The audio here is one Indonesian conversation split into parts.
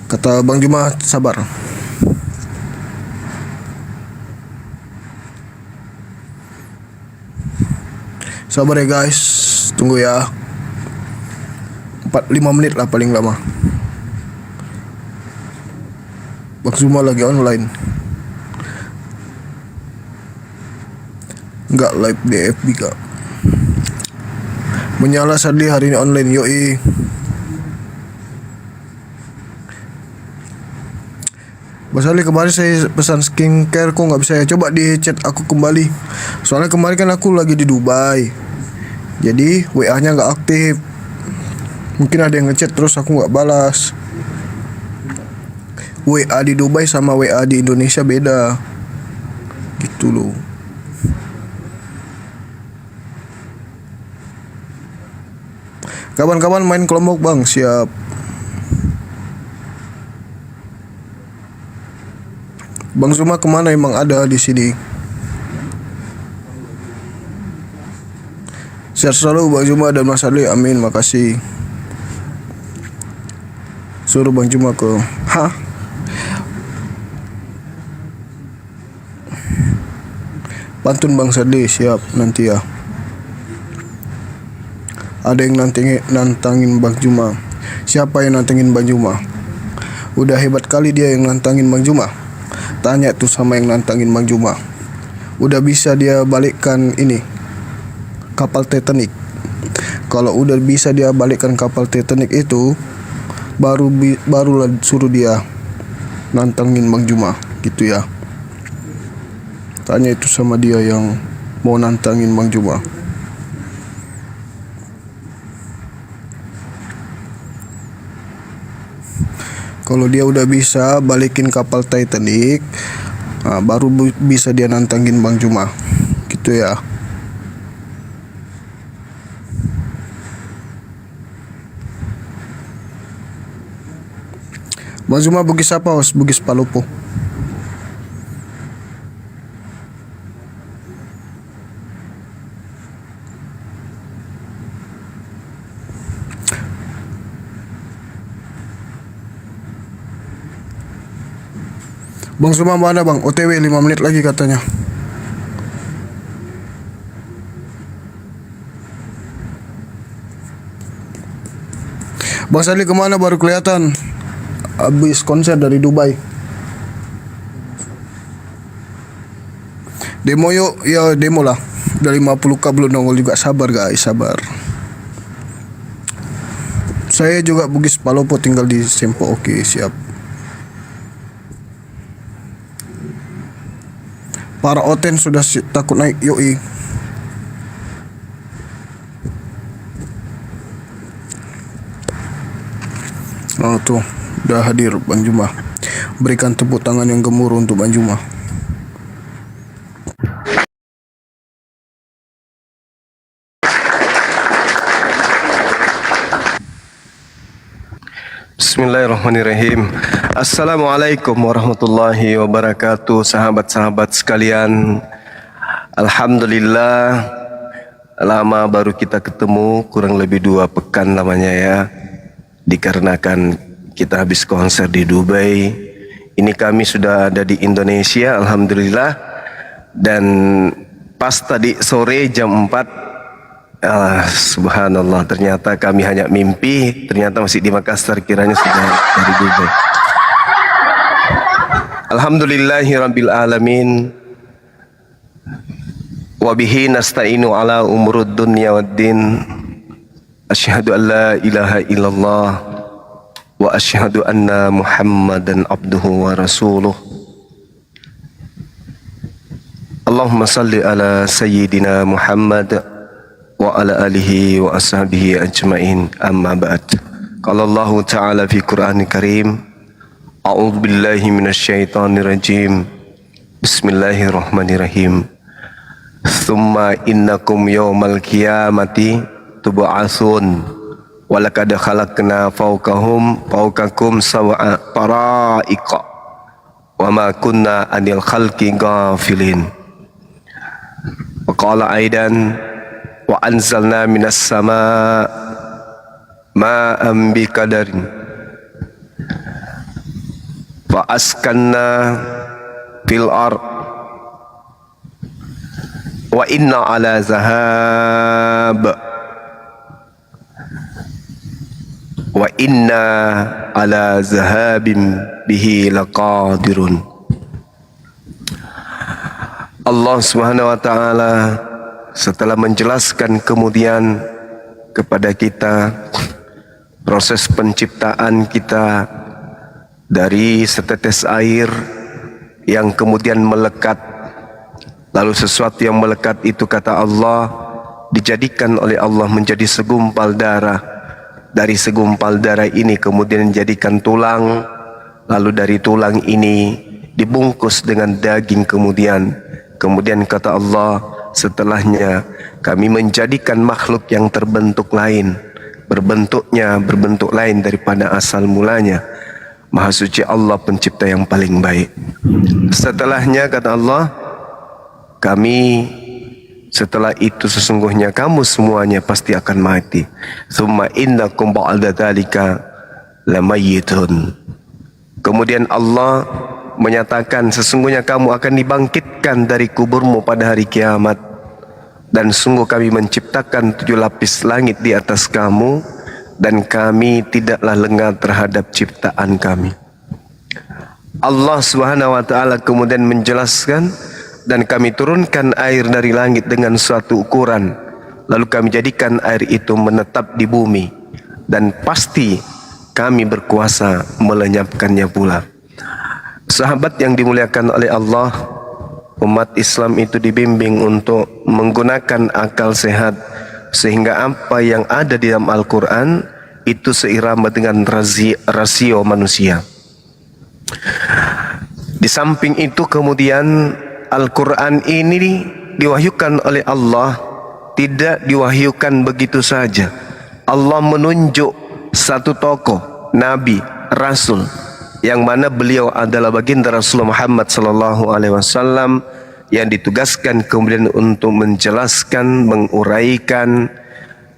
Kata Bang Juma, sabar. Sabar ya guys, tunggu ya. 5 menit lah paling lama. Bang Juma lagi online. Enggak live di FB kak. Menyala Sadli hari ini online, yoi. Mas Ali, kemarin saya pesan skincare kok nggak bisa ya. Coba di chat aku kembali. Soalnya kemarin kan aku lagi di Dubai, jadi WA-nya nggak aktif. Mungkin ada yang ngechat terus aku nggak balas. WA di Dubai sama WA di Indonesia beda. Gitu loh. Kapan-kapan main kelompok bang, siap. Bang Zuma kemana, emang ada di sini. Sehat selalu Bang Zuma dan Mas Ali, amin, makasih. Suruh Bang Zuma ke pantun Bang Sadli, siap nanti ya. Ada yang nantangin Bang Juma. Siapa yang nantangin Bang Juma? Udah hebat kali dia yang nantangin Bang Juma. Tanya tuh sama yang nantangin Bang Juma. Udah bisa dia balikkan ini kapal Titanic. Kalau udah bisa dia balikkan kapal Titanic itu, barulah suruh dia nantangin Bang Juma, gitu ya. Tanya itu sama dia yang mau nantangin Bang Juma. Kalau dia udah bisa balikin kapal Titanic, baru bisa dia nantangin Bang Juma, gitu ya. Bang Juma Bugis apa? Bugis Palopo. Bang Zuma mana bang? OTW 5 menit lagi katanya. Bang Sali kemana baru kelihatan? Habis konser dari Dubai. Demo yuk, ya demo lah. Dari 50k belum nongol juga, sabar guys, sabar. Saya juga Bugis Palopo, tinggal di Sempo, oke siap. Para Oten sudah takut naik, yoi. Oh tuh, udah hadir Bang Juma. Berikan tepuk tangan yang gemuruh untuk Bang Juma. Bismillahirrahmanirrahim. Assalamualaikum warahmatullahi wabarakatuh. Sahabat-sahabat sekalian, alhamdulillah lama baru kita ketemu, kurang lebih 2 pekan lamanya ya. Dikarenakan kita habis konser di Dubai, ini kami sudah ada di Indonesia, alhamdulillah. Dan pas tadi sore jam 4, subhanallah, ternyata kami hanya mimpi, ternyata masih di Makassar, kiranya sudah dari Dubai. Alhamdulillahirabbil alamin. Wa bihi nasta'inu ala umurud dunya waddin. Asyhadu an la ilaha illallah wa asyhadu anna Muhammadan abduhu wa rasuluh. Allahumma salli ala sayyidina Muhammad wa ala alihi wa ashabihi ajma'in, amma ba'd. Qala Allah Ta'ala fi Qur'anil Karim, a'udzu billahi minasyaitonir rajim. Bismillahirrahmanirrahim. Tsumma innakum yaumal qiyamati tub'atsun wa laqad khalaqna fawqakum sab'a tara'iqa wa ma kunna 'anil khalqi ghafilin. Wa qala aidan wa anzalna minas sama ma'am biqadarin fa askanna fil ard wa inna ala zahab wa inna ala zahabim bihi laqadirun. Allah Subhanahu wa taala setelah menjelaskan kemudian kepada kita proses penciptaan kita dari setetes air yang kemudian melekat, lalu sesuatu yang melekat itu kata Allah dijadikan oleh Allah menjadi segumpal darah. Dari segumpal darah ini kemudian dijadikan tulang, lalu dari tulang ini dibungkus dengan daging kemudian kata Allah, setelahnya kami menjadikan makhluk yang terbentuk lain, berbentuk lain daripada asal mulanya. Maha suci Allah pencipta yang paling baik. Setelahnya kata Allah, kami setelah itu sesungguhnya kamu semuanya pasti akan mati. Tsumma innakum ba'da dzalika lamayitun. Kemudian Allah menyatakan sesungguhnya kamu akan dibangkitkan dari kuburmu pada hari kiamat. Dan sungguh kami menciptakan 7 lapis langit di atas kamu, dan kami tidaklah lengah terhadap ciptaan kami. Allah Subhanahu wa taala kemudian menjelaskan, dan kami turunkan air dari langit dengan suatu ukuran, lalu kami jadikan air itu menetap di bumi, dan pasti kami berkuasa melenyapkannya pula. Sahabat yang dimuliakan oleh Allah, umat Islam itu dibimbing untuk menggunakan akal sehat, sehingga apa yang ada di dalam Al-Quran itu seirama dengan rasio manusia. Di samping itu kemudian Al-Quran ini diwahyukan oleh Allah, tidak diwahyukan begitu saja. Allah menunjuk satu tokoh, Nabi, Rasul, yang mana beliau adalah baginda Rasulullah Muhammad SAW, yang ditugaskan kemudian untuk menjelaskan, menguraikan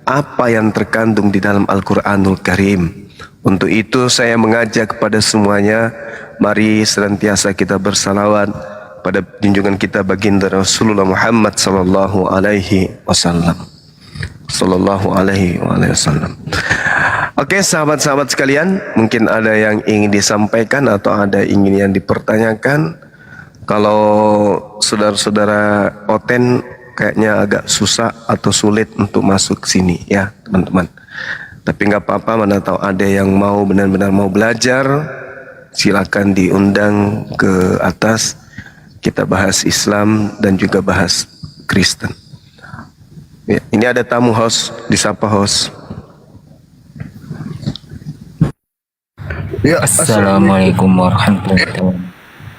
apa yang terkandung di dalam Al-Quranul Karim. Untuk itu saya mengajak kepada semuanya, mari senantiasa kita bersalawat pada junjungan kita baginda Rasulullah Muhammad sallallahu alaihi wasallam. Oke, sahabat-sahabat sekalian, mungkin ada yang ingin disampaikan atau ada ingin yang dipertanyakan. Kalau saudara-saudara Oten kayaknya agak susah atau sulit untuk masuk ke sini ya, teman-teman. Tapi nggak apa-apa, mana tahu ada yang mau benar-benar mau belajar, silakan diundang ke atas. Kita bahas Islam dan juga bahas Kristen. Ya, ini ada tamu host, disapa host. Ya, Assalamualaikum warahmatullahi wabarakatuh.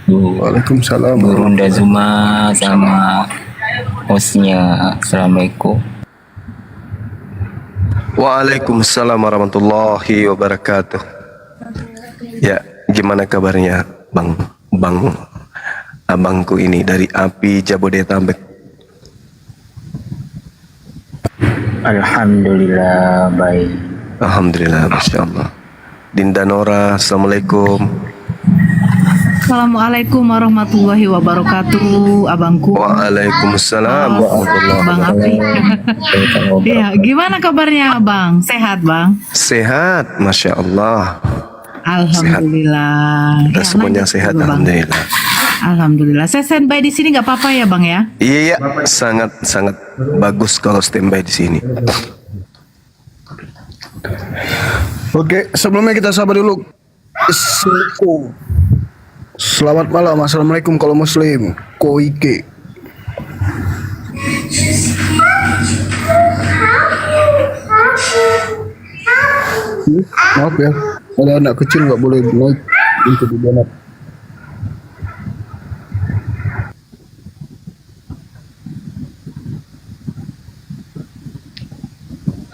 Waalaikumsalam. Gurunda Zuma sama hostnya. Assalamualaikum. Waalaikumsalam warahmatullahi wabarakatuh. Ya, gimana kabarnya abangku ini dari Api Jabodetabek? Alhamdulillah baik. Alhamdulillah, Masya Allah. Dinda Nora, Assalamualaikum. Assalamualaikum warahmatullahi wabarakatuh, abangku. Waalaikumsalam warahmatullahi Bang Api. Iya, gimana kabarnya abang? Sehat bang? Sehat, Masya Allah. Alhamdulillah. Kita semuanya sehat, Bang. Alhamdulillah. Alhamdulillah. Saya standby di sini nggak apa-apa ya bang ya? Iya, sangat bagus kalau standby di sini. Oke, sebelumnya kita sabar dulu. Assalamualaikum. Selamat malam, assalamualaikum kalau muslim. Koike. Maaf ya, ada anak kecil nggak boleh naik untuk di donat.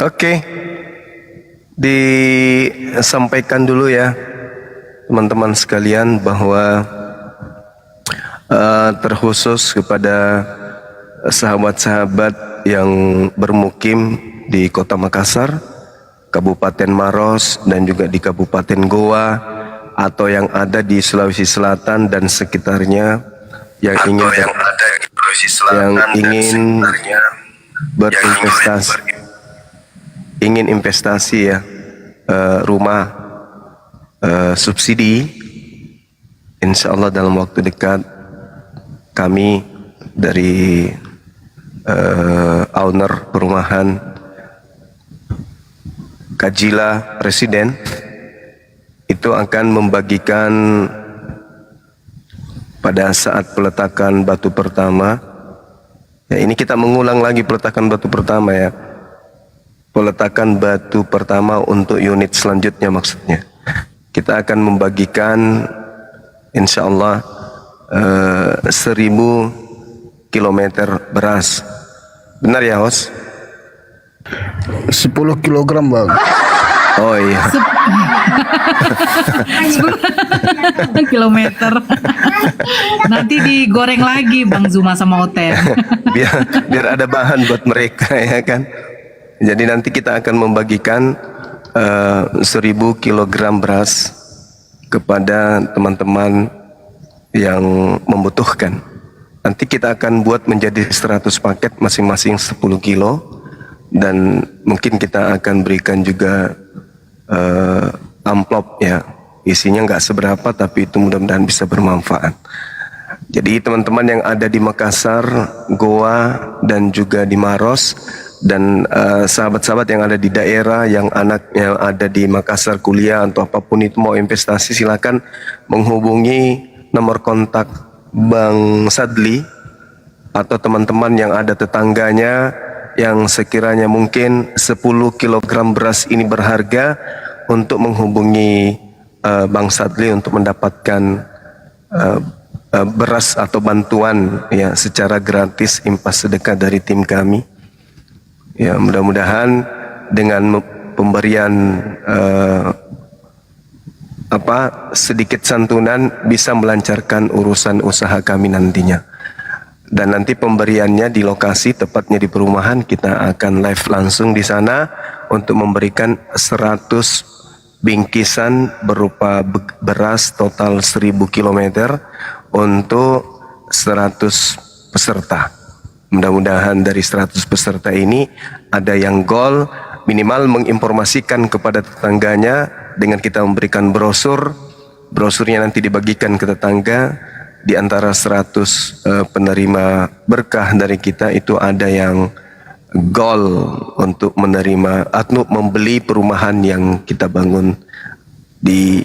Oke, disampaikan dulu ya teman-teman sekalian bahwa terkhusus kepada sahabat-sahabat yang bermukim di Kota Makassar, Kabupaten Maros, dan juga di Kabupaten Goa, atau yang ada di Sulawesi Selatan dan sekitarnya yang ingin berinvestasi, ingin investasi ya, rumah subsidi, insya Allah dalam waktu dekat kami dari owner perumahan Kajila Residen itu akan membagikan pada saat peletakan batu pertama. Ya, ini kita mengulang lagi peletakan batu pertama ya. Peletakan batu pertama untuk unit selanjutnya maksudnya. Kita akan membagikan insya Allah 1000 kilometer beras. Benar ya, Hos? 10 kilogram bang. Oh iya. 10 kilometer. Nanti digoreng lagi Bang Zuma sama Oten. biar ada bahan buat mereka ya kan. Jadi nanti kita akan membagikan 1000 kilogram beras kepada teman-teman yang membutuhkan. Nanti kita akan buat menjadi 100 paket masing-masing 10 kilo. Dan mungkin kita akan berikan juga amplop ya, isinya nggak seberapa tapi itu mudah-mudahan bisa bermanfaat. Jadi teman-teman yang ada di Makassar, Goa dan juga di Maros dan sahabat-sahabat yang ada di daerah yang anaknya ada di Makassar kuliah atau apapun itu mau investasi, silakan menghubungi nomor kontak Bang Sadli atau teman-teman yang ada tetangganya yang sekiranya mungkin 10 kilogram beras ini berharga untuk menghubungi Bang Sadli untuk mendapatkan beras atau bantuan ya secara gratis impas sedekah dari tim kami. Ya, mudah-mudahan dengan pemberian sedikit santunan bisa melancarkan urusan usaha kami nantinya. Dan nanti pemberiannya di lokasi, tepatnya di perumahan, kita akan live langsung di sana untuk memberikan 100 bingkisan berupa beras total 1000 km untuk 100 peserta. Mudah-mudahan dari 100 peserta ini ada yang goal, minimal menginformasikan kepada tetangganya dengan kita memberikan brosurnya nanti dibagikan ke tetangga. Di antara 100 penerima berkah dari kita itu ada yang goal untuk menerima atau membeli perumahan yang kita bangun di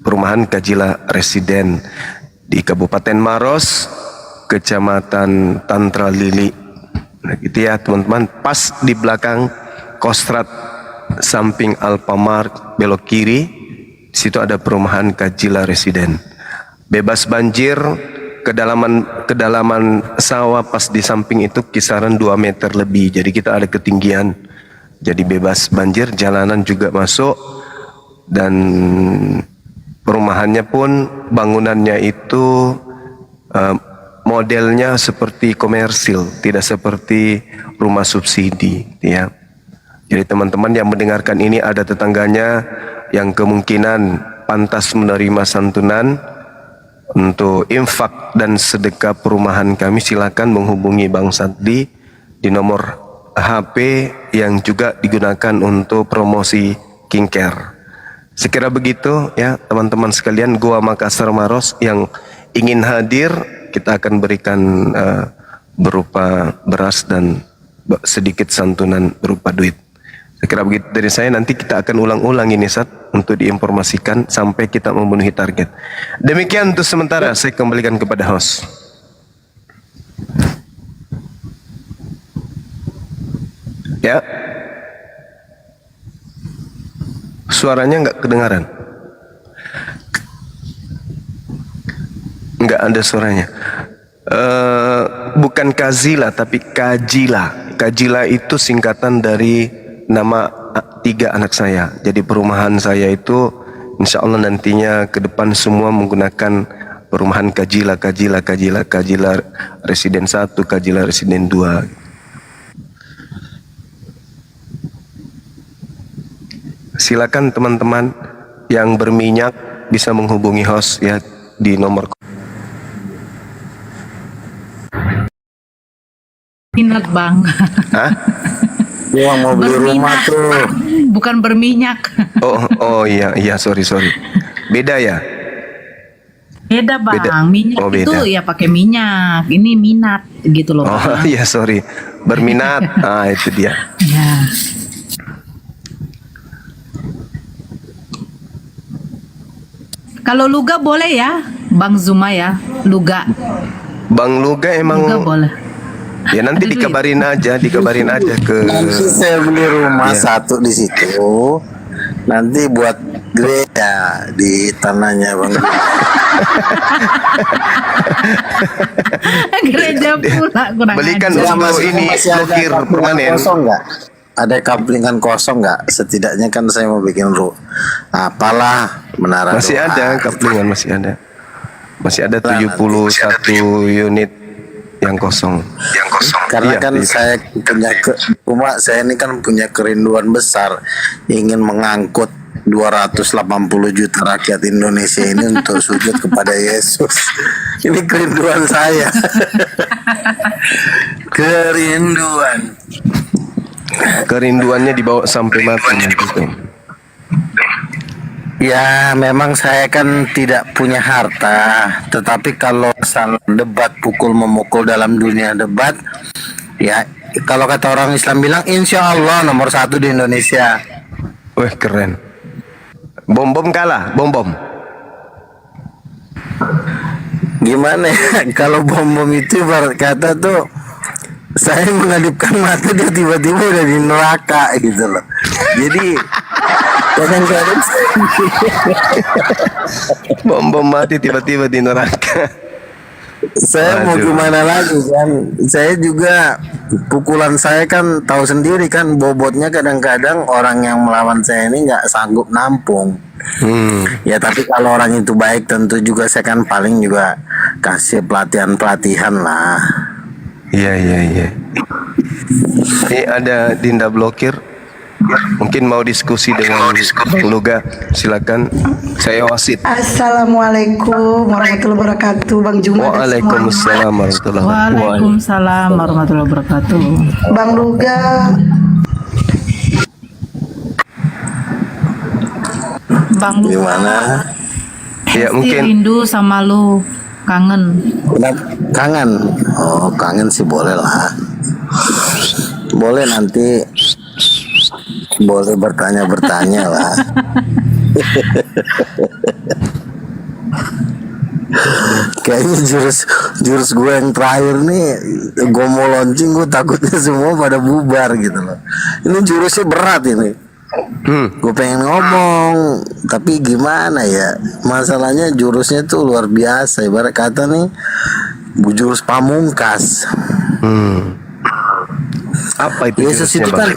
perumahan Kajila Residen di Kabupaten Maros, Kecamatan Tantra Lili. Nah, gitu ya teman-teman, pas di belakang Kostrad samping Alfamart belok kiri, di situ ada perumahan Kajila Residen. Bebas banjir, kedalaman sawah pas di samping itu kisaran 2 meter lebih. Jadi kita ada ketinggian. Jadi bebas banjir, jalanan juga masuk dan perumahannya pun bangunannya itu modelnya seperti komersil, tidak seperti rumah subsidi ya. Jadi teman-teman yang mendengarkan ini ada tetangganya yang kemungkinan pantas menerima santunan untuk infak dan sedekah perumahan kami, silakan menghubungi Bang Sadli di nomor HP yang juga digunakan untuk promosi Kingcare. Sekira begitu ya teman-teman sekalian, Goa Makassar Maros yang ingin hadir kita akan berikan berupa beras dan sedikit santunan berupa duit. Sekira begitu dari saya, nanti kita akan ulang-ulang ini Sat untuk diinformasikan sampai kita memenuhi target. Demikian untuk sementara, saya kembalikan kepada host. Ya. Suaranya nggak kedengaran. Nggak ada suaranya. Bukan Kazila tapi Kajila. Kajila itu singkatan dari nama 3 anak saya. Jadi perumahan saya itu insya Allah nantinya ke depan semua menggunakan perumahan Kajila Residen 1, Kajila Residen 2. Silakan teman-teman yang berminyak bisa menghubungi host ya di nomor. Minat bang. Hah? Gua mau beli rumah Berminat, tuh. bukan berminyak. Oh iya sorry. Beda ya? Beda bang, Beda. minyak Oh, itu beda. ya pakai minyak. Ini minat gitu loh Oh bang. iya sorry. Berminat. Itu dia. Ya. Kalau luga boleh ya, Bang Zuma ya, luga. Bang Luga emang Luga boleh. ya nanti Ada duit. dikabarin aja ke Nanti saya beli rumah Iya. satu di situ. Nanti buat gereja di tanahnya Bang. Gereja pula kurang Belikan ajar. untuk ini Masih ada blokir kaplingan permanen. kosong nggak? Ada kaplingan kosong nggak? Setidaknya kan saya mau bikin apalah menara Masih doa. ada kaplingan, masih ada. Masih ada 71 unit yang kosong. Karena Iya, kan iya. saya punya rumah, saya ini kan punya kerinduan besar ingin mengangkut 280 juta rakyat Indonesia ini untuk sujud kepada Yesus. Ini kerinduan saya. Kerinduan. Kerinduannya dibawa sampai mati nanti tuh. Ya, memang saya kan tidak punya harta, tetapi kalau masalah debat pukul memukul dalam dunia debat, ya kalau kata orang Islam bilang, insya Allah nomor 1 di Indonesia. Wih keren. Bom kalah, bom. Gimana ya? Kalau bom itu ibarat kata tuh, saya mengadipkan mata dia tiba-tiba udah di neraka gitu loh. Jadi kadang-kadang Bom mati tiba-tiba di neraka. saya mau Aduh. gimana lagi kan? Saya juga pukulan saya kan tahu sendiri kan, bobotnya kadang-kadang orang yang melawan saya ini nggak sanggup nampung. Ya tapi kalau orang itu baik tentu juga saya kan paling juga kasih pelatihan lah. Iya. Ini ada Dinda Blokir. Mungkin mau diskusi dengan Luga. Silakan. Saya wasit. Assalamualaikum warahmatullahi wabarakatuh, Bang Juma dan Waalaikumsalam warahmatullahi wabarakatuh. Waalaikumsalam warahmatullahi wabarakatuh. semuanya. Bang Luga, Bang Luga, Gimana? Ya Hesti mungkin rindu sama lu, kangen. Kangen? Oh kangen sih boleh lah. Boleh nanti. Boleh bertanya lah. Kayaknya jurus gue yang terakhir nih, gue mau launching, gue takutnya semua pada bubar gitu loh. Ini jurusnya berat ini. Gue pengen ngomong, tapi gimana ya? Masalahnya jurusnya tuh luar biasa. Ibarat kata nih, jurus pamungkas. apa itu Yesus jurusnya, itu Bang?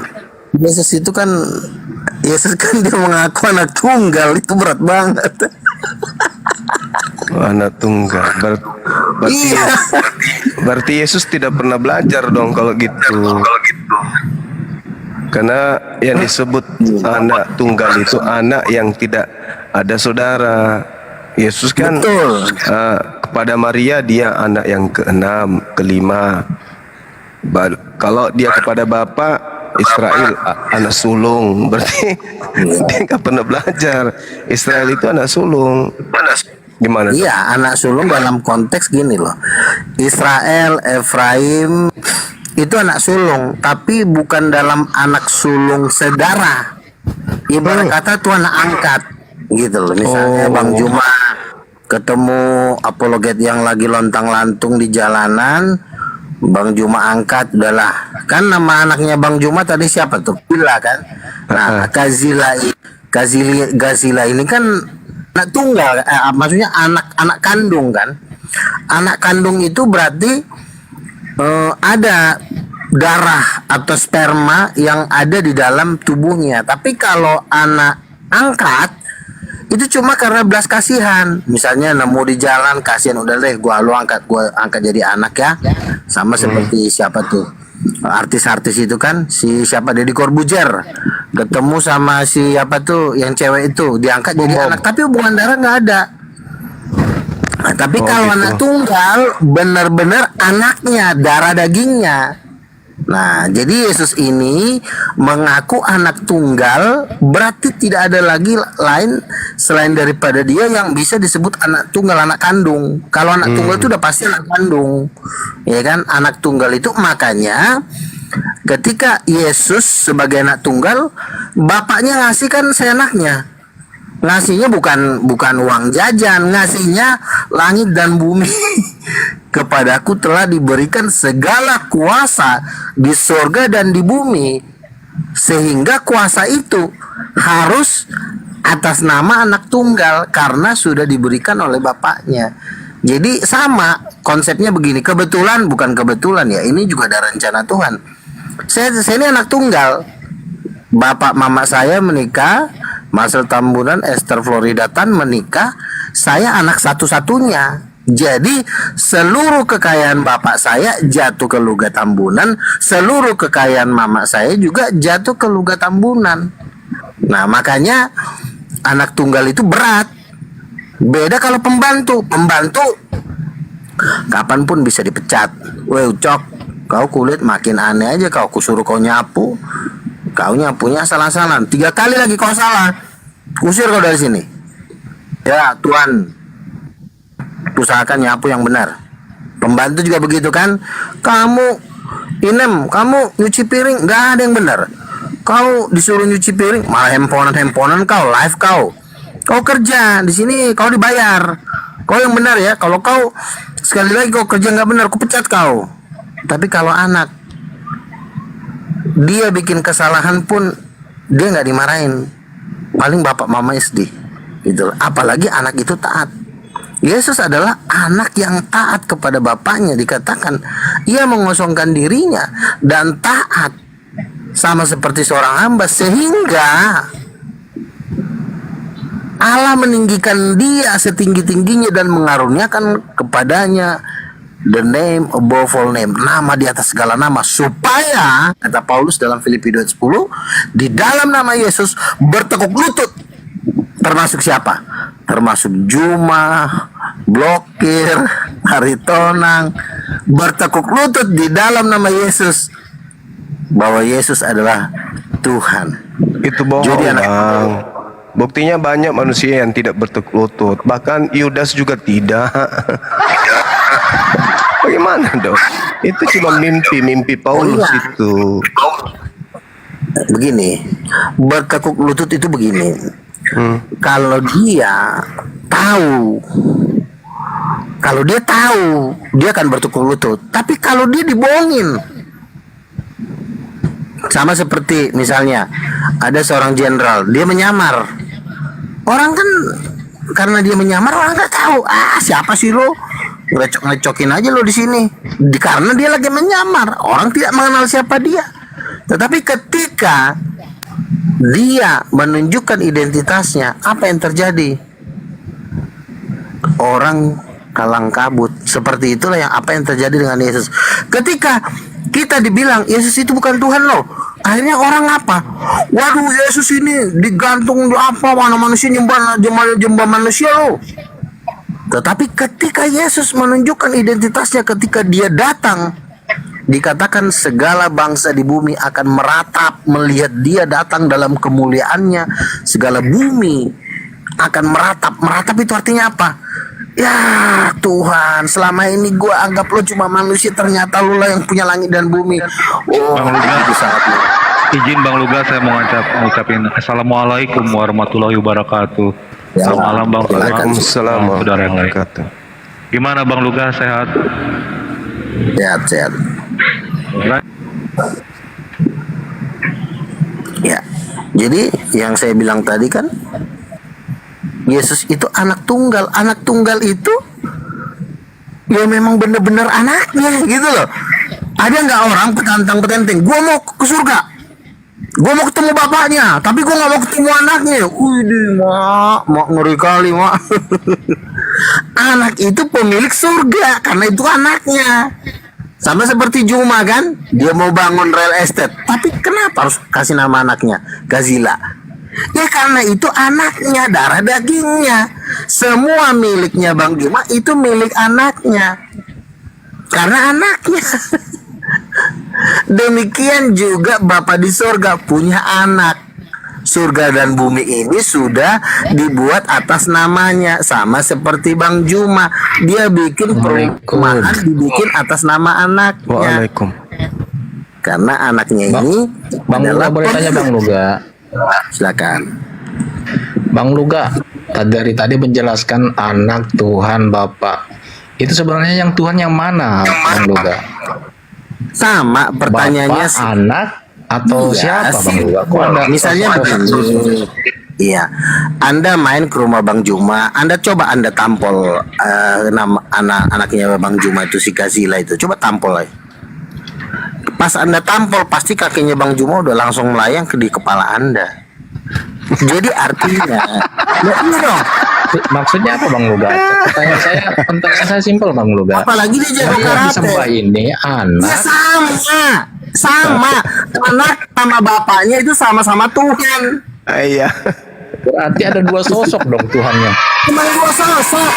Yesus kan dia mengaku anak tunggal, itu berat banget. Oh, anak tunggal. Berarti Iya. berarti Yesus tidak pernah belajar dong kalau gitu. Karena yang disebut anak tunggal itu anak yang tidak ada saudara. Yesus kan Betul. kepada Maria dia anak yang keenam, kelima. Kalau dia kepada Bapa Israel anak sulung, berarti dia nggak pernah belajar. Israel itu anak sulung. Gimana? tuh? Iya, anak sulung dalam konteks gini loh. Israel, Efraim itu anak sulung, tapi bukan dalam anak sulung sedarah. Ibarat kata itu anak angkat, gitu loh. Misalnya Bang Juma ketemu apologet yang lagi lontang-lantung di jalanan, Bang Juma angkat, udahlah. Kan nama anaknya Bang Juma tadi siapa tuh? Pila kan? Nah, Gazila ini kan anak tunggal, maksudnya anak kandung kan? Anak kandung itu berarti ada darah atau sperma yang ada di dalam tubuhnya. Tapi kalau anak angkat itu cuma karena belas kasihan. Misalnya nemu di jalan, kasihan, udah deh gua angkat jadi anak ya. Sama seperti siapa tuh artis-artis itu kan, si siapa, Deddy Corbuzier. ketemu sama si apa tuh yang cewek itu diangkat jadi Bom. anak, tapi hubungan darah nggak ada. Nah, tapi Oh, kalau gitu. anak tunggal benar-benar anaknya, darah dagingnya. Nah, jadi Yesus ini mengaku anak tunggal, berarti tidak ada lagi lain selain daripada dia yang bisa disebut anak tunggal, anak kandung. Kalau anak tunggal itu udah pasti anak kandung, ya kan? Anak tunggal itu makanya ketika Yesus sebagai anak tunggal, bapaknya ngasih kan seenaknya. Ngasihnya bukan uang jajan, ngasihnya langit dan bumi. Kepadaku telah diberikan segala kuasa di sorga dan di bumi, sehingga kuasa itu harus atas nama anak tunggal karena sudah diberikan oleh bapaknya. Jadi sama konsepnya begini, kebetulan bukan kebetulan ya, ini juga ada rencana Tuhan. Saya ini anak tunggal, bapak mama saya menikah, Marcel Tambunan, Esther Floridatan menikah, saya anak satu-satunya. Jadi seluruh kekayaan bapak saya jatuh ke Luga Tambunan, seluruh kekayaan mama saya juga jatuh ke Luga Tambunan. Nah makanya anak tunggal itu berat. Beda kalau pembantu, kapanpun bisa dipecat. Weh Ucok, kau kulit makin aneh aja, kau kusuruh kau nyapu, kau nyapunya salah-salah, 3 kali lagi kau salah, kusir kau dari sini. Ya Tuhan, usahakan nyapu yang benar. Pembantu juga begitu kan. Kamu Inem, kamu nyuci piring nggak ada yang benar. Kau disuruh nyuci piring malah hemponan kau, live kau kerja di sini, kau dibayar, kau yang benar ya. Kalau kau sekali lagi kau kerja nggak benar, aku pecat kau. Tapi kalau anak, dia bikin kesalahan pun dia nggak dimarahin, paling bapak mama sedih gitu. Apalagi anak itu taat. Yesus adalah anak yang taat kepada bapaknya. Dikatakan ia mengosongkan dirinya dan taat sama seperti seorang hamba, sehingga Allah meninggikan dia setinggi-tingginya dan mengaruniakan kepadanya the name above all name, nama di atas segala nama, supaya kata Paulus dalam Filipi 2:10, di dalam nama Yesus bertekuk lutut. Termasuk siapa? Termasuk Juma, Blokir, Haritonang, bertekuk lutut di dalam nama Yesus bahwa Yesus adalah Tuhan. Itu bohong, Jadi anak- Bang. Buktinya banyak manusia yang tidak bertekuk lutut. Bahkan Yudas juga tidak. Bagaimana dong? Itu cuma mimpi Paulus iya. itu. Begini, bertekuk lutut itu begini. Kalau dia tahu, dia akan bertekuk lutut. Tapi kalau dia dibohongin, sama seperti misalnya ada seorang jenderal, dia menyamar. Orang kan karena dia menyamar, orang nggak tahu. Siapa sih lo? Ngecokin aja lo di sini. Karena dia lagi menyamar, orang tidak mengenal siapa dia. Tetapi ketika dia menunjukkan identitasnya, apa yang terjadi? Orang kalang kabut. Seperti itulah apa yang terjadi dengan Yesus. Ketika kita dibilang Yesus itu bukan Tuhan loh, akhirnya orang apa? Waduh, Yesus ini digantung di apa? Mana manusia nyembah manusia loh. Tetapi ketika Yesus menunjukkan identitasnya, ketika dia datang, dikatakan segala bangsa di bumi akan meratap melihat dia datang dalam kemuliaannya. Segala bumi akan meratap. Meratap itu artinya apa? Ya Tuhan, selama ini gue anggap lo cuma manusia, ternyata lo lah yang punya langit dan bumi. Oh, Bang Lugas, itu saatnya. izin Bang Lugas, saya mau ngucapin Assalamualaikum warahmatullahi wabarakatuh. Ya, Selamat malam Bang. Waalaikumsalam Saudara yang lain. warahmatullahi wabarakatuh. Gimana Bang Lugas, sehat? Sehat. Ya, jadi yang saya bilang tadi kan, Yesus itu anak tunggal. Anak tunggal itu ya memang benar-benar anaknya gitu loh. Ada nggak orang petantang-petenteng, gue mau ke surga, gue mau ketemu bapaknya, tapi gue nggak mau ketemu anaknya. Wih, mak ngeri kali mak. Anak itu pemilik surga karena itu anaknya. Sama seperti Juma kan, dia mau bangun real estate, tapi kenapa harus kasih nama anaknya Gazila? Ya karena itu anaknya, darah dagingnya. Semua miliknya Bang Juma itu milik anaknya. Karena anaknya. Demikian juga Bapa di surga punya anak. Surga dan bumi ini sudah dibuat atas namanya, sama seperti Bang Juma, dia bikin perumahan dibikin atas nama anaknya. Waalaikum. Karena anaknya ini Bang Luga, boleh tanya Bang Luga? Silakan. Bang Luga, dari tadi menjelaskan anak, Tuhan, Bapak. Itu sebenarnya yang Tuhan yang mana, Bang Luga? Sama pertanyaannya Bapak, anak, atau Iya, siapa Bang Luga? Kok Anda misalnya begini. Iya, Anda main ke rumah Bang Juma, Anda coba Anda tampol nama anaknya Bang Juma itu, si Gazila itu, coba tampol aja. Pas Anda tampol, pasti kakinya Bang Juma udah langsung melayang di kepala Anda. Jadi artinya, ya iya dong. Maksudnya apa Bang Luga? Pertanyaan saya simpel Bang Luga. Apalagi dia jago Yang disembah karate. ini Ya anak. sama anak sama bapaknya itu sama-sama Tuhan. Iya. Berarti ada dua sosok dong Tuhannya. Cuma dua sosok.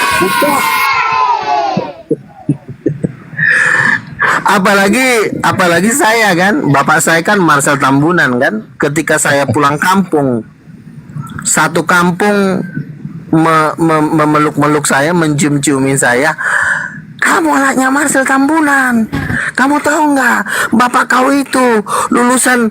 Apalagi saya kan, bapak saya kan Marcel Tambunan kan. Ketika saya pulang kampung, satu kampung memeluk-meluk saya, mencium-ciumin saya. Kamu anaknya Marcel Tambunan. Kamu tahu nggak, bapak kau itu lulusan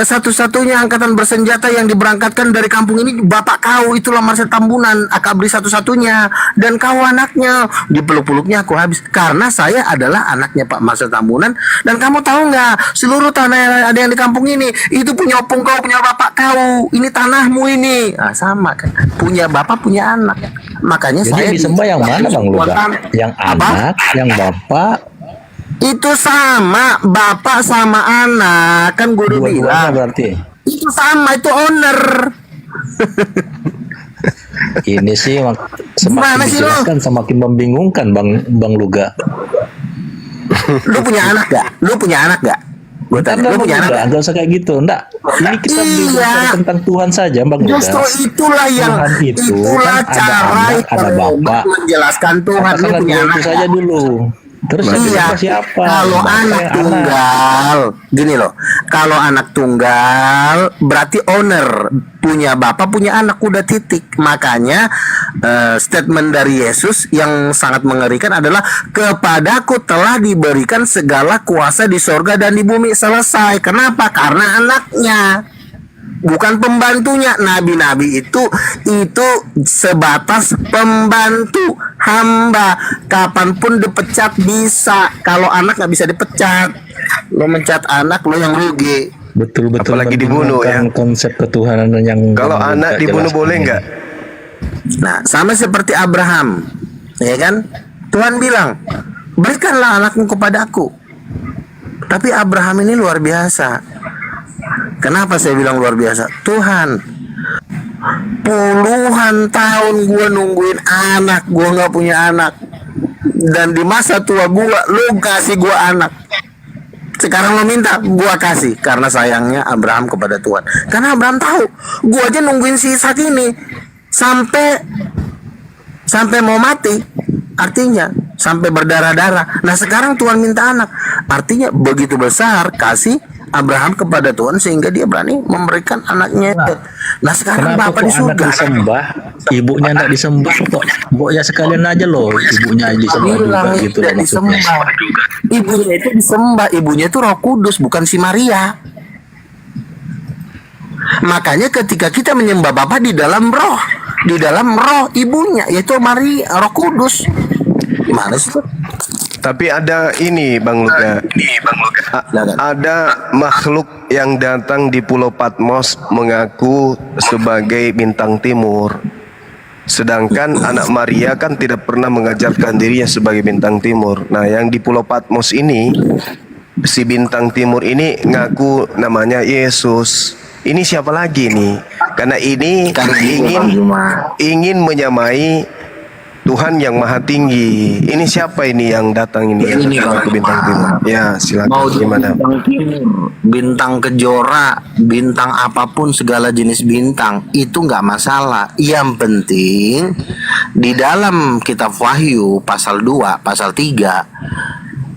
satu-satunya angkatan bersenjata yang diberangkatkan dari kampung ini. Bapak kau itulah Marcel Tambunan, akabri satu-satunya. Dan kau anaknya. Dipeluk-peluknya aku habis. Karena saya adalah anaknya Pak Marcel Tambunan. Dan kamu tahu nggak, seluruh tanah yang ada yang di kampung ini itu punya opung kau, punya bapak kau. Ini tanahmu ini. Nah, sama kan. Punya bapak, punya anak. Makanya Jadi saya yang disembah yang mana Bang Luga? Yang anak, yang bapak, itu sama, bapak sama anak. Kan guru dua-duanya bilang berarti. itu sama, itu owner. Ini sih Gimana semakin sih lo? dijelaskan semakin membingungkan Bang Luga. Lu punya anak gak? Lu punya anak gak? Gue tanya, lu punya anak gak? Enggak usah kayak gitu. Enggak. Ini kita Iya. bicara tentang Tuhan saja Bang Luga. Justru itulah yang Tuhan itu itulah kan ada cara anak, yang ada bapak. menjelaskan Tuhan. Lu Katakanlah punya dua anak itu saja gak? dulu. Terus yang Iya, disembah siapa? kalau Bapak anak yang tunggal, gini loh, kalau anak tunggal berarti owner, punya bapak, punya anak, udah titik. Makanya statement dari Yesus yang sangat mengerikan adalah, kepadaku telah diberikan segala kuasa di sorga dan di bumi. Selesai. Kenapa? Karena anaknya, bukan pembantunya. Nabi-nabi itu sebatas pembantu, hamba. Kapanpun dipecat bisa. Kalau anak nggak bisa dipecat. Lo mencat anak, lo yang rugi. betul-betul Apalagi dibunuh, ya. membingungkan konsep ketuhanan yang Kalau Bang anak Luga dibunuh jelaskan boleh ini. nggak? Nah, sama seperti Abraham, ya kan? Tuhan bilang, berikanlah anakmu kepadaku. Tapi Abraham ini luar biasa. Kenapa saya bilang luar biasa? Tuhan, puluhan tahun gue nungguin anak, gue nggak punya anak. Dan di masa tua gue, lu kasih gue anak. Sekarang lo minta, gue kasih. Karena sayangnya Abraham kepada Tuhan. Karena Abraham tahu, gue aja nungguin si Ishak ini sampai mau mati. Artinya sampai berdarah-darah. Nah sekarang Tuhan minta anak. Artinya begitu besar kasih Abraham kepada Tuhan sehingga dia berani memberikan anaknya itu. Nah sekarang Kenapa Bapak kok di surga, anak disembah, ibunya enggak disembah kok? Ya sekalian aja loh, ibunya disembah juga bilang gitu tidak loh maksudnya. disembah. Ibunya itu disembah. Ibunya itu Roh Kudus, bukan si Maria. Makanya ketika kita menyembah Bapa di dalam roh ibunya, yaitu Maria, Roh Kudus. Gimana sih? Tapi ada ini Bang Luga. Ada makhluk yang datang di Pulau Patmos mengaku sebagai bintang timur. Sedangkan anak Maria kan tidak pernah mengajarkan dirinya sebagai bintang timur. Nah, yang di Pulau Patmos ini, si bintang timur ini ngaku namanya Yesus. Ini siapa lagi nih? Karena ini ingin menyamai Tuhan yang Maha Tinggi. Ini siapa ini yang datang ini? Ini, Yang Bang. ke bintang timur. Ya, silakan. Mau Gimana? bintang timur, bintang kejora, bintang apapun, segala jenis bintang itu nggak masalah. Yang penting di dalam kitab Wahyu pasal 2, pasal 3,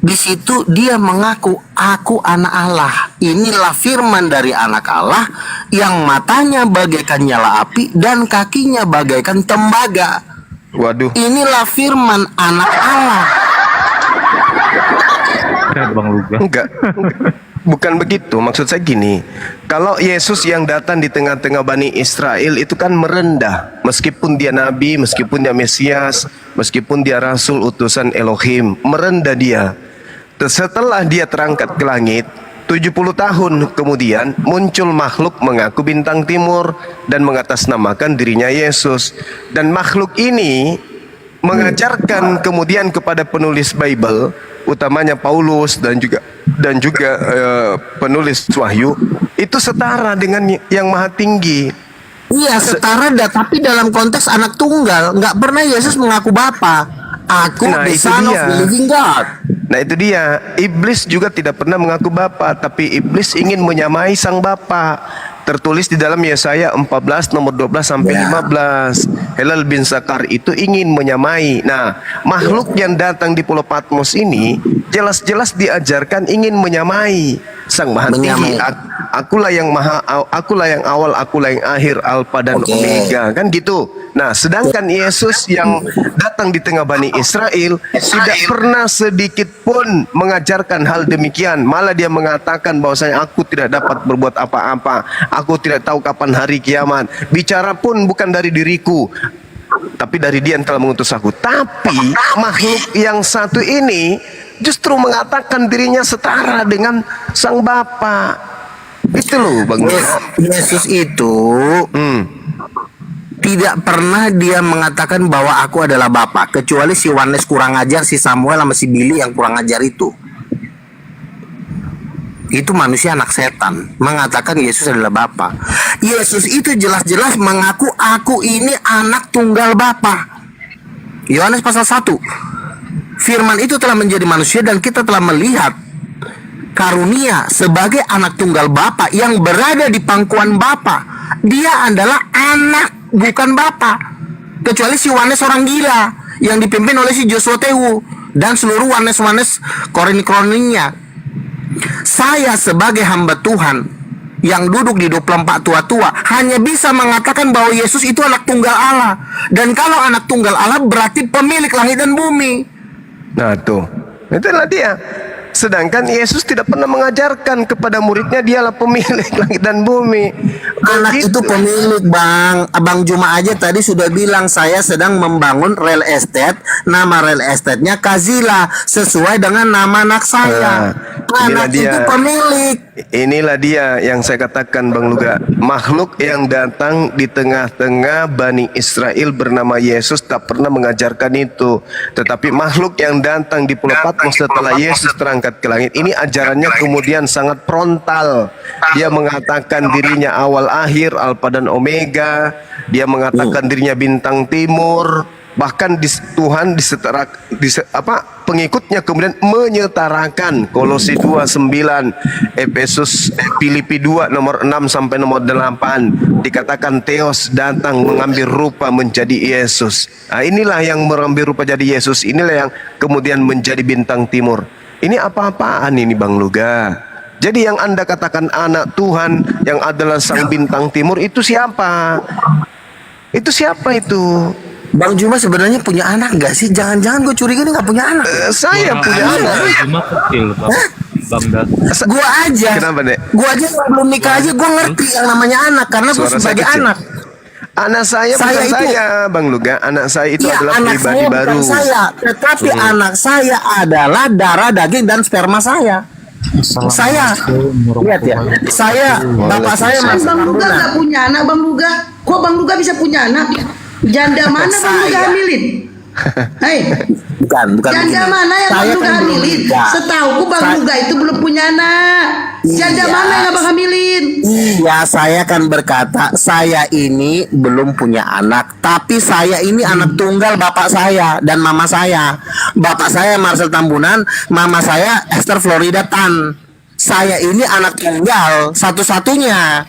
di situ dia mengaku aku anak Allah. Inilah firman dari anak Allah yang matanya bagaikan nyala api dan kakinya bagaikan tembaga. Waduh. Inilah firman anak Allah. Keren Bang Luga. Enggak. Bukan begitu. Maksud saya gini. Kalau Yesus yang datang di tengah-tengah Bani Israel itu kan merendah. Meskipun dia nabi, meskipun dia Mesias, meskipun dia rasul utusan Elohim, merendah dia. Setelah dia terangkat ke langit, 70 tahun kemudian muncul makhluk mengaku bintang timur dan mengatasnamakan dirinya Yesus. Dan makhluk ini mengajarkan kemudian kepada penulis Bible, utamanya Paulus dan juga penulis Wahyu, itu setara dengan yang Maha Tinggi. Iya, setara tapi dalam konteks anak tunggal. Nggak pernah Yesus mengaku Bapa. Aku Nah, the itu son of dia. the living God. Nah itu dia, iblis juga tidak pernah mengaku Bapa, tapi iblis ingin menyamai sang Bapa. Tertulis di dalam Yesaya 14 nomor 12 sampai 15. Helal bin Sakar itu ingin menyamai. Nah, makhluk yang datang di Pulau Patmos ini jelas-jelas diajarkan ingin menyamai Sang Maha Tinggi. Akulah yang akulah yang awal, akulah yang akhir, Alfa dan Omega, kan gitu. Nah, sedangkan Yesus yang datang di tengah Bani Israel tidak pernah sedikit pun mengajarkan hal demikian. Malah dia mengatakan bahwasanya aku tidak dapat berbuat apa-apa. Aku tidak tahu kapan hari kiamat. Bicara pun bukan dari diriku, tapi dari Dia yang telah mengutus aku. Tapi makhluk yang satu ini justru mengatakan dirinya setara dengan Sang Bapa. Itu loh Bang. Yesus itu tidak pernah dia mengatakan bahwa aku adalah Bapa, kecuali si Yohanes kurang ajar, si Samuel sama si Billy yang kurang ajar itu. Itu manusia anak setan mengatakan Yesus adalah Bapa. Yesus itu jelas-jelas mengaku aku ini anak tunggal Bapa. Yohanes pasal 1. Firman itu telah menjadi manusia dan kita telah melihat karunia sebagai anak tunggal Bapa yang berada di pangkuan Bapa. Dia adalah anak, bukan Bapa. Kecuali si Yohanes orang gila yang dipimpin oleh si Joshua Tewu dan seluruh Yohanes kronik-kroniknya. Saya sebagai hamba Tuhan yang duduk di 24 tua-tua hanya bisa mengatakan bahwa Yesus itu anak tunggal Allah. Dan kalau anak tunggal Allah berarti pemilik langit dan bumi. Nah tuh, itulah dia. Sedangkan Yesus tidak pernah mengajarkan kepada muridnya dialah pemilik langit dan bumi. Anak itu pemilik, Bang. Abang Juma aja tadi sudah bilang saya sedang membangun real estate. Nama real estate-nya Kazila, sesuai dengan nama anak saya. Anak itu pemilik. Inilah dia yang saya katakan Bang Luga. Makhluk yang datang di tengah-tengah Bani Israel bernama Yesus tak pernah mengajarkan itu. Tetapi makhluk yang datang di Pulau Patmos setelah Yesus terangkat ke langit, ini ajarannya kemudian sangat frontal. Dia mengatakan dirinya awal akhir, Alfa dan Omega. Dia mengatakan dirinya bintang timur. Bahkan Tuhan pengikutnya kemudian menyetarakan Kolose 2:9, Efesus Filipi 2 nomor 6 sampai nomor 8 dikatakan Theos datang mengambil rupa menjadi Yesus. Nah, inilah yang mengambil rupa jadi Yesus, inilah yang kemudian menjadi bintang timur. Ini apa-apaan ini Bang Luga? Jadi yang Anda katakan anak Tuhan yang adalah sang bintang timur itu siapa? Itu siapa itu? Bang Juma sebenarnya punya anak nggak sih? Jangan-jangan gue curiga dia nggak punya anak. Saya punya anak. Cuma kecil Bang Das. Gua aja. Kenapa, Dek? Gua aja yang belum nikah aja gue ngerti yang namanya anak karena gue Suara saya sebagai kecil. anak. Anak saya bukan itu- saya, Bang Luga. Anak saya itu Iya, adalah anak pribadi saya baru. bukan saya, tetapi anak saya adalah darah, daging dan sperma saya. Saya lihat ya, bapak saya Mas Bang Luga nggak punya anak, Bang Luga. Kok Bang Luga bisa punya anak? Janda mana Bang Luga Saya. hamilin? Hei, Bukan janda begini. mana yang Bang Saya Luga kan belum hamilin? nikah. Setauku Bang Saya- Luga itu belum punya anak. Janda Iya. mana yang Abang hamilin? Iya, saya kan berkata saya ini belum punya anak, tapi saya ini anak tunggal bapak saya dan mama saya. Bapak saya Marcel Tambunan, mama saya Esther Florida Tan. Saya ini anak tunggal satu-satunya.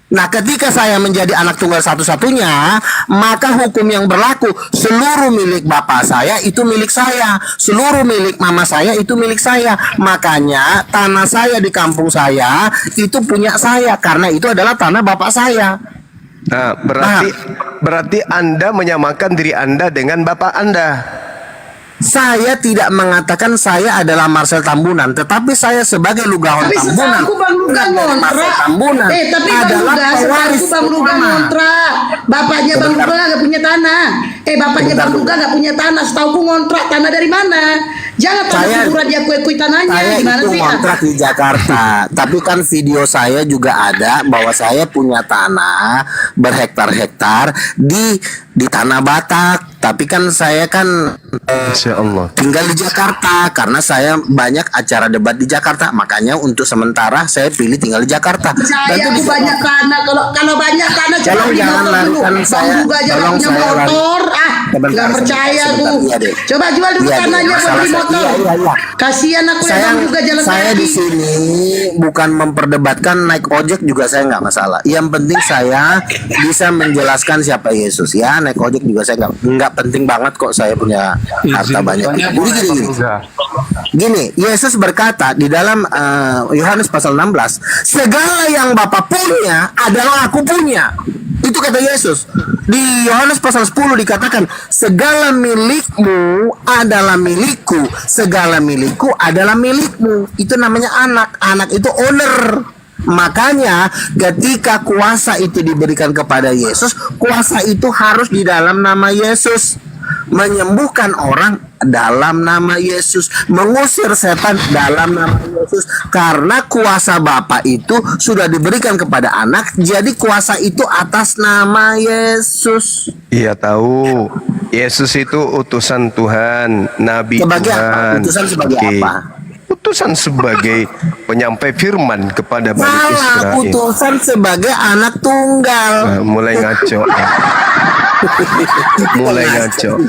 Nah, ketika saya menjadi anak tunggal satu-satunya, maka hukum yang berlaku, seluruh milik bapak saya itu milik saya, seluruh milik mama saya itu milik saya. Makanya tanah saya di kampung saya itu punya saya, karena itu adalah tanah bapak saya. Nah, berarti Anda menyamakan diri Anda dengan bapak Anda. Saya tidak mengatakan saya adalah Marcel Tambunan, tetapi saya sebagai Lugawan Tapi Tambunan. setauku Bang Luga Marcel ngontrak. Tambunan Tapi Bang adalah Luga, pewaris setauku Bang Luga utama. ngontrak. Bapaknya Bang Luga nggak punya tanah. Bapaknya Bentar Bang dulu. Luga nggak punya tanah. Setauku ngontrak tanah dari mana? Jangan tanah Saya- kuburan dia kue tanahnya. Saya Gimana itu sih? ngontrak di Jakarta, tapi kan video saya juga ada bahwa saya punya tanah berhektar-hektar di tanah Batak. Tapi kan saya kan Insya Allah. tinggal di Jakarta karena saya banyak acara debat di Jakarta. Makanya untuk sementara saya pilih tinggal di Jakarta. Saya Dan aku itu banyak tanah. Kalau banyak tanah coba Tolong beli jangan motor dulu. larikan Bang saya. Luga aja nggak Tolong punya saya motor. Sebentar, Nggak percaya sebentar. aku. Iya, deh. Coba jual dulu Iya, deh. tanahnya buat Masalah beli saya- motor. iya. Kasihan aku ya saya Bang Luga jalan saya kaki. di sini bukan memperdebatkan naik ojek juga saya nggak masalah. Yang penting saya bisa menjelaskan siapa Yesus ya. Naik ojek juga saya nggak penting banget kok, saya punya harta banyak. Gini, Yesus berkata di dalam Yohanes pasal 16, segala yang Bapa punya adalah aku punya. Itu kata Yesus. Di Yohanes pasal 10 dikatakan, segala milikmu adalah milikku, segala milikku adalah milikmu. Itu namanya anak. Anak itu owner. Makanya ketika kuasa itu diberikan kepada Yesus, kuasa itu harus di dalam nama Yesus. Menyembuhkan orang dalam nama Yesus, mengusir setan dalam nama Yesus, karena kuasa Bapa itu sudah diberikan kepada anak, jadi kuasa itu atas nama Yesus. Iya tahu. Yesus itu utusan Tuhan, nabi Sebagai apa? Tuhan. Utusan sebagai Oke. apa? Utusan sebagai penyampai firman kepada Bani Salah, Israel. utusan sebagai anak tunggal. Mulai ngaco.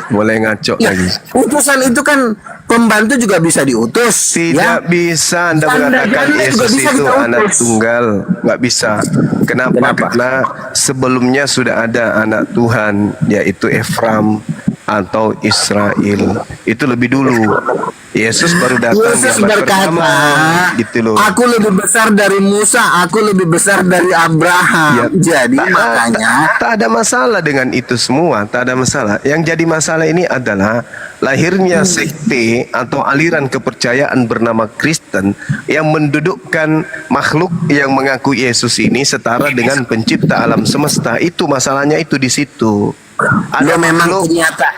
mulai ngaco Ya, lagi. utusan itu kan pembantu juga bisa diutus. Tidak bisa Anda Tanda mengatakan ganda juga Yesus bisa itu kita anak utus. tunggal. Nggak bisa. Kenapa? Kenapa? Karena sebelumnya sudah ada anak Tuhan, yaitu Efram atau Israel. Itu lebih dulu. Yesus baru datang di Yesus abad berkata, pertama. Gitu loh. aku lebih besar dari Musa, aku lebih besar dari Abraham. Jadi makanya tak ada masalah dengan itu semua, tak ada masalah. Yang jadi masalah ini adalah lahirnya sekte atau aliran kepercayaan bernama Kristen yang mendudukkan makhluk yang mengaku Yesus ini setara dengan pencipta alam semesta. Itu masalahnya, itu di situ. lo memang makhluk- kenyataan.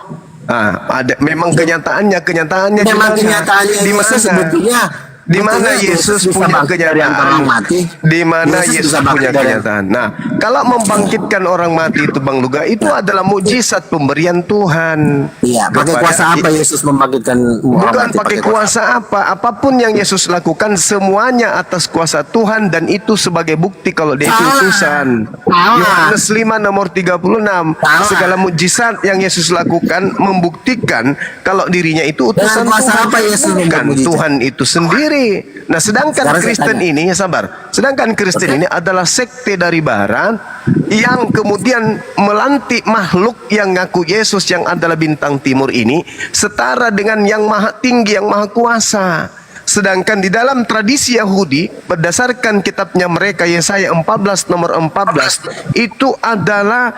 ada memang kenyataannya Memang di mana? kenyataannya Di Yesus mana? sebetulnya Di mana Yesus bisa punya bangkit dari antara kenyataan? orang mati? Di mana Yesus bisa bangkit punya dari- kenyataan? Nah, kalau membangkitkan orang mati itu Bang Luga, itu adalah mukjizat pemberian Tuhan. Iya, pakai Kepada- kuasa apa Yesus membangkitkan Bukan Muhammad? pakai kuasa apa, apapun yang Yesus lakukan semuanya atas kuasa Tuhan, dan itu sebagai bukti kalau dia itu Salah. utusan. Salah. Yohanes 5 nomor 36. Salah. Segala mukjizat yang Yesus lakukan membuktikan kalau dirinya itu utusan Dengan kuasa Tuhan. apa Yesus membuat Bukan mukjizat? Tuhan itu sendiri. Nah, sedangkan Sekarang saya Kristen tanya. ini, sabar. Sedangkan Kristen ini adalah sekte dari barat yang kemudian melantik makhluk yang ngaku Yesus yang adalah bintang timur ini setara dengan yang maha tinggi, yang maha kuasa. Sedangkan di dalam tradisi Yahudi berdasarkan kitabnya mereka Yesaya 14 nomor 14 itu adalah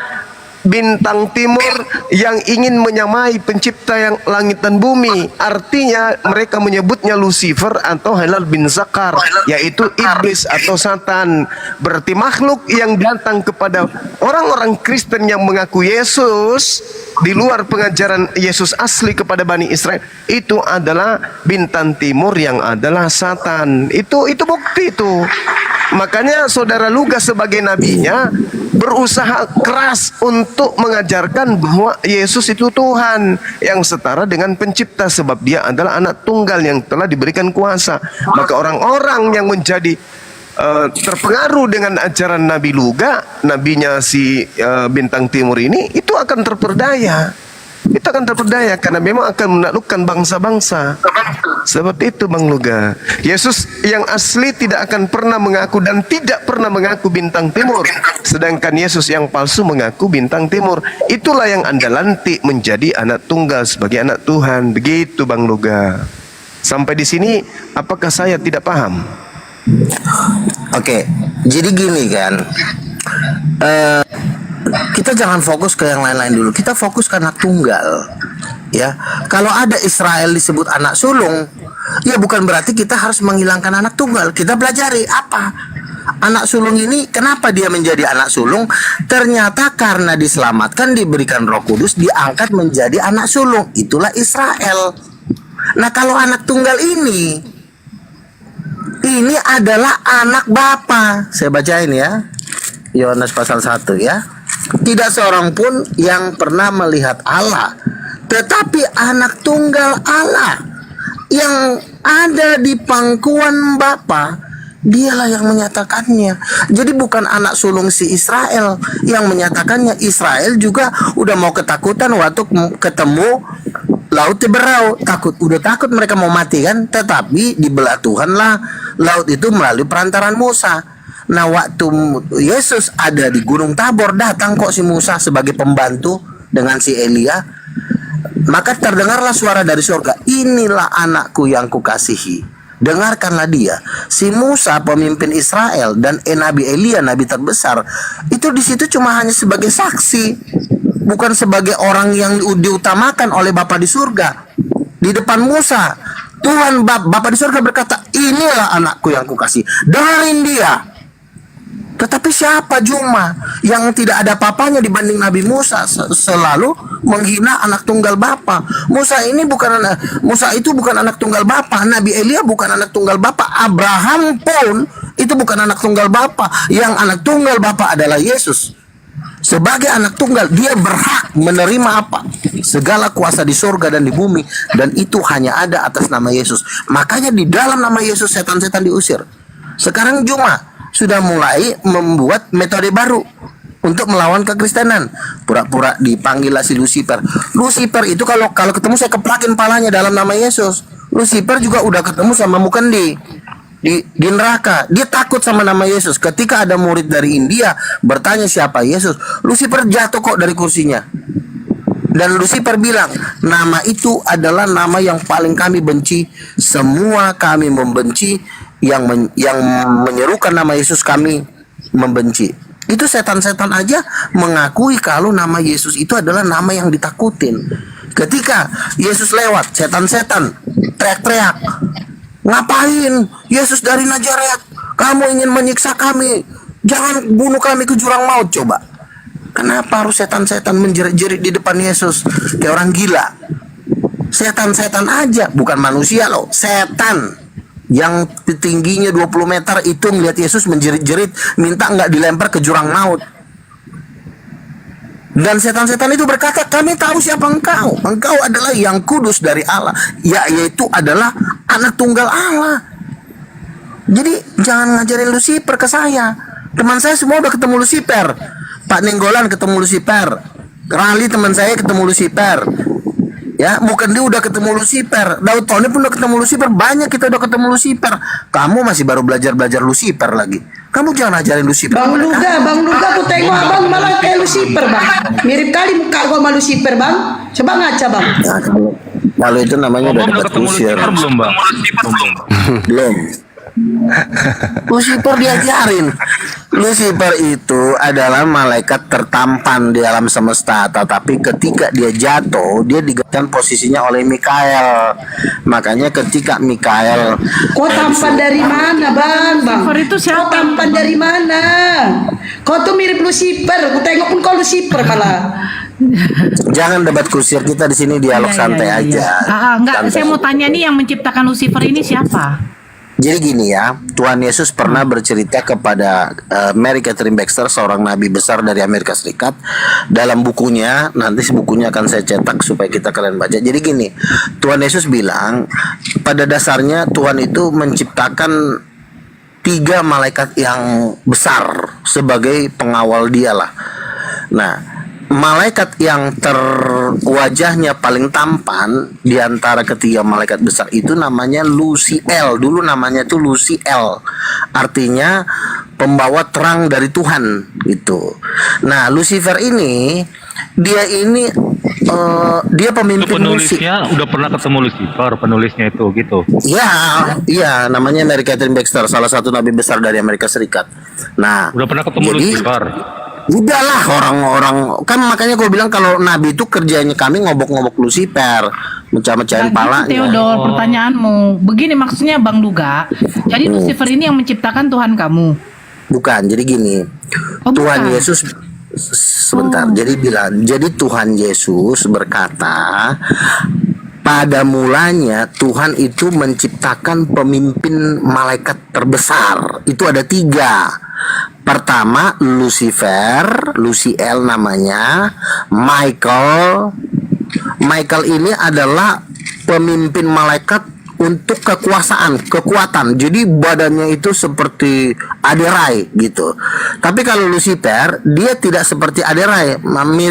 bintang timur yang ingin menyamai pencipta yang langit dan bumi. Artinya mereka menyebutnya Lucifer atau Halal bin Zakar, yaitu iblis atau Satan. Berarti makhluk yang datang kepada orang-orang Kristen yang mengaku Yesus di luar pengajaran Yesus asli kepada Bani Israel, itu adalah bintang timur yang adalah Satan. Itu bukti itu. Makanya saudara Lukas sebagai nabinya berusaha keras untuk mengajarkan bahwa Yesus itu Tuhan yang setara dengan pencipta, sebab dia adalah anak tunggal yang telah diberikan kuasa. Maka orang-orang yang menjadi terpengaruh dengan ajaran Nabi Luga, nabinya si Bintang Timur ini, itu akan terperdaya. Itu akan terperdaya karena memang akan menaklukkan bangsa-bangsa. Seperti itu Bang Luga. Yesus yang asli tidak akan pernah mengaku dan tidak pernah mengaku Bintang Timur. Sedangkan Yesus yang palsu mengaku Bintang Timur. Itulah yang Anda lantik menjadi anak tunggal sebagai anak Tuhan. Begitu Bang Luga. Sampai di sini apakah saya tidak paham? Oke, jadi gini kan, kita jangan fokus ke yang lain-lain dulu. Kita fokus ke anak tunggal. Ya, kalau ada Israel disebut anak sulung, ya bukan berarti kita harus menghilangkan anak tunggal. Kita pelajari apa anak sulung ini, kenapa dia menjadi anak sulung. Ternyata karena diselamatkan, diberikan Roh Kudus, diangkat menjadi anak sulung. Itulah Israel. Nah, kalau anak tunggal ini adalah anak bapa. Saya bacain ya, Yohanes pasal 1 ya. Tidak seorang pun yang pernah melihat Allah, tetapi anak tunggal Allah yang ada di pangkuan Bapa, dialah yang menyatakannya. Jadi bukan anak sulung si Israel yang menyatakannya. Israel juga udah mau ketakutan waktu ketemu laut berau, udah takut mereka mau mati kan. Tetapi dibelah Tuhan lah laut itu melalui perantaran Musa. Nah, waktu Yesus ada di Gunung Tabor, datang kok si Musa sebagai pembantu dengan si Elia. Maka terdengarlah suara dari surga, inilah anakku yang kukasihi, dengarkanlah dia. Si Musa pemimpin Israel dan Nabi Elia nabi terbesar itu di situ cuma hanya sebagai saksi, bukan sebagai orang yang diutamakan oleh Bapa di surga. Di depan Musa, Tuhan Bapa di surga berkata, inilah anakku yang kukasihi, dengerin dia. Tetapi siapa Juma yang tidak ada papanya dibanding Nabi Musa, selalu menghina anak tunggal bapa. Musa itu bukan anak tunggal bapa. Nabi Elia bukan anak tunggal bapa. Abraham pun itu bukan anak tunggal bapa. Yang anak tunggal bapa adalah Yesus. Sebagai anak tunggal, dia berhak menerima apa? Segala kuasa di surga dan di bumi, dan itu hanya ada atas nama Yesus. Makanya di dalam nama Yesus setan-setan diusir. Sekarang Juma sudah mulai membuat metode baru untuk melawan kekristenan. Pura-pura dipanggil si Lucifer. Lucifer itu kalau ketemu saya keplakin palanya dalam nama Yesus. Lucifer juga udah ketemu sama Mukandi di neraka. Dia takut sama nama Yesus. Ketika ada murid dari India bertanya siapa Yesus, Lucifer jatuh kok dari kursinya. Dan Lucifer bilang, nama itu adalah nama yang paling kami benci. Semua kami membenci. Yang menyerukan nama Yesus kami membenci. Itu setan-setan aja mengakui kalau nama Yesus itu adalah nama yang ditakutin. Ketika Yesus lewat, setan-setan teriak-teriak, ngapain Yesus dari Nazaret? Kamu ingin menyiksa kami, jangan bunuh kami ke jurang maut. Coba, kenapa harus setan-setan menjerit-jerit di depan Yesus kayak orang gila? Setan-setan aja, bukan manusia loh, setan yang tingginya 20 meter itu melihat Yesus menjerit-jerit minta nggak dilempar ke jurang maut. Dan setan-setan itu berkata, kami tahu siapa engkau. Engkau adalah yang kudus dari Allah, yaitu adalah anak tunggal Allah. Jadi jangan ngajarin Lucifer ke saya. Teman saya semua udah ketemu Lucifer. Pak Nenggolan ketemu Lucifer, Rali teman saya ketemu Lucifer. Ya, bukan dia udah ketemu Lucifer. Daud Tony pun udah ketemu Lucifer. Banyak kita udah ketemu Lucifer. Kamu masih baru belajar Lucifer lagi. Kamu jangan ajarin Lucifer. Bang Luga, aku tengok abang malah kayak Lucifer bang. Mirip kali muka gua sama Lucifer bang. Coba ngaca bang. Ya, kalau itu namanya udah dapat kusir. Belum bang. Belum. Lucifer diajarin. Lucifer itu adalah malaikat tertampan di alam semesta, tetapi ketika dia jatuh, dia digantikan posisinya oleh Mikael. Makanya ketika Mikael, Kau tampan dari mana bang? Lucifer itu siapa? Kau tampan dari mana? Kau tuh mirip Lucifer. Kau tengok pun kau Lucifer malah. jangan debat kusir, kita di sini dialog santai aja. Enggak, Santai. saya mau tanya nih, yang menciptakan Lucifer ini siapa? Jadi gini ya, Tuhan Yesus pernah bercerita kepada Mary Catherine Baxter, seorang nabi besar dari Amerika Serikat, dalam bukunya. Nanti bukunya akan saya cetak supaya kita kalian baca. Jadi gini, Tuhan Yesus bilang, pada dasarnya Tuhan itu menciptakan 3 malaikat yang besar sebagai pengawal dia lah. Nah, malaikat yang wajahnya paling tampan di antara ketiga malaikat besar itu namanya Luciel. Dulu namanya tuh Luciel. Artinya pembawa terang dari Tuhan gitu. Nah, Lucifer ini dia Itu pemimpin musik. penulisnya udah pernah ketemu Lucifer, penulisnya itu gitu. Iya, namanya Mary Catherine Baxter, salah satu nabi besar dari Amerika Serikat. Nah, Udah pernah ketemu jadi Lucifer. udahlah orang-orang kan, makanya gue bilang kalau nabi itu kerjanya kami ngobok-ngobok Lucifer, mecah-mecahin Nah, gitu, palanya. Theodor, pertanyaanmu. Begini maksudnya Bang Luga. Jadi Lucifer ini yang menciptakan Tuhan kamu. Bukan, jadi gini. Oh, Tuhan bukan. Yesus sebentar. Jadi Tuhan Yesus berkata, pada mulanya Tuhan itu menciptakan pemimpin malaikat terbesar. Itu ada 3. Pertama Lucifer, Luciel namanya. Michael ini adalah pemimpin malaikat untuk kekuatan. Jadi badannya itu seperti Aderai gitu. Tapi kalau Lucifer, dia tidak seperti Aderai,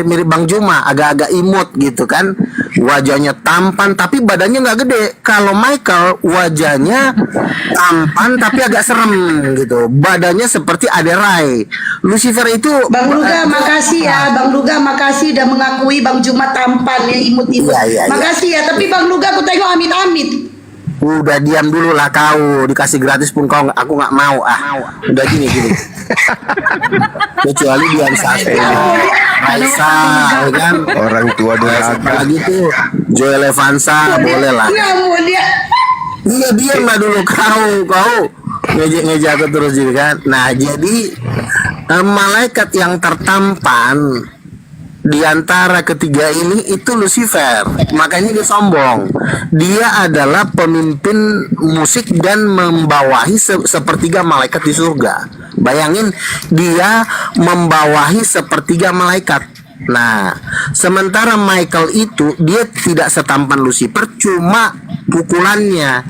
mirip Bang Juma, agak-agak imut gitu kan. Wajahnya tampan tapi badannya nggak gede. Kalau Michael wajahnya tampan tapi agak serem gitu. Badannya seperti Aderai. Lucifer itu Bang Luga makasih ya, Bang Luga makasih udah mengakui Bang Juma tampan ya, imut-imut. Iya. Makasih ya, tapi Bang Luga aku tengok amit-amit. Udah diam dulu lah kau, dikasih gratis pun aku nggak mau. Udah gini. Kecuali Dian Sastro, Raisa, ya kan, Orang tua durhaka. lagi tuh Joel Evansa, boleh lah. Nggak mau dia. Iya, diam lah dulu kau ngejek aku terus juga kan. Nah, jadi malaikat yang tertampan di antara ketiga ini itu Lucifer. Makanya dia sombong. Dia adalah pemimpin musik dan membawahi sepertiga malaikat di surga. Bayangin, dia membawahi sepertiga malaikat. Nah, sementara Michael itu dia tidak setampan Lucifer, cuma pukulannya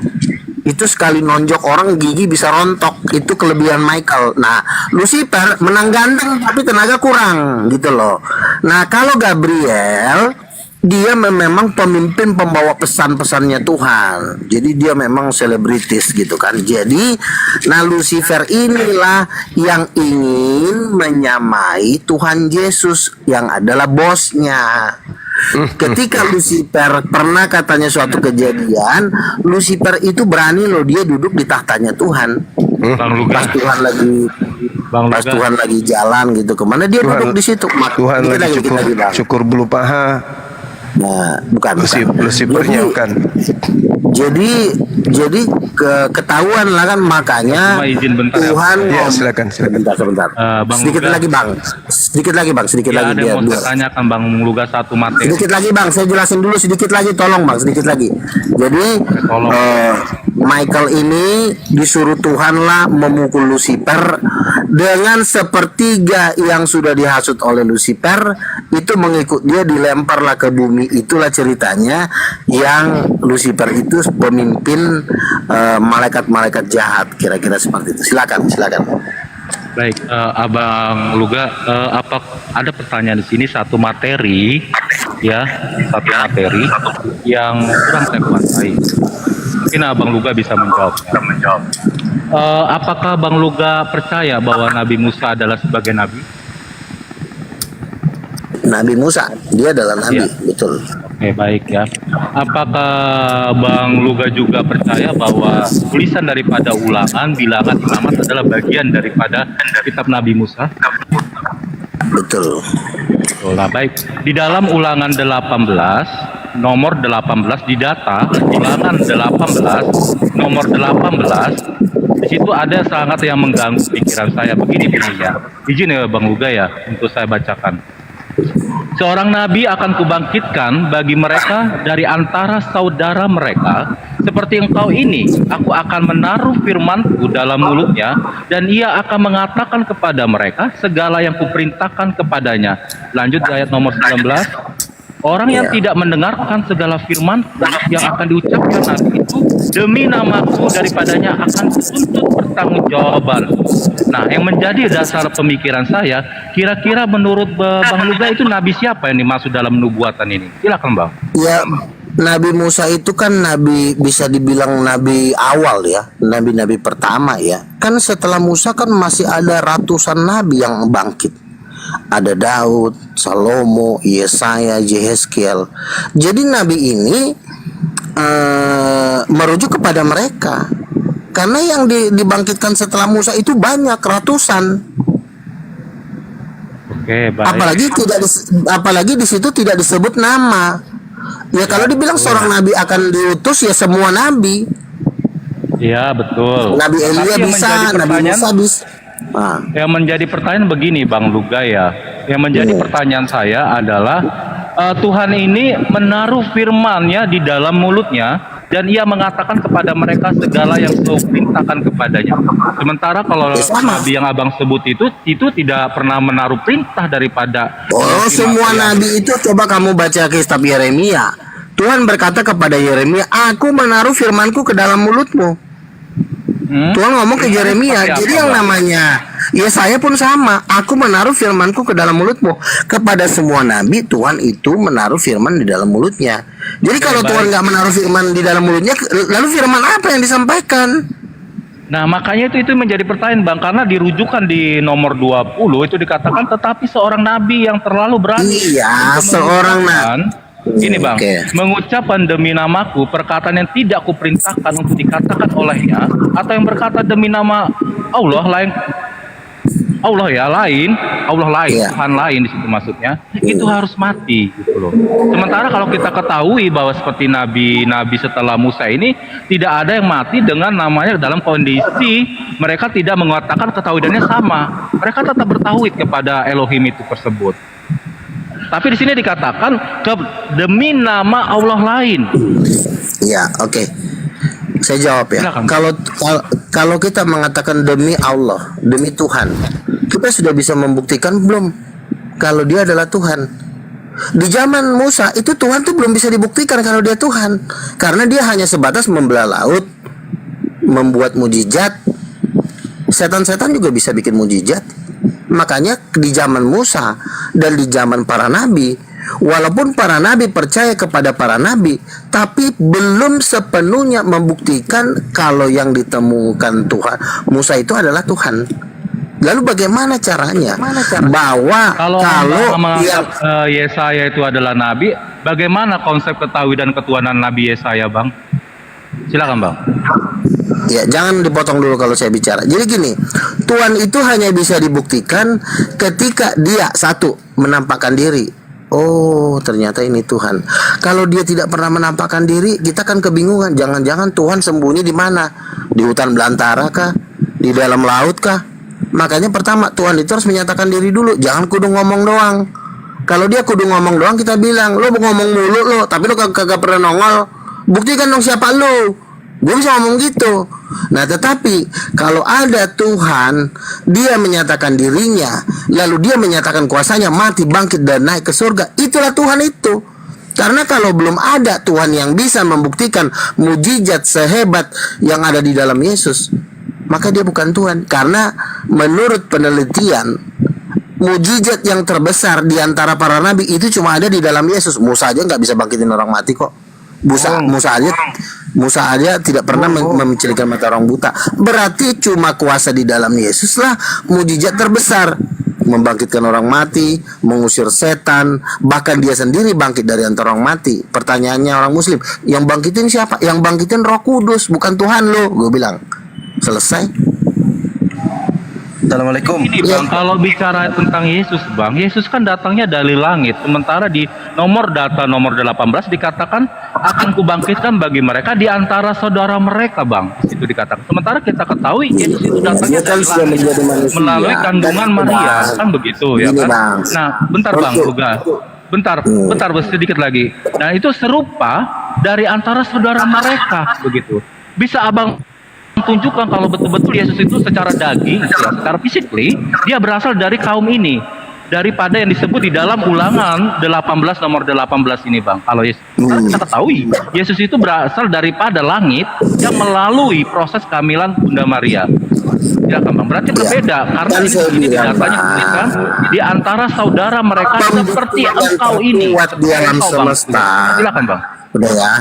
itu sekali nonjok orang gigi bisa rontok. Itu kelebihan Michael. Nah, Lucifer menang ganteng tapi tenaga kurang gitu loh. Nah, kalau Gabriel, dia memang pemimpin pembawa pesan-pesannya Tuhan. Jadi dia memang selebritis gitu kan. Jadi, nah Lucifer inilah yang ingin menyamai Tuhan Yesus yang adalah bosnya. Ketika Lucifer pernah katanya suatu kejadian, Lucifer itu berani loh, dia duduk di tahtanya Tuhan. Bang Luga. Pas Tuhan lagi jalan gitu kemana dia Tuhan- duduk di situ. Tuhan Dikit lagi dikit lagi, Bang. cukur bulu paha. Nah, bukan. Lucifernya Jadi- bukan. Jadi ketahuan lah kan, makanya Cuma izin bentar ya. Tuhan Iya, silakan. sebentar. Bang sedikit Luga. lagi bang, sedikit lagi Ya, lagi ada biar yang mau biar. saya tanyakan Bang Luga satu materi. Sedikit lagi bang, saya jelasin dulu sedikit lagi, tolong bang, sedikit lagi. Jadi Tolong. Michael ini disuruh Tuhan lah memukul Lucifer dengan sepertiga yang sudah dihasut oleh Lucifer itu mengikut dia, dilemparlah ke bumi. Itulah ceritanya yang Lucifer itu pemimpin malaikat-malaikat jahat, kira-kira seperti itu. Silakan. Baik, Abang Luga, apa ada pertanyaan di sini satu materi ya, satu materi yang kurang saya kuasai. Mungkin Abang Luga bisa menjawab. Apakah Bang Luga percaya bahwa Nabi Musa adalah sebagai nabi? Nabi Musa, dia adalah nabi, Iya. betul. Oke, baik ya. Apakah Bang Luga juga percaya bahwa tulisan daripada Ulangan, Bilangan, Imamat adalah bagian daripada kitab Nabi Musa? Betul. Nah, baik. Di dalam Ulangan 18, nomor 18 di data Ulangan 18, nomor 18, di situ ada sangat yang mengganggu pikiran saya. Begini ya. Izin ya Bang Luga ya untuk saya bacakan. Seorang nabi akan kubangkitkan bagi mereka dari antara saudara mereka, seperti engkau ini. Aku akan menaruh firmanku dalam mulutnya, dan ia akan mengatakan kepada mereka segala yang kuperintahkan kepadanya. Lanjut di ayat nomor 19. Orang yang tidak mendengarkan segala firman yang akan diucapkan nabi itu, demi namaku daripadanya akan dituntut pertanggungjawaban. Nah, yang menjadi dasar pemikiran saya, kira-kira menurut Bang Luga itu nabi siapa yang dimaksud dalam nubuatan ini? Silakan Bang. Ya, Nabi Musa itu kan nabi, bisa dibilang nabi awal ya, nabi-nabi pertama ya. Kan setelah Musa kan masih ada ratusan nabi yang bangkit. Ada Daud, Salomo, Yesaya, Yehezkiel. Jadi nabi ini merujuk kepada mereka. Karena yang dibangkitkan setelah Musa itu banyak, ratusan. Oke, baik. Apalagi di situ tidak disebut nama. Ya kalau dibilang seorang nabi akan diutus, ya semua nabi. Iya, betul. Nabi Elia Tapi yang bisa, menjadi Nabi pertanyaan- Musa bisa. Nah, Yang menjadi pertanyaan begini Bang Luga ya. Yang menjadi pertanyaan saya adalah Tuhan ini menaruh firman-Nya di dalam mulutnya, dan ia mengatakan kepada mereka segala yang kau perintahkan kepadanya. Sementara kalau sama. nabi yang abang sebut itu tidak pernah menaruh perintah daripada semua nabi itu, coba kamu baca kitab Yeremia. Tuhan berkata kepada Yeremia, aku menaruh firmanku ke dalam mulutmu. Tuhan ngomong ke Yeremia. Seperti Jadi apa, yang Bang? namanya Yesaya pun sama. Aku menaruh firmanku ke dalam mulutmu. Kepada semua nabi, Tuhan itu menaruh firman di dalam mulutnya. Jadi kalau baik. Tuhan nggak menaruh firman di dalam mulutnya, lalu firman apa yang disampaikan? Nah, makanya itu menjadi pertanyaan Bang, karena dirujukan di nomor 20 itu dikatakan tetapi seorang nabi yang terlalu berani. Iya, untuk seorang mengucapkan- Ini Bang, Oke. mengucapkan demi namaku perkataan yang tidak kuperintahkan untuk dikatakan olehnya, atau yang berkata demi nama Allah lain, Allah lain, Iya. Tuhan lain di situ maksudnya, itu harus mati gitu loh. Sementara kalau kita ketahui bahwa seperti nabi-nabi setelah Musa ini tidak ada yang mati dengan namanya dalam kondisi mereka tidak mengatakan ketauhidannya sama. Mereka tetap bertauhid kepada Elohim itu tersebut. Tapi di sini dikatakan demi nama Allah lain. Ya, oke. Saya jawab ya. Silakan. Kalau kita mengatakan demi Allah, demi Tuhan, kita sudah bisa membuktikan belum kalau dia adalah Tuhan? Di zaman Musa itu Tuhan tuh belum bisa dibuktikan kalau dia Tuhan, karena dia hanya sebatas membelah laut, membuat mujizat. Setan-setan juga bisa bikin mujizat. Makanya di zaman Musa dan di zaman para nabi, walaupun para nabi percaya kepada para nabi, tapi belum sepenuhnya membuktikan kalau yang ditemukan Tuhan Musa itu adalah Tuhan. Lalu bagaimana caranya? Bahwa Kalau yang menganggap Yesaya itu adalah nabi, bagaimana konsep ketahui dan ketuhanan Nabi Yesaya, Bang? Silakan, Bang. ya jangan dipotong dulu kalau saya bicara. Jadi gini, Tuhan itu hanya bisa dibuktikan ketika dia satu menampakkan diri. Oh, ternyata ini Tuhan. Kalau dia tidak pernah menampakkan diri, kita kan kebingungan. Jangan-jangan Tuhan sembunyi di mana? Di hutan belantara kah? Di dalam laut kah? Makanya pertama Tuhan itu harus menyatakan diri dulu. Jangan kudu ngomong doang. Kalau dia kudu ngomong doang, kita bilang, lo ngomong mulu lo, tapi lo kagak pernah nongol. Buktikan dong siapa lo. Gue bisa ngomong gitu. Nah, tetapi kalau ada Tuhan, dia menyatakan dirinya, lalu dia menyatakan kuasanya, mati, bangkit, dan naik ke surga, itulah Tuhan itu. Karena kalau belum ada Tuhan yang bisa membuktikan mujizat sehebat yang ada di dalam Yesus, maka dia bukan Tuhan. Karena menurut penelitian, mujizat yang terbesar di antara para nabi itu cuma ada di dalam Yesus. Musa aja nggak bisa bangkitin orang mati kok. Musa aja tidak pernah mencelikan mata orang buta. Berarti cuma kuasa di dalam Yesus lah mujizat terbesar. Membangkitkan orang mati, mengusir setan, bahkan dia sendiri bangkit dari antara orang mati. Pertanyaannya orang Muslim, yang bangkitin siapa? Yang bangkitin Roh Kudus, bukan Tuhan lo. Gue bilang, selesai. Assalamualaikum. Ini Bang, kalau bicara tentang Yesus Bang, Yesus kan datangnya dari langit. Sementara di nomor 18 dikatakan akan kubangkitkan bagi mereka di antara saudara mereka Bang. Itu dikatakan. Sementara kita ketahui Yesus itu datangnya Dia kan dari sudah langit menjadi manusia. melalui kandungan Dan Maria. Bang, Kan begitu ya gini, kan? Bang. Nah, bentar Bang, Oke. Luga. Bentar sedikit lagi. Nah, itu serupa dari antara saudara mereka begitu. Bisa Abang tunjukkan kalau betul-betul Yesus itu secara daging, ya, secara physically, dia berasal dari kaum ini. Daripada yang disebut di dalam Ulangan 18 nomor 18 ini Bang. Kalau Yesus, karena kita ketahui Yesus itu berasal daripada langit yang melalui proses kehamilan Bunda Maria. Ya kan Bang, berarti berbeda karena Kan saya ini bilang, datanya Bang, tulisan di antara saudara mereka seperti engkau ini. terkuat di alam Engkau, Bang. semesta. Silakan Bang. Udah ya.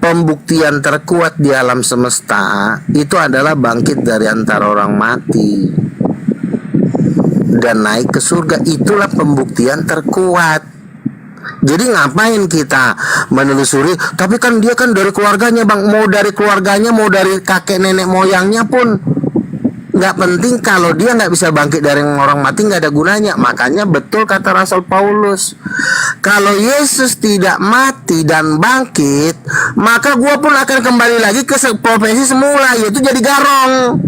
Pembuktian terkuat di alam semesta itu adalah bangkit dari antara orang mati dan naik ke surga. Itulah pembuktian terkuat. Jadi ngapain kita menelusuri? Tapi kan dia kan dari keluarganya Bang. Mau dari keluarganya, mau dari kakek nenek moyangnya pun nggak penting. Kalau dia nggak bisa bangkit dari orang mati, nggak ada gunanya. Makanya betul kata Rasul Paulus, kalau Yesus tidak mati dan bangkit, maka gua pun akan kembali lagi ke profesi semula, yaitu jadi garong.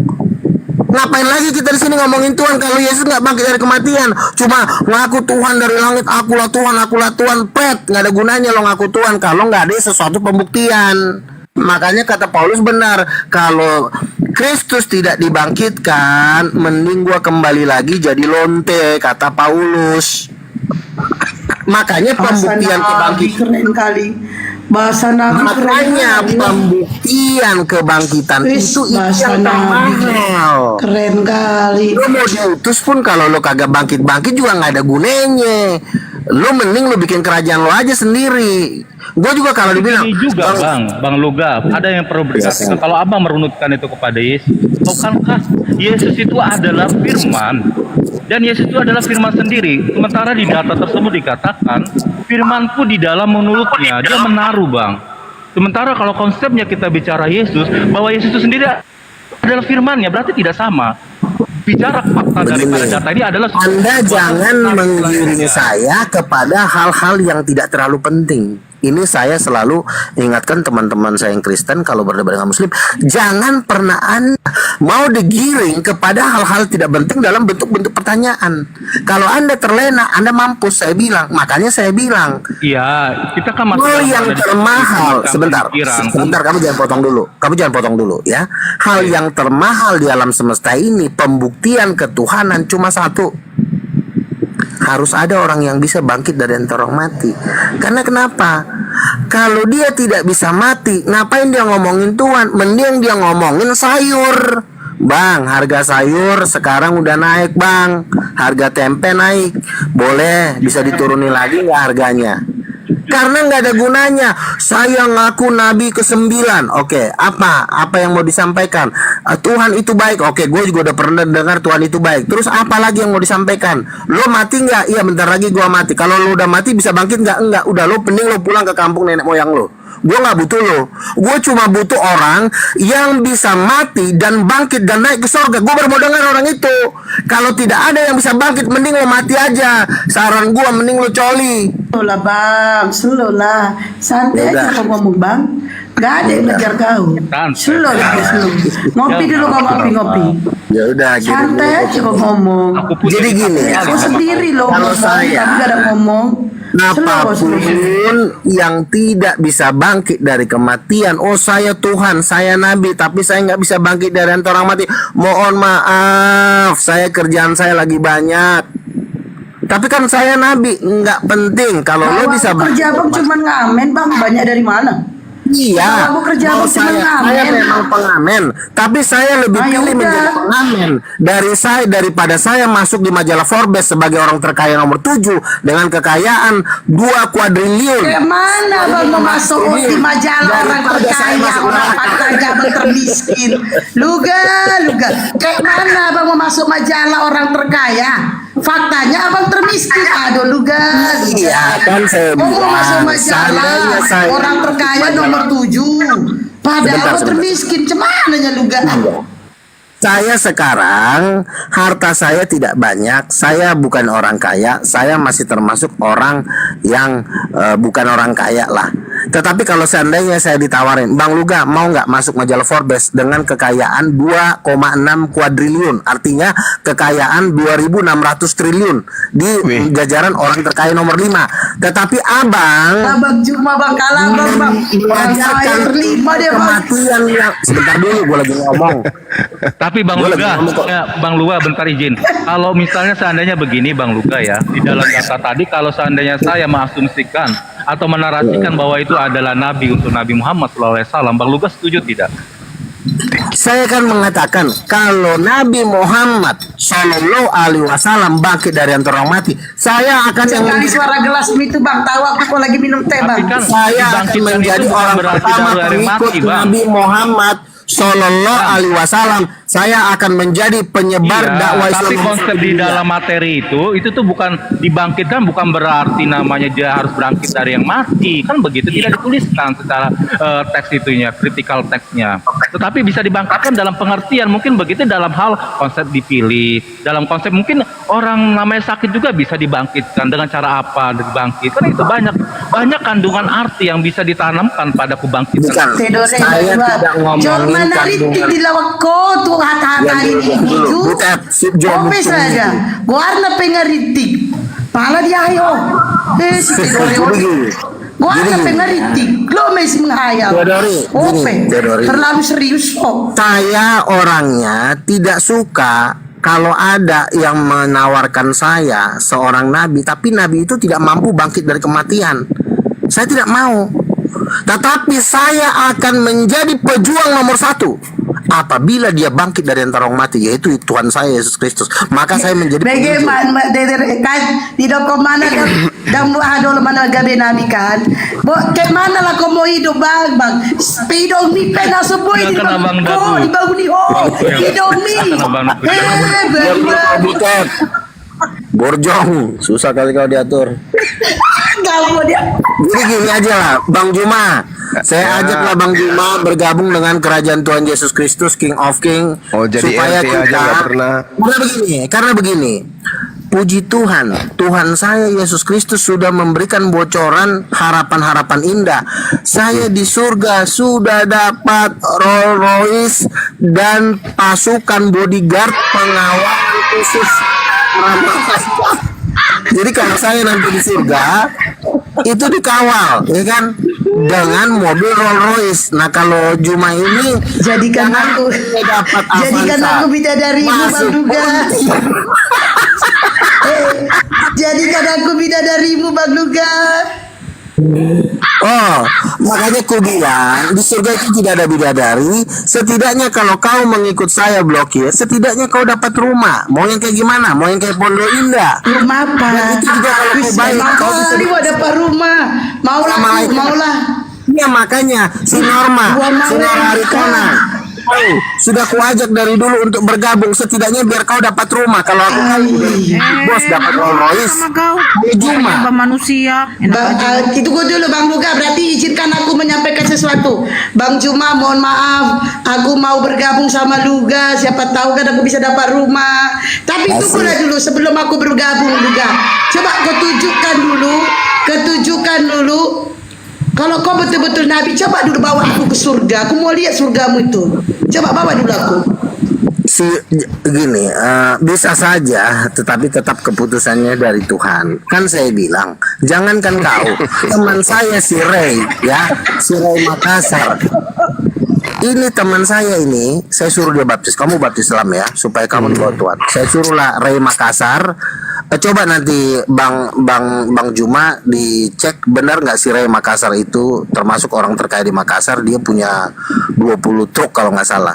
Ngapain lagi kita di sini ngomongin Tuhan kalau Yesus nggak bangkit dari kematian? Cuma ngaku Tuhan dari langit, akulah Tuhan, pet. Nggak ada gunanya lo ngaku Tuhan kalau nggak ada sesuatu pembuktian. Makanya kata Paulus benar, kalau Kristus tidak dibangkitkan, mending gua kembali lagi jadi lonte, kata Paulus. Makanya pembuktian kebangkitan, keren kali. Bahasa Nabi keren makanya kali. pembuktian kebangkitan Wis, itu bahasa yang Nabi termahal. keren kali. Lu mau diutus pun kalau lu kagak bangkit-bangkit juga nggak ada gunanya. Lu mending lu bikin kerajaan lu aja sendiri. Gue juga kalau dibilang Ini juga Bang Luga, ada yang perlu berkata kalau Abang merunutkan itu kepada Yesus, bukankah Yesus itu adalah firman dan Yesus itu adalah firman sendiri. Sementara di data tersebut dikatakan firmanku di dalam mulutnya, dia menaruh Bang. Sementara kalau konsepnya kita bicara Yesus, bahwa Yesus itu sendiri adalah firmannya, berarti tidak sama. Bicara fakta daripada begini, data ini adalah Anda jangan menggiring saya kepada hal-hal yang tidak terlalu penting. Ini saya selalu ingatkan teman-teman saya yang Kristen kalau berdebat dengan Muslim, jangan pernah Anda mau digiring kepada hal-hal tidak penting dalam bentuk-bentuk pertanyaan. Kalau Anda terlena, Anda mampus, saya bilang. Makanya saya bilang, iya, kita kan masih hal yang ada di termahal, pikiran, sebentar, kamu jangan potong dulu ya. Hal yang termahal di alam semesta ini, pembuktian ketuhanan cuma satu. Harus ada orang yang bisa bangkit dari antara orang mati. Karena kenapa? Kalau dia tidak bisa mati, ngapain dia ngomongin Tuhan? Mending dia ngomongin sayur. Bang, harga sayur sekarang udah naik Bang. Harga tempe naik. Boleh bisa diturunin lagi nggak harganya? Karena nggak ada gunanya. Saya ngaku nabi ke-9. Oke, apa yang mau disampaikan? Tuhan itu baik. Oke, gue juga udah pernah dengar Tuhan itu baik. Terus apa lagi yang mau disampaikan? Lo mati nggak? Iya, bentar lagi gue mati. Kalau lo udah mati bisa bangkit nggak? Enggak. Udah, lo pening lo pulang ke kampung nenek moyang lo. Gue nggak butuh lo. Gue cuma butuh orang yang bisa mati dan bangkit dan naik ke surga. Gue baru mau dengar orang itu. Kalau tidak ada yang bisa bangkit, mending lo mati aja. Saran gue, mending lo coli. Slow lah bang, slow lah. Santai Udah. aja kau ngomong bang. Gak ada yang ngejar kau. Slow lah, slow. Ngopi dulu kau ngopi. Ya udah, gini. Santai aja kau ngomong. Jadi gini ya. Kau sendiri loh Kalau ngomong, saya- tapi gak ada ngomong. Apapun yang tidak bisa bangkit dari kematian, oh saya Tuhan, saya Nabi, tapi saya nggak bisa bangkit dari antara orang mati. Mohon maaf, saya kerjaan saya lagi banyak. Tapi kan saya Nabi, nggak penting. Kalau lo bisa kerja bang cuma ngamen bang, banyak dari mana? Iya, Kalau kerja mau apa cuma saya ngamen? memang pengamen, tapi saya lebih Ya pilih udah. menjadi pengamen daripada saya masuk di majalah Forbes sebagai orang terkaya nomor 7 dengan kekayaan 2 kuadriliun. Kayak mana bang mau masuk di majalah orang Daripada saya terkaya, masuk orang neraka. fakta abang termiskin. Luga. Kayak mana abang mau masuk majalah orang terkaya? Faktanya abang termiskin. Aduh luga. Iya, kan saya Mau masuk bilang, seandainya majalah saya orang terkaya nomor 7. Padahal Sebentar, abang termiskin. Cumananya luga. Saya sekarang harta saya tidak banyak, saya bukan orang kaya, saya masih termasuk orang yang bukan orang kaya lah. Tetapi kalau seandainya saya ditawarin, Bang Luga mau nggak masuk majalah Forbes dengan kekayaan 2,6 kuadriliun, artinya kekayaan 2.600 triliun di jajaran orang terkaya nomor 5. Tetapi Abang Juma bang kalah bang. Orang kaya terlima dia bang. kematian yang sebentar dulu, gue lagi ngomong. Tapi Bang Gua lagi Luga, ngomong kok. ya, Bang Luga bentar izin. Kalau misalnya seandainya begini Bang Luga ya, di dalam kata tadi kalau seandainya saya mengasumsikan atau menarasikan bahwa itu adalah nabi untuk Nabi Muhammad SAW, Bang Luga setuju tidak? Saya kan mengatakan kalau Nabi Muhammad Shallallahu Alaihi Wasallam bangkit dari antara orang mati, saya akan yang Sekali suara gelas itu bang, tahu aku kok lagi minum teh Tapi bang. kan saya akan dibangkitkan menjadi itu bukan orang berarti pertama dari pengikut mati, Bang. Nabi Muhammad Shallallahu Alaihi Wasallam. Saya akan menjadi penyebar dakwah Tapi Islam. konsep di dalam materi itu tuh bukan dibangkitkan, bukan berarti namanya dia harus bangkit dari yang mati, kan begitu tidak dituliskan secara teks itunya, critical teksnya. Tetapi bisa dibangkitkan dalam pengertian mungkin begitu, dalam hal konsep dipilih, dalam konsep mungkin orang namanya sakit juga bisa dibangkitkan dengan cara apa dibangkitkan, itu banyak kandungan arti yang bisa ditanamkan pada kebangkitan. Bukan, Tedore saya tidak ngomongin Jorman naritik kandungan. di lawak ko tuh hata-hata ini itu. Bukan, sip jom. Ope saja. Warna pengaritik. Pala dia ayo. Si Tedore. Warna pengaritik. Lo masih menghayal. Tedore, Ope. gini, Tedore. Terlalu serius kok. Saya orangnya tidak suka kalau ada yang menawarkan saya seorang nabi, tapi nabi itu tidak mampu bangkit dari kematian. Saya tidak mau. Tetapi saya akan menjadi pejuang nomor 1 apabila dia bangkit dari antara orang mati, yaitu Tuhan saya Yesus Kristus. Maka saya menjadi pejuang. Bagaimana kan tidak kau mana dan buah dulu mana gabe nabi kan. Ke mana lah kau mau hidup bang. Hidung mi pena semua ini Silakan, Abang bang. Datu. Oh dibangun di hidung mi. Silakan, Abang Datu. Bang. Bukan. Borjong, susah kali kau diatur. Gak mau dia. Jadi gini aja lah, Bang Juma. Saya ajaklah Bang Juma bergabung dengan kerajaan Tuhan Yesus Kristus, King of King. Oh, jadi supaya RT aja nggak pernah. Karena begini. Puji Tuhan, Tuhan saya Yesus Kristus sudah memberikan bocoran harapan-harapan indah. Saya di surga sudah dapat Rolls Royce dan pasukan bodyguard pengawal khusus. Jadi kalau saya nanti di surga itu dikawal, ya kan, dengan mobil Rolls Royce. Nah kalau Juma ini Jadikan jangan aku dapat Jadikan Avanza. aku bidadarimu Bang Masuk Duga. Jadikan aku bidadarimu Bang Duga. Oh, makanya ku bilang di surga itu tidak ada bidadari. Setidaknya kalau kau mengikut saya blokir, setidaknya kau dapat rumah. Mau yang kayak gimana? Mau yang kayak Pondok Indah? Rumah apa? Dan itu juga kalau kau baik, kau bisa Kali mau dapat rumah. Maulah aku, Malaikat. maulah. Ya makanya si Norma, Gua mau si Norma nikah. Harikona, sudah kuajak dari dulu untuk bergabung. Setidaknya biar kau dapat rumah. Kalau aku kan udah bos dapat Rolls Royce. Ini Juma. manusia. Itu gue dulu Bang Duga. Berarti izinkan aku menyampaikan sesuatu. Bang Juma, mohon maaf. Aku mau bergabung sama Duga. Siapa tahu kan aku bisa dapat rumah. Tapi tunggulah dulu sebelum aku bergabung Duga. Coba kau tunjukkan dulu. Kalau kau betul-betul Nabi, coba dulu bawa aku ke surga. Aku mau lihat surgamu itu. Coba bawa dulu aku. Gini, bisa saja, tetapi tetap keputusannya dari Tuhan. Kan saya bilang, jangankan kau, teman saya si Ray, ya, si Ray Makassar. Ini teman saya ini, saya suruh dia baptis. Kamu baptis Islam ya, supaya kamu dibawa Tuhan. Saya suruhlah Ray Makassar. Coba nanti Bang Juma dicek benar nggak si Ray Makassar itu termasuk orang terkaya di Makassar. Dia punya 20 truk kalau nggak salah.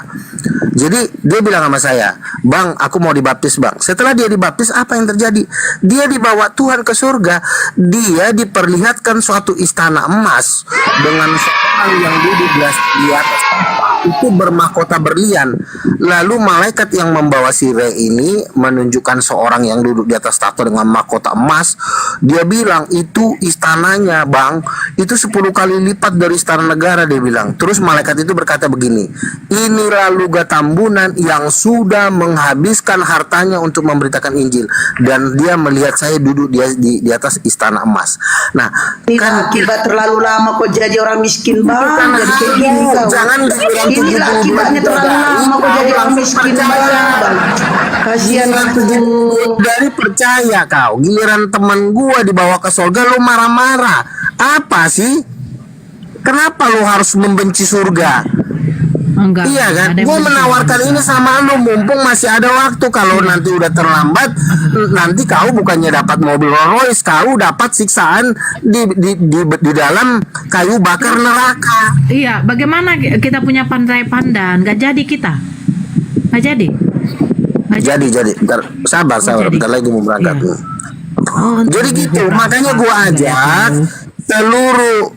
Jadi dia bilang sama saya, Bang, aku mau dibaptis Bang. Setelah dia dibaptis, apa yang terjadi? Dia dibawa Tuhan ke surga. Dia diperlihatkan suatu istana emas dengan seorang yang duduk di atas tahta. itu bermahkota berlian. Lalu malaikat yang membawa sirih ini menunjukkan seorang yang duduk di atas tahta dengan mahkota emas. Dia bilang itu istananya bang, itu 10 kali lipat dari istana negara, dia bilang. Terus malaikat itu berkata begini, inilah Luga Tambunan yang sudah menghabiskan hartanya untuk memberitakan Injil, dan dia melihat saya duduk di atas istana emas. Nah, Ini akibat terlalu lama kok jadi orang miskin bang. Jadi kayak gini kau. jangan giliran Inilah 72 akibatnya terlalu lama kok jadi orang miskin bang. Kasihan aku. dari percaya kau, giliran teman gua dibawa ke surga lu marah-marah. Apa sih? Kenapa lu harus membenci surga? Enggak. Iya kan? ada yang Gue benci. menawarkan ini sama lu mumpung masih ada waktu. Kalau nanti udah terlambat, nanti kau bukannya dapat mobil Rolls Royce, kau dapat siksaan di dalam kayu bakar neraka. Iya, bagaimana kita punya pandai pandan? Gak jadi kita. Gak jadi. Gak Jadi, bentar, sabar, jadi. bentar lagi mau berangkat. Iya. Oh, Jadi gitu, makanya gua ajak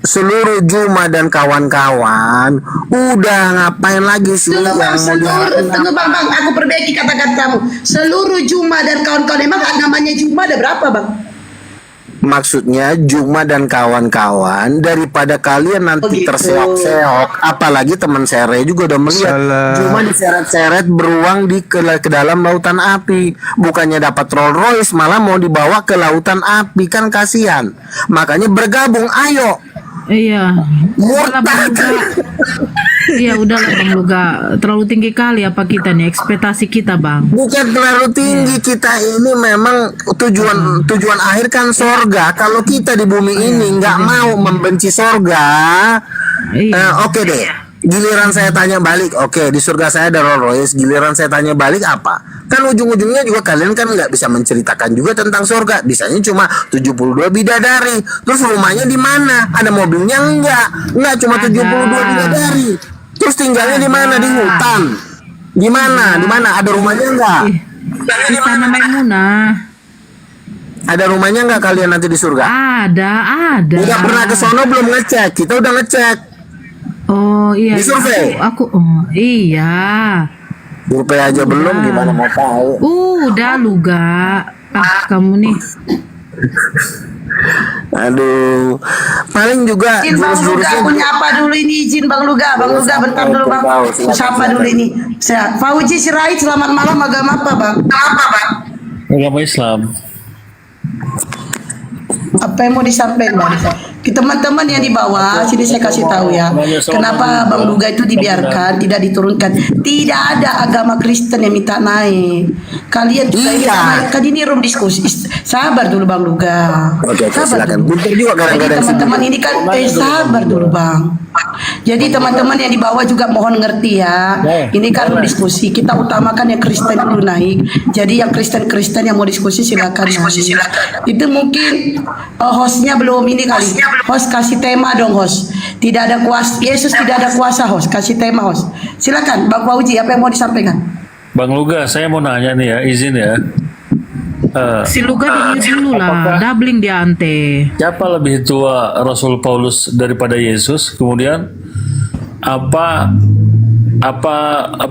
seluruh Juma dan kawan-kawan, udah ngapain lagi sih Tunggu bang, yang mau tunggu bang, aku perbaiki kata-katamu. Seluruh Juma dan kawan-kawan, emang namanya Juma ada berapa bang? Maksudnya Juma dan kawan-kawan, daripada kalian nanti Oh, gitu. terseok-seok, apalagi teman Sere juga udah melihat Salah. Juma diseret-seret beruang ke dalam lautan api, bukannya dapat Rolls Royce malah mau dibawa ke lautan api, kan kasihan. Makanya bergabung, ayo. Iya. Udahlah Bang Murtad. Luga. Iya, udahlah Bang Luga. Terlalu tinggi kali apa kita nih ekspektasi kita, Bang. Bukan terlalu tinggi, kita ini memang tujuan akhir kan sorga. Kalau kita di bumi ini nggak mau membenci sorga, Iya. oke deh. Giliran saya tanya balik, oke di surga saya ada Rolls Royce. Giliran saya tanya balik apa? Kan ujung-ujungnya juga kalian kan nggak bisa menceritakan juga tentang surga. Bisanya cuma 72 bidadari. Terus rumahnya di mana? Ada mobilnya enggak cuma 72 bidadari. Terus tinggalnya di mana? Di hutan. Di mana? Di mana? Ada rumahnya enggak? Istana Maimunah. Ada rumahnya enggak kalian nanti di surga? Ada. Udah pernah ke sono belum ngecek? Kita udah ngecek. Oh iya. Disurvei? Aku iya. Survei aja belum, gimana mau tahu? Udah Luga. Kamu nih. Aduh, paling juga Izin Bang Luga, jurus-jurusnya aku nyapa dulu ini, izin Bang Luga, bentar dulu Bang. Aku sapa dulu ini. Saya Fauji Sirait, selamat malam, agama apa Bang? Apa Bang? Agama Islam. Apa yang mau disampaikan Bang? Ke teman-teman yang di bawah, sini saya kasih tahu ya. Kenapa Bang Luga itu dibiarkan, tidak diturunkan? Tidak ada agama Kristen yang minta naik. Kalian juga ini sama, kan ini room diskusi. Sabar dulu Bang Luga. Oke, Sabar silakan. dulu. Bentar juga Jadi kadang-kadang teman-teman ini kan sabar dulu Bang. Jadi teman-teman yang di bawah juga mohon ngerti ya. Ini kan room diskusi. Kita utamakan yang Kristen dulu naik. Jadi yang Kristen yang mau diskusi silakan. Itu mungkin hostnya belum ini kali. Host kasih tema dong host. Tidak ada kuasa. Yesus tidak ada kuasa host. Kasih tema host. Silakan Bang Fauji, apa yang mau disampaikan? Bang Luga, saya mau nanya nih ya, izin ya. Si Luga dulu lah. Doubling dia ante. Siapa lebih tua Rasul Paulus daripada Yesus? Kemudian apa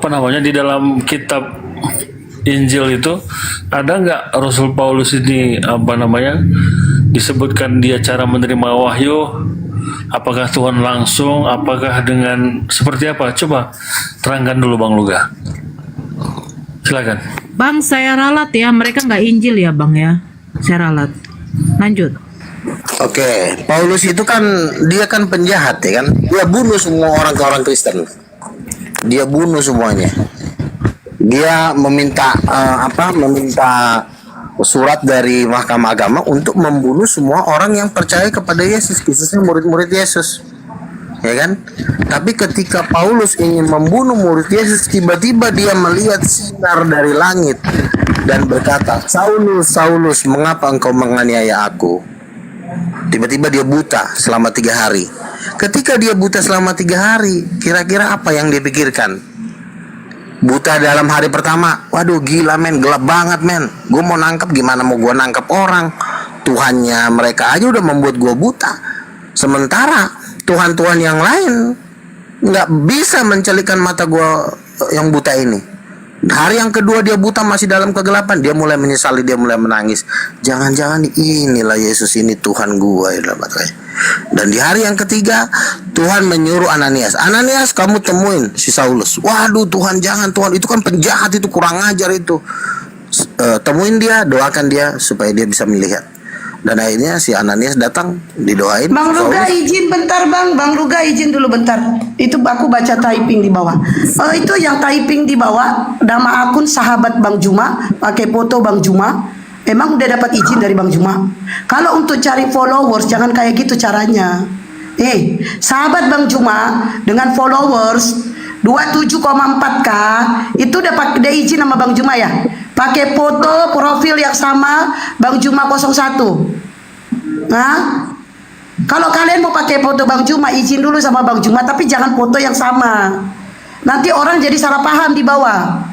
namanya di dalam kitab Injil itu ada nggak Rasul Paulus ini disebutkan dia cara menerima wahyu? Apakah Tuhan langsung? Apakah dengan seperti apa? Coba terangkan dulu Bang Luga. Silakan. Bang, saya ralat ya. Mereka nggak Injil ya, Bang ya. Saya ralat. Lanjut. Oke, Paulus itu kan dia kan penjahat ya kan. Dia bunuh semua orang Kristen. Dia bunuh semuanya. Dia meminta surat dari Mahkamah Agama untuk membunuh semua orang yang percaya kepada Yesus, khususnya murid-murid Yesus. Ya kan? Tapi ketika Paulus ingin membunuh murid Yesus, tiba-tiba dia melihat sinar dari langit dan berkata, "Saulus, Saulus, mengapa engkau menganiaya aku?" Tiba-tiba dia buta selama 3 hari. Ketika dia buta selama 3 hari, kira-kira apa yang dia pikirkan? Buta dalam hari pertama, waduh gila men, gelap banget men. Gue mau nangkep, gimana mau gue nangkep orang? Tuhannya mereka aja udah membuat gue buta. Sementara Tuhan-Tuhan yang lain nggak bisa mencelikan mata gua yang buta ini. Hari yang kedua dia buta, masih dalam kegelapan, dia mulai menyesali, dia mulai menangis. Jangan-jangan inilah Yesus ini Tuhan gua ya dalam hati. Dan di hari yang ketiga Tuhan menyuruh Ananias, Ananias kamu temuin si Saulus. Waduh Tuhan, jangan Tuhan, itu kan penjahat, itu kurang ajar itu. Temuin dia, doakan dia supaya dia bisa melihat. Dan akhirnya si Ananias datang, didoain. Bang Luga izin bentar Bang Luga izin dulu bentar. Itu aku baca typing di bawah. Itu yang typing di bawah nama akun sahabat Bang Juma, pakai foto Bang Juma. Emang udah dapat izin dari Bang Juma? Kalau untuk cari followers jangan kayak gitu caranya. Sahabat Bang Juma dengan followers 27,4k itu udah izin sama Bang Juma ya? Pakai foto profil yang sama Bang Juma 01. Nah, kalau kalian mau pakai foto Bang Juma izin dulu sama Bang Juma, tapi jangan foto yang sama. Nanti orang jadi salah paham di bawah.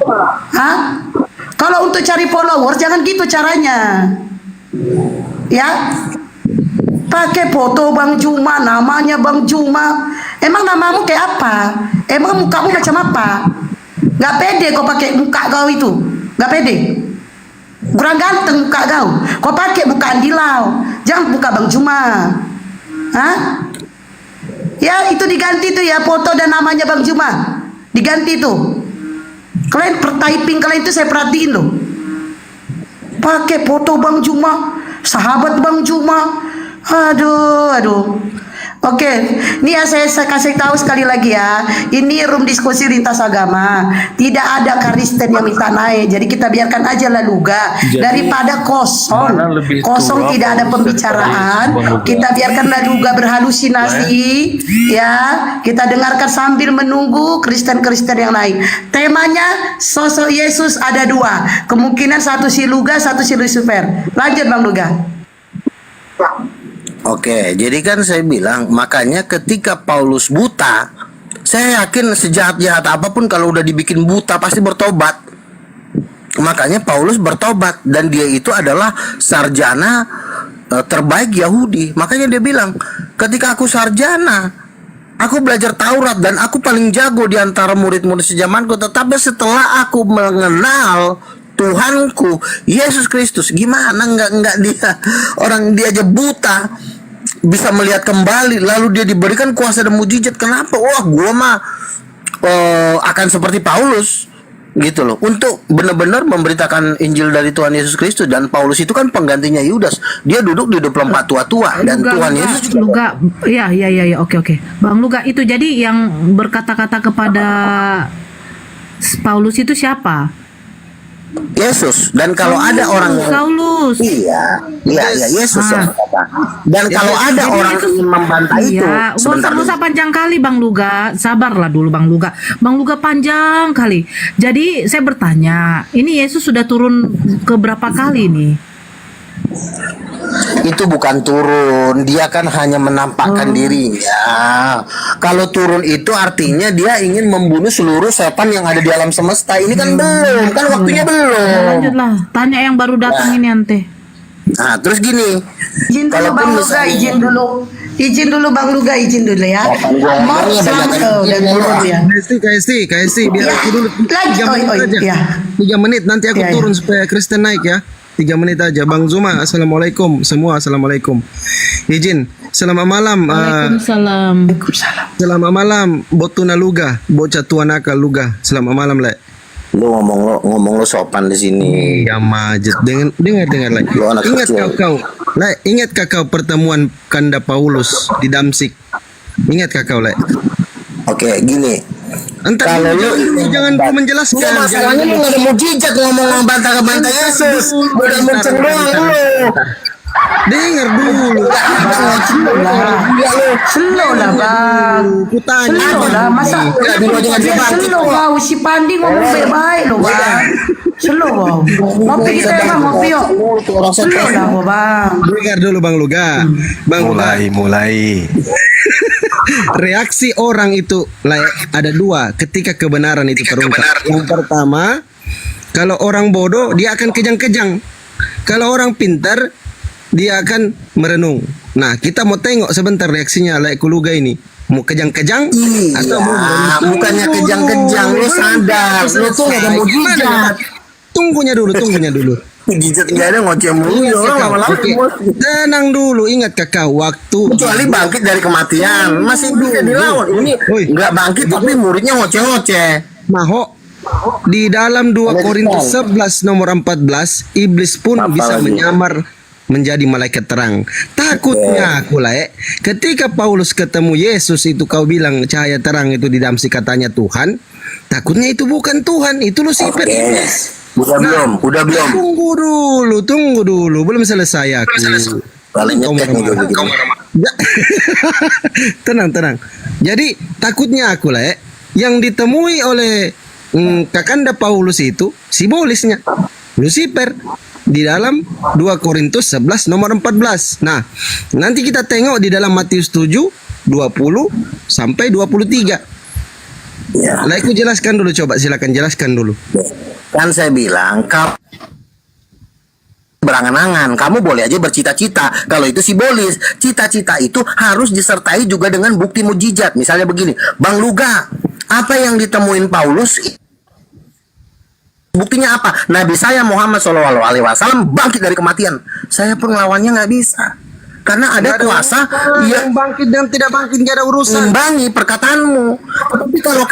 Kalau untuk cari followers jangan gitu caranya. Ya. Pakai foto Bang Juma, namanya Bang Juma. Emang namamu kayak apa? Emang mukamu macam apa? Gak pede kau pakai muka kau itu. Gak pede. Kurang ganteng muka kau. Kau pakai muka Andilau, jangan muka Bang Juma. Ya itu diganti tuh ya, foto dan namanya Bang Juma diganti tuh. Kalian pertyping kalian itu saya perhatiin loh. Pakai foto Bang Juma, sahabat Bang Juma. Aduh. Oke, ini ya saya kasih tahu sekali lagi ya. Ini room diskusi lintas agama. Tidak ada Kristen yang minta naik. Jadi kita biarkan aja lah Luga. Daripada kosong tidak ada pembicaraan. Kita biarkan lah Luga berhalusinasi. Ya, kita dengarkan sambil menunggu Kristen-Kristen yang naik. Temanya sosok Yesus ada dua. Kemungkinan satu si Luga, satu si Lucifer. Lanjut Bang Luga. Oke, jadi kan saya bilang, makanya ketika Paulus buta, saya yakin sejahat-jahat apapun kalau udah dibikin buta pasti bertobat. Makanya Paulus bertobat, dan dia itu adalah sarjana terbaik Yahudi. Makanya dia bilang, ketika aku sarjana, aku belajar Taurat dan aku paling jago di antara murid-murid sejamanku, tetapi setelah aku mengenal Tuhanku Yesus Kristus, gimana enggak dia, orang dia aja buta bisa melihat kembali, lalu dia diberikan kuasa dan mujizat. Kenapa? Wah, gua mah akan seperti Paulus gitu loh, untuk benar-benar memberitakan Injil dari Tuhan Yesus Kristus. Dan Paulus itu kan penggantinya Yudas, dia duduk di 24 tua-tua dan Tuhan Yesus juga. Luga, ya, oke. Bang Luga, itu jadi yang berkata-kata kepada Paulus itu siapa? Yesus. Dan kalau ada orang yang Saulus. Iya Yesus yang berkata. Dan kalau ada orang yang ingin membantah itu, sebentar usah panjang kali Bang Luga, sabarlah dulu Bang Luga. Bang Luga panjang kali. Jadi saya bertanya, ini Yesus sudah turun ke berapa kali nih? Itu bukan turun, dia kan hanya menampakkan dirinya. Kalau turun itu artinya dia ingin membunuh seluruh setan yang ada di alam semesta. Ini kan belum, kan waktunya belum. Lanjutlah, tanya yang baru datang ini ante. Nah, terus gini. Izin dulu Bang Luga, izin dulu Bang Luga, izin dulu ya. Mau ya. KST, biar aku dulu 3 menit nanti aku turun supaya Kristen naik ya. 3 menit aja. Bang Zuma, assalamualaikum semua, assalamualaikum. Izin, selamat malam. Waalaikumsalam. Selamat malam, Botuna Luga, bocah tua nakal Luga. Selamat malam, Le. Lu ngomong lu sopan di sini. Ya majet, dengar Le. Ingatkah kau pertemuan Kanda Paulus di Damsik? Ingatkah kau, Le? Oke, gini. Entar kalau jangan ku menjelaskan. Masalahnya lu gak ada mujizat ngomong bantah Yesus. Udah muncul doang lu. Dengar dulu. Slow lah Bang. Slow lah. Masa slow kau si Pandi ngomong baik-baik loh Bang. Slow kau. Ngopi kita ya Bang, ngopi yuk. Slow lah Bang. Dengar dulu Bang Luga. Bang mulai. Reaksi orang itu ada dua ketika kebenaran itu terungkap. Yang pertama, kalau orang bodoh dia akan kejang-kejang. Kalau orang pintar dia akan merenung. Nah, kita mau tengok sebentar reaksinya Kuluga ini. Mau kejang-kejang atau mau Iya, bukannya kejang-kejang, lu sadar, lu tuh gak ada mujizat. Tunggunya dulu. Mujizat gak ada, ngoceh mulu, Ingat orang kakak, lama-lama oke. emosi. Tenang dulu, ingat kakak waktu Kecuali bangkit dari kematian, masih bisa dilawan. Ini Woi. nggak bangkit tapi muridnya ngoceh-ngoceh. Maho di dalam 2 Korintus 11 nomor 14 iblis pun Apa bisa lagi? menyamar menjadi malaikat terang. Takutnya aku lah ketika Paulus ketemu Yesus itu kau bilang cahaya terang itu di dalam katanya Tuhan. Takutnya itu bukan Tuhan, itu Lucifer. Iblis. Udah belum. Tunggu dulu, belum selesai aku. Paling Kau nyetek nih gue marah-marah. begini. Ya. tenang. Jadi takutnya aku lah yang ditemui oleh Kakanda Paulus itu simbolisnya Lucifer di dalam 2 Korintus 11 nomor 14. Nah, nanti kita tengok di dalam Matius 7 20 sampai 23. Ya. Lah aku jelaskan dulu, coba silakan jelaskan dulu. Kan saya bilang kau berangan-angan, kamu boleh aja bercita-cita kalau itu simbolis. Cita-cita itu harus disertai juga dengan bukti mujizat. Misalnya begini, Bang Luga, apa yang ditemuin Paulus buktinya apa? Nabi saya Muhammad SAW bangkit dari kematian. Saya pun lawannya nggak bisa. Karena ada kuasa yang bangkit dan tidak bangkit gak ada urusan. mengimbangi perkataanmu. Tetapi kalau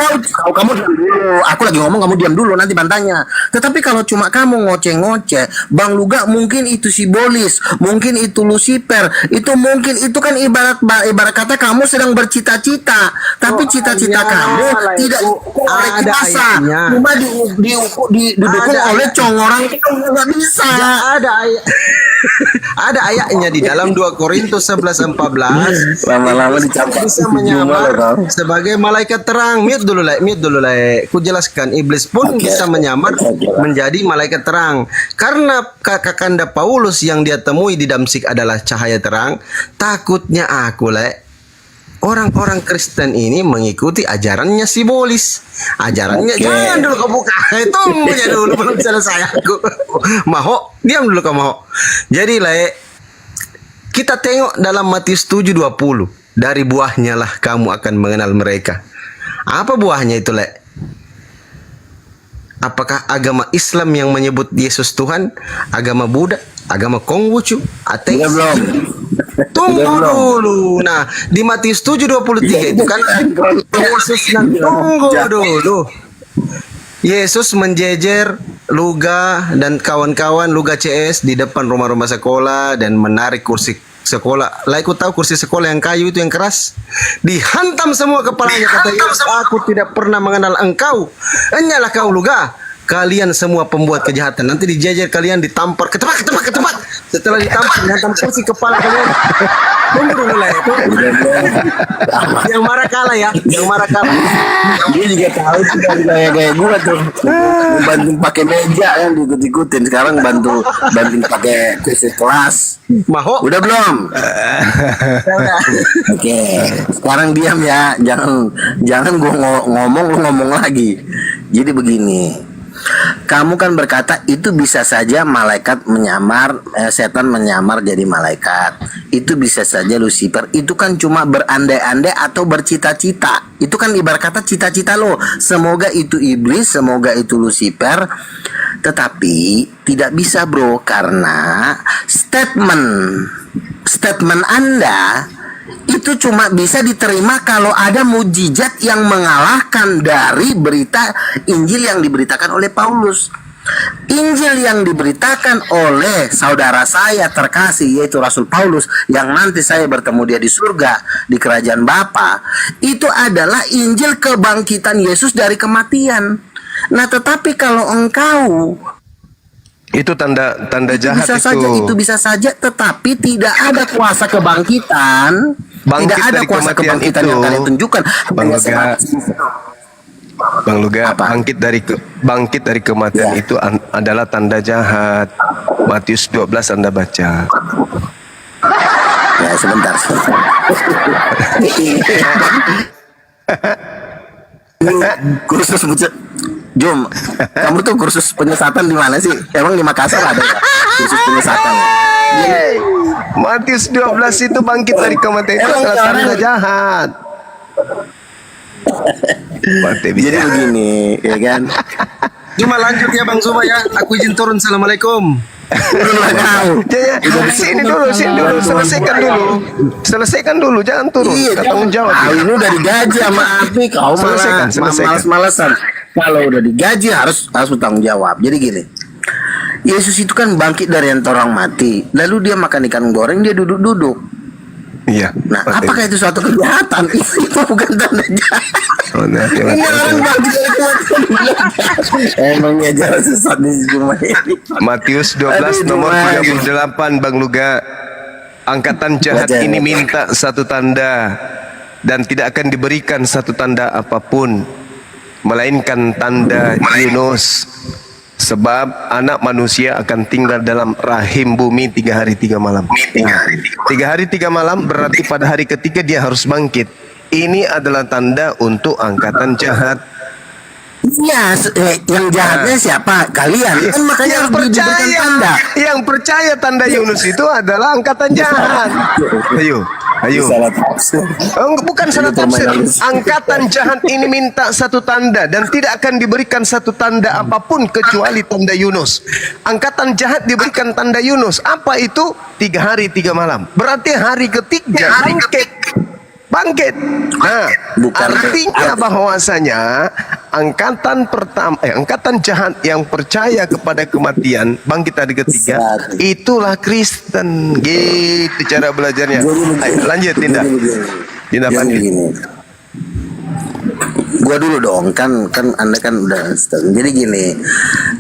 kamu diam dulu, aku lagi ngomong kamu diam dulu nanti bantahnya. Tetapi kalau cuma kamu ngoceh-ngoceh, Bang Luga mungkin itu simbolis, mungkin itu Lucifer, itu mungkin itu kan ibarat kata kamu sedang bercita-cita, tapi cita-cita kamu tidak oleh ada kuasa, ayatnya. cuma didukung oleh congoran nggak bisa. Ada ayat. Ada ayatnya di dalam 2 Korintus 11 14. Lama-lama dicampur Bisa menyamar sebagai malaikat terang. Mute dulu lah. Ku jelaskan iblis pun bisa menyamar menjadi malaikat terang. Karena Kakanda Paulus yang dia temui di Damsik adalah cahaya terang. Takutnya aku lah orang-orang Kristen ini mengikuti ajarannya simbolis. Ajarannya jangan dulu kau buka. Tunggu aja dulu belum selesai aku. Maho, diam dulu kau Maho. Jadi kita tengok dalam Matius 7:20. Dari buahnya lah kamu akan mengenal mereka. Apa buahnya itu Apakah agama Islam yang menyebut Yesus Tuhan? Agama Buddha? Agama Konghucu? Ateis? Belum. Tunggu dulu. Nah, di Matius 7:23 itu kan Yesus tunggu dulu. Yesus menjejer Luga dan kawan-kawan Luga CS di depan rumah-rumah sekolah dan menarik kursi sekolah. Lah aku tahu kursi sekolah yang kayu itu yang keras. Dihantam semua kepalanya kata Yesus, aku tidak pernah mengenal engkau. Hanyalah kau Luga. Kalian semua pembuat kejahatan. Nanti dijejer kalian ditampar, ketepak. Setelah ditampar, dihantam kursi kepala kalian. Tunggu dulu lah. Yang marah kalah ya. Dia juga tahu sih dari gaya-gaya gua tuh. Bantu pakai meja kan diikut-ikutin. Sekarang bantu pakai kursi kelas. Maho. Udah belum? Oke. Sekarang diam ya. Jangan gua ngomong lu ngomong lagi. Jadi begini. Kamu kan berkata itu bisa saja malaikat menyamar, setan menyamar jadi malaikat. Itu bisa saja Lucifer. Itu kan cuma berandai-andai atau bercita-cita. Itu kan ibarat kata cita-cita lo. Semoga itu iblis, semoga itu Lucifer. Tetapi tidak bisa bro, karena statement Anda itu cuma bisa diterima kalau ada mujizat yang mengalahkan dari berita Injil yang diberitakan oleh Paulus. Injil yang diberitakan oleh saudara saya terkasih yaitu Rasul Paulus yang nanti saya bertemu dia di surga di kerajaan Bapa, itu adalah Injil kebangkitan Yesus dari kematian. Nah, tetapi kalau engkau Itu tanda jahat bisa saja, itu bisa saja, tetapi tidak ada kuasa kebangkitan. Bangkit tidak ada dari kuasa kematian kebangkitan itu, yang kalian tunjukkan. Bang Luga, Apa? bangkit dari kematian Ya. itu adalah tanda jahat. Matius 12 Anda baca. Ya sebentar. Kursus Jom, kamu tuh kursus penyesatan di mana sih? Emang di Makassar ada ya? Kursus penyesatan. Matius 12 itu bangkit dari kematian itu adalah tanda jahat. Mati Jadi bisa. begini, ya kan? Cuma lanjut ya Bang Zuma ya. Aku izin turun. Assalamualaikum. Turunlah kau. Sini dulu, selesaikan dulu, jangan turun. Iya, Tanggung jawab. Kau ini udah digaji sama Api, kau Selesaikan. malas-malesan. Kalau udah digaji harus bertanggung jawab. Jadi gini, Yesus itu kan bangkit dari antara orang mati, lalu dia makan ikan goreng, dia duduk-duduk. Iya. Nah, Mati. apakah itu suatu kejahatan? Itu bukan tanda jahat. Oh, nah, Ini orang bangkit dari kematian. Emangnya jalan sesat di cuma ini. Matius 12 Aduh, nomor Tuhan. 38 Bang Luga. Angkatan jahat Baca. ini minta satu tanda dan tidak akan diberikan satu tanda apapun melainkan tanda Yunus. Sebab anak manusia akan tinggal dalam rahim bumi 3 hari 3 malam. 3 hari 3 malam berarti pada hari ketiga dia harus bangkit. Ini adalah tanda untuk angkatan jahat. Iya, yang jahatnya siapa? Kalian. Kan makanya Yang harus diberikan tanda. yang percaya tanda Yunus itu adalah angkatan jahat. Ayo. Salah tafsir. Oh, bukan salah tafsir. Angkatan jahat ini minta satu tanda dan tidak akan diberikan satu tanda apapun kecuali tanda Yunus. Angkatan jahat diberikan tanda Yunus. Apa itu? 3 hari 3 malam. Berarti hari ketiga bangkit. Nah, artinya bahwasanya angkatan jahat yang percaya kepada kematian bangkit hari ketiga itulah Kristen. Gitu cara belajarnya. Ayo, lanjut Tindak. Tindak Jadi lanjut. gini. Gua dulu dong, kan Anda kan udah jadi gini.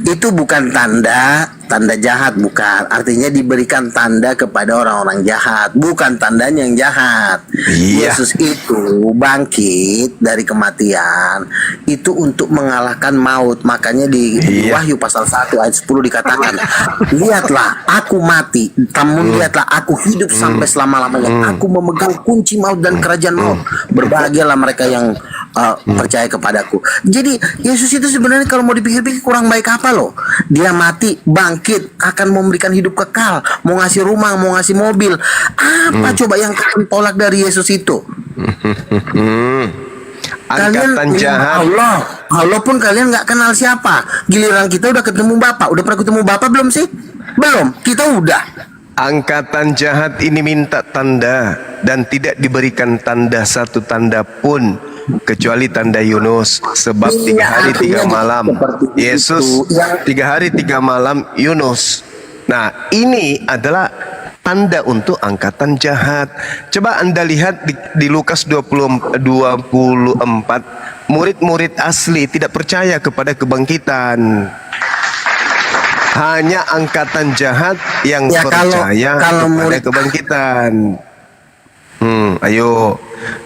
Itu bukan tanda jahat, bukan. Artinya diberikan tanda kepada orang-orang jahat, bukan tandanya yang jahat. Iya. Yesus itu bangkit dari kematian itu untuk mengalahkan maut. Makanya di Wahyu pasal 1 ayat 10 dikatakan, "Lihatlah aku mati, namun lihatlah aku hidup sampai selama-lamanya. Aku memegang kunci maut dan kerajaan maut. Berbahagialah mereka yang percaya kepadaku." Jadi Yesus itu sebenarnya kalau mau dipikir-pikir kurang baik apa loh. Dia mati, bangkit, akan memberikan hidup kekal, mau ngasih rumah, mau ngasih mobil. Apa coba yang kalian tolak dari Yesus itu? Kalian Angkatan jahat. Allah pun kalian nggak kenal siapa. Giliran kita udah ketemu Bapak. Udah pernah ketemu Bapak belum sih? Belum. Kita udah. Angkatan jahat ini minta tanda dan tidak diberikan tanda satu tanda pun kecuali tanda Yunus. Sebab 3 hari 3 malam Yesus, 3 hari 3 malam Yunus. Nah, ini adalah tanda untuk angkatan jahat. Coba Anda lihat di Lukas 24, murid-murid asli tidak percaya kepada kebangkitan. Hanya angkatan jahat yang Ya, percaya kalau kepada murid- kebangkitan. Ayo.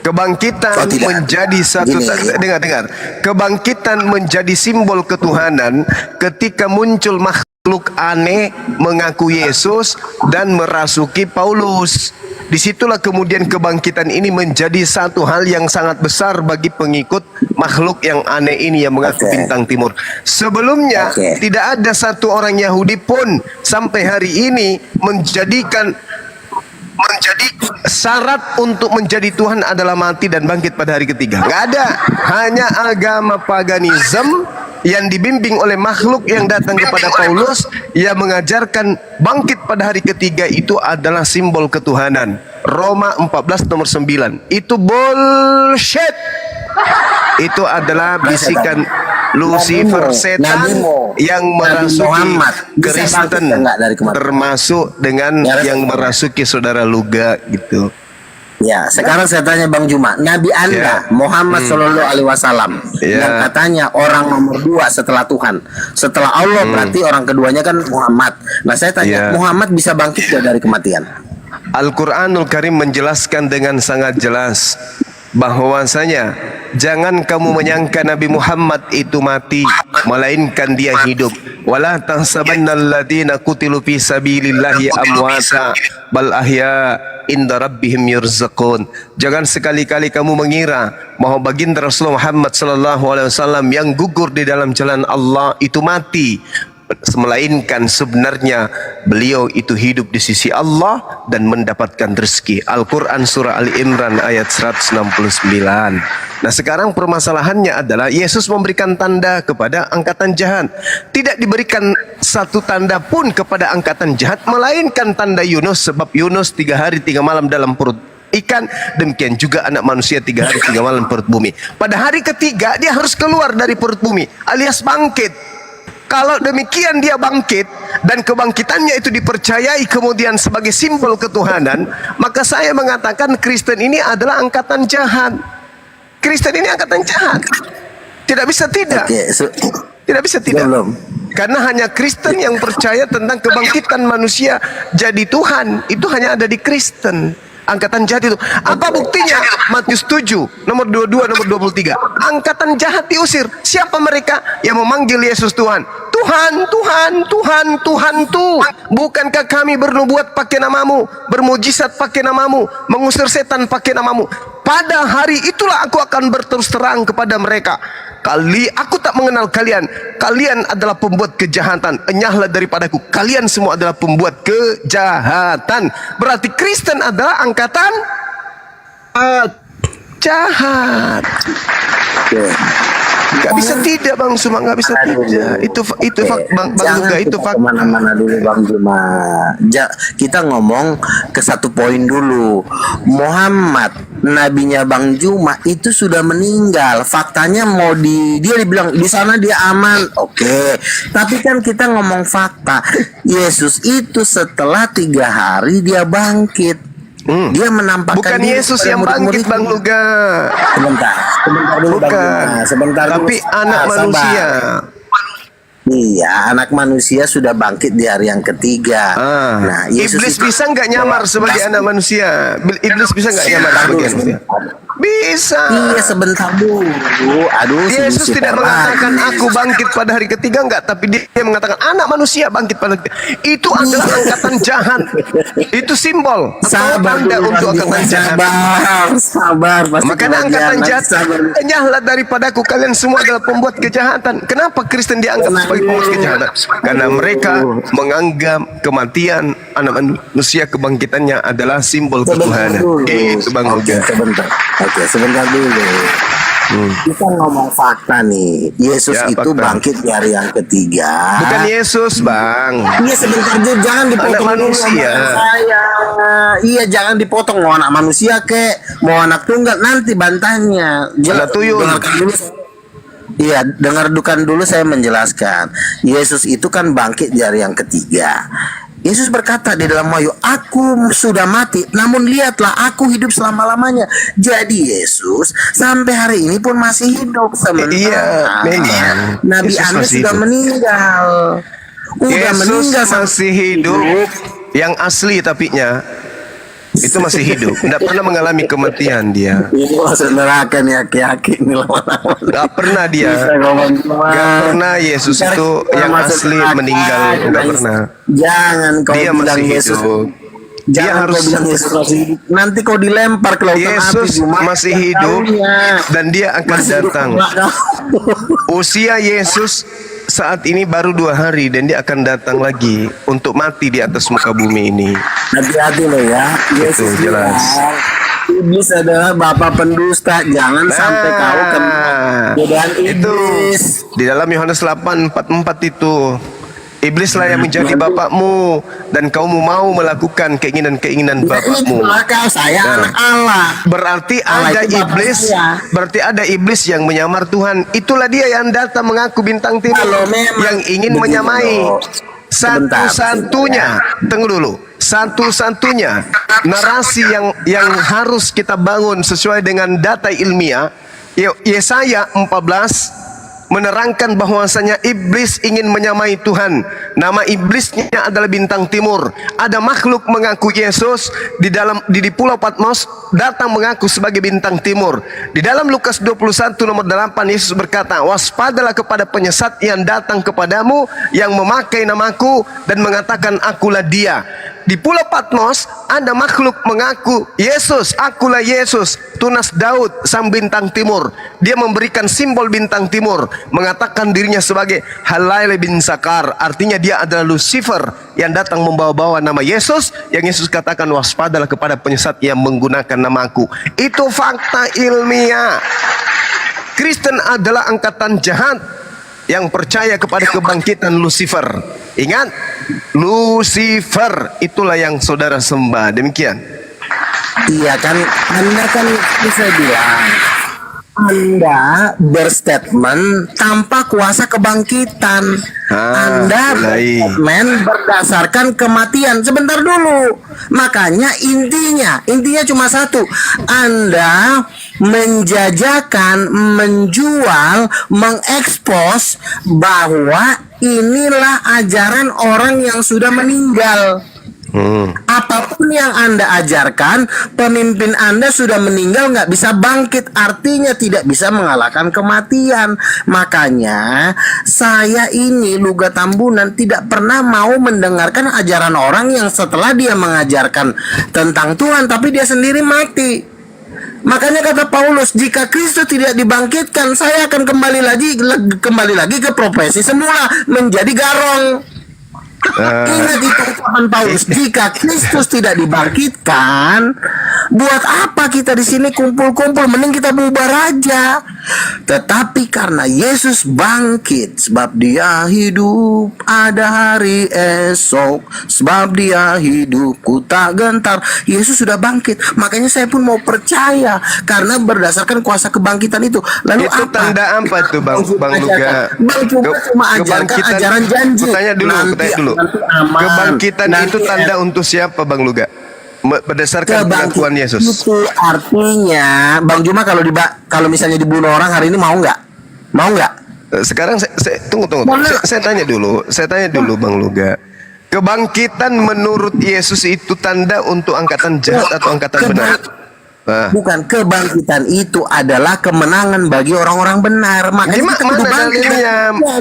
Kebangkitan Oh, tidak. menjadi satu. Gini. Dengar. Kebangkitan menjadi simbol ketuhanan ketika muncul makhluk aneh mengaku Yesus dan merasuki Paulus. Disitulah kemudian kebangkitan ini menjadi satu hal yang sangat besar bagi pengikut makhluk yang aneh ini yang mengaku bintang timur. Sebelumnya tidak ada satu orang Yahudi pun sampai hari ini menjadi syarat untuk menjadi Tuhan adalah mati dan bangkit pada hari ketiga. Nggak ada. Hanya agama paganisme yang dibimbing oleh makhluk yang datang kepada Paulus yang mengajarkan bangkit pada hari ketiga itu adalah simbol ketuhanan. Roma 14 nomor 9. Itu bullshit. Itu adalah bisikan Lucifer, setan yang merasuki Kristen, termasuk dengan yang merasuki saudara Luga gitu. Ya, sekarang saya tanya Bang Juma, Nabi Anda Muhammad Shallallahu Alaihi Wasallam yang katanya orang nomor 2 setelah Tuhan, setelah Allah berarti orang keduanya kan Muhammad. Nah, saya tanya, Muhammad bisa bangkit gak dari kematian? Al-Quranul Karim menjelaskan dengan sangat jelas bahwasanya jangan kamu menyangka Nabi Muhammad itu mati, melainkan dia hidup. Wala tahsabannal ladzina qutilu fi sabilillahi amwata bal ahya inda rabbihim yurzaqun. Jangan sekali-kali kamu mengira bahwa baginda Rasulullah Muhammad sallallahu alaihi wasallam yang gugur di dalam jalan Allah itu mati. melainkan sebenarnya beliau itu hidup di sisi Allah dan mendapatkan rezeki. Al-Quran surah Ali Imran ayat 169. Nah sekarang permasalahannya adalah Yesus memberikan tanda kepada angkatan jahat. Tidak diberikan satu tanda pun kepada angkatan jahat, melainkan tanda Yunus, sebab Yunus 3 hari 3 malam dalam perut ikan, demikian juga anak manusia 3 hari 3 malam perut bumi. Pada hari ketiga dia harus keluar dari perut bumi alias bangkit. Kalau demikian dia bangkit dan kebangkitannya itu dipercayai kemudian sebagai simbol ketuhanan, maka saya mengatakan Kristen ini adalah angkatan jahat. Kristen ini angkatan jahat. Tidak bisa tidak. Tidak bisa tidak. Karena hanya Kristen yang percaya tentang kebangkitan manusia jadi Tuhan. Itu hanya ada di Kristen. Angkatan jahat itu. Apa buktinya? Matius 7, nomor 22, nomor 23. Angkatan jahat diusir. Siapa mereka yang memanggil Yesus Tuhan? Tuhan, Tuhan, Tuhan, Tuhan tuh. Bukankah kami bernubuat pakai namamu, bermujizat pakai namamu, mengusir setan pakai namamu? Pada hari itulah aku akan berterus terang kepada mereka. Aku tak mengenal kalian. Kalian adalah pembuat kejahatan. Enyahlah daripadaku. Kalian semua adalah pembuat kejahatan. Berarti Kristen adalah angkatan jahat. Gak bisa tidak Bang Suma, gak bisa tidak. Itu Bang Luga, itu fakta. Kemana-mana dulu Bang Juma. Kita ngomong ke satu poin dulu. Muhammad, nabinya Bang Juma itu sudah meninggal. Faktanya dia dibilang di sana dia aman. Oke. Tapi kan kita ngomong fakta. Yesus itu setelah 3 hari dia bangkit. Dia menampakkan bukan Yesus yang bangkit Bang Luga. Sebentar dulu Bang Juma. Sebentar tapi dulu. anak manusia. Iya, anak manusia sudah bangkit di hari yang ketiga. Nah, Yesus Iblis itu bisa nggak nyamar sebagai anak manusia? Iblis bisa nggak nyamar sebagai manusia? Bisa. Iya, sebentar dulu. Aduh, Yesus tidak mengatakan aku bangkit pada hari ketiga, enggak, tapi dia mengatakan anak manusia bangkit pada hari ketiga. Itu adalah angkatan jahat. Itu simbol atau tanda untuk angkatan jahat. Sabar. Makanya angkatan jahat, enyahlah daripadaku, kalian semua adalah pembuat kejahatan. Kenapa Kristen dianggap sebagai pembuat kejahatan? Karena mereka menganggap kematian anak manusia, kebangkitannya adalah simbol ketuhanan. Itu Bang Luga. Sebentar dulu. Kita ngomong fakta nih. Yesus Ya, itu fakta. bangkit di hari yang ketiga. Bukan Yesus Bang. Iya, sebentar dulu, jangan dipotong Anak dulu manusia. omongan saya. Iya, jangan dipotong. Mau anak manusia mau anak tunggal, nanti bantahnya. Anak tuyul. Dengarkan dulu. Iya, dengarkan dulu saya menjelaskan. Yesus itu kan bangkit di hari yang ketiga. Yesus berkata di dalam Wahyu, aku sudah mati, namun lihatlah aku hidup selama-lamanya. Jadi Yesus sampai hari ini pun masih hidup. Sementara Iya, memang. Nabi Yesus Anda masih sudah hidup. meninggal. Yesus masih hidup. Yang asli tapinya itu masih hidup, tidak pernah mengalami kematian dia. Ini masuk neraka nih aki-aki ini lama-lama. Gak pernah dia. Bisa ngomong cuma. Gak pernah Yesus Ntar itu kita yang masuk asli neraka. meninggal. Gak pernah. Jangan kau Dia bilang masih Yesus. hidup. Dia Jangan harus. kau bilang Yesus masih hidup. Nanti kau dilempar ke lautan api. Yesus Juma. masih hidup dan dia akan Masih hidup datang. enggak kau? Usia Yesus saat ini baru 2 hari dan dia akan datang lagi untuk mati di atas muka bumi ini. Hati-hati loh ya. Yesus Itu jelas. bilang, Iblis adalah bapak pendusta. Jangan sampai kau kena godaan itu iblis. di dalam Yohanes 8:44 itu. Iblislah yang menjadi bapakmu dan kamu mau melakukan keinginan-keinginan bapakmu. Maka saya Nah. anak Allah. Berarti Allah ada itu bapak iblis, saya. berarti ada iblis yang menyamar Tuhan. Itulah dia yang datang mengaku bintang timur Kalau memang yang ingin begitu, menyamai. Sebentar, Satu-satunya, tunggu dulu. Satu-satunya narasi yang harus kita bangun sesuai dengan data ilmiah. Yesaya 14 menerangkan bahwasanya iblis ingin menyamai Tuhan. Nama iblisnya adalah bintang timur. Ada makhluk mengaku Yesus di Pulau Patmos datang mengaku sebagai bintang timur. Di dalam Lukas 21 nomor 8 Yesus berkata, waspadalah kepada penyesat yang datang kepadamu yang memakai namaku dan mengatakan akulah dia. di Pulau Patmos ada makhluk mengaku, Yesus, akulah Yesus, tunas Daud, sang bintang timur. Dia memberikan simbol bintang timur, mengatakan dirinya sebagai Halail bin Sakar, artinya dia adalah Lucifer yang datang membawa-bawa nama Yesus, yang Yesus katakan waspadalah kepada penyesat yang menggunakan namaku. Itu fakta ilmiah. Kristen adalah angkatan jahat yang percaya kepada kebangkitan Lucifer. Ingat, Lucifer itulah yang saudara sembah. Demikian. Iya kan, Anda kan bisa bilang Anda berstatement tanpa kuasa kebangkitan. Anda berstatement berdasarkan kematian. Sebentar dulu. Makanya intinya cuma satu. Anda menjajakan, menjual, mengekspos bahwa inilah ajaran orang yang sudah meninggal. Apapun yang Anda ajarkan, pemimpin Anda sudah meninggal, nggak bisa bangkit, artinya tidak bisa mengalahkan kematian. Makanya saya ini Luga Tambunan tidak pernah mau mendengarkan ajaran orang yang setelah dia mengajarkan tentang Tuhan tapi dia sendiri mati. Makanya kata Paulus, jika Kristus tidak dibangkitkan, saya akan kembali lagi ke profesi semula, menjadi garong. Ingat itu ucapan Paulus, jika Kristus tidak dibangkitkan, buat apa kita di sini kumpul-kumpul? Mending kita bubar aja. Tetapi karena Yesus bangkit, sebab Dia hidup, ada hari esok, sebab Dia hidup, ku tak gentar. Yesus sudah bangkit, makanya saya pun mau percaya karena berdasarkan kuasa kebangkitan itu. Lalu itu apa? tanda apa itu Bang Luga? Bang cuma ajarkan ajaran janji. Kutanya dulu. Aman. Kebangkitan itu tanda untuk siapa Bang Luga? Berdasarkan pengakuan Yesus. Itu artinya Bang Juma kalau misalnya dibunuh orang hari ini mau nggak? Mau nggak? Sekarang tunggu. Saya tanya dulu Bang Luga. Kebangkitan menurut Yesus itu tanda untuk angkatan jahat atau angkatan benar? Bukan, kebangkitan itu adalah kemenangan bagi orang-orang benar. Makanya kita kudu bangkit.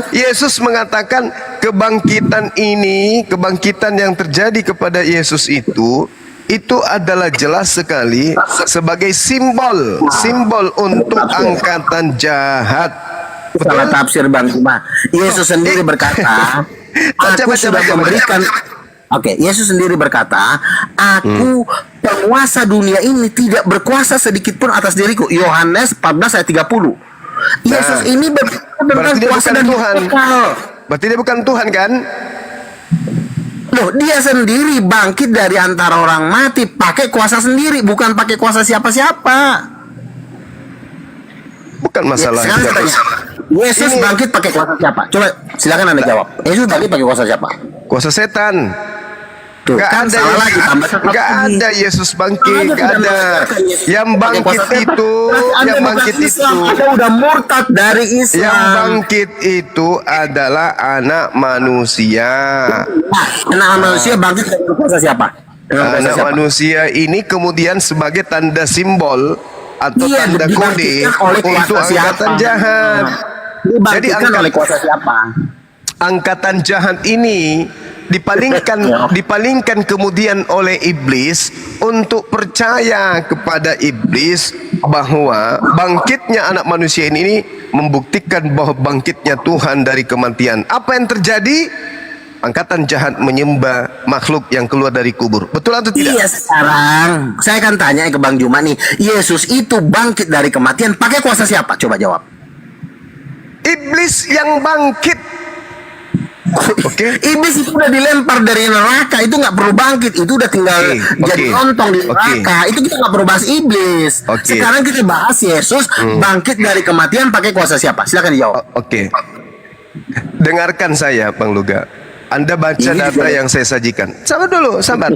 Yesus mengatakan kebangkitan yang terjadi kepada Yesus itu adalah jelas sekali sebagai simbol untuk angkatan jahat. Salah tafsir Bang Juma. Yesus sendiri berkata, aku sudah memberikan. Oke, Yesus sendiri berkata, aku penguasa dunia ini tidak berkuasa sedikit pun atas diriku. Yohanes 14 ayat 30. Yesus ini berarti dia bukan Tuhan. Berarti dia bukan Tuhan kan? Loh, dia sendiri bangkit dari antara orang mati pakai kuasa sendiri, bukan pakai kuasa siapa-siapa. Bukan masalah. Yesus bangkit pakai kuasa siapa? Coba silakan Anda jawab. Yesus bangkit pakai kuasa siapa? Kuasa setan. Tuh, Gak ada Yesus bangkit, gak ada. Yang bangkit itu, Anda udah murtad dari Islam. Yang bangkit itu adalah anak manusia. Anak manusia bangkit dari kuasa siapa? Anak manusia ini kemudian sebagai tanda simbol atau tanda kode untuk angkatan jahat. Jadi oleh kuasa siapa? Angkatan jahat ini dipalingkan kemudian oleh iblis untuk percaya kepada iblis bahwa bangkitnya anak manusia ini membuktikan bahwa bangkitnya Tuhan dari kematian. Apa yang terjadi? Angkatan jahat menyembah makhluk yang keluar dari kubur. Betul atau tidak? Iya, sekarang saya akan tanya ke Bang Juma nih, Yesus itu bangkit dari kematian pakai kuasa siapa? Coba jawab. Iblis yang bangkit. Oke. Iblis itu udah dilempar dari neraka, itu nggak perlu bangkit, itu udah tinggal jadi lontong di neraka. Itu kita nggak perlu bahas iblis. Sekarang kita bahas Yesus bangkit dari kematian pakai kuasa siapa? Silakan dijawab. Oke. Dengarkan saya, Bang Luga. Anda baca data yang saya sajikan. Sabar dulu, sabar.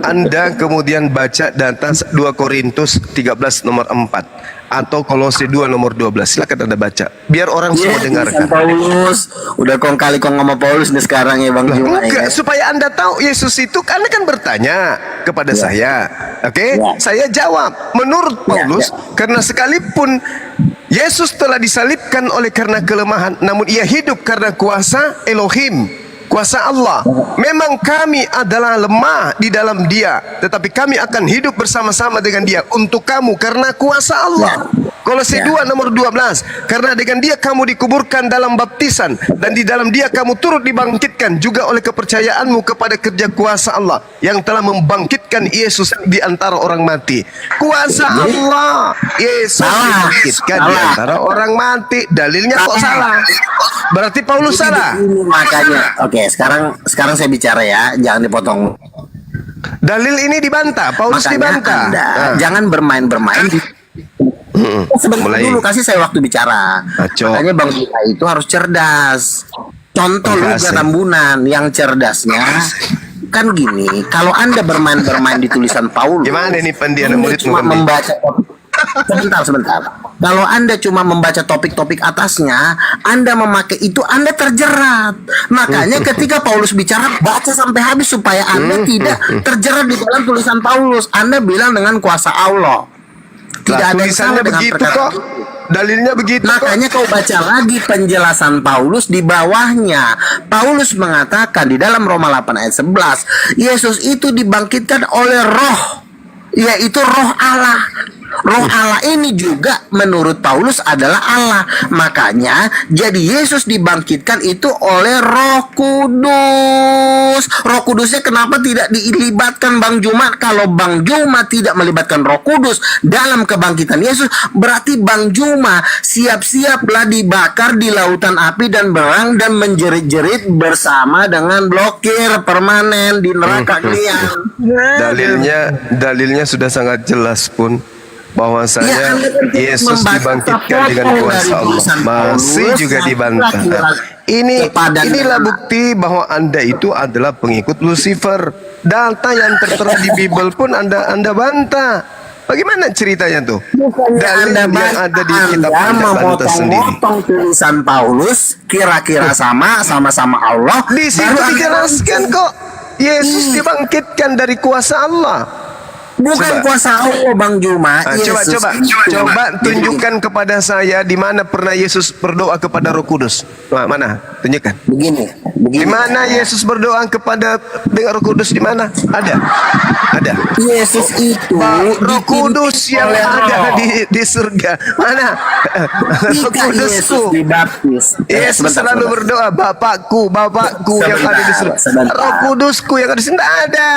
Anda kemudian baca data 2 Korintus 13 nomor 4 atau Kolose 2 nomor 12. Silakan Anda baca. Biar orang semua dengarkan. Paulus, udah kong kali sama Paulus nih sekarang ya Bang Juma. Supaya Anda tahu Yesus itu, Anda kan bertanya kepada saya. Oke? Saya jawab. Menurut Paulus, karena sekalipun Yesus telah disalibkan oleh karena kelemahan, namun ia hidup karena kuasa Elohim. kuasa Allah. Memang kami adalah lemah di dalam Dia, tetapi kami akan hidup bersama-sama dengan Dia untuk kamu karena kuasa Allah. Kolose 2 nomor 12, karena dengan Dia kamu dikuburkan dalam baptisan, dan di dalam Dia kamu turut dibangkitkan juga oleh kepercayaanmu kepada kerja kuasa Allah yang telah membangkitkan Yesus di antara orang mati. Kuasa Allah, Yesus dibangkitkan di antara orang mati. Dalilnya kok salah? Berarti Paulus salah. Ini makanya. Oke, sekarang saya bicara ya, jangan dipotong. Dalil ini dibantah, Paulus Makanya dibantah. Anda Nah. jangan bermain-bermain di sebentar Mulai. dulu, kasih saya waktu bicara. Aco. Makanya Bang Luga itu harus cerdas. Contoh Luga Makasih. Tambunan yang cerdasnya kan gini, kalau Anda bermain-bermain di tulisan Paulus, Gimana nih pendidikan Anda muridmu, cuma Kami? membaca sebentar. Kalau Anda cuma membaca topik-topik atasnya, Anda memakai itu, Anda terjerat. Makanya ketika Paulus bicara, baca sampai habis supaya Anda tidak terjerat di dalam tulisan Paulus. Anda bilang dengan kuasa Allah. Tidak Lah, ada yang tulisannya salah dengan begitu perkara kok. itu. Dalilnya begitu Makanya kau baca lagi penjelasan Paulus di bawahnya. Paulus mengatakan di dalam Roma 8 ayat 11, Yesus itu dibangkitkan oleh roh, yaitu roh Allah. Roh Allah ini juga menurut Paulus adalah Allah. Makanya jadi Yesus dibangkitkan itu oleh Roh Kudus. Roh Kudusnya kenapa tidak dilibatkan Bang Juma? Kalau Bang Juma tidak melibatkan Roh Kudus dalam kebangkitan Yesus, berarti Bang Juma siap-siaplah dibakar di lautan api dan berang dan menjerit-jerit bersama dengan blokir permanen di neraka kalian. dalilnya sudah sangat jelas pun bahwasanya Ya, Anda kan Yesus membaca dibangkitkan foto dengan dari kuasa Allah. tulisan Masih Paulus juga yang dibantah. kira-kira Inilah kepada- bukti bahwa Anda itu adalah pengikut Lucifer. Data yang tertera di Bible pun Anda bantah. Bagaimana ceritanya tuh? Dalil yang ada di kitab Anda bantah sendiri. memotong tulisan Paulus kira-kira sama-sama Allah. Di situ baru Anda- dijelaskan kok Yesus dibangkitkan dari kuasa Allah. Bukan Coba. kuasa Allah Bang Juma. Nah, Yesus coba itu- tunjukkan kepada saya di mana pernah Yesus berdoa kepada Roh Kudus. Mana? Tunjukkan. Begini. Di mana Yesus berdoa kepada dengan Roh Kudus, di mana? Ada. Yesus itu Roh Kudus yang oleh ada Roh. di surga. Mana? Roh Ketika Yesus Kudusku. dibaptis, Yesus selalu berdoa, Bapakku yang ada di surga. Sebentar. Roh Kudusku yang ada di surga ada.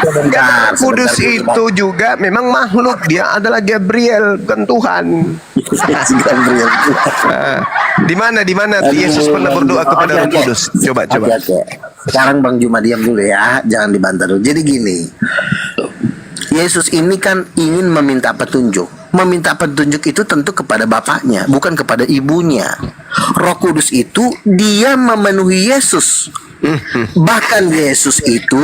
Sebentar, Roh Kudus sebentar. itu juga memang makhluk, dia adalah Gabriel, bukan Tuhan. Gabriel. Di mana Yesus pernah berdoa kepada Roh Oke. Kudus? Coba. Oke. Sekarang Bang Juma diam dulu ya, jangan dibantah dulu. Jadi gini, Yesus ini kan ingin meminta petunjuk. Meminta petunjuk itu tentu kepada bapaknya, bukan kepada ibunya. Roh Kudus itu dia memenuhi Yesus. Bahkan Yesus itu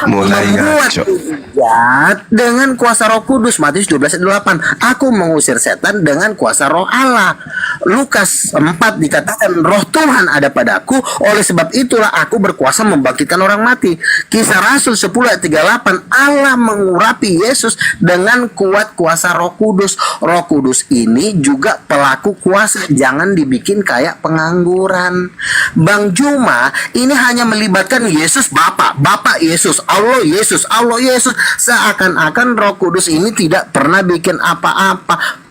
Mulai membuat ngaco. mujizat dengan kuasa Roh Kudus. Matius 12 ayat 8. Aku mengusir setan dengan kuasa Roh Allah. Lukas 4 dikatakan Roh Tuhan ada padaku, oleh sebab itulah aku berkuasa membangkitkan orang mati. Kisah Rasul 10 ayat 38, Allah mengurapi Yesus dengan kuat kuasa Roh Kudus. Roh Kudus ini juga pelaku kuasa, jangan dibikin kayak pengangguran. Bang Juma ini hanya melibatkan Yesus Bapak Yesus, Allah Yesus, Allah Yesus. Seakan-akan Roh Kudus ini tidak pernah bikin apa-apa.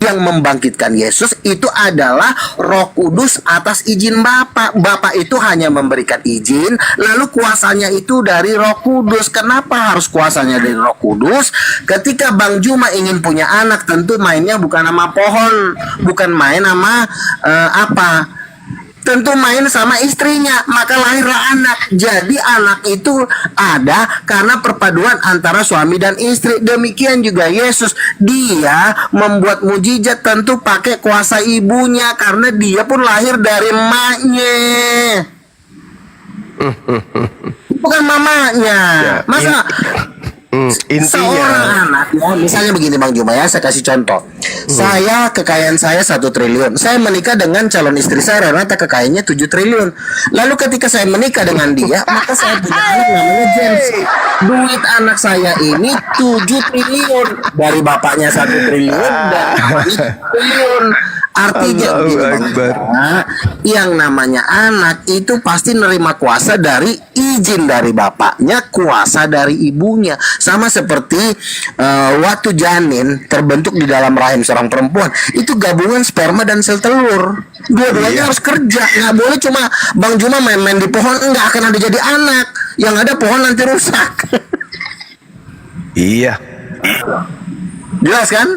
Yang membangkitkan Yesus itu adalah Roh Kudus atas izin Bapa. Bapa itu hanya memberikan izin, lalu kuasanya itu dari Roh Kudus. Kenapa harus kuasanya dari Roh Kudus? Ketika Bang Juma ingin punya anak, tentu mainnya bukan sama pohon, bukan main sama tentu main sama istrinya, maka lahirlah anak. Jadi anak itu ada karena perpaduan antara suami dan istri. Demikian juga Yesus, dia membuat mujizat tentu pakai kuasa ibunya karena dia pun lahir dari emaknya, bukan mamanya. Masa Intinya seorang anak ya, misalnya begini Bang Juma ya, saya kasih contoh. Saya kekayaan saya 1 triliun. Saya menikah dengan calon istri saya, Renata, kekayaannya 7 triliun. Lalu ketika saya menikah dengan dia, maka saya punya anak namanya James. Duit anak saya ini 7 triliun. Dari bapaknya 1 triliun dan mamanya 1 triliun. Artinya Allahu gini, Bang Akbar. Juma, yang namanya anak itu pasti nerima kuasa dari izin dari bapaknya, kuasa dari ibunya. Sama seperti waktu janin terbentuk di dalam rahim seorang perempuan, itu gabungan sperma dan sel telur. Dua-duanya harus kerja. Nggak boleh cuma Bang Juma main-main di pohon, nggak akan ada jadi anak. Yang ada pohon nanti rusak. Iya. Jelas kan?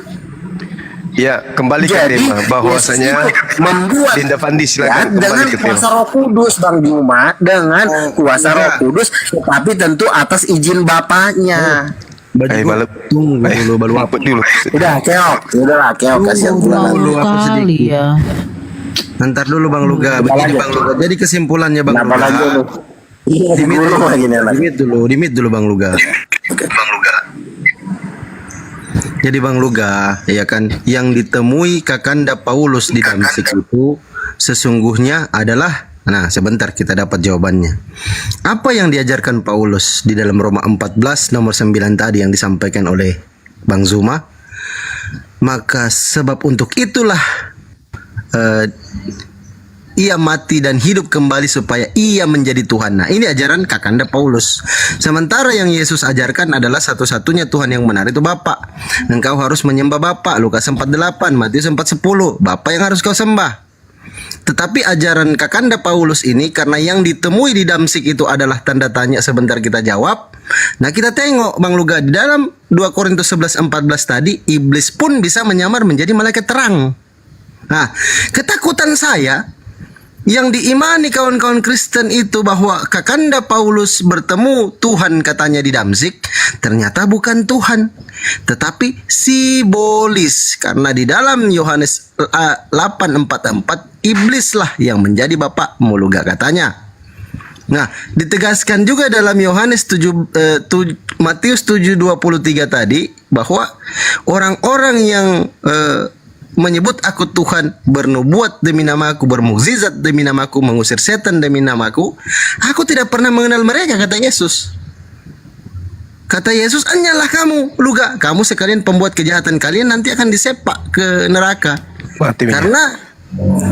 Ya, kembali ke Jadi tema bahwasanya Yesus membuat Dinda Fandi silakan dengan kembali ke kuasa tema. Roh Kudus, Bang Juma, dengan kuasa Roh Kudus, tapi tentu atas izin bapaknya. Malam. Tunggu dulu, baru apa Mampet dulu. Udah, keok, udahlah, keok, kasihan Tahu pulang. dulu apa kali sedikit. ya. Ntar dulu Bang Luga, begini Bang Luga. Jadi kesimpulannya Bang Kenapa lagi lu? Luga. Iya, Dimit dulu dulu, lagi nih anak. dimit dulu Bang Luga. Jadi Bang Luga, ya kan, yang ditemui Kakanda Paulus di Damsik itu sesungguhnya adalah, nah sebentar kita dapat jawabannya. Apa yang diajarkan Paulus di dalam Roma 14 nomor 9 tadi yang disampaikan oleh Bang Zuma? Maka sebab untuk itulah ia mati dan hidup kembali supaya ia menjadi Tuhan. Nah, ini ajaran Kakanda Paulus. Sementara yang Yesus ajarkan adalah satu-satunya Tuhan yang benar itu Bapa. Engkau harus menyembah Bapa. Lukas 4:8, Matius 4:10. Bapa yang harus kau sembah. Tetapi ajaran Kakanda Paulus ini, karena yang ditemui di Damsik itu adalah tanda tanya, sebentar kita jawab. Nah, kita tengok Bang Luga di dalam 2 Korintus 11:14 tadi, iblis pun bisa menyamar menjadi malaikat terang. Nah, ketakutan saya yang diimani kawan-kawan Kristen itu bahwa Kakanda Paulus bertemu Tuhan katanya di Damsik, ternyata bukan Tuhan, tetapi simbolis. Karena di dalam Yohanes 8:44, iblislah yang menjadi bapak Muluga katanya. Nah, ditegaskan juga dalam Yohanes Matius 7:23 tadi bahwa orang-orang yang menyebut aku Tuhan, bernubuat demi namaku, bermukjizat demi namaku, mengusir setan demi namaku, aku tidak pernah mengenal mereka, kata Yesus. Kata Yesus, hanyalah kamu, Luga, kamu sekalian pembuat kejahatan, kalian nanti akan disepak ke neraka.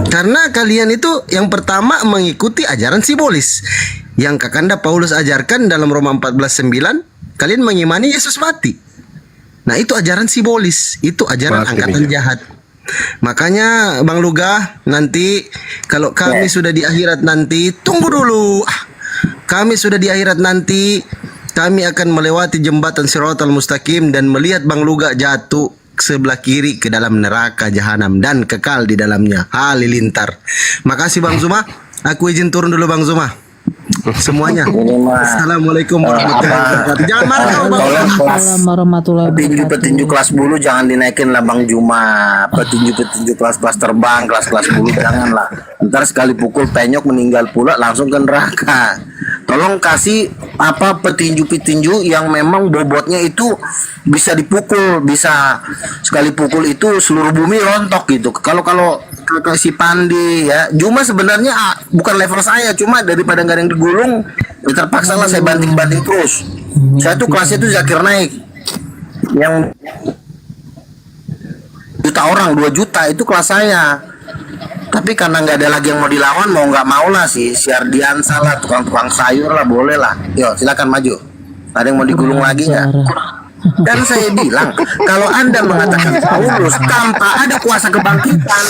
Karena kalian itu yang pertama mengikuti ajaran simbolis yang Kakanda Paulus ajarkan dalam Roma 14:9, kalian mengimani Yesus mati. Nah, itu ajaran simbolis, itu ajaran angkatan jahat. Makanya Bang Luga, nanti kalau kami sudah di akhirat nanti, tunggu dulu. Kami sudah di akhirat nanti, kami akan melewati jembatan Siratal Mustaqim dan melihat Bang Luga jatuh sebelah kiri ke dalam neraka jahanam dan kekal di dalamnya halilintar. Makasih Bang Zuma. Aku izin turun dulu Bang Zuma. Semuanya. Assalamualaikum warahmatullahi wabarakatuh. Jangan marah Bang. Assalamualaikum warahmatullahi wabarakatuh. Petinju kelas bulu jangan dinaikin lah Bang Juma. Petinju kelas terbang, kelas bulu janganlah. Ntar sekali pukul penyok meninggal pula langsung ke neraka. Tolong kasih petinju yang memang bobotnya itu bisa dipukul, bisa sekali pukul itu seluruh bumi rontok gitu. Kalau si Pandi ya, Juma sebenarnya bukan level saya, cuma daripada nggak ada yang digulung, ya terpaksa lah saya banting terus. Saya tuh kelasnya tuh Zakir Naik, yang juta orang, 2 juta itu kelas saya. Tapi karena nggak ada lagi yang mau dilawan, mau nggak mau lah si Ardiansa lah, tukang sayur lah, boleh lah. Yo silakan maju. Ada yang mau digulung lagi nggak? Dan saya bilang, kalau Anda mengatakan Paulus tanpa ada kuasa kebangkitan,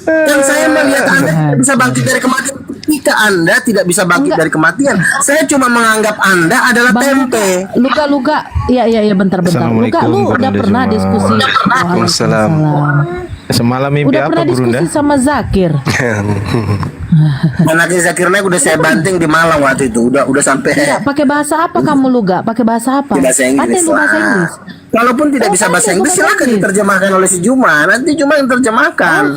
dan saya melihat Anda tidak bisa bangkit dari kematian. Ketika Anda tidak bisa bangkit dari kematian, saya cuma menganggap Anda adalah tempe. Luga, ya bentar. Luga, lu udah pernah diskusi? Waalaikumsalam. Semalam mimpi Udah apa pernah diskusi Burunda? sama Zakir? Anaknya Zakir Naik udah saya banting di Malang waktu itu, udah sampai. Iya, pakai bahasa apa kamu Luga? Pakai bahasa apa? Bahasa Inggris. Pakai lu bahasa Inggris. Kalaupun tidak bisa bahasa Inggris, silakan diterjemahkan oleh si Juma. Nanti Juma yang terjemahkan.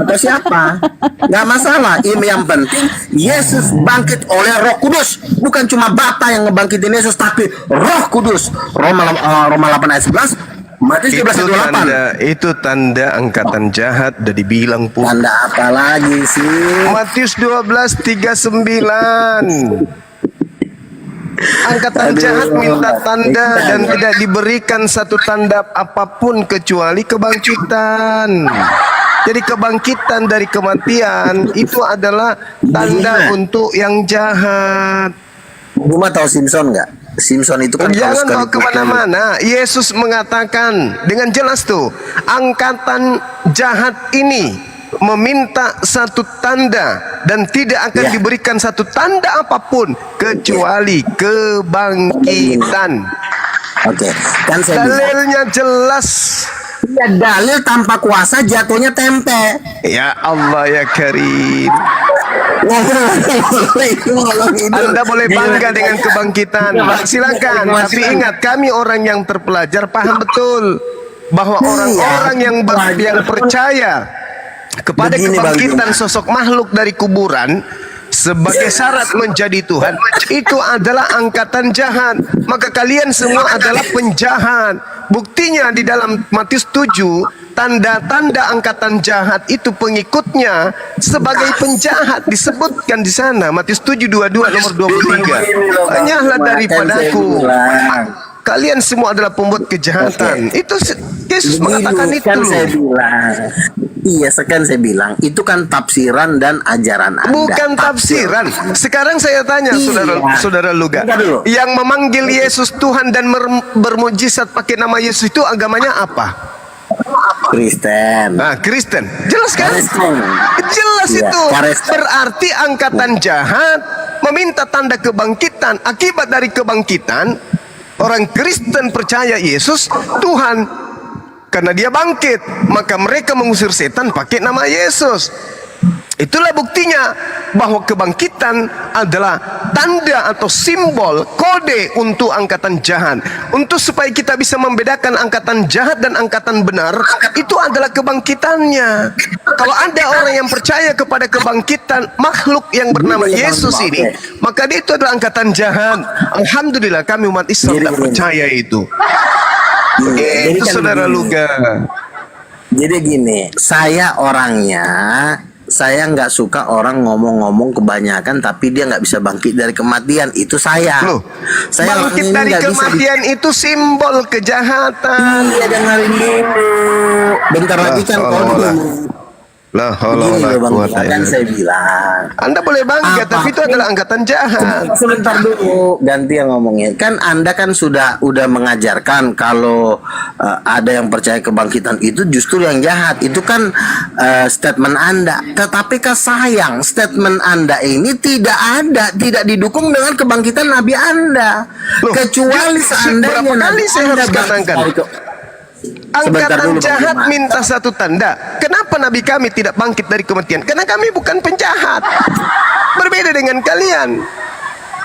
Atau siapa? Nggak masalah. Ini yang penting Yesus bangkit oleh Roh Kudus. Bukan cuma Bapa yang ngebangkitin Yesus, tapi Roh Kudus. Roma 8 ayat 11. Matius 13:28. Itu tanda angkatan jahat, udah dibilang pun. Tanda apa lagi sih? Matius 12:39. Angkatan jahat minta tanda dan tidak diberikan satu tanda apapun kecuali kebangkitan. Jadi kebangkitan dari kematian itu adalah tanda untuk yang jahat. Cuma tahu Simpson nggak? Simpson itu kan kalau Jangan sekali bawa kemana-mana. Yesus mengatakan dengan jelas tuh, angkatan jahat ini meminta satu tanda dan tidak akan diberikan satu tanda apapun kecuali kebangkitan. Oke, kan saya bilang, Dalilnya jelas. ya dalil tanpa kuasa jatuhnya tempe. Ya Allah ya Karim. Anda boleh bangga dengan kebangkitan. Silakan. Tapi ingat, kami orang yang terpelajar paham betul bahwa orang-orang yang percaya kepada Begini, Bang kebangkitan Juma. sosok makhluk dari kuburan sebagai syarat menjadi Tuhan, itu adalah angkatan jahat. Maka kalian semua adalah penjahat. Buktinya di dalam Matius 7, tanda-tanda angkatan jahat itu pengikutnya sebagai penjahat disebutkan di sana. Matius 7:22 nomor 23. Banyaklah daripadaku. Kalian semua adalah pembuat kejahatan. Itu Yesus mengatakan itu kan loh. saya bilang. Iya, sekarang saya bilang itu kan tafsiran dan ajaran Anda. Bukan tafsiran. Sekarang saya tanya saudara Luga, Bentar dulu. yang memanggil Yesus Tuhan dan bermujizat pakai nama Yesus itu agamanya apa? Kristen. Nah, Kristen. Jelas kan? Kristen. Jelas Iya, itu. Kristen. Berarti angkatan jahat meminta tanda kebangkitan. Akibat dari kebangkitan, orang Kristen percaya Yesus Tuhan. Karena dia bangkit, maka mereka mengusir setan pakai nama Yesus. Itulah buktinya bahwa kebangkitan adalah tanda atau simbol kode untuk angkatan jahat. Untuk supaya kita bisa membedakan angkatan jahat dan angkatan benar, itu adalah kebangkitannya. Kalau ada orang yang percaya kepada kebangkitan makhluk yang bernama Yesus ini, maka dia itu adalah angkatan jahat. Alhamdulillah kami umat Islam tak percaya itu. Jadi Itu kan saudara begini. Luga. Jadi gini, saya orangnya, saya nggak suka orang ngomong-ngomong kebanyakan tapi dia nggak bisa bangkit dari kematian. Itu saya. Loh, Saya orang bangkit ini dari nggak bisa kematian itu simbol kejahatan. Iya, dengerin dulu. Bentar lagi kan kode. La Begini loh Bang, quwata kan illa saya bilang. Anda boleh bangga, tapi itu adalah angkatan jahat. Sebentar dulu, ganti yang ngomongnya. Kan Anda kan sudah mengajarkan kalau ada yang percaya kebangkitan itu justru yang jahat. Itu kan statement Anda. Tetapi sayang, statement Anda ini tidak didukung dengan kebangkitan Nabi Anda. Loh, Kecuali seandainya berapa kali Nabi saya Anda harus katakan? Sebentar Angkatan dulu, Bang jahat Juma. minta satu tanda. Kenapa Nabi kami tidak bangkit dari kematian? Karena kami bukan penjahat. Berbeda dengan kalian.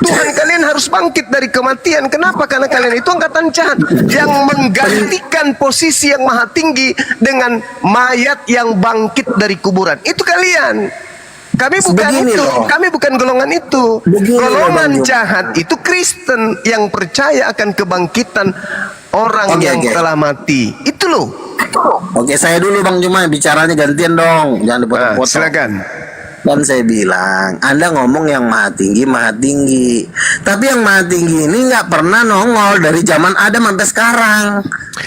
Tuhan kalian harus bangkit dari kematian. Kenapa? Karena kalian itu angkatan jahat yang menggantikan posisi yang maha tinggi dengan mayat yang bangkit dari kuburan. Itu kalian. Kami bukan Begini itu. loh. Kami bukan golongan itu. Begini loh, Golongan Bang Juma. jahat itu Kristen yang percaya akan kebangkitan orang Oke, yang oke. telah mati. Itu loh. Oke, saya dulu Bang Juma, bicaranya gantian dong. Jangan Nah, dipotong-potong. silakan. Kan saya bilang, Anda ngomong yang maha tinggi. Tapi yang maha tinggi ini nggak pernah nongol dari zaman Adam sampai sekarang.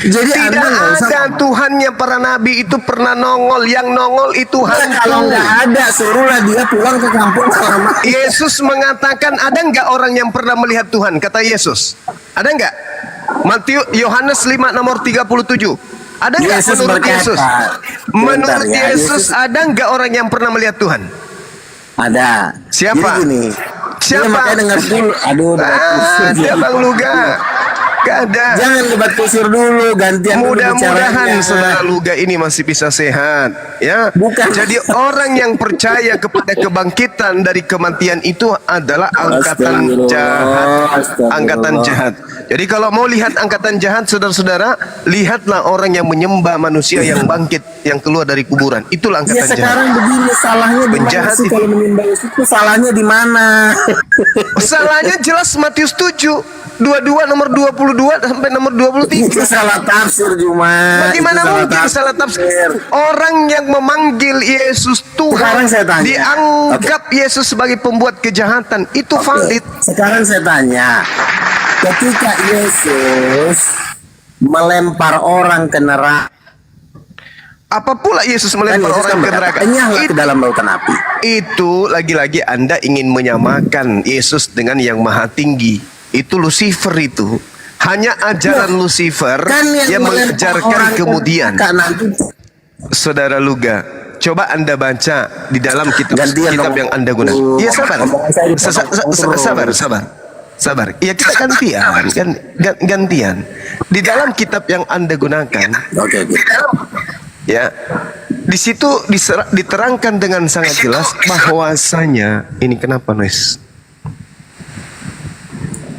Jadi Tidak Anda nggak usah. ada Tuhannya para nabi itu pernah nongol. Yang nongol itu Kalau hantu. nggak ada, suruhlah dia pulang ke kampung halaman. Yesus mengatakan, ada nggak orang yang pernah melihat Tuhan? Kata Yesus. Ada nggak? Yohanes 5 nomor 37. Ada nggak Yesus menurut berkata, Yesus? bentar Menurut ya, Yesus ada nggak orang yang pernah melihat Tuhan? Ada. Siapa? Jadi gini. Siapa? Iya, makanya dengar dulu. Aduh, debat kusir. Ada Bang Luga. Gak ada. Jangan debat kusir dulu, gantian dulu Mudah-mudahan bicaranya. saudara Luga ini masih bisa sehat, ya. Bukan. Jadi orang yang percaya kepada kebangkitan dari kematian itu adalah angkatan Astagfirullah, jahat, astagfirullah. angkatan jahat. Jadi kalau mau lihat angkatan jahat, saudara-saudara, lihatlah orang yang menyembah manusia yang bangkit, yang keluar dari kuburan. Itulah Ya angkatan jahat. sekarang begini, salahnya di mana Penjahat sih itu. kalau menyembah Yesus itu salahnya di mana? Salahnya jelas Matius 7, 22 nomor 22 sampai nomor 23. Itu salah tafsir Juma. Bagaimana Itu mungkin salah tafsir? Orang yang memanggil Yesus Sekarang Tuhan saya tanya. dianggap Yesus sebagai pembuat kejahatan. Itu valid. Sekarang saya tanya, ketika Yesus melempar orang ke neraka, Apa pula Yesus Kan melempar Yesus orang kan ke berkata, neraka? "Enyahlah ke dalam lautan api." Itu lagi-lagi Anda ingin menyamakan Yesus dengan yang maha tinggi. Itu Lucifer itu. Hanya ajaran Lucifer Kan yang melempar mengajarkan orang ke kemudian. neraka nanti. Saudara Luga, coba Anda baca di dalam kitab Gantian dong. yang Anda gunakan. Iya, sabar. Sabar. Ya kita gantian. Di dalam kitab yang Anda gunakan, Oke. ya, di situ diterangkan dengan sangat jelas bahwasanya ini kenapa noise?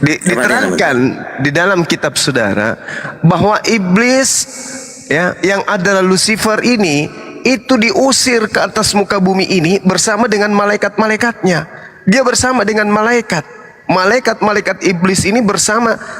Diterangkan di dalam kitab saudara bahwa iblis, ya, yang adalah Lucifer ini itu diusir ke atas muka bumi ini bersama dengan malaikat-malaikatnya. Dia bersama dengan malaikat iblis ini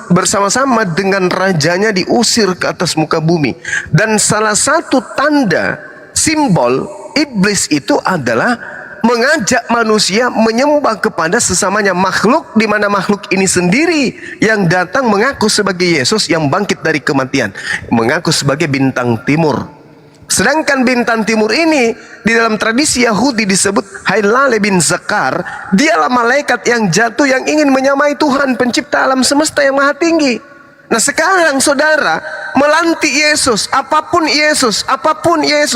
bersama-sama dengan rajanya diusir ke atas muka bumi. Dan salah satu tanda simbol iblis itu adalah mengajak manusia menyembah kepada sesamanya makhluk, di mana makhluk ini sendiri yang datang mengaku sebagai Yesus yang bangkit dari kematian, mengaku sebagai bintang timur. Sedangkan bintang timur ini di dalam tradisi Yahudi disebut Hailale bin Zakar. Dialah malaikat yang jatuh yang ingin menyamai Tuhan pencipta alam semesta yang maha tinggi. Nah sekarang saudara melantik Yesus, apapun Yesus,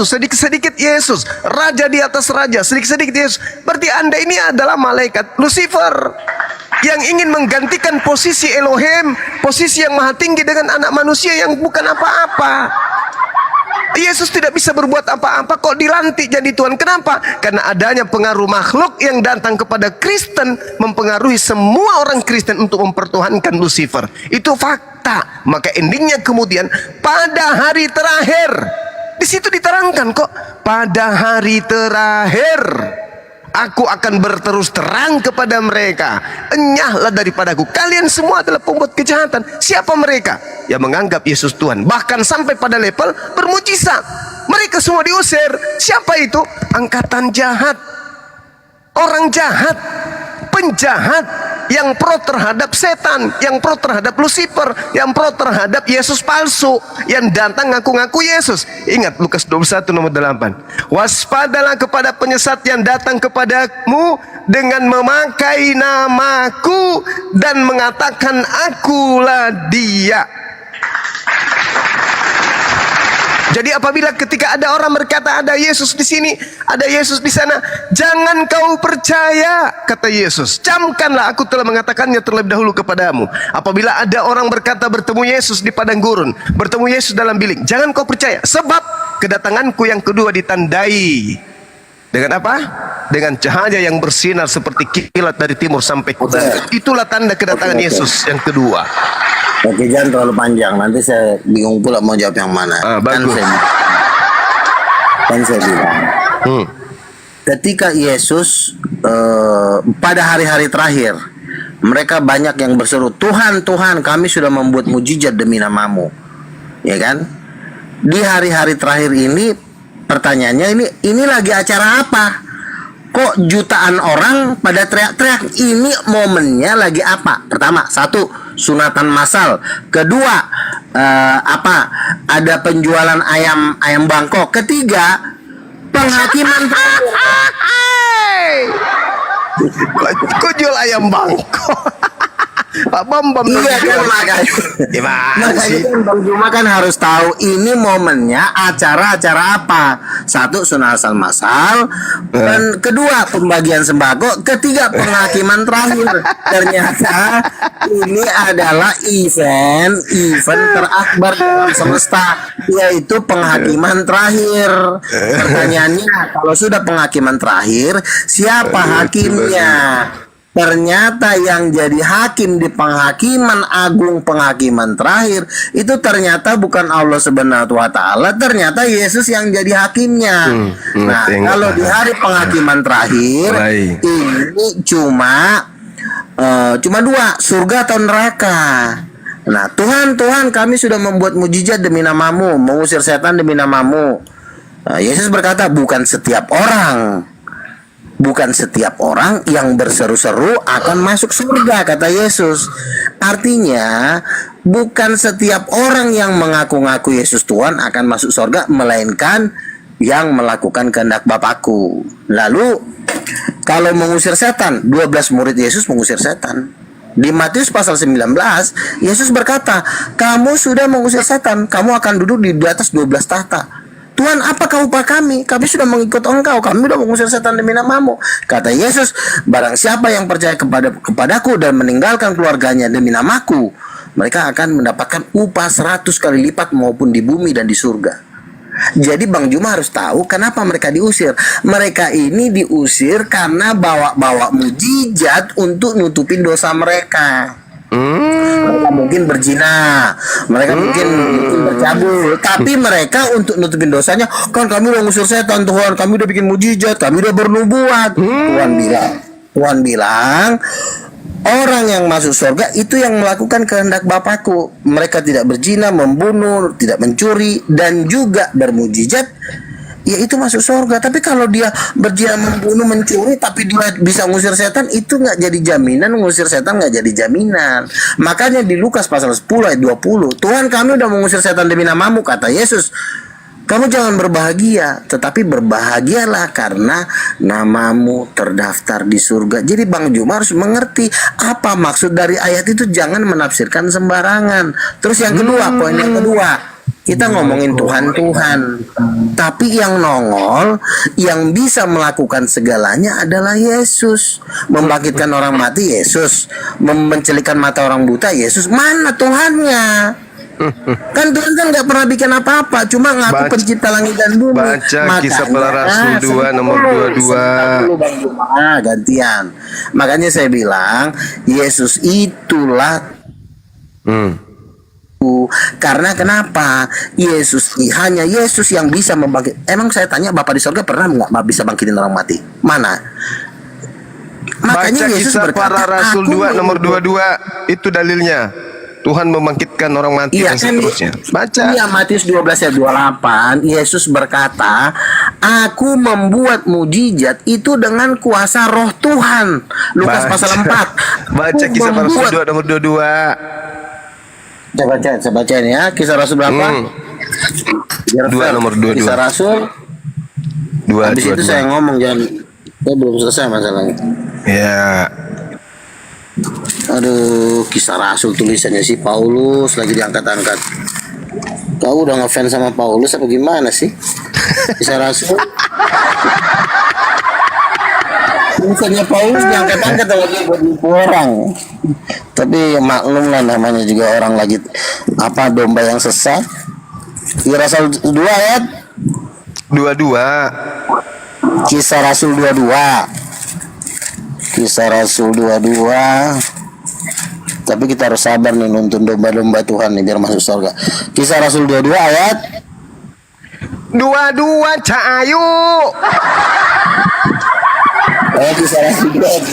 sedikit-sedikit Yesus, raja di atas raja, sedikit-sedikit Yesus. Berarti Anda ini adalah malaikat Lucifer yang ingin menggantikan posisi Elohim, posisi yang maha tinggi dengan anak manusia yang bukan apa-apa. Yesus tidak bisa berbuat apa-apa kok dilantik jadi Tuhan. Kenapa? Karena adanya pengaruh makhluk yang datang kepada Kristen mempengaruhi semua orang Kristen untuk mempertuhankan Lucifer. Itu fakta. Maka endingnya kemudian pada hari terakhir, di situ diterangkan kok, pada hari terakhir aku akan berterus terang kepada mereka, enyahlah daripadaku, kalian semua adalah pembuat kejahatan. Siapa mereka? Yang menganggap Yesus Tuhan, bahkan sampai pada level bermujizat. Mereka semua diusir. Siapa itu? Angkatan jahat, orang jahat, penjahat, yang pro terhadap setan, yang pro terhadap Lucifer, yang pro terhadap Yesus palsu, yang datang ngaku-ngaku Yesus. Ingat Lukas 21 nomor 8. Waspadalah kepada penyesat yang datang kepadamu dengan memakai namaku dan mengatakan akulah dia. Jadi apabila ketika ada orang berkata ada Yesus di sini, ada Yesus di sana, jangan kau percaya, kata Yesus. Camkanlah, aku telah mengatakannya terlebih dahulu kepadamu. Apabila ada orang berkata bertemu Yesus di padang gurun, bertemu Yesus dalam bilik, jangan kau percaya, sebab kedatanganku yang kedua ditandai dengan apa? Dengan cahaya yang bersinar seperti kilat dari timur sampai ke utara. Itulah tanda kedatangan Yesus yang kedua. Oke, jangan terlalu panjang. Nanti saya bingung pula mau jawab yang mana. Bagus. Kan saya bilang, ketika Yesus pada hari-hari terakhir, mereka banyak yang berseru, Tuhan, Tuhan, kami sudah membuat mujizat demi namamu. Ya kan? Di hari-hari terakhir ini, pertanyaannya ini lagi acara apa? Kok jutaan orang pada teriak-teriak? Ini momennya lagi apa? Pertama, satu, sunatan massal. Kedua, ada penjualan ayam Bangkok. Ketiga, penghakiman. Kok jual ayam Bangkok? Pak Bambam. Iya kan, makanya kan Bang Juma kan harus tahu ini momennya acara-acara apa. Satu, sunatan massal, dan kedua pembagian sembako, ketiga penghakiman terakhir. Ternyata ini adalah event terakbar dalam semesta, yaitu penghakiman terakhir. Pertanyaannya, kalau sudah penghakiman terakhir, siapa hakimnya? Ternyata yang jadi hakim di penghakiman agung, penghakiman terakhir, itu ternyata bukan Allah Subhanahu wa Ta'ala, ternyata Yesus yang jadi hakimnya. Nah, kalau di hari penghakiman terakhir, ini cuma dua, surga atau neraka. Nah, Tuhan, kami sudah membuat mujizat demi namamu, mengusir setan demi namamu. Nah, Yesus berkata, bukan setiap orang yang berseru-seru akan masuk surga, kata Yesus. Artinya, bukan setiap orang yang mengaku-ngaku Yesus Tuhan akan masuk surga, melainkan yang melakukan kehendak Bapakku. Lalu kalau mengusir setan, 12 murid Yesus mengusir setan. Di Matius pasal 19, Yesus berkata, kamu sudah mengusir setan, kamu akan duduk di atas 12 tahta. Tuhan, apakah upah kami? Kami sudah mengikut Engkau, kami sudah mengusir setan demi namamu. Kata Yesus, barang siapa yang percaya kepadaku dan meninggalkan keluarganya demi namaku, mereka akan mendapatkan upah 100 kali lipat maupun di bumi dan di surga. Jadi Bang Juma harus tahu kenapa mereka diusir. Mereka ini diusir karena bawa-bawa mujizat untuk nutupin dosa mereka. Mereka mungkin berzina, mereka mungkin bercabul, tapi mereka untuk nutupin dosanya, kan kami udah ngusir setan Tuhan, kami udah bikin mujizat, kami udah bernubuat. Tuhan bilang orang yang masuk surga itu yang melakukan kehendak Bapakku. Mereka tidak berzina, membunuh, tidak mencuri, dan juga bermujizat, yaitu masuk surga. Tapi kalau dia berzina, membunuh, mencuri, tapi dia bisa ngusir setan, itu nggak jadi jaminan. Ngusir setan nggak jadi jaminan. Makanya di Lukas pasal 10 ayat 20, Tuhan, kami udah mengusir setan demi namamu, kata Yesus. Kamu jangan berbahagia, tetapi berbahagialah karena namamu terdaftar di surga. Jadi Bang Juma harus mengerti apa maksud dari ayat itu, jangan menafsirkan sembarangan. Terus yang kedua, poin yang kedua, kita ngomongin Tuhan, tapi yang nongol, yang bisa melakukan segalanya adalah Yesus. Membangkitkan orang mati, Yesus. Mencelikan mata orang buta, Yesus. Mana Tuhannya? Kan Tuhan kan nggak pernah bikin apa-apa, cuma ngaku pencipta langit dan bumi. Baca Kisah Para Rasul 2 nomor 22. Gantian. Makanya saya bilang Yesus itulah. Karena kenapa? Hanya Yesus yang bisa membangkit. Emang saya tanya, Bapak di surga pernah nggak bisa bangkitin orang mati? Mana? Makanya Baca Yesus Kisah berkata, Para Rasul 2 nomor 22, itu dalilnya. Tuhan membangkitkan orang mati dan seterusnya. Baca. Iya, Matius 12 ayat 28, Yesus berkata, aku membuat mujizat itu dengan kuasa Roh Tuhan. Lukas pasal 4. Baca Kisah Para Rasul 2 nomor 22. Saya bacain ya. Kisah Rasul berapa? 2 nomor 22. Kisah Rasul 2. Habis itu saya ngomong, jangan. Saya belum selesai masalahnya. Ya. Aduh, Kisah Rasul tulisannya si Paulus lagi diangkat-angkat. Kau udah ngefans sama Paulus apa gimana sih? Kisah Rasul. Tulisannya Paulus diangkat-angkat lagi buat nipu orang. Tapi maklum lah, namanya juga orang lagi domba yang sesat. Kisah Rasul 2 ayat 22. Kisah Rasul 22. Kisah Rasul 22. Tapi kita harus sabar nih nuntun domba-domba Tuhan nih biar masuk surga. Kisah Rasul 22 ayat 22 Cahayu. Kisah Rasul 2 ayat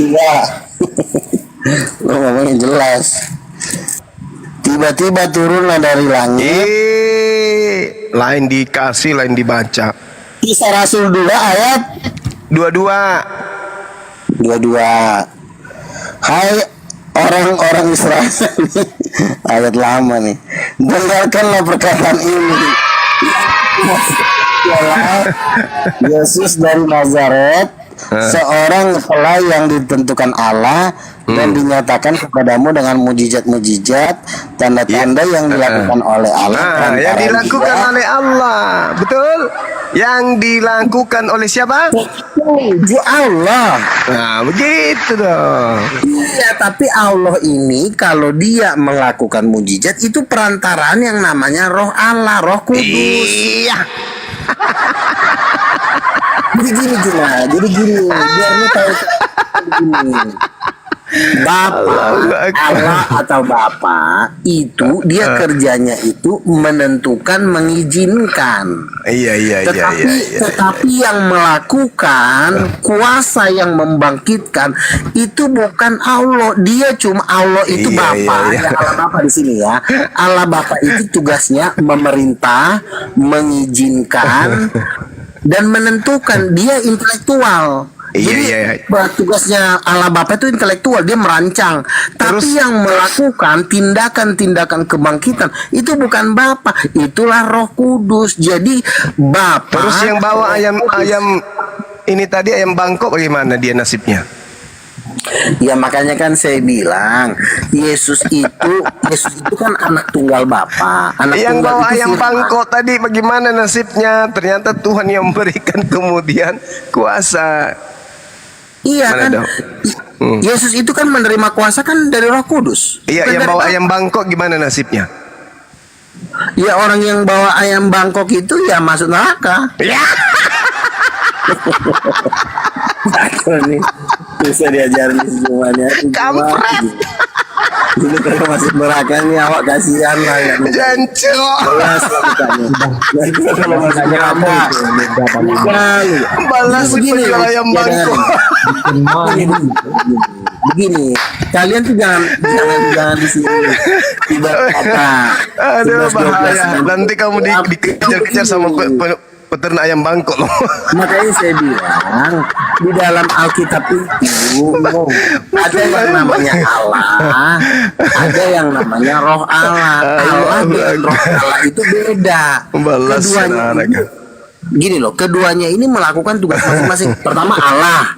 2. Lo ngomongin jelas. Tiba-tiba turunlah dari langit. Lain dikasih, lain dibaca. Kisah Rasul 2 ayat 22. Hai orang-orang Israel. Ayat lama nih. Dengarkanlah perkataan ini. Yesus dari Nazaret, seorang pelai yang ditentukan Allah dan dinyatakan kepadamu dengan mujizat-mujizat, tanda-tanda yang dilakukan oleh Allah. Yang dilakukan oleh Allah, betul? Yang dilakukan oleh siapa? Allah. Nah, begitu dong. Iya, tapi Allah ini kalau dia melakukan mujizat itu perantaraan yang namanya Roh Allah, Roh Kudus. Iya. Jadi gini, biar lu tahu gini. Bapak Allah atau Bapak itu dia kerjanya itu menentukan, mengizinkan. Iya. Tetapi yang melakukan, kuasa yang membangkitkan itu bukan Allah. Dia cuma Allah itu Bapak. Ya, Allah Bapak di sini ya. Allah Bapak itu tugasnya memerintah, mengizinkan dan menentukan. Dia intelektual. Jadi tugasnya Allah Bapa itu intelektual, dia merancang. Tapi yang melakukan tindakan-tindakan kebangkitan itu bukan Bapa, itulah Roh Kudus. Jadi Bapa. Terus yang bawa ayam ini tadi ayam bangkok bagaimana dia nasibnya? Ya makanya kan saya bilang Yesus itu kan anak tunggal Bapa. Yang bawa ayam bangkok tadi bagaimana nasibnya? Ternyata Tuhan yang memberikan kemudian kuasa. Iya kan? Yesus itu kan menerima kuasa kan dari Roh Kudus. Iya, yang bawa ayam bangkok gimana nasibnya? Ya orang yang bawa ayam bangkok itu ya masuk neraka. Ya. Aku nih bisa diajarin semuanya. Kampret. Dulu kalau masuk neraka nih awak kasihan lah ya. Jancok. Kalau masuk neraka balas begini ayam bangkok. Begini, kalian tuh jangan di sini. Aduh bahaya. Nanti kamu dikejar-kejar sama peternak ayam bangkok loh. Makanya saya bilang di dalam Alkitab itu ada yang namanya Allah, ada yang namanya Roh Allah. Allah dan Roh Allah itu beda. Gini loh, keduanya ini melakukan tugas masing-masing. Pertama Allah.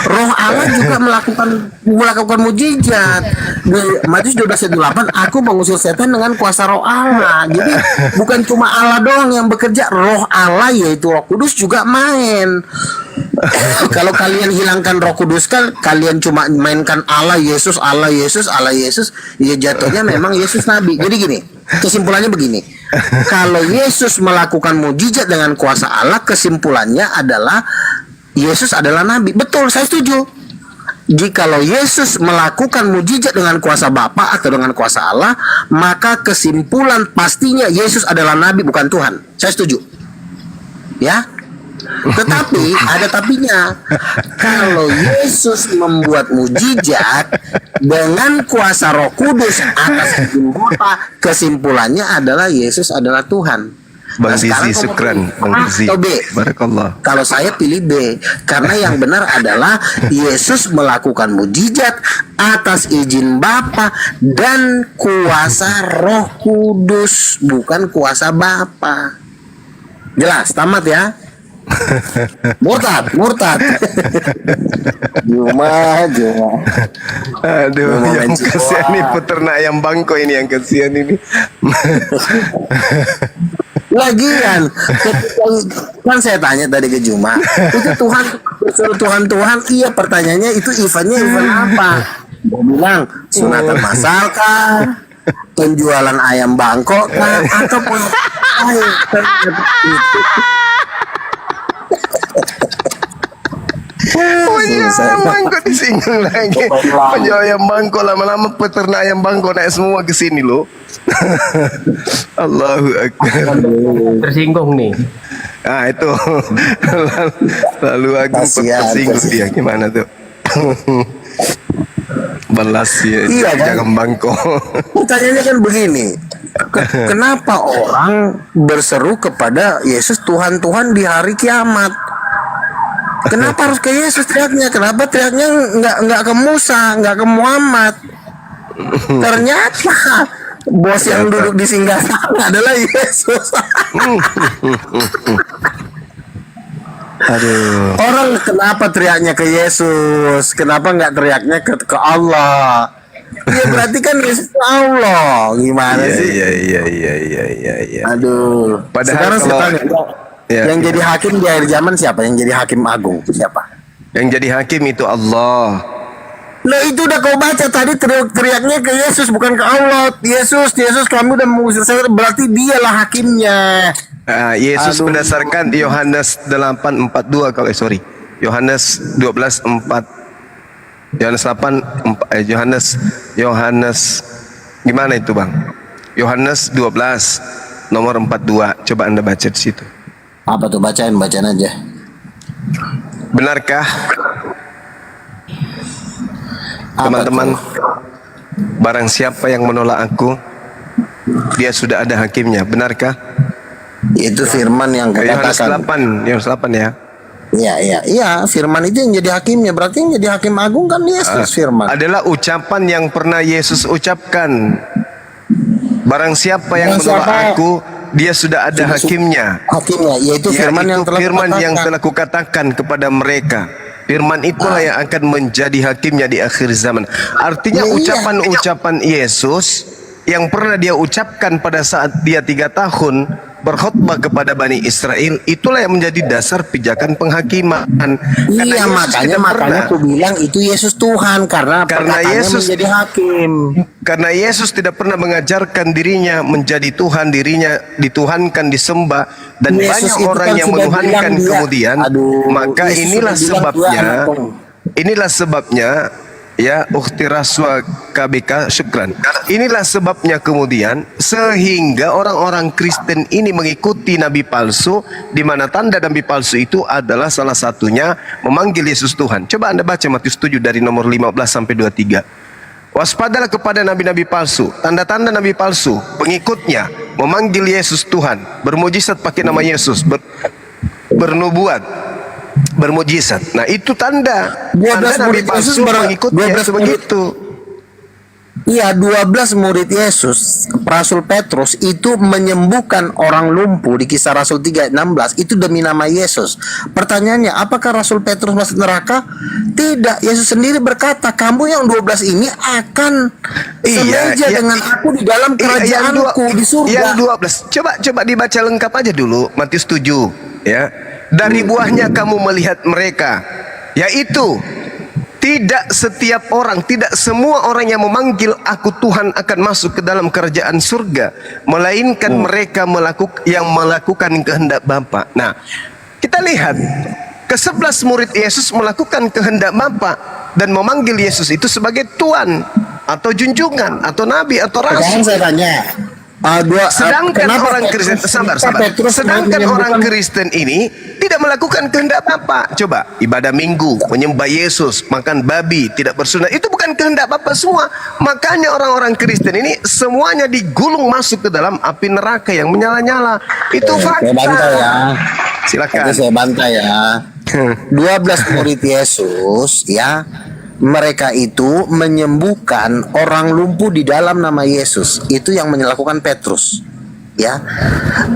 Roh Allah juga melakukan mujizat. Di Matius 12:8, aku mengusir setan dengan kuasa Roh Allah. Jadi bukan cuma Allah doang yang bekerja, Roh Allah yaitu Roh Kudus juga main. Kalau kalian hilangkan Roh Kudus kan kalian cuma mainkan Allah Yesus, ya jatuhnya memang Yesus nabi. Jadi gini, kesimpulannya begini. Kalau Yesus melakukan mujizat dengan kuasa Allah, kesimpulannya adalah Yesus adalah nabi. Betul, saya setuju. Jikalau Yesus melakukan mujizat dengan kuasa Bapa atau dengan kuasa Allah, maka kesimpulan pastinya Yesus adalah nabi bukan Tuhan. Saya setuju. Ya. Tetapi ada tapinya. Kalau Yesus membuat mujizat dengan kuasa Roh Kudus atas izin Bapa, kesimpulannya adalah Yesus adalah Tuhan. Bang Zizi, syukran Bang Zizi. Barakallah. Kalau saya pilih B, karena yang benar adalah Yesus melakukan mujizat atas izin Bapa dan kuasa Roh Kudus, bukan kuasa Bapa. Jelas, tamat ya. Murtad. Juma. Aduh, yang kasihan nih peternak ayam bangkok ini yang kasihan ini. Lagian, kan saya tanya tadi ke Juma, itu Tuhan, iya pertanyaannya itu eventnya event apa? Dia bilang sunatan masal kah? Penjualan ayam bangkok kah? Ataupun ayam bangkok disinggung lagi. Penjual ayam bangkok lama-lama peternak ayam bangkok naik semua ke sini loh. Allahu Akbar. Tersinggung nih. Itu lalu aku tersinggung dia gimana tuh? Balas ya, iya, jangan bangkok. Pertanyaannya kan begini. Kenapa orang berseru kepada Yesus Tuhan di hari kiamat? Kenapa harus ke Yesus teriaknya? Kenapa teriaknya nggak ke Musa, nggak ke Muhammad? Ternyata bos yang duduk di singgasana adalah Yesus. Aduh. Orang kenapa teriaknya ke Yesus? Kenapa nggak teriaknya ke Allah? Ya berarti kan Yesus Allah. Gimana sih? Iya. Aduh. Padahal sekarang yang jadi hakim di akhir zaman siapa? Yang jadi hakim agung siapa? Yang jadi hakim itu Allah. Nah itu udah kau baca tadi, teriaknya ke Yesus bukan ke Allah. Yesus kamu udah mengusir saya, berarti dialah hakimnya. Yesus berdasarkan Yohanes 8:42 kalau Yohanes 12:4. Yohanes gimana itu Bang? Yohanes 12 nomor 42. Coba Anda baca di situ. Apa tuh, bacaan aja. Benarkah teman-teman, barang siapa yang menolak aku, dia sudah ada hakimnya. Benarkah? Itu firman yang katakan. Yohanes 8 ya. Iya, firman itu yang jadi hakimnya. Berarti yang jadi hakim agung kan Yesus, firman. Adalah ucapan yang pernah Yesus ucapkan. Barang siapa yang menolak aku, dia sudah ada hakimnya. Hakimnya, yaitu firman yang telah yang kukatakan. telah kukatakan kepada mereka. Firman itulah yang akan menjadi hakimnya di akhir zaman. Artinya Iya. ucapan-ucapan Yesus yang pernah dia ucapkan pada saat dia 3 tahun berkhutbah kepada Bani Israel, itulah yang menjadi dasar pijakan penghakiman. Iya, makanya aku bilang itu Yesus Tuhan karena perkataannya Yesus menjadi hakim. Karena Yesus tidak pernah mengajarkan dirinya menjadi Tuhan, dirinya dituhankan, disembah, dan Yesus banyak itu orang kan yang sudah menuhankan bilang dia, kemudian. Maka Yesus inilah sudah bilang sebabnya, Tuhan. inilah sebabnya ya ukhti Raswa KBK syukran. Inilah sebabnya kemudian sehingga orang-orang Kristen ini mengikuti nabi palsu, di mana tanda nabi palsu itu adalah salah satunya memanggil Yesus Tuhan. Coba Anda baca Matius 7 dari nomor 15 sampai 23. Waspadalah kepada nabi-nabi palsu, tanda-tanda nabi palsu, pengikutnya memanggil Yesus Tuhan, bermujizat pakai nama Yesus, bernubuat, bermujizat. Nah, itu tanda 12 nabi murid Yesus palsu pengikutnya 12 begitu. Iya, 12 murid Yesus, Rasul Petrus itu menyembuhkan orang lumpuh di Kisah Rasul 3 ayat 16 itu demi nama Yesus. Pertanyaannya, apakah Rasul Petrus masuk neraka? Tidak. Yesus sendiri berkata, kamu yang 12 ini akan semeja dengan aku di dalam kerajaanku di surga. Yang 12. Coba dibaca lengkap aja dulu Matius 7 ya. Dari buahnya kamu melihat mereka, yaitu tidak setiap orang, tidak semua orang yang memanggil aku Tuhan akan masuk ke dalam kerajaan surga, melainkan mereka yang melakukan kehendak Bapa. Nah, kita lihat ke-11 murid Yesus melakukan kehendak Bapa dan memanggil Yesus itu sebagai Tuhan atau junjungan atau nabi atau Sekarang rasul. saya tanya, Sedangkan orang Kristen sabar. Petrus Sedangkan orang menyembuhkan- Kristen ini tidak melakukan kehendak Bapa. Coba ibadah minggu, menyembah Yesus, makan babi, tidak bersunat, itu bukan kehendak Bapa semua. Makanya orang-orang Kristen ini semuanya digulung masuk ke dalam api neraka yang menyala-nyala. Itu fakta. Saya bantai ya. Silakan. Nanti saya bantai ya. 12 murid Yesus ya, mereka itu menyembuhkan orang lumpuh di dalam nama Yesus. Itu yang melakukan Petrus. Ya.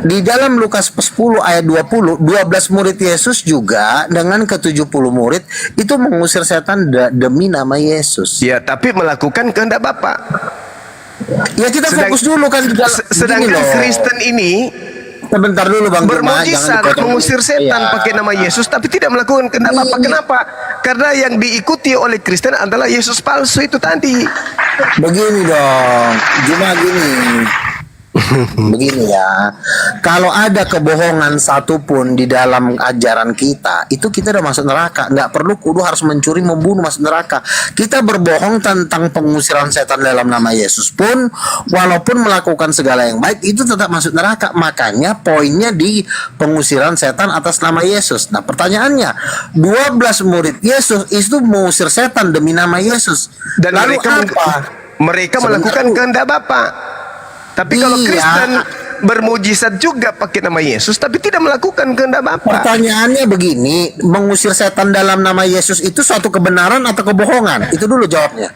Di dalam Lukas 10 ayat 20, 12 murid Yesus juga dengan ke-70 murid itu mengusir setan demi nama Yesus. Ya, tapi melakukan kehendak Bapa. Ya kita fokus dulu kan di dalam. Sedangkan gini loh. Kristen ini Sebentar dulu Bang Juma, bermujizat jangan dipotong. mengusir setan Iya. pakai nama Yesus tapi tidak melakukan kehendak Bapa. Kenapa? Karena yang diikuti oleh Kristen adalah Yesus palsu itu tadi. Begini dong, Juma gini. Begini ya, kalau ada kebohongan satupun di dalam ajaran kita, itu kita udah masuk neraka. Nggak perlu kudu harus mencuri, membunuh, masuk neraka. Kita berbohong tentang pengusiran setan dalam nama Yesus pun, walaupun melakukan segala yang baik, itu tetap masuk neraka. Makanya poinnya di pengusiran setan atas nama Yesus. Nah pertanyaannya, 12 murid Yesus itu mengusir setan demi nama Yesus. Dan lalu mereka Sebentar melakukan dulu. kehendak Bapa. Tapi kalau Iya. Kristen bermujizat juga pakai nama Yesus tapi tidak melakukan kehendak Bapa. Pertanyaannya begini, mengusir setan dalam nama Yesus itu suatu kebenaran atau kebohongan? Itu dulu jawabnya.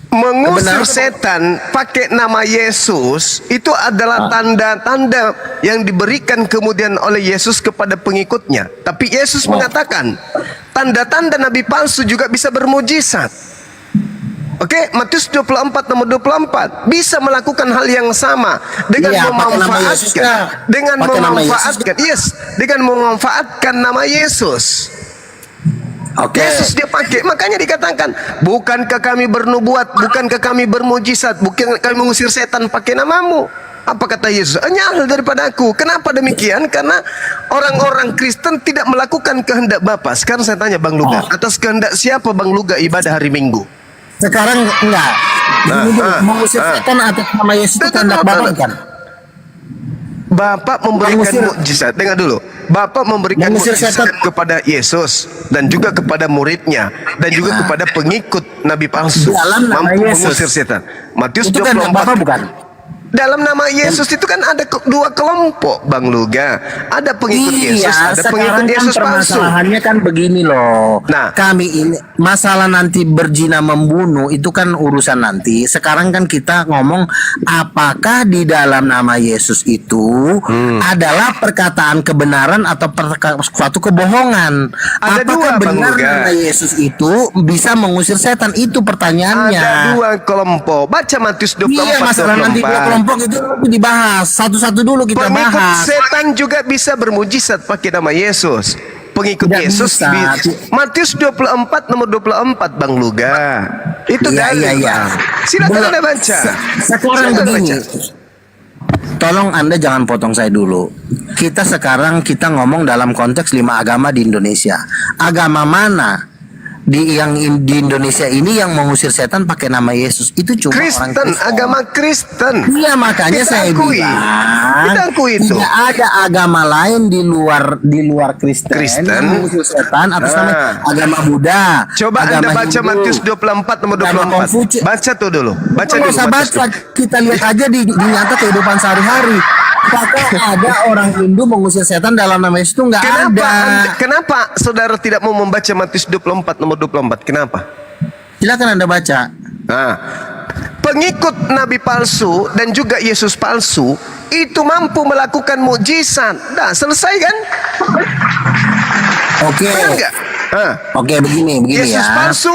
Mengusir Kebenaran. setan pakai nama Yesus itu adalah tanda-tanda yang diberikan kemudian oleh Yesus kepada pengikutnya. Tapi Yesus mengatakan tanda-tanda nabi palsu juga bisa bermujizat. Oke, Matius 24 nomor 24 bisa melakukan hal yang sama dengan Iya, pakai nama Yesus memanfaatkan ya. dengan Pakai nama memanfaatkan dengan memanfaatkan nama Yesus. Oke. Yesus dia pakai, makanya dikatakan, bukankah kami bernubuat, bukankah kami bermujizat, bukan kami mengusir setan pakai namamu? Apa kata Yesus? Nyala daripada aku. Kenapa demikian? Karena orang-orang Kristen tidak melakukan kehendak Bapa. Sekarang saya tanya Bang Luga, atas kehendak siapa Bang Luga ibadah hari Minggu? Sekarang enggak. Mengusir setan atas nama Yesus itu kehendak Bapa kan? Bapak memberikan mukjizat. Dengar dulu. Bapak memberikan Mengusir mukjizat setan. kepada Yesus dan juga kepada muridnya dan juga kepada pengikut nabi palsu Dalam nama mampu Yesus. mengusir setan. Matius Itu kehendak Bapa 24. bukan? Dalam nama Yesus itu kan ada dua kelompok, Bang Luga. Ada pengikut Yesus, ada pengikut sekarang kan Yesus palsu. permasalahannya kan begini loh. Nah. Kami ini masalah nanti berzina membunuh itu kan urusan nanti. Sekarang kan kita ngomong apakah di dalam nama Yesus itu adalah perkataan kebenaran atau suatu kebohongan. Ada Apakah dua, Bang benar Luga. nama Yesus itu bisa mengusir setan? Itu pertanyaannya. Ada dua kelompok. Baca Matius 24, Iya, masalah nanti dua kelompok itu dibahas satu-satu dulu kita Pengikut bahas. setan juga bisa bermujizat pakai nama Yesus. Pengikut Tidak Yesus bisa. Matius 24 nomor 24, Bang Luga. Itu Iya, dalil, iya. Bang. Silakan Belum. Anda baca. Sekarang Silakan begini. baca. Tolong Anda jangan potong saya dulu. Kita ngomong dalam konteks 5 agama di Indonesia. Agama mana di Indonesia ini yang mengusir setan pakai nama Yesus? Itu cuma orang Kristen, agama Kristen. Iya, makanya Kita saya akui. bilang Kita akui itu. tidak ada agama lain di luar Kristen, Kristen. yang mengusir setan atas nama Nah. agama Buddha. Coba agama Anda baca Hindu, Matius 24 nomor agama 24. Konghucu. Baca tuh dulu. Baca Nggak dulu. usah Matius baca, kita lihat aja di nyata kehidupan sehari-hari. Apakah ada orang Hindu mengusir setan dalam nama Yesus? Itu nggak ada. Kenapa saudara tidak mau membaca Matius 24 nomor 24? Kenapa? Silakan Anda baca. Nah, pengikut nabi palsu dan juga Yesus palsu itu mampu melakukan mukjizat. Nah, selesai kan? Oke. Benar nggak? Oke, begini Yesus ya. palsu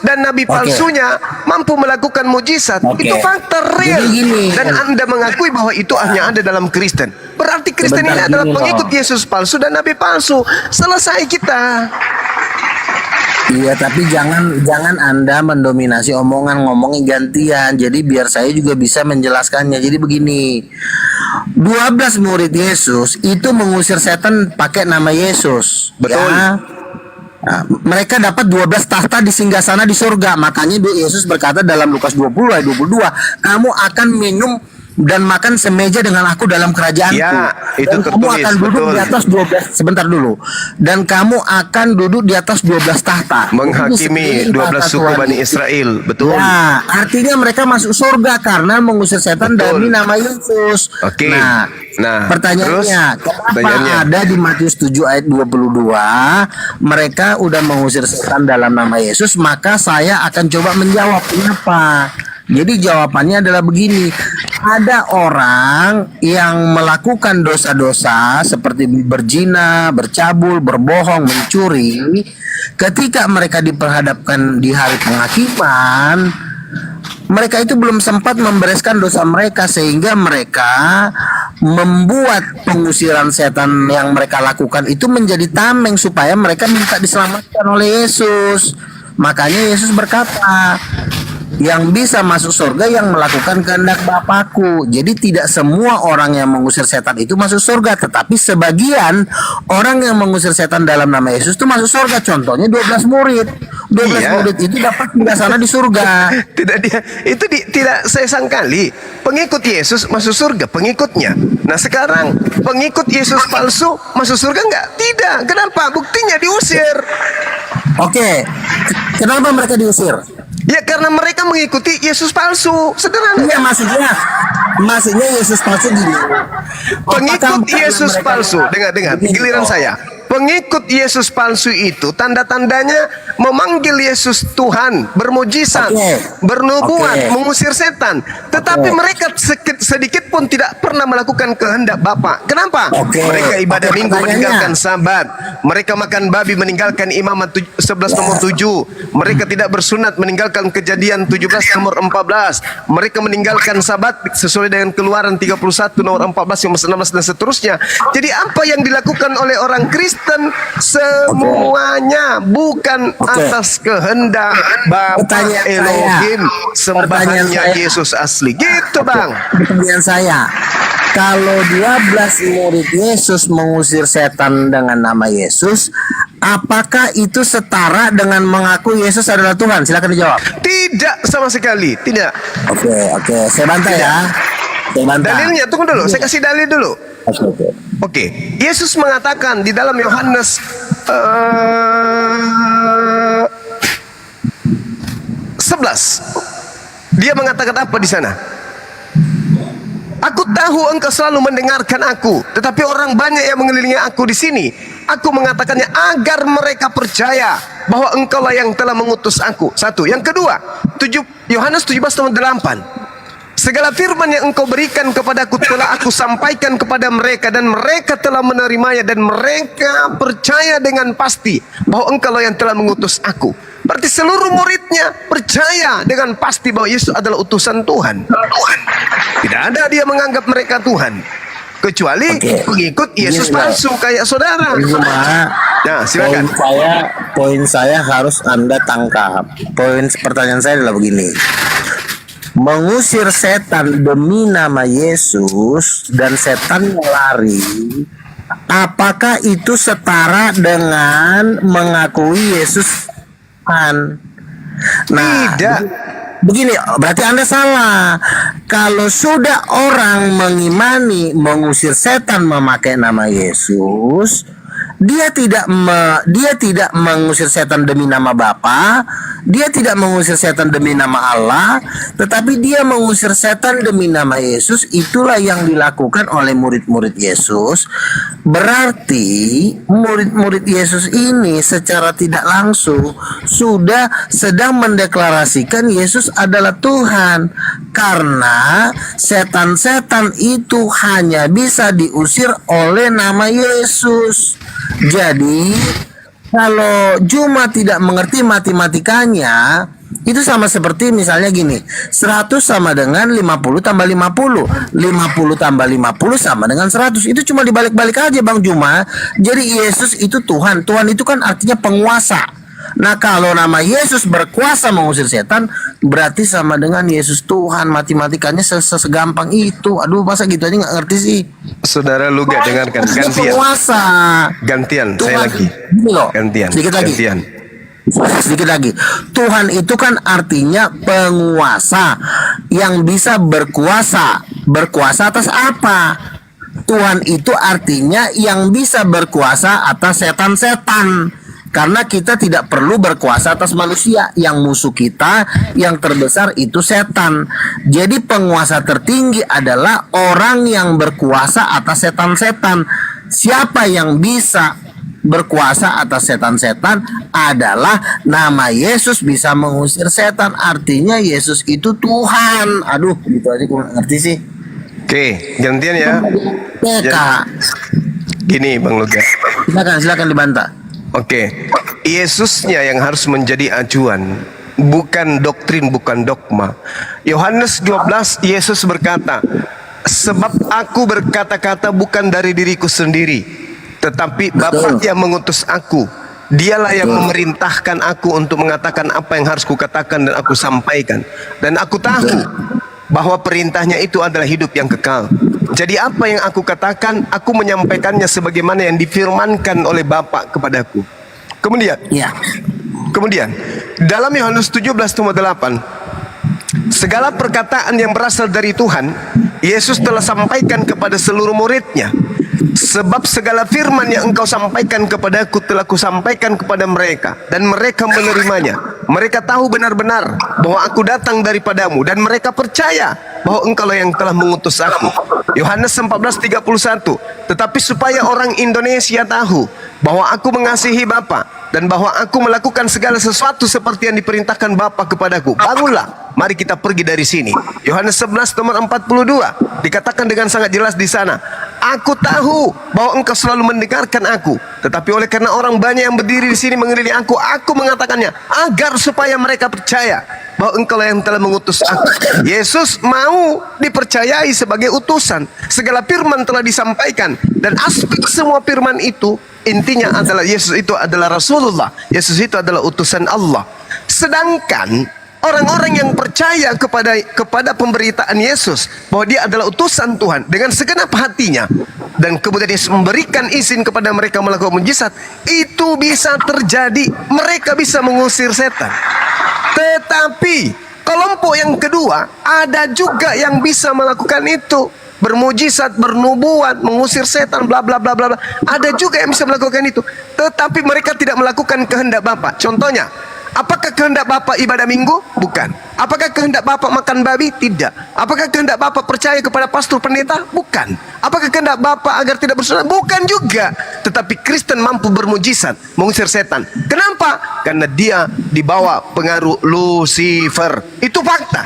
dan nabi Oke. palsunya mampu melakukan mukjizat. Oke. Itu fakta real. Jadi gini. Dan Anda mengakui bahwa itu hanya ada dalam Kristen. Berarti Kristen Sebentar ini adalah dulu, pengikut loh. Yesus palsu dan nabi palsu. Selesai kita. Iya, tapi jangan Anda mendominasi omongan, ngomongin gantian. Jadi biar saya juga bisa menjelaskannya. Jadi begini. 12 murid Yesus itu mengusir setan pakai nama Yesus. Betul. Ya. Nah, mereka dapat 12 tahta di singgasana di surga. Makanya Yesus berkata dalam Lukas 20 ayat 22, kamu akan minum dan makan semeja dengan aku dalam kerajaanku. Ya, itu dan kamu tertulis, akan duduk betul. di atas 12, sebentar dulu. Dan kamu akan duduk di atas 12 tahta. Menghakimi 12 suku Bani Israel. Betul. Ya, artinya mereka masuk surga karena mengusir setan Betul. demi nama Yesus. Oke. Nah, pertanyaannya, terus? kenapa Pertanyaannya. ada di Matius 7 ayat 22 mereka udah mengusir setan dalam nama Yesus? Maka saya akan coba menjawab kenapa. Jadi jawabannya adalah begini. Ada orang yang melakukan dosa-dosa seperti berzina, bercabul, berbohong, mencuri. Ketika mereka diperhadapkan di hari penghakiman, mereka itu belum sempat membereskan dosa mereka sehingga mereka membuat pengusiran setan yang mereka lakukan itu menjadi tameng supaya mereka minta diselamatkan oleh Yesus. Makanya Yesus berkata, yang bisa masuk surga yang melakukan kehendak Bapakku. Jadi tidak semua orang yang mengusir setan itu masuk surga, tetapi sebagian orang yang mengusir setan dalam nama Yesus itu masuk surga. Contohnya 12 murid. 12 Iya. murid itu dapat singgah di surga. Tidak saya sangkali pengikut Yesus masuk surga pengikutnya. Nah sekarang pengikut Yesus palsu masuk surga enggak? Tidak. Kenapa? Buktinya diusir. Oke, kenapa mereka diusir? Ya karena mereka mengikuti Yesus palsu. Sederhana. Iya, maksudnya Yesus palsu gini. Pengikut Apakah bukan Yesus mereka- palsu. Dengar, Begini, giliran oh. saya. Pengikut Yesus palsu itu tanda-tandanya memanggil Yesus Tuhan, bermujizat, Oke. bernubuat, Oke. mengusir setan. Tetapi Oke. mereka sedikit pun tidak pernah melakukan kehendak Bapa. Kenapa? Oke. Mereka ibadah Oke, minggu pertanyaannya. meninggalkan Sabat. Mereka makan babi meninggalkan Imamat 11 nomor 7. Mereka tidak bersunat meninggalkan Kejadian 17 nomor 14. Mereka meninggalkan Sabat sesuai dengan Keluaran 31 nomor 14 nomor 16 dan seterusnya. Jadi apa yang dilakukan oleh orang Kristen semuanya bukan Oke. atas kehendak Bapa Pertanyaan saya. Elohim, Pertanyaan sembahannya saya. Yesus asli. Gitu, Bang. Pertanyaan saya, kalau 12 murid Yesus mengusir setan dengan nama Yesus, apakah itu setara dengan mengaku Yesus adalah Tuhan? Silakan dijawab. Tidak sama sekali, tidak. Oke, saya bantah ya. Saya bantah. Dalilnya, tunggu dulu, saya kasih dalil dulu. Oke. Oke, Yesus mengatakan di dalam Yohanes 11. Dia mengatakan apa di sana? tahu engkau selalu mendengarkan aku, tetapi orang banyak yang mengelilingi aku di sini. Aku mengatakannya agar mereka percaya bahwa engkaulah yang telah mengutus aku. Satu. Yang kedua, Yohanes 17:8. Segala firman yang engkau berikan kepadaku telah aku sampaikan kepada mereka, dan mereka telah menerimanya, dan mereka percaya dengan pasti bahwa engkaulah yang telah mengutus aku. Berarti seluruh muridnya percaya dengan pasti bahwa Yesus adalah utusan Tuhan. Tidak ada dia menganggap mereka Tuhan, kecuali pengikut Yesus palsu kayak saudara. Nah, silakan. Poin saya harus Anda tangkap. Poin pertanyaan saya adalah begini. Mengusir setan demi nama Yesus dan setan lari, apakah itu setara dengan mengakui Yesus Tuhan? Nah, tidak. Begini, berarti Anda salah. Kalau sudah orang mengimani mengusir setan memakai nama Yesus, dia tidak mengusir setan demi nama Bapa, dia tidak mengusir setan demi nama Allah, tetapi dia mengusir setan demi nama Yesus. Itulah yang dilakukan oleh murid-murid Yesus. Berarti murid-murid Yesus ini secara tidak langsung sudah sedang mendeklarasikan Yesus adalah Tuhan, karena setan-setan itu hanya bisa diusir oleh nama Yesus. Jadi kalau Juma tidak mengerti matematikanya, itu sama seperti misalnya gini, 100 sama dengan 50 tambah 50, 50 tambah 50 sama dengan 100. Itu cuma dibalik-balik aja Bang Juma. Jadi Yesus itu Tuhan. Tuhan itu kan artinya penguasa. Nah, kalau nama Yesus berkuasa mengusir setan, berarti sama dengan Yesus Tuhan. Matematikanya segampang itu. Aduh, masa gitu aja nggak ngerti sih? Saudara Luga, dengarkan. Gantian. Penguasa. Gantian, Tuhan, saya lagi. Gantian. Sedikit lagi. Gantian. Sedikit lagi. Tuhan itu kan artinya penguasa yang bisa berkuasa. Berkuasa atas apa? Tuhan itu artinya yang bisa berkuasa atas setan-setan. Karena kita tidak perlu berkuasa atas manusia. Yang musuh kita yang terbesar itu setan. Jadi penguasa tertinggi adalah orang yang berkuasa atas setan-setan. Siapa yang bisa berkuasa atas setan-setan adalah nama Yesus bisa mengusir setan. Artinya Yesus itu Tuhan. Aduh, gitu aja gue gak ngerti sih. Oke, gantian ya. Kak. Gini Bang Luga. Silakan dibantah. Oke, Yesusnya yang harus menjadi acuan, bukan doktrin, bukan dogma. Yohanes 12, Yesus berkata, sebab aku berkata-kata bukan dari diriku sendiri, tetapi Bapa yang mengutus aku. Dialah yang memerintahkan aku untuk mengatakan apa yang harus kukatakan dan aku sampaikan. Dan aku tahu bahwa perintahnya itu adalah hidup yang kekal. Jadi apa yang aku katakan, aku menyampaikannya sebagaimana yang difirmankan oleh Bapa kepadaku. Kemudian, dalam Yohanes 17:8, segala perkataan yang berasal dari Tuhan, Yesus telah sampaikan kepada seluruh muridnya. Sebab segala firman yang engkau sampaikan kepadaku telah kusampaikan kepada mereka, dan mereka menerimanya. Mereka tahu benar-benar bahwa aku datang daripadamu, dan mereka percaya bahwa engkaulah yang telah mengutus aku. Yohanes 14:31. Tetapi supaya orang Indonesia tahu bahwa aku mengasihi Bapa dan bahwa aku melakukan segala sesuatu seperti yang diperintahkan Bapa kepadaku, bangunlah, mari kita pergi dari sini. Yohanes 11:42 dikatakan dengan sangat jelas di sana, aku tahu bahwa engkau selalu mendengarkan aku, tetapi oleh karena orang banyak yang berdiri di sini mengelilingi aku mengatakannya agar supaya mereka percaya bahwa engkau yang telah mengutus aku. Yesus mau dipercayai sebagai utusan. Segala firman telah disampaikan, dan aspek semua firman itu intinya adalah Yesus itu adalah Rasulullah. Yesus itu adalah utusan Allah. Sedangkan orang-orang yang percaya kepada pemberitaan Yesus bahwa dia adalah utusan Tuhan dengan segenap hatinya, dan kemudian Yesus memberikan izin kepada mereka melakukan mujizat, itu bisa terjadi. Mereka bisa mengusir setan. Tetapi kelompok yang kedua ada juga yang bisa melakukan itu, bermujizat, bernubuat, mengusir setan, bla bla bla bla. Ada juga yang bisa melakukan itu, tetapi mereka tidak melakukan kehendak Bapa. Contohnya, Apakah kehendak Bapak ibadah minggu? Bukan. Apakah kehendak Bapak makan babi? Tidak. Apakah kehendak Bapak percaya kepada pastor pendeta? Bukan. Apakah kehendak Bapak agar tidak bersalah? Bukan juga. Tetapi Kristen mampu bermujizat, mengusir setan. Kenapa? Karena dia dibawa pengaruh Lucifer. Itu fakta.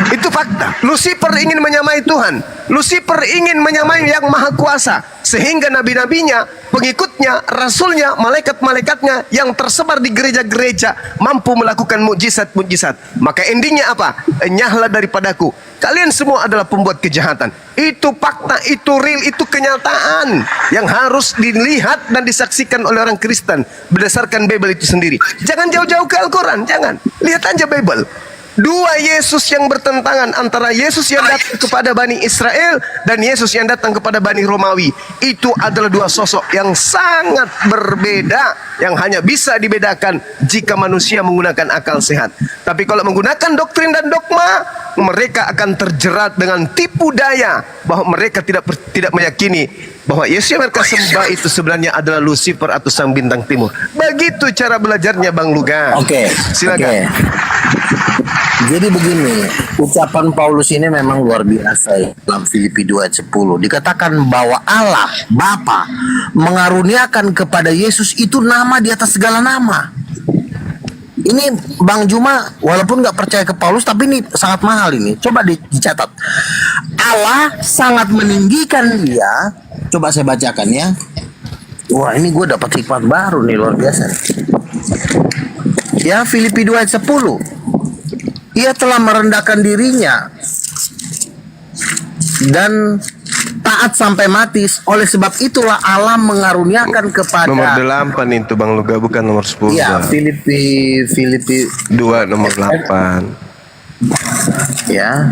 Itu fakta. Lucifer ingin menyamai Tuhan. Lucifer ingin menyamai yang maha kuasa. Sehingga nabi-nabinya, pengikutnya, rasulnya, malaikat-malaikatnya yang tersebar di gereja-gereja mampu melakukan mukjizat-mukjizat. Maka endingnya apa? Enyahlah daripadaku. Kalian semua adalah pembuat kejahatan. Itu fakta, itu real, itu kenyataan yang harus dilihat dan disaksikan oleh orang Kristen berdasarkan Bible itu sendiri. Jangan jauh-jauh ke Al-Quran, jangan. Lihat aja Bible. Dua Yesus yang bertentangan, antara Yesus yang datang kepada Bani Israel dan Yesus yang datang kepada Bani Romawi. Itu adalah dua sosok yang sangat berbeda, yang hanya bisa dibedakan jika manusia menggunakan akal sehat. Tapi kalau menggunakan doktrin dan dogma, mereka akan terjerat dengan tipu daya bahwa mereka tidak meyakini bahwa Yesus yang mereka sembah itu sebenarnya adalah Lucifer atau sang bintang timur. Begitu cara belajarnya Bang Luga. Oke. Silakan. Jadi begini, ucapan Paulus ini memang luar biasa ya. Dalam Filipi 2 ayat 10 dikatakan bahwa Allah Bapa mengaruniakan kepada Yesus itu nama di atas segala nama. Ini Bang Juma walaupun nggak percaya ke Paulus, tapi ini sangat mahal ini. Coba dicatat. Allah sangat meninggikan dia. Coba saya bacakan ya. Wah, ini gue dapat hikmat baru nih, luar biasa. Ya, Filipi 2 ayat 10. Ia telah merendahkan dirinya dan taat sampai mati. Oleh sebab itulah Allah mengaruniakan kepada Nomor 8 itu Bang Luga, bukan nomor 10. Ya, Filipi 2 nomor 8. Ya.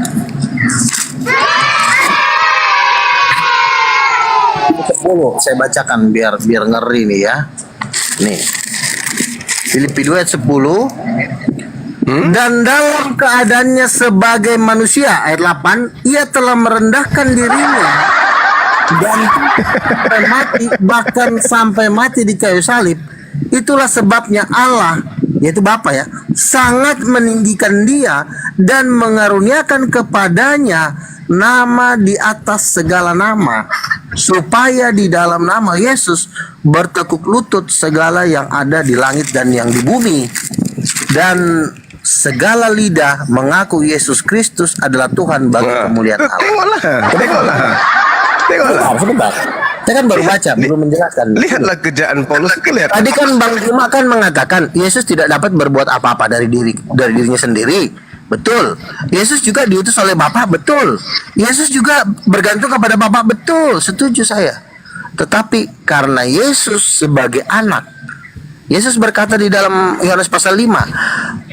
10 saya bacakan biar ngeri nih ya. Nih. Filipi 2 ayat 10. Dan dalam keadaannya sebagai manusia, ayat 8, ia telah merendahkan dirinya dan sampai mati, bahkan sampai mati di kayu salib. Itulah sebabnya Allah, yaitu Bapa ya, sangat meninggikan dia dan mengaruniakan kepadanya nama di atas segala nama, supaya di dalam nama Yesus bertekuk lutut segala yang ada di langit dan yang di bumi, dan segala lidah mengaku Yesus Kristus adalah Tuhan bagi kemuliaan Allah. Tengoklah. Sebentar. Saya kan baru baca, belum menjelaskan. Lihatlah kerjaan Paulus. Tadi kan Bang Juma kan mengatakan Yesus tidak dapat berbuat apa-apa dari dirinya sendiri. Betul. Yesus juga diutus oleh Bapa. Betul. Yesus juga bergantung kepada Bapa. Betul. Setuju saya. Tetapi karena Yesus sebagai anak, Yesus berkata di dalam Yohanes pasal 5,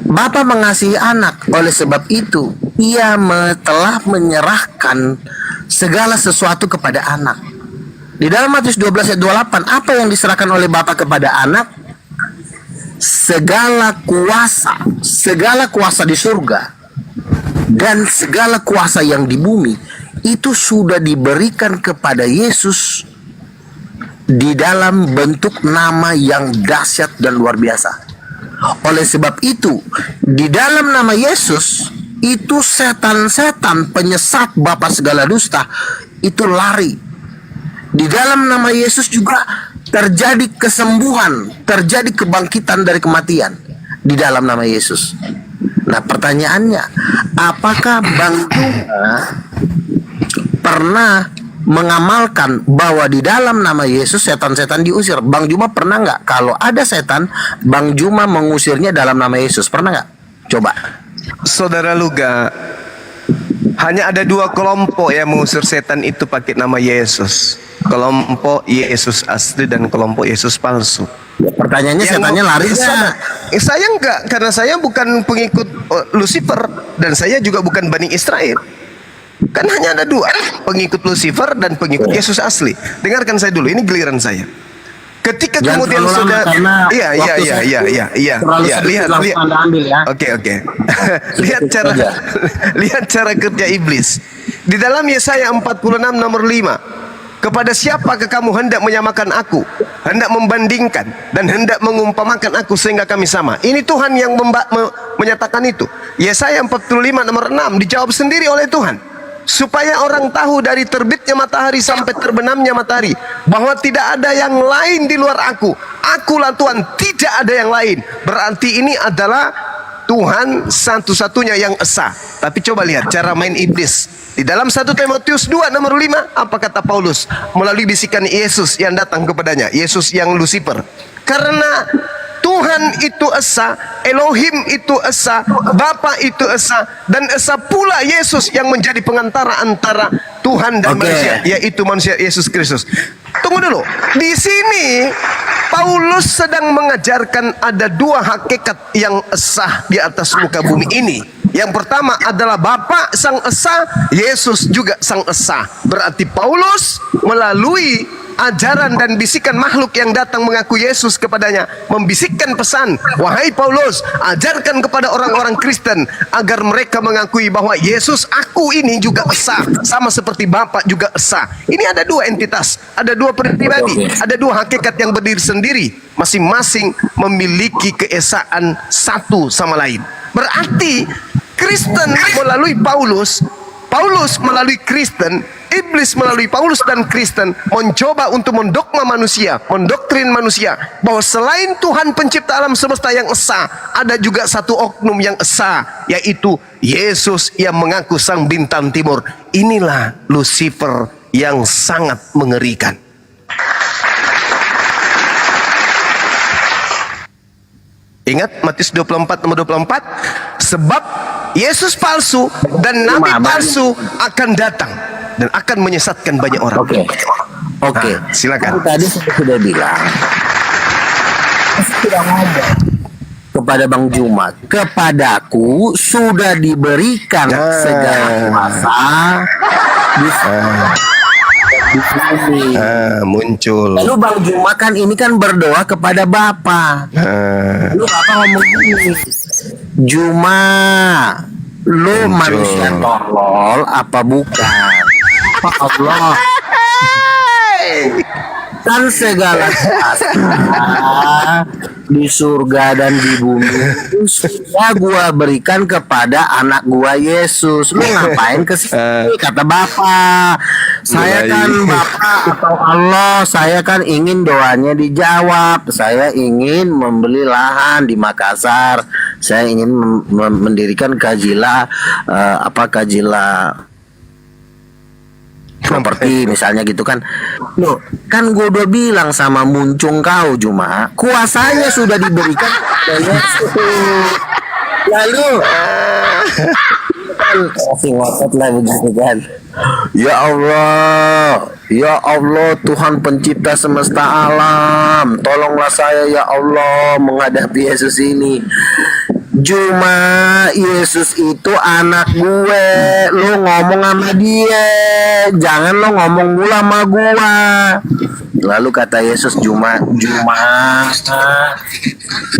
Bapa mengasihi anak, oleh sebab itu ia telah menyerahkan segala sesuatu kepada anak. Di dalam Matius 12 ayat 28, apa yang diserahkan oleh Bapa kepada anak? Segala kuasa di surga dan segala kuasa yang di bumi itu sudah diberikan kepada Yesus di dalam bentuk nama yang dahsyat dan luar biasa. Oleh sebab itu, di dalam nama Yesus, itu setan-setan penyesat bapa segala dusta itu lari. Di dalam nama Yesus juga terjadi kesembuhan, terjadi kebangkitan dari kematian di dalam nama Yesus. Nah, pertanyaannya, apakah Bang Juma pernah mengamalkan bahwa di dalam nama Yesus setan-setan diusir? Bang Juma pernah nggak kalau ada setan, Bang Juma mengusirnya dalam nama Yesus? Pernah nggak? Coba. Saudara Luga, hanya ada dua kelompok yang mengusir setan itu pakai nama Yesus. Kelompok Yesus asli dan kelompok Yesus palsu. Pertanyaannya, setannya lari nggak? Saya enggak, karena saya bukan pengikut Lucifer dan saya juga bukan Bani Israel. Kan hanya ada dua, pengikut Lucifer dan pengikut Yesus asli. Dengarkan saya dulu, ini giliran saya. Ketika kemudian sudah, lihat. Oke. lihat cara kerja iblis. Di dalam Yesaya 46 nomor 5. kepada siapakah kamu hendak menyamakan aku, hendak membandingkan dan hendak mengumpamakan aku sehingga kami sama? Ini Tuhan yang menyatakan itu. Yesaya 45 nomor 6 dijawab sendiri oleh Tuhan, supaya orang tahu dari terbitnya matahari sampai terbenamnya matahari bahwa tidak ada yang lain di luar akulah Tuhan, tidak ada yang lain. Berarti ini adalah Tuhan satu-satunya yang esa. Tapi coba lihat cara main iblis. Di dalam 1 Timotius 2 nomor 5, apa kata Paulus melalui bisikan Yesus yang datang kepadanya, Yesus yang Lucifer? Karena Tuhan itu esa, Elohim itu esa, Bapa itu esa, dan esa pula Yesus yang menjadi pengantara antara Tuhan dan manusia, yaitu manusia Yesus Kristus. Tunggu dulu, di sini Paulus sedang mengajarkan ada dua hakikat yang esa di atas muka bumi ini. Yang pertama adalah Bapa Sang Esa, Yesus juga Sang Esa. Berarti Paulus melalui ajaran dan bisikan makhluk yang datang mengaku Yesus kepadanya, membisikkan pesan, wahai Paulus, ajarkan kepada orang-orang Kristen agar mereka mengakui bahwa Yesus aku ini juga esa, sama seperti Bapa juga esa. Ini ada dua entitas, ada dua pribadi, ada dua hakikat yang berdiri sendiri, masing-masing memiliki keesaan satu sama lain. Berarti Kristen melalui Paulus, Paulus melalui Kristen, iblis melalui Paulus dan Kristen mencoba untuk mendogma manusia, mendoktrin manusia bahwa selain Tuhan pencipta alam semesta yang esa, ada juga satu oknum yang esa, yaitu Yesus yang mengaku sang bintang timur. Inilah Lucifer yang sangat mengerikan. Ingat Matius 24 nomor 24, sebab Yesus palsu dan nabi palsu akan datang dan akan menyesatkan banyak orang. Oke. Nah, silakan. Tadi saya sudah bilang, sudah ngomong kepada Bang Juma, kepadaku sudah diberikan segala kuasa di bumi. Muncul. Lalu Bang Juma kan ini kan berdoa kepada Bapa. Lu Bapa ngomong gini, Juma, lu manusia tolol apa bukan? Apa Allah? Kan segala kuasa di surga dan di bumi itu sudah gua berikan kepada anak gua Yesus. Lu ngapain ke sini? Kata Bapa, saya kan Bapa atau Allah, saya kan ingin doanya dijawab. Saya ingin membeli lahan di Makassar. Saya ingin mendirikan Kajila properti misalnya gitu kan. Loh, kan gue udah bilang sama muncung kau Juma, kuasanya sudah diberikan kepada Yesus. Lalu kan kasih ngotot lah begitu kan. Ya Allah Tuhan pencipta semesta alam, tolonglah saya ya Allah menghadapi Yesus ini. Juma, Yesus itu anak gue, lo ngomong sama dia, jangan lo ngomong mula sama gua. Lalu kata Yesus, Juma,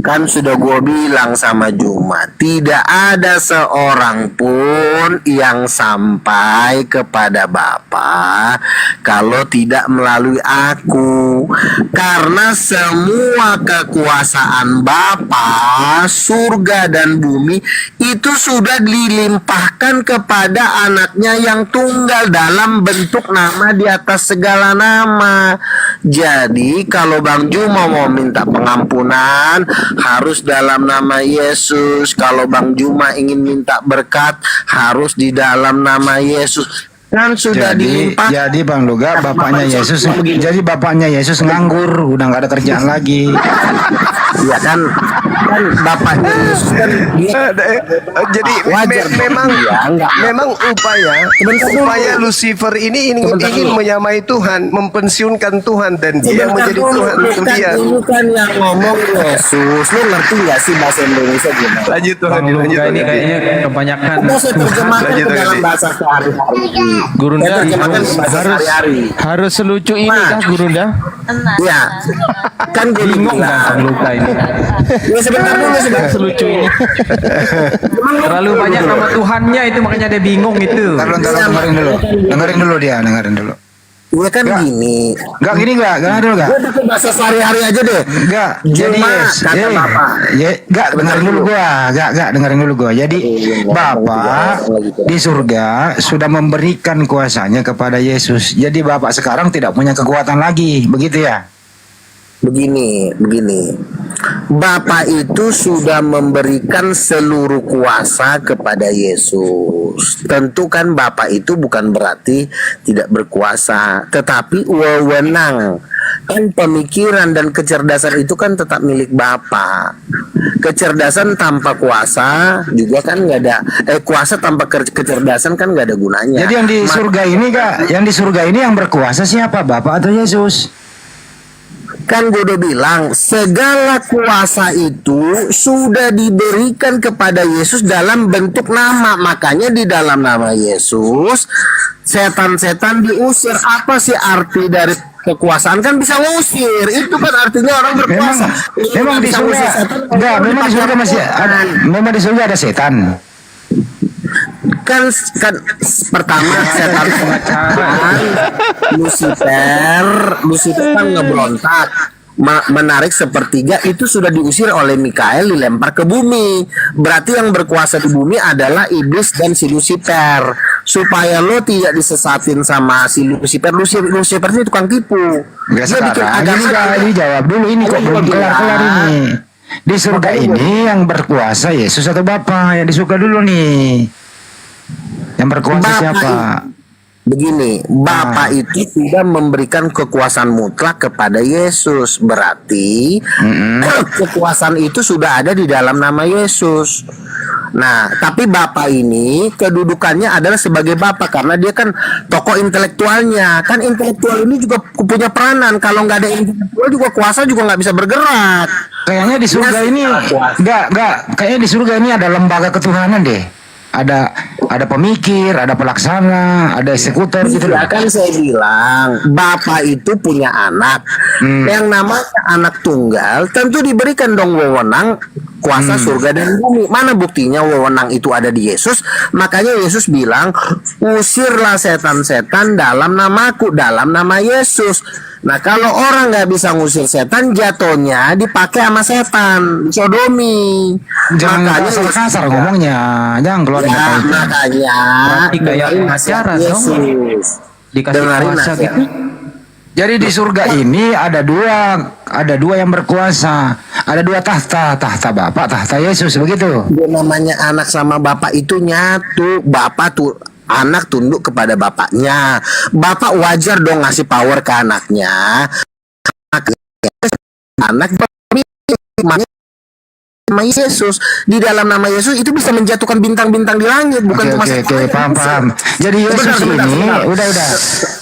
kan sudah gue bilang sama Juma, tidak ada seorang pun yang sampai kepada Bapa kalau tidak melalui aku, karena semua kekuasaan Bapa, surga dan bumi itu sudah dilimpahkan kepada anaknya yang tunggal dalam bentuk nama di atas segala nama. Jadi kalau Bang Juma mau minta pengampunan harus dalam nama Yesus. Kalau Bang Juma ingin minta berkat harus di dalam nama Yesus. Kan sudah dilimpahkan. Jadi Bang Luga bapaknya Yesus nganggur, udah nggak ada kerjaan lagi. Iya kan bapaknya Yesus kan jadi memang upaya Lucifer ini ingin menyamai Tuhan, mempensiunkan Tuhan, dan dia menjadi Tuhan untuk dia. Itu kan yang ngomong Yesus. Lu ngerti nggak sih bahasa Indonesia gimana? Lanjut Tuhan, ini kayaknya kebanyakan. Saya terjemahkan dalam bahasa sehari-hari. Gurunda harus selucu ini kah Gurunda? Iya. Kan gue Bingung Bang Luka ini. Ya sebentar dulu Selucu ini. Terlalu banyak nama Tuhannya itu makanya dia bingung itu. Dengerin dulu dia. Ya kan gini. Enggak gini enggak ada enggak. Gue pakai bahasa sehari-hari aja deh. Enggak. Jadi Cuma kata Bapak. enggak dengerin dulu gua. Enggak dengerin dulu gua. Jadi Bapak di surga sudah memberikan kuasanya kepada Yesus. Jadi Bapak sekarang tidak punya kekuatan lagi, begitu ya? Begini. Bapak itu sudah memberikan seluruh kuasa kepada Yesus. Tentu kan Bapak itu bukan berarti tidak berkuasa, tetapi wewenang. Kan pemikiran dan kecerdasan itu kan tetap milik Bapak. Kecerdasan tanpa kuasa juga kan nggak ada. Kuasa tanpa kecerdasan kan nggak ada gunanya. Jadi yang di surga ini Kak, yang di surga ini yang berkuasa siapa? Bapak atau Yesus? Kan gue udah bilang, segala kuasa itu sudah diberikan kepada Yesus dalam bentuk nama. Makanya di dalam nama Yesus, setan-setan diusir. Apa sih arti dari kekuasaan? Kan bisa ngusir. Itu kan artinya orang berkuasa. Memang di surga enggak, memang di surga masih ada, memang di surga ada setan. Kan pertama setan Lucifer kan ngebrontak, menarik sepertiga, itu sudah diusir oleh Mikael, dilempar ke bumi. Berarti yang berkuasa di bumi adalah iblis dan si Lucifer. Supaya lo tidak disesatin sama si Lucifer. Lucifer ini tukang tipu. Enggak sekarang. Ini jawab dulu, ini kok belum kelar-kelar ini. Di surga ini yang berkuasa Yesus atau Bapa? Yang di surga dulu nih. Yang berkuasa Bapak siapa? Begini, Bapak itu sudah memberikan kekuasaan mutlak kepada Yesus. Berarti kekuasaan itu sudah ada di dalam nama Yesus. Nah, tapi Bapak ini kedudukannya adalah sebagai Bapak karena dia kan tokoh intelektualnya. Kan intelektual ini juga punya peranan. Kalau nggak ada intelektual juga kuasa juga nggak bisa bergerak. Kayaknya di surga ini enggak. Kayaknya di surga ini ada lembaga ketuhanan deh. Ada pemikir, ada pelaksana, ada eksekutor gitu. Ya kan saya bilang, Bapak itu punya anak. Yang namanya anak tunggal tentu diberikan dong wewenang kuasa surga dan bumi. Mana buktinya wewenang itu ada di Yesus? Makanya Yesus bilang, usirlah setan-setan dalam namaku, dalam nama Yesus. Nah kalau orang nggak bisa ngusir setan, jatuhnya dipakai sama setan, sodomi. Jangan kasar ngomongnya, jangan keluar ya, makanya Berarti kayak pengacara dong. Dikasih kuasa gitu. Jadi di surga ini ada dua yang berkuasa, ada dua tahta Bapak, tahta Yesus, begitu. Dia namanya anak sama bapak itu nyatu. Bapak tuh anak tunduk kepada bapaknya. Bapak wajar dong ngasih power ke anaknya. Anak nama Yesus, di dalam nama Yesus itu bisa menjatuhkan bintang-bintang di langit, bukan cuma paham. Jadi Yesus ini udah.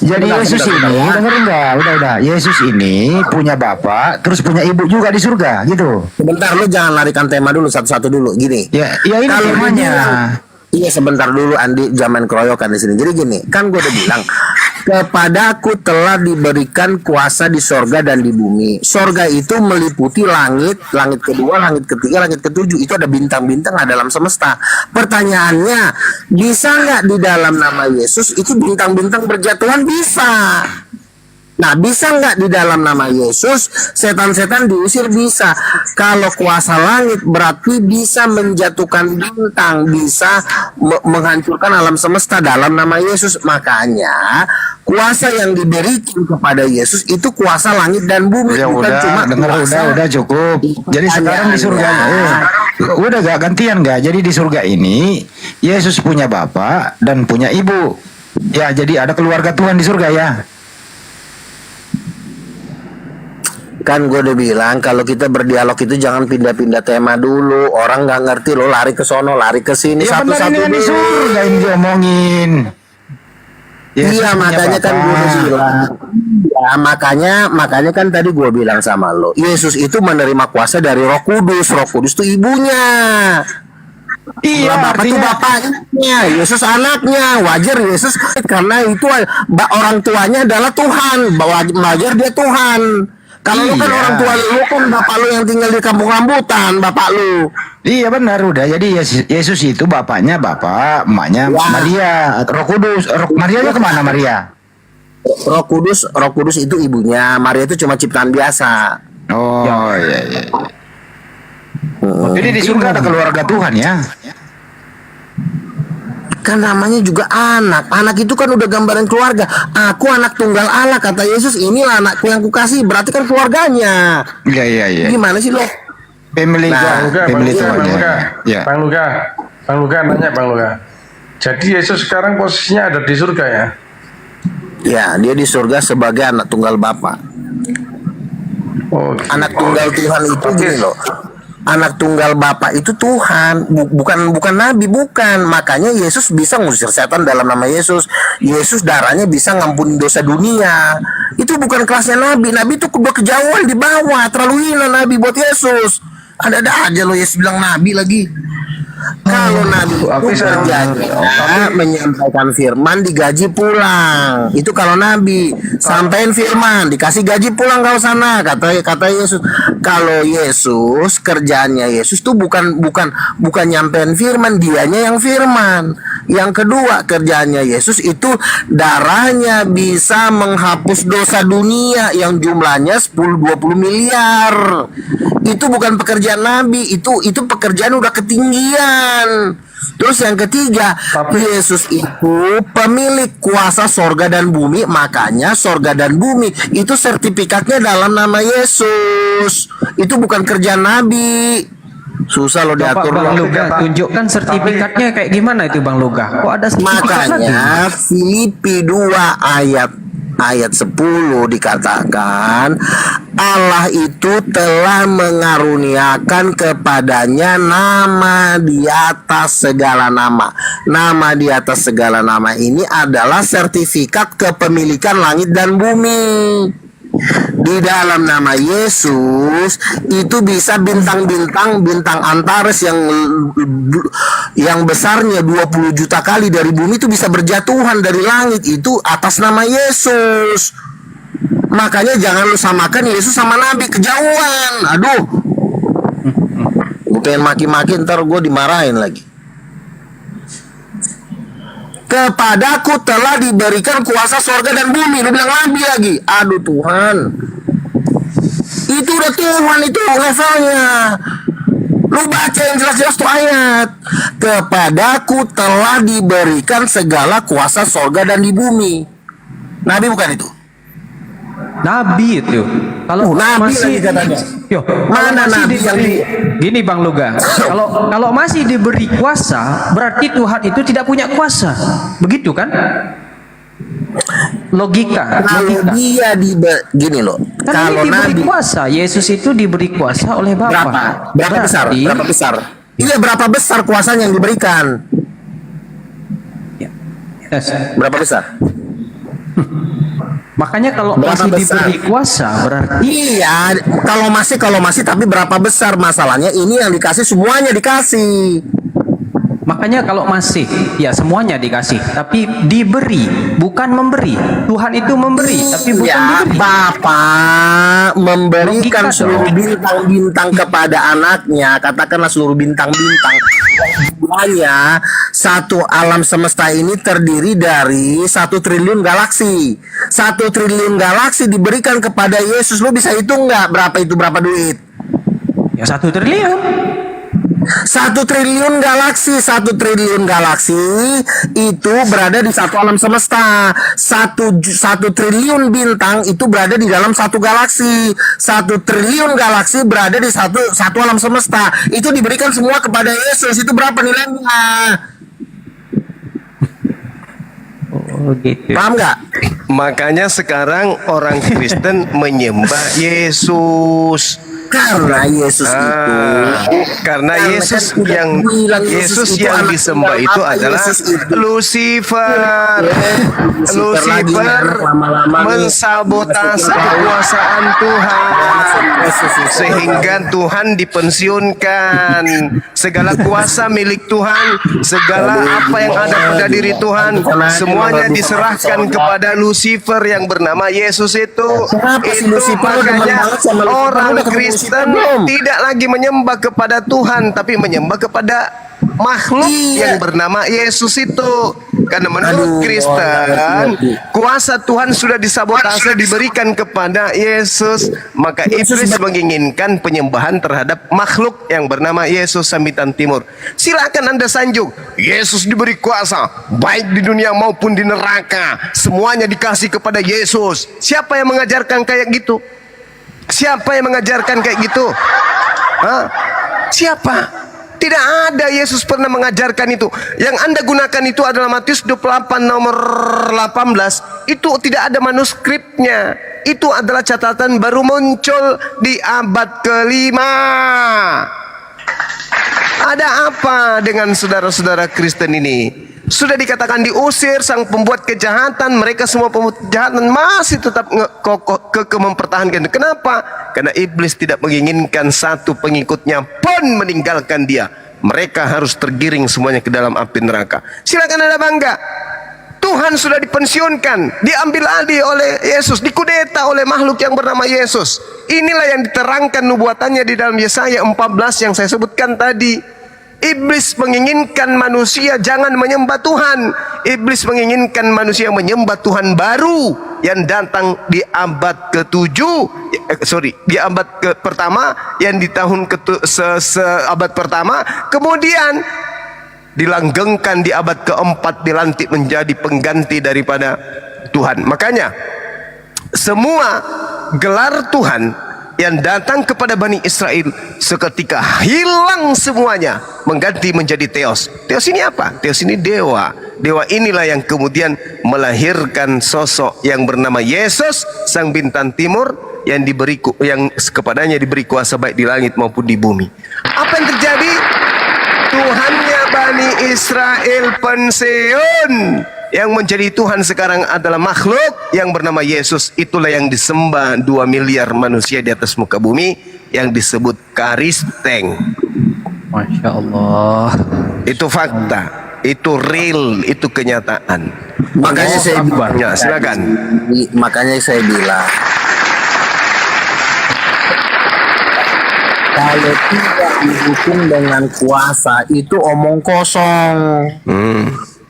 Jadi Yesus ini dengerin enggak? Udah. Yesus ini punya bapak, terus punya ibu juga di surga, gitu. Sebentar, lu jangan larikan tema dulu satu-satu dulu. Gini. Ya ini kalau temanya. Iya sebentar dulu Andi, zaman keroyokan di sini. Jadi gini, kan gue udah bilang kepadaku telah diberikan kuasa di sorga dan di bumi. Sorga itu meliputi langit, langit kedua, langit ketiga, langit ketujuh. Itu ada bintang-bintang ada dalam semesta. Pertanyaannya, bisa nggak di dalam nama Yesus itu bintang-bintang berjatuhan? Bisa. Nah, bisa nggak di dalam nama Yesus setan-setan diusir? Bisa. Kalau kuasa langit berarti bisa menjatuhkan bintang, bisa menghancurkan alam semesta dalam nama Yesus. Makanya kuasa yang diberikan kepada Yesus itu kuasa langit dan bumi, Ya bukan udah, cuma dengar udah cukup. Jadi sekarang di surga udah gak gantian gak? Jadi di surga ini Yesus punya bapak dan punya ibu. Ya, jadi ada keluarga Tuhan di surga ya. Kan gue udah bilang kalau kita berdialog itu jangan pindah-pindah tema dulu. Orang nggak ngerti lo lari ke sono, lari ke sini, Ya benar, satu-satu ini di surga ini diomongin. Yesus iya punya makanya kan gue bapak. bilang. Ya makanya kan tadi gue bilang sama lo, Yesus itu menerima kuasa dari Roh Kudus. Roh Kudus itu ibunya. Iya, Bapak itu bapaknya, Yesus anaknya. Wajar Yesus karena itu orang tuanya adalah Tuhan. Wajar dia Tuhan. Kalau lu kan Iya. orang tua lu kan bapak lu yang tinggal di kampung rambutan, bapak lu. Iya benar udah. Jadi Yesus itu bapaknya bapak, emaknya Ya. Maria, Roh Kudus. Maria kemana Maria? Roh Kudus itu ibunya, Maria itu cuma ciptaan biasa. Oh iya. Jadi di surga ada keluarga Tuhan ya. Kan namanya juga anak. Anak itu kan udah gambaran keluarga. Aku anak tunggal Allah, kata Yesus. Inilah anakku yang kukasih. Berarti kan keluarganya. Iya. Gimana sih lo? Family family Tuhan ya. Bang Luga nanya Bang Luga. Jadi Yesus sekarang posisinya ada di surga ya? Ya, dia di surga sebagai anak tunggal Bapa. Oh, gitu. Anak tunggal Tuhan itu gini loh. Anak tunggal Bapa itu Tuhan, bukan nabi, bukan. Makanya Yesus bisa ngusir setan dalam nama Yesus. Yesus darahnya bisa ngampunin dosa dunia. Itu bukan kelasnya nabi. Nabi itu udah kejauhan di bawah, terlalu hina nabi buat Yesus. Ada aja lo Yesus bilang nabi lagi. Kalau nabi itu kerjanya menyampaikan firman, digaji pulang. Itu kalau nabi sampaikan firman, dikasih gaji pulang kau sana, kata Yesus. Kalau Yesus, kerjaannya Yesus tuh bukan nyampein firman, dianya yang firman. Yang kedua, kerjaannya Yesus itu darahnya bisa menghapus dosa dunia yang jumlahnya 10-20 miliar. Itu bukan pekerjaan nabi, itu pekerjaan udah ketinggian. Terus yang ketiga, Yesus itu pemilik kuasa sorga dan bumi. Makanya sorga dan bumi itu sertifikatnya dalam nama Yesus. Itu bukan kerjaan nabi. Susah lo diatur. Bang Luga, tunjukkan sertifikatnya kayak gimana itu Bang Luga? Kok ada sertifikat lagi? Makanya Filipi 2 ayat 10 dikatakan Allah itu telah mengaruniakan kepadanya nama di atas segala nama. Nama di atas segala nama ini adalah sertifikat kepemilikan langit dan bumi. Di dalam nama Yesus itu bisa bintang Antares yang besarnya 20 juta kali dari bumi itu bisa berjatuhan dari langit, itu atas nama Yesus. Makanya jangan lu samakan Yesus sama nabi, kejauhan. Aduh, gue pengen maki-maki ntar gue dimarahin lagi. Kepadaku telah diberikan kuasa sorga dan bumi. Lu bilang nabi lagi. Aduh Tuhan. Itu udah Tuhan, itu levelnya. Lu baca yang jelas-jelas tuh ayat. Kepadaku telah diberikan segala kuasa sorga dan di bumi. Nabi bukan itu? Nabi itu. Kalau nabi masih lagi katanya. Mana nabi yang gini Bang Luga. Kalau masih diberi kuasa, berarti Tuhan itu tidak punya kuasa. Begitu kan? Logika. Dia gini loh. Kan kalau diberi nabi kuasa, Yesus itu diberi kuasa oleh Bapa. Berapa besar? Iya, berapa besar kuasanya yang diberikan? Yes. Berapa besar? Makanya kalau masih diberi kuasa berarti iya, kalau masih tapi berapa besar masalahnya? Ini yang dikasih semuanya dikasih. Makanya kalau masih ya semuanya dikasih, tapi diberi bukan memberi. Tuhan itu memberi tapi bukan diberi. Bapak memberikan seluruh bintang-bintang kepada anaknya. Katakanlah seluruh bintang-bintang. Jumlahnya satu alam semesta ini terdiri dari 1 triliun galaksi. 1 triliun galaksi diberikan kepada Yesus. Lu bisa hitung nggak berapa duit? Ya 1 triliun. 1 triliun galaksi itu berada di satu alam semesta. 1 triliun bintang itu berada di dalam satu galaksi. 1 triliun galaksi berada di satu alam semesta. Itu diberikan semua kepada Yesus. Itu berapa nilainya? Oh gitu. Paham nggak? Makanya sekarang orang Kristen menyembah Yesus. Karena Yesus karena Yesus yang disembah itu adalah Lucifer. Lucifer mensabotase kekuasaan Tuhan sehingga Tuhan dipensiunkan. Segala kuasa milik Tuhan, segala apa yang ada pada diri Tuhan semuanya diserahkan kepada Lucifer yang bernama Yesus itu. Makanya orang Kristen tidak lagi menyembah kepada Tuhan tapi menyembah kepada makhluk yang bernama Yesus itu. Karena menurut Kristen, kuasa Tuhan sudah disabotase diberikan kepada Yesus, maka iblis menginginkan penyembahan terhadap makhluk yang bernama Yesus sambitan timur. Silakan Anda sanjung, Yesus diberi kuasa baik di dunia maupun di neraka, semuanya dikasih kepada Yesus. Siapa yang mengajarkan kayak gitu? Siapa yang mengajarkan kayak gitu? Hah? Siapa? Tidak ada, Yesus pernah mengajarkan itu. Yang Anda gunakan itu adalah Matius 28 nomor 18. Itu tidak ada manuskripnya. Itu adalah catatan baru muncul di abad kelima. Ada apa dengan saudara-saudara Kristen ini? Sudah dikatakan diusir sang pembuat kejahatan, mereka semua pembuat kejahatan masih tetap kokoh mempertahankan. Kenapa? Karena iblis tidak menginginkan satu pengikutnya pun meninggalkan dia. Mereka harus tergiring semuanya ke dalam api neraka. Silakan Anda bangga. Tuhan sudah dipensiunkan, diambil alih oleh Yesus, dikudeta oleh makhluk yang bernama Yesus. Inilah yang diterangkan nubuatannya di dalam Yesaya 14 yang saya sebutkan tadi. Iblis menginginkan manusia jangan menyembah Tuhan. Iblis menginginkan manusia menyembah Tuhan baru yang datang di abad ke-7, di abad pertama, yang di tahun abad pertama, kemudian dilanggengkan di abad keempat, dilantik menjadi pengganti daripada Tuhan. Makanya semua gelar Tuhan yang datang kepada Bani Israel seketika hilang semuanya, mengganti menjadi Theos. Theos ini apa? Theos ini dewa. Dewa inilah yang kemudian melahirkan sosok yang bernama Yesus, sang bintang timur, yang kepadanya diberi kuasa baik di langit maupun di bumi. Apa yang terjadi? Tuhannya Bani Israel pensiun. Yang menjadi Tuhan sekarang adalah makhluk yang bernama Yesus. Itulah yang disembah 2 miliar manusia di atas muka bumi, yang disebut Karisteng. Masya Allah. Itu fakta, itu real, itu kenyataan. Makanya saya bilang, ya, silakan. Makanya saya bilang, kalau tidak dihukum dengan kuasa itu omong kosong.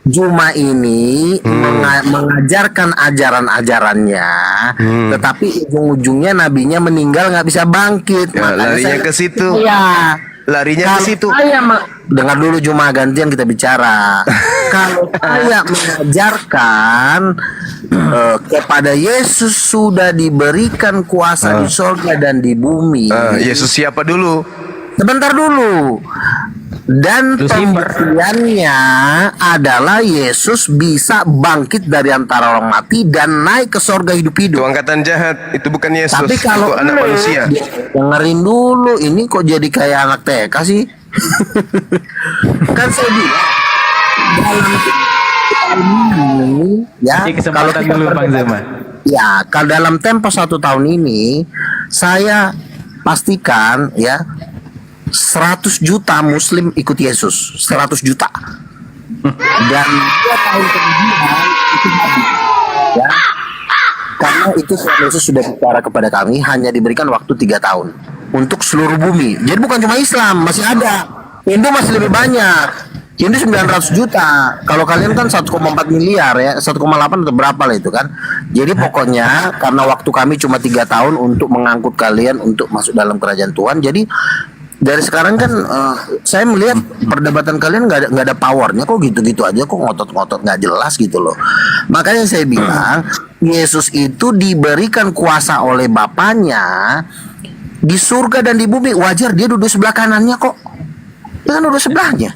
Juma ini mengajarkan ajaran-ajarannya, tetapi ujung-ujungnya nabinya meninggal, nggak bisa bangkit. Ya, larinya ke situ. Ya, larinya ke situ. Dengar dulu Juma, gantian kita bicara. Kalau saya mengajarkan kepada Yesus sudah diberikan kuasa di surga dan di bumi. Yesus siapa dulu? Sebentar dulu. Dan pembuktiannya adalah Yesus bisa bangkit dari antara orang mati dan naik ke surga hidup-hidup. Itu angkatan jahat, itu bukan Yesus. Tapi kalau itu anak manusia. Dengerin dulu, ini kok jadi kayak anak TK sih? Kan saya bilang dalam ini, ya, kalau kita dulu Bang Zema. Ya, kalau dalam tempo 1 tahun ini, saya pastikan ya 100 juta Muslim ikut Yesus, 100 juta. Dan 2 tahun kemudian itu habis, ya. Karena itu Tuhan Yesus sudah bicara kepada kami, hanya diberikan waktu 3 tahun untuk seluruh bumi. Jadi bukan cuma Islam, masih ada. Hindu masih lebih banyak. Hindu 900 juta. Kalau kalian kan 1,4 miliar ya, 1,8 atau berapa lah itu kan. Jadi pokoknya karena waktu kami cuma 3 tahun untuk mengangkut kalian untuk masuk dalam kerajaan Tuhan. Jadi dari sekarang kan saya melihat perdebatan kalian nggak ada powernya, kok gitu-gitu aja, kok ngotot-ngotot nggak jelas gitu loh. Makanya saya bilang Yesus itu diberikan kuasa oleh Bapaknya di surga dan di bumi. Wajar dia duduk sebelah kanannya kok, dia kan duduk sebelahnya,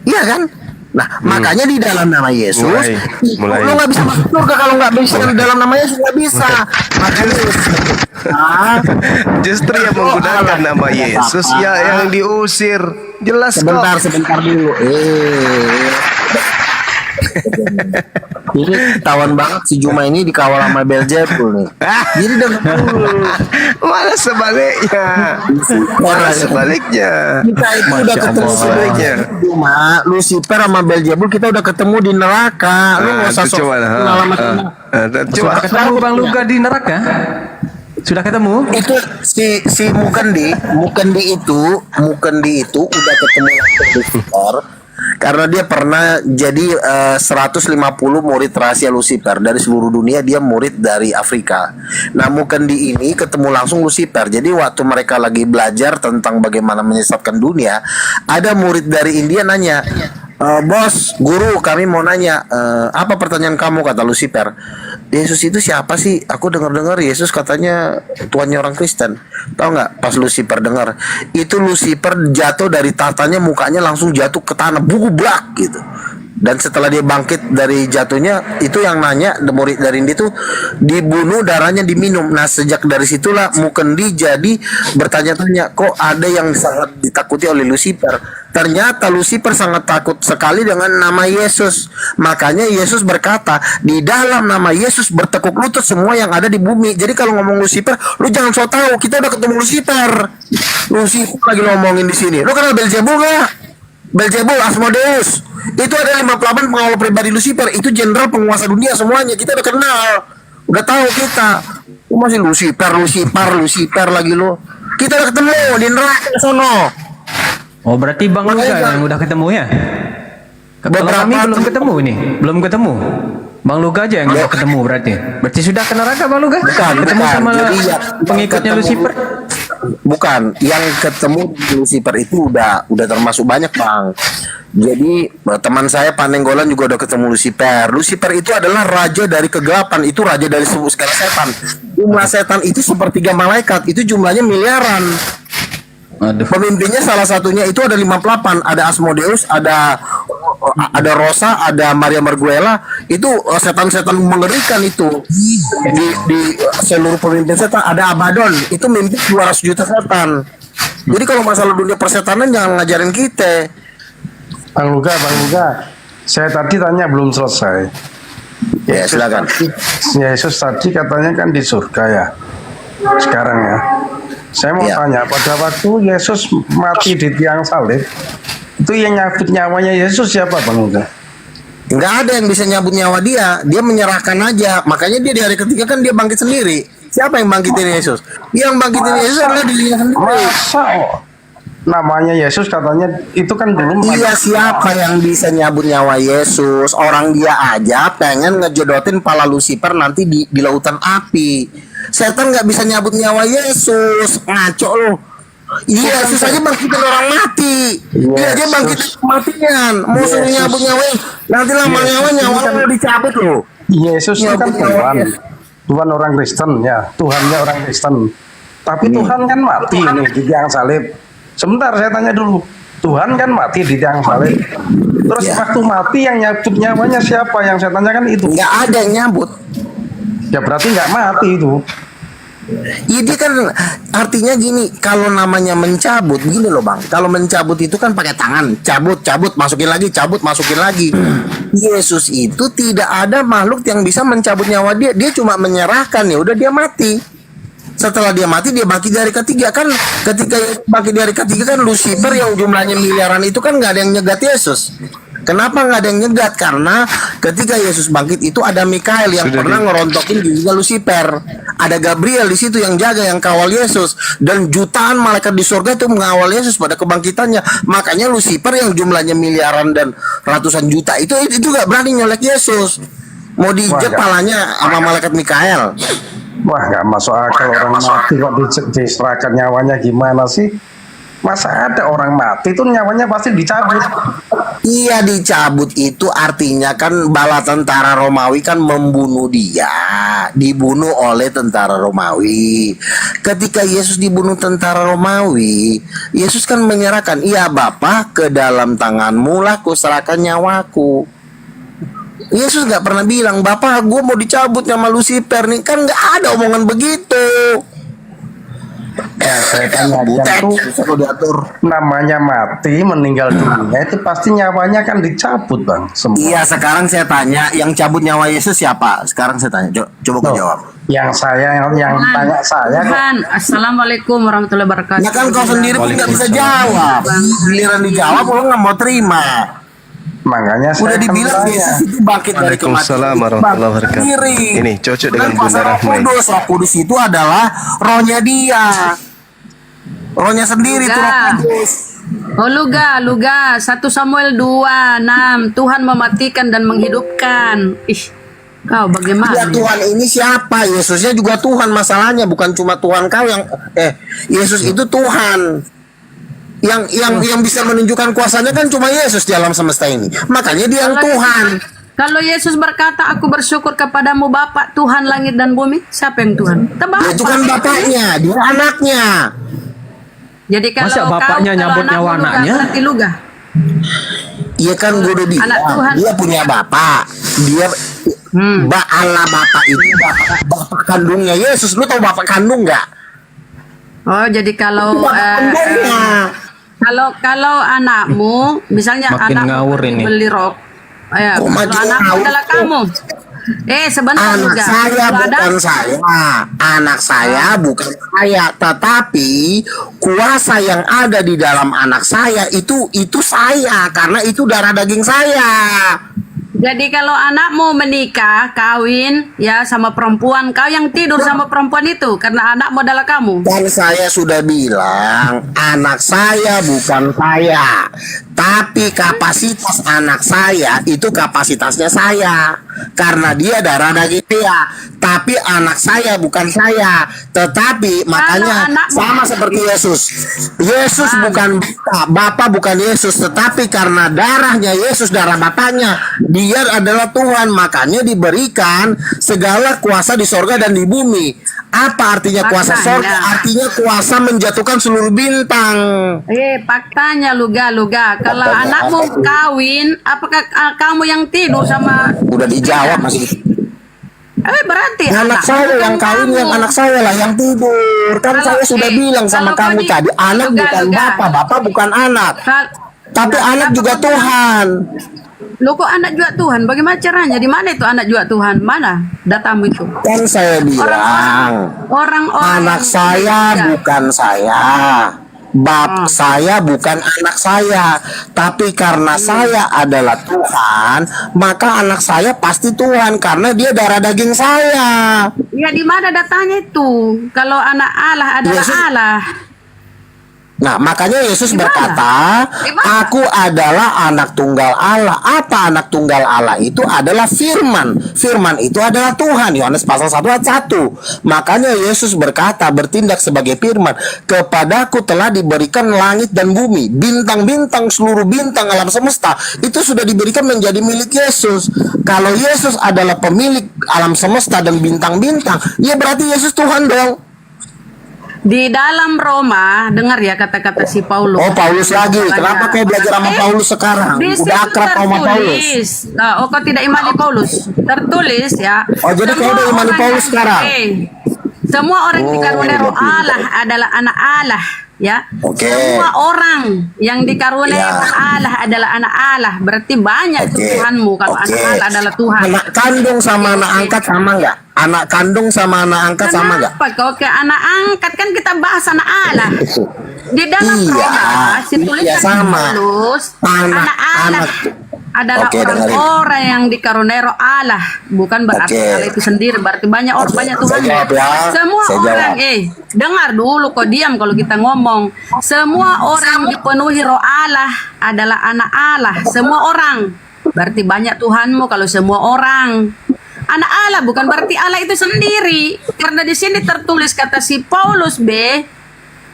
iya kan? Nah, makanya di dalam nama Yesus, mulai. lo nggak bisa masuk surga kalau nggak bisa dalam nama Yesus, nggak bisa. Makanya justru yang menggunakan nama Yesus ya yang diusir. Jelas sebentar dulu. Ini ketahuan banget si Juma ini dikawal sama Beelzebul nih. Jadi malah sebaliknya. Kita itu udah ketemu sebaliknya. Juma, Lucifer sama Beelzebul kita udah ketemu di neraka. Lu nggak usah sok coba ketemu Bang Luga di neraka. Sudah ketemu? Itu si Mukendi itu udah ketemu langsung Lucifer karena dia pernah jadi 150 murid rahasia Lucifer dari seluruh dunia, dia murid dari Afrika. Nah, Mukendi ini ketemu langsung Lucifer. Jadi waktu mereka lagi belajar tentang bagaimana menyesatkan dunia, ada murid dari India nanya, bos, guru, kami mau nanya, apa pertanyaan kamu? Kata Lucifer, Yesus itu siapa sih? Aku dengar-dengar Yesus katanya tuannya orang Kristen. Tahu nggak? Pas Lucifer dengar, itu Lucifer jatuh dari tahtanya, mukanya langsung jatuh ke tanah, buku-blak gitu. Dan setelah dia bangkit dari jatuhnya, itu yang nanya murid dari India itu dibunuh, darahnya diminum. Nah, sejak dari situlah Mukendi jadi bertanya-tanya, kok ada yang sangat ditakuti oleh Lucifer. Ternyata Lucifer sangat takut sekali dengan nama Yesus. Makanya Yesus berkata, di dalam nama Yesus bertekuk lutut semua yang ada di bumi. Jadi kalau ngomong Lucifer, lu jangan so tahu, kita udah ketemu Lucifer. Lucifer lagi ngomongin di sini. Lu kenal Beelzebul nggak? Beelzebul, Asmodeus, itu ada 58 pengawal pribadi Lucifer. Itu jenderal penguasa dunia semuanya. Kita udah kenal, udah tahu kita. Lu masih Lucifer lagi lu. Kita udah ketemu di neraka sono. Oh, berarti Bang Luga yang udah ketemu ya? Kalau kami belum ketemu ini, belum ketemu. Bang Luga aja yang udah ketemu berarti. Berarti sudah ke neraka Bang Luga? Ketemu sama pengikutnya Lucifer? Bukan, yang ketemu Lucifer itu udah termasuk banyak, Bang. Jadi teman saya Panenggolan juga udah ketemu Lucifer. Lucifer itu adalah raja dari kegelapan, itu raja dari segala setan. Jumlah setan itu sepertiga malaikat, itu jumlahnya miliaran. Pemimpinnya salah satunya itu ada 58, ada Asmodeus, ada Rosa, ada Maria Marguela. Itu setan-setan mengerikan itu. Di seluruh pemimpin setan ada Abaddon, itu mimpi 200 juta setan. Jadi kalau masalah dunia persetanan jangan ngajarin kita. Bang Luga, saya tadi tanya belum selesai. Ya, silakan. Yesus tadi katanya kan di surga ya. Sekarang ya. Saya mau tanya, pada waktu Yesus mati di tiang salib, itu yang nyabut nyawanya Yesus siapa, Bang Luga? Nggak ada yang bisa nyabut nyawa dia. Dia menyerahkan aja. Makanya dia di hari ketiga kan dia bangkit sendiri. Siapa yang bangkitin Yesus? Yang bangkitin Yesus adalah dirinya sendiri. Masa namanya Yesus katanya itu kan belum. Iya, siapa yang bisa nyabut nyawa Yesus? Orang dia aja pengen ngejodotin pala Lucifer nanti di lautan api. Setan nggak bisa nyabut nyawa Yesus. Ngaco lo. Iya, Yesus aja bangkitin orang mati. Dia aja bangkitin kematian. Mau suruh nyabut nyawa, nanti lama-lama nyawa lo dicabut lo. Yesus itu kan Tuhan orang Kristen ya, Tuhannya orang Kristen. Tapi Tuhan kan mati nih di tiang salib. Sebentar, saya tanya dulu. Tuhan kan mati di tiang salib. Terus waktu mati yang nyabut nyawanya siapa? Yang saya tanyakan itu. Nggak ada yang nyabut. Ya berarti nggak mati itu. Iya, dia kan artinya gini, kalau namanya mencabut gini loh Bang. Kalau mencabut itu kan pakai tangan, cabut, masukin lagi, cabut, masukin lagi. Yesus itu tidak ada makhluk yang bisa mencabut nyawa dia. Dia cuma menyerahkan, ya udah dia mati. Setelah dia mati dia bangkit dari ketiga kan. Ketika bangkit dari ketiga kan Lucifer yang jumlahnya miliaran itu kan nggak ada yang nyegat Yesus. Kenapa nggak ada yang nyegat? Karena ketika Yesus bangkit itu ada Mikael yang pernah ngerontokin juga Lucifer. Ada Gabriel di situ yang jaga, yang kawal Yesus, dan jutaan malaikat di surga itu mengawal Yesus pada kebangkitannya. Makanya Lucifer yang jumlahnya miliaran dan ratusan juta itu nggak berani nyolek Yesus. Mau diinjek palanya sama malaikat Mikael. Wah, nggak masuk akal, orang mati kok diserahkan nyawanya, gimana sih? Masa ada orang mati itu nyawanya pasti dicabut? Iya, dicabut itu artinya kan bala tentara Romawi kan membunuh dia, dibunuh oleh tentara Romawi. Ketika Yesus dibunuh tentara Romawi, Yesus kan menyerahkan, iya Bapa, ke dalam tanganmu lah kuserahkan nyawaku. Yesus nggak pernah bilang, Bapak gue mau dicabut sama Lucifer nih, kan nggak ada omongan begitu. Ya, saya tanya, itu namanya mati, meninggal dunia itu pasti nyawanya kan dicabut Bang semua. Iya, sekarang saya tanya, yang cabut nyawa Yesus siapa? Sekarang saya tanya, coba kau jawab. Yang tanya saya Tuhan, Assalamualaikum warahmatullahi wabarakatuh. Ya kan kau sendiri pun nggak bisa jawab. Giliran dijawab lo nggak mau terima. Makanya saya Udah dibilang akan Yesus bertanya. itu bangkit dari kematian. Waalaikumsalam warahmatullahi wabarakatuh. Sendiri. Ini cocok dengan Bukan kuasa Bunda Roh Rahmai. Kudus. Roh Kudus itu adalah rohnya dia. Rohnya sendiri itu Roh Luga. Kudus. Oh Luga, 1 Samuel 2:6, Tuhan mematikan dan menghidupkan. Ih, kau Ya bagaimana? Tuhan ini siapa? Yesusnya juga Tuhan, masalahnya bukan cuma Tuhan kau yang Yesus itu Tuhan. Yang bisa menunjukkan kuasanya kan cuma Yesus di alam semesta ini. Makanya dia yang Tuhan. Kalau Yesus berkata, aku bersyukur kepadamu Bapa Tuhan langit dan bumi, siapa yang Tuhan? Ya, itu kan bapaknya, dia anaknya. Jadi kalau Masa bapaknya kalau nyambut nyawa anakmu Luga, anaknya? berarti Luga. Iya kan gue udah bilang, Anak Tuhan. dia punya bapak. Dia Allah bapak itu bapak kandungnya Yesus. Lu tahu bapak kandung nggak? Oh, jadi kalau Kandungnya. kalau anakmu, misalnya Makin anakmu ngawur ini. beli rok, Kok kalau makin anakmu ngawur? adalah kamu. Sebentar Anak Luga. saya Kalau ada bukan saya. Anak saya bukan saya, tetapi kuasa yang ada di dalam anak saya itu saya, karena itu darah daging saya. Jadi kalau anakmu menikah, kawin ya sama perempuan, kau yang tidur sama perempuan itu karena anakmu adalah kamu. Dan saya sudah bilang, anak saya bukan saya, tapi kapasitas anak saya itu kapasitasnya saya, karena dia darah daging dia. Tapi anak saya bukan saya, tetapi makanya anakmu- sama seperti Yesus. Yesus bukan Bapa bukan Yesus, tetapi karena darahnya Yesus, darah Bapaknya, dia adalah Tuhan, makanya diberikan segala kuasa di sorga dan di bumi. Apa artinya kuasa Makanya. sorga? Artinya kuasa menjatuhkan seluruh bintang. Faktanya Luga. Kalau anakmu kawin, apakah kamu yang tidur sama? Udah dijawab masih. Berarti Anak saya bukan yang kawin, kamu. yang anak saya lah yang tidur. Kan Kalau- saya sudah bilang sama kalau kamu kau tadi, anak Luga, bukan Luga. bapak bukan anak. Tapi Nah, anak kenapa juga kau bilang- Tuhan. Loh, kok anak juga Tuhan? Bagaimana caranya? Di mana itu anak juga Tuhan? Mana datamu itu? Kan saya bilang, Orang-orang anak saya bukan saya. Saya bukan anak saya, tapi karena saya adalah Tuhan, maka anak saya pasti Tuhan karena dia darah daging saya. Ya di mana datanya itu? Kalau anak Allah adalah Yesus- Allah. Nah, makanya Yesus berkata, "Aku adalah anak tunggal Allah." Apa anak tunggal Allah itu? Adalah firman. Firman itu adalah Tuhan. Yohanes pasal 1 ayat 1. Makanya Yesus berkata, bertindak sebagai firman, "Kepadaku telah diberikan langit dan bumi, bintang-bintang, seluruh bintang alam semesta." Itu sudah diberikan menjadi milik Yesus. Kalau Yesus adalah pemilik alam semesta dan bintang-bintang, ya berarti Yesus Tuhan dong. Di dalam Roma, dengar ya kata-kata si Paulus. Oh, Paulus lagi. Kenapa kau belajar sama Paulus sekarang? Di situ Udah akrab sama Paulus. tertulis. Kau tidak imani Paulus. Tertulis ya. Oh, jadi kau udah imani orang Paulus yang- sekarang? Semua orang yang dikaruniai roh begitu. Allah adalah anak Allah, ya. Oke. Semua orang yang dikaruniai Ya. roh Allah adalah anak Allah. Berarti banyak itu Tuhanmu kalau Oke. anak Allah adalah Tuhan. Anak kandung sama anak angkat sama nggak? Anak kandung sama anak angkat sama nggak? Kenapa kau ke anak angkat? Kan kita bahas anak Allah. Di dalam Iya, Roma, si tulisan iya sama. Paulus, anak Allah adalah Oke, dengerin. orang-orang yang dikaruniai roh Allah, bukan berarti Oke. Allah itu sendiri, berarti banyak orang, banyak Tuhan. Saya jawab ya. Semua Saya orang, jawab. dengar dulu, kok diam kalau kita ngomong. Semua orang dipenuhi roh Allah adalah anak Allah. Semua orang, berarti banyak Tuhanmu kalau semua orang. Anak Allah bukan berarti Allah itu sendiri, karena di sini tertulis kata si Paulus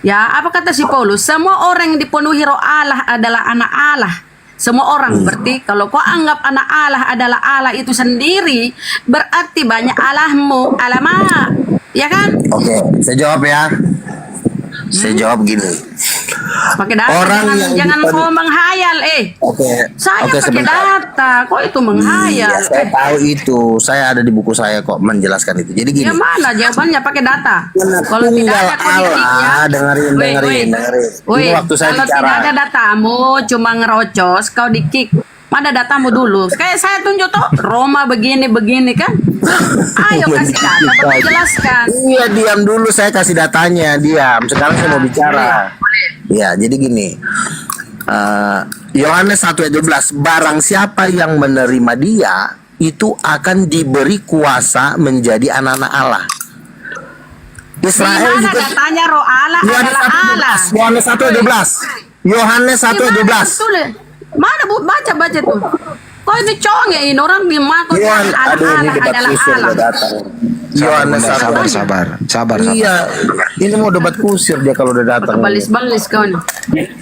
ya, apa kata si Paulus? Semua orang yang dipenuhi roh Allah adalah anak Allah. Semua orang, berarti kalau kau anggap anak Allah adalah Allah itu sendiri, berarti banyak Allahmu, Alamak, ya kan? Oke, saya jawab ya. Saya jawab gini. Pakai data, Orang yang jangan dipenuhi- kau menghayal, Oke. Saya Oke, pakai sebentar. data, kok itu menghayal? Iya, saya tahu itu. Saya ada di buku saya kok menjelaskan itu. Jadi gini. Ya mana jawabannya pakai data? Kalau tidak Tunggal ada kodiknya, Allah, dengerin. Ini waktu saya kalau bicara. tidak ada datamu, cuma ngerocos, kau di-kick. Mana datamu dulu? Kayak saya tunjuk tuh, Roma begini kan? Ayo kasih data, baru jelaskan. Iya, diam dulu, saya kasih datanya. Diam. Sekarang saya mau bicara. Ya, jadi gini. Yohanes 1 ayat 12, barang siapa yang menerima dia itu akan diberi kuasa menjadi anak-anak Allah. Israel Di mana juga datanya roh Allah Yohanes adalah 1 ayat Allah? 12. Yohanes 1 ayat 12. Yohanes 1 ayat 12. Mana bu baca tuh? Kok ini conge ini orang di mana? Kok Yohanes, aduh ini debat adalah kusir Allah? udah datang. Yohanes Yohanes 1. sabar. Iya, ini mau debat kusir dia kalau udah datang. Balis-balis kau nih.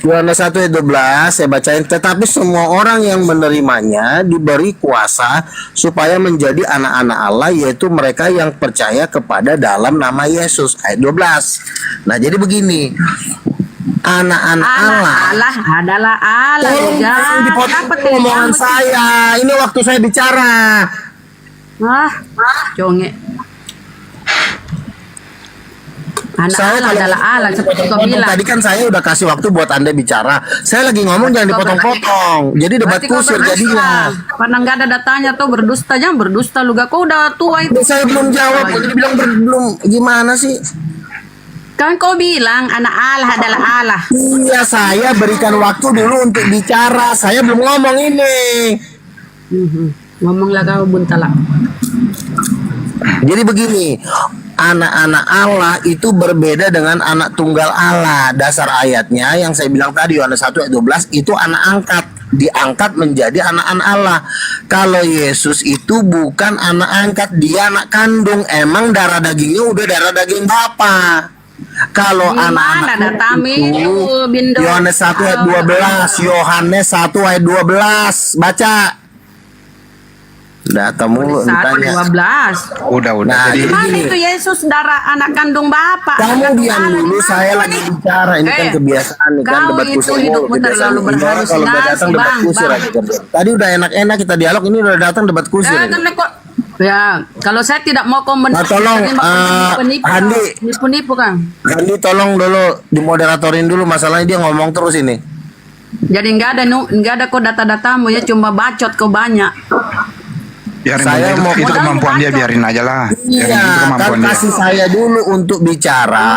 Yohanes 1 ayat 12 saya bacain, tetapi semua orang yang menerimanya diberi kuasa supaya menjadi anak-anak Allah, yaitu mereka yang percaya kepada dalam nama Yesus. Ayat 12. Nah, jadi begini. Anak-anak Allah. Allah adalah Allah. Tolong juga. jangan dipotong Dapat omongan kamu. saya. Ini waktu saya bicara. Conge. Anak Saya Allah kalau adalah Allah seperti kau ngomong bilang. tadi kan saya udah kasih waktu buat Anda bicara. Saya lagi ngomong jangan dipotong-potong. Jadi debat Berarti kau kusir berdusta. jadinya. Karena nggak ada datanya tuh berdusta, jangan berdusta lu gak. Kau udah tua itu. Saya belum jawab, jadi bilang belum gimana sih? Kan kau bilang anak Allah adalah Allah. Iya, saya berikan waktu dulu untuk bicara. Saya belum ngomong ini. Ngomonglah kau buntala. Jadi begini, anak-anak Allah itu berbeda dengan anak tunggal Allah. Dasar ayatnya yang saya bilang tadi Yohanes 1 ayat 12 itu anak angkat, diangkat menjadi anak-anak Allah. Kalau Yesus itu bukan anak angkat, dia anak kandung. Emang darah dagingnya udah darah daging Bapa. Kalau anak-anak itu Yohanes 1 ayat 12, Yohanes 1 ayat 12, baca. Data mulu ditanya. 12. Udah. Nah, Jadi Mana itu Yesus darah anak kandung Bapak? kamu diam dulu, saya lagi bicara. Ini kan kebiasaan nih kan, kau debat itu kusir. hidupmu Kebiasaan terlalu Ibarat kalau udah berhalusinasi, datang debat Bang, kusir Bang. aja kan. Tadi udah enak-enak kita dialog, ini udah datang debat kusir. Ya, ini. kan kok. Ya, kalau saya tidak mau komen. Nah, tolong, Handi. Nipu-nipu kan. Handi tolong dulu dimoderatorin dulu, masalahnya dia ngomong terus ini. Jadi nggak ada kok data-datamu ya, cuma bacot kau banyak. biarin Saya dulu, mau- itu kemampuan dia, biarin aja lah. Biarin, Iya, itu kan kemampuan dia. kasih saya dulu untuk bicara.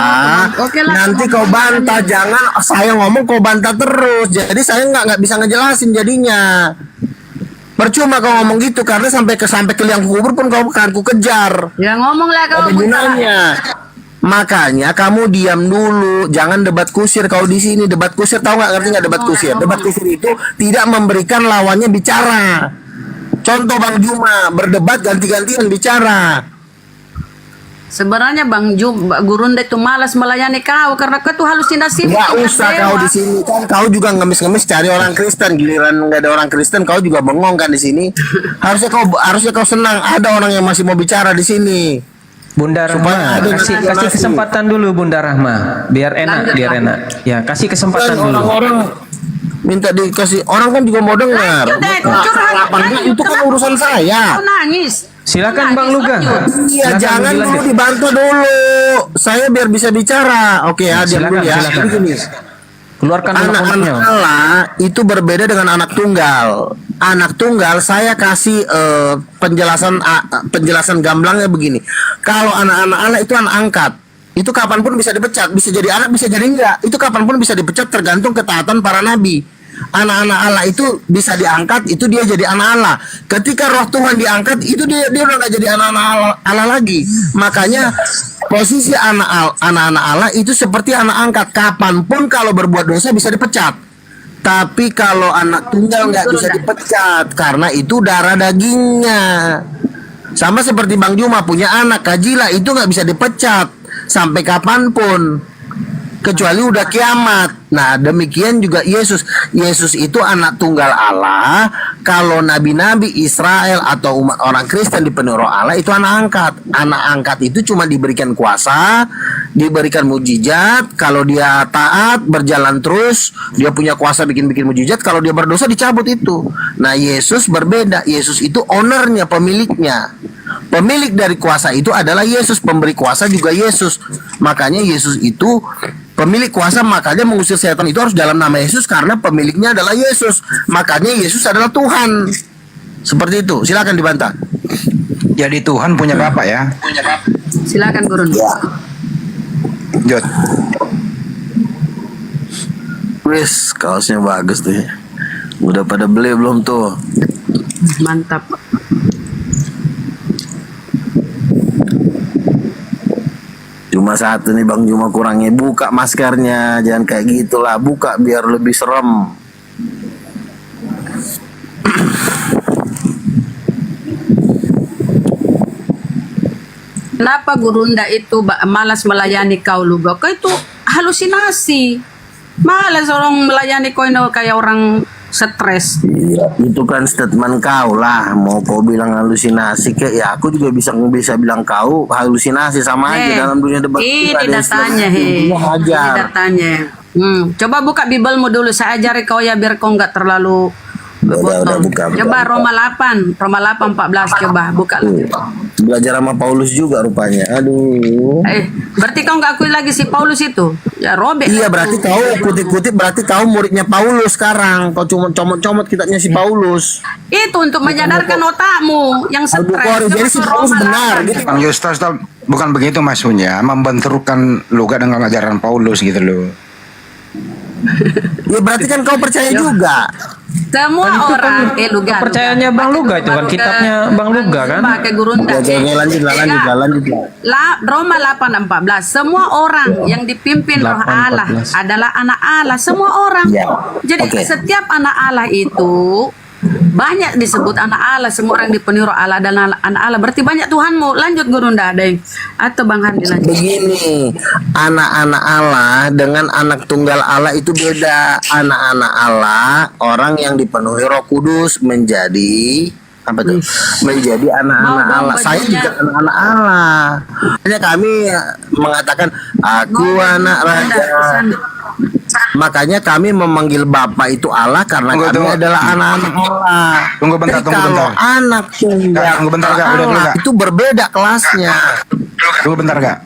Oke lah, Nanti kau bantah, jangan saya ngomong kau bantah terus. Jadi saya nggak bisa ngejelasin jadinya. Percuma kau ngomong gitu, karena sampai ke liang kubur pun kau akan ku kejar. Ya ngomonglah Apa kau. gunanya? Makanya kamu diam dulu, jangan debat kusir kau di sini. Debat kusir, tahu nggak, ngerti nggak debat kusir? Debat kusir itu tidak memberikan lawannya bicara. Contoh Bang Juma berdebat ganti-gantian bicara. Sebenarnya Bang Gurunda itu malas melayani kau karena kau tuh halusinasi. Nggak usah kau di sini kan, kau juga ngemis-ngemis cari orang Kristen, giliran nggak ada orang Kristen kau juga bengong kan di sini. Harusnya kau senang ada orang yang masih mau bicara di sini. Bunda Rahma, ada kasih donasi. kesempatan dulu Bunda Rahma, biar enak. Ya, kasih kesempatan Kan dulu. orang-orang minta dikasih, orang kan juga mau dengar. Itu kan urusan saya. Kau nangis. Silakan Bang Luga. Iya, Silakan jangan dulu dilanjut. dibantu dulu. Saya biar bisa bicara. Oke, diam dulu ya. Silakan. Jadi gini, Keluarkan anak-anak unek-uneknya. Allah itu berbeda dengan anak tunggal. Anak tunggal saya kasih penjelasan gamblangnya begini. Kalau anak-anak Allah itu anak angkat. Itu kapanpun bisa dipecat, bisa jadi anak, bisa jadi enggak. Itu kapanpun bisa dipecat tergantung ketaatan para nabi. Anak-anak Allah itu bisa diangkat, itu dia jadi anak Allah. Ketika roh Tuhan diangkat, itu dia udah nggak jadi anak-anak Allah lagi. Makanya posisi anak-anak Allah itu seperti anak angkat. Kapanpun kalau berbuat dosa bisa dipecat. Tapi kalau anak tunggal nggak bisa dipecat karena itu darah dagingnya. Sama seperti Bang Juma punya anak Kajila, itu nggak bisa dipecat sampai kapanpun. Kecuali udah kiamat. Nah, demikian juga Yesus. Yesus itu anak tunggal Allah. Kalau nabi-nabi Israel atau umat orang Kristen dipenuhi roh Allah, itu anak angkat. Anak angkat itu cuma diberikan kuasa, diberikan mujizat. Kalau dia taat, berjalan terus, dia punya kuasa bikin-bikin mujizat. Kalau dia berdosa, dicabut itu. Nah, Yesus berbeda. Yesus itu ownernya, pemiliknya. Pemilik dari kuasa itu adalah Yesus, pemberi kuasa juga Yesus. Makanya Yesus itu pemilik kuasa, makanya mengusir setan itu harus dalam nama Yesus karena pemiliknya adalah Yesus. Makanya Yesus adalah Tuhan. Seperti itu. Silakan dibantah. Jadi Tuhan punya Bapak ya. Silakan Gurun. Jod. Wis, kaosnya bagus tuh. Udah pada beli belum tuh? Mantap. Cuma satu nih Bang Juma kurangnya, buka maskernya, jangan kayak gitulah, buka biar lebih serem. Kenapa Gurunda itu malas melayani kau Luga? Kau itu halusinasi. Malas orang melayani kau ini kayak orang stres. Iya, itu kan statement kau lah. Mau kau bilang halusinasi kayak ya aku juga bisa bilang kau halusinasi sama aja dalam dunia debat. Ini datanya, Ini datanya. Coba buka Bibelmu dulu, saya ajari kau ya biar kau nggak terlalu udah buka. Coba Roma 8 14 coba buka. Belajar sama Paulus juga rupanya. Aduh. Berarti kau nggak akui lagi si Paulus itu? Ya robek. Iya, berarti kau kutip-kutip berarti kau muridnya Paulus sekarang. Kau cuma comot-comot kitabnya si Paulus. Itu untuk menyadarkan otakmu yang stres. Jadi si Paulus benar gitu. Bang Yustas, bukan begitu maksudnya, membenturkan Luga dengan ajaran Paulus gitu loh. Ya berarti kan kau percaya juga. Semua orang Luga. Percayanya Bang Luga itu kan kitabnya Bang Luga kan. Pakai Gurunda. Lanjut. Roma 8:14. Semua orang yang dipimpin Roh Allah adalah anak Allah. Semua orang. Jadi setiap anak Allah itu banyak disebut anak Allah. Semua orang dipenuhi Roh Allah dan anak Allah. Berarti banyak Tuhanmu. Lanjut Gurunda deh. Atau Bang Handi lanjut. Begini, anak-anak Allah dengan anak tunggal Allah itu beda. Anak-anak Allah, orang yang dipenuhi Roh Kudus menjadi apa tuh? Menjadi anak-anak Allah. Saya juga anak-anak Allah. Hanya kami mengatakan aku anak raja. Makanya kami memanggil Bapa itu Allah karena kami adalah anak-anak Allah. Tunggu bentar. Anak tunggal Allah itu berbeda kelasnya. Tunggu bentar Kak.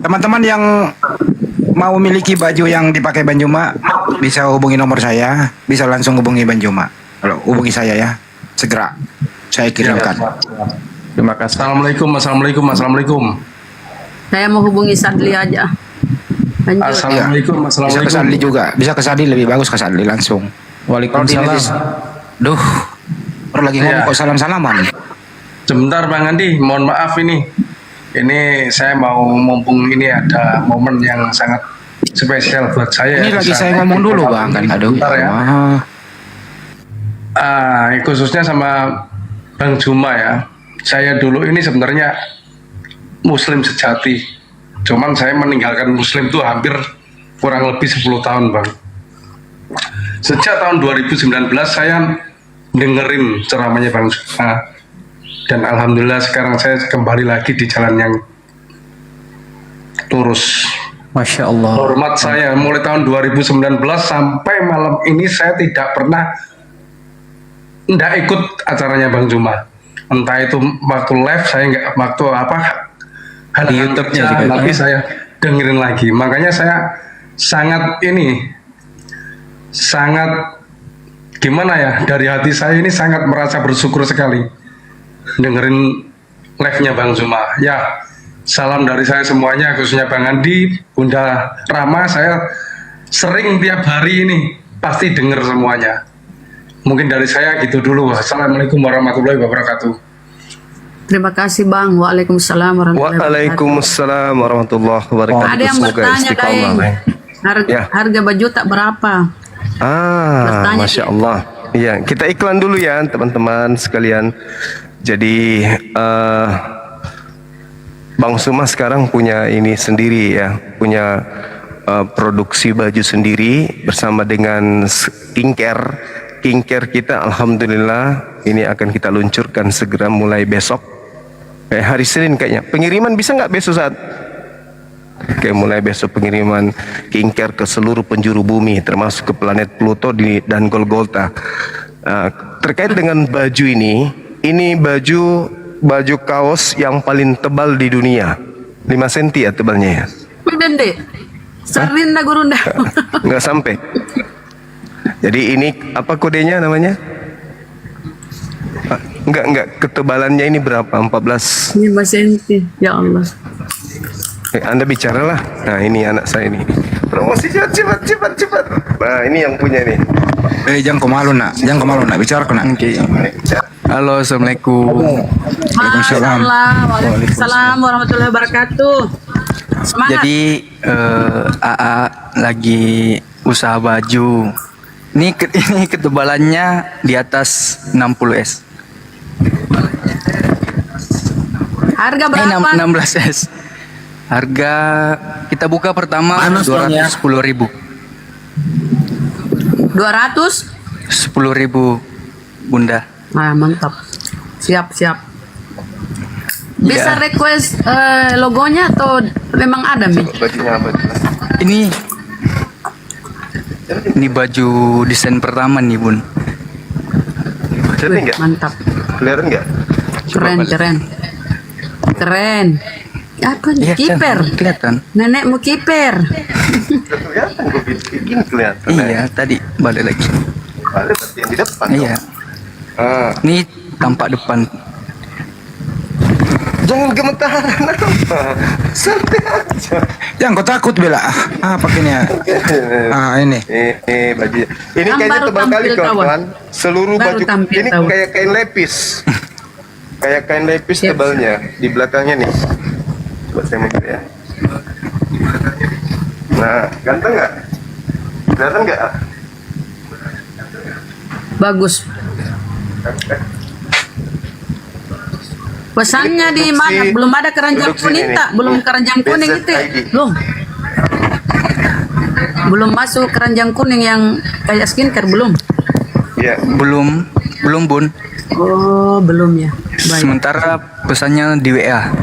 Teman-teman yang mau memiliki baju yang dipakai Bang Juma bisa hubungi nomor saya, bisa langsung hubungi Bang Juma. Kalau hubungi saya ya, segera saya kirimkan. Terima kasih. Assalamualaikum. Saya mau hubungi Sadli aja. Lanjut. Assalamualaikum. Bisa ke Sadli juga, bisa ke Sadli, lebih bagus ke Sadli langsung. Waalaikumsalam. Duh, baru lagi ngomong kok salam-salaman. Sebentar Bang Andi, mohon maaf ini. Ini saya mau mumpung ini ada momen yang sangat spesial buat saya. Ini lagi saya ngomong dulu Bang kan. Aduh ya. Khususnya sama Bang Juma ya. Saya dulu ini sebenarnya Muslim sejati. Cuman saya meninggalkan Muslim itu hampir kurang lebih 10 tahun Bang. Sejak tahun 2019 saya dengerin ceramahnya Bang Juma. Dan Alhamdulillah sekarang saya kembali lagi di jalan yang lurus. Masya Allah. Hormat saya mulai tahun 2019 sampai malam ini saya tidak pernah ikut acaranya Bang Juma. Entah itu waktu live saya nggak, waktu apa di YouTube-nya juga. Tapi saya dengerin lagi. Makanya saya sangat gimana ya, dari hati saya ini sangat merasa bersyukur sekali dengerin live-nya Bang Juma. Ya, salam dari saya semuanya, khususnya Bang Andi, Bunda Rama. Saya sering tiap hari ini pasti denger semuanya. Mungkin dari saya gitu dulu. Assalamualaikum warahmatullahi wabarakatuh. Terima kasih Bang. Waalaikumsalam warahmatullahi wabarakatuh. Waalaikumsalam warahmatullahi wabarakatuh. Ada yang bertanya harga baju tak berapa? Masya Allah. Iya, kita iklan dulu ya teman-teman sekalian. Jadi Bang Suma sekarang punya ini sendiri ya, punya produksi baju sendiri bersama dengan skincare kita. Alhamdulillah ini akan kita luncurkan segera mulai besok. Hari Senin kayaknya. Pengiriman bisa nggak besok saat? Oke, mulai besok pengiriman skincare ke seluruh penjuru bumi, termasuk ke planet Pluto dan Golgotha. Terkait dengan baju ini baju kaos yang paling tebal di dunia, 5 cm ya tebalnya ya. Dende, Sarinda Gurunda. Nggak sampai. Jadi ini apa kodenya namanya? Enggak, ketebalannya ini berapa? 14 5 cm. Ya Allah. Anda bicaralah. Nah, ini anak saya ini. Promosi cepat. Nah, ini yang punya nih. Jangan kau malu nak, bicara kau nak. Halo, assalamualaikum. Waalaikumsalam. Waalaikumsalam warahmatullahi wabarakatuh. Semangat. Jadi AA lagi usaha baju. Ini ketebalannya di atas 60S. Harga berapa? 16S. Harga kita buka pertama 210.000. 210.000 Bunda. Ah, mantap. Siap. Bisa request logonya atau memang ada Mi? Bajunya apa? Ini baju desain pertama nih Bun. Kelihatan nggak? Mantap. Kelihatan nggak? Keren. Apa nih? Iya, Kiper. kelihatan. Nenek mau kiper. Kelihatan, gue bikin kelihatan. Iya, tadi balik lagi. Balik berarti yang di depan. Iya. Ini tampak depan. Jangan gemetaran. Santai aja. Jangan kau takut bela. Pakainya. Ini. Baju. Ini Kan kayaknya baru tebal kali tampil, kawan. Seluruh Baru baju tampil, ini kawan. kayak kain lepis. Kayak kain lepis tebalnya di belakangnya nih. Buat saya mikir ya. Nah, ganteng nggak? Kelihatan nggak? Bagus. Pesannya di mana? Belum ada keranjang Produksi kuning ini. tak? Belum keranjang kuning itu. Ya? Belum masuk keranjang kuning yang kayak skincare belum? Iya. Belum Bun. Oh, belum ya. Baik. Sementara pesannya di WA.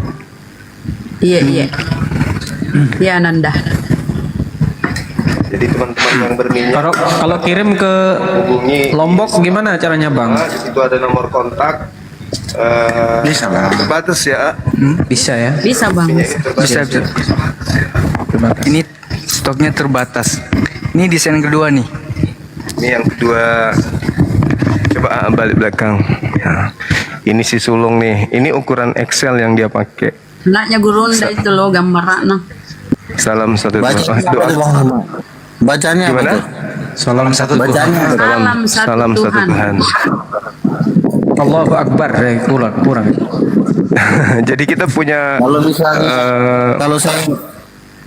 Iya. Iya, Nanda. Jadi teman-teman yang berminat Kalau kirim ke hubungi Lombok gimana caranya Bang? di situ ada nomor kontak. Bisa lah. Terbatas ya. Bisa ya? Bisa, Bang. Bisa. Ini stoknya terbatas. Ini desain kedua nih. Ini yang kedua. Coba balik belakang. Ya. Ini si sulung nih. Ini ukuran XL yang dia pakai. Anaknya Gurunda itu loh gambar anak. Salam satu Bacanya Bacanya apa Gimana? tuh? Salam satu Bacanya Salam satu Tuhan. Allahu Akbar. Kurang. Jadi kita punya Kalau misalnya kalau saya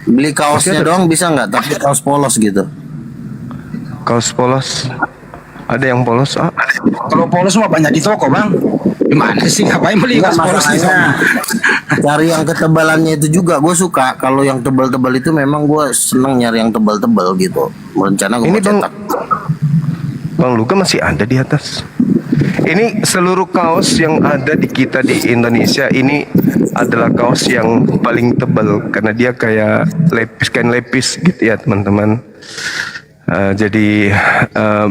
beli kaosnya doang bisa nggak? Tapi kaos polos gitu. kaos polos. Ada yang polos? Kalau polos mah banyak di toko bang. Gimana sih ngapain beli kaos polos di sana? Cari yang ketebalannya itu juga gue suka. Kalau yang tebal-tebal itu memang gue seneng nyari yang tebal-tebal gitu. Rencana gue mau cetak. Bang Luga masih ada di atas. Ini seluruh kaos yang ada di kita di Indonesia ini adalah kaos yang paling tebal karena dia kayak kain lepis gitu ya teman-teman. Jadi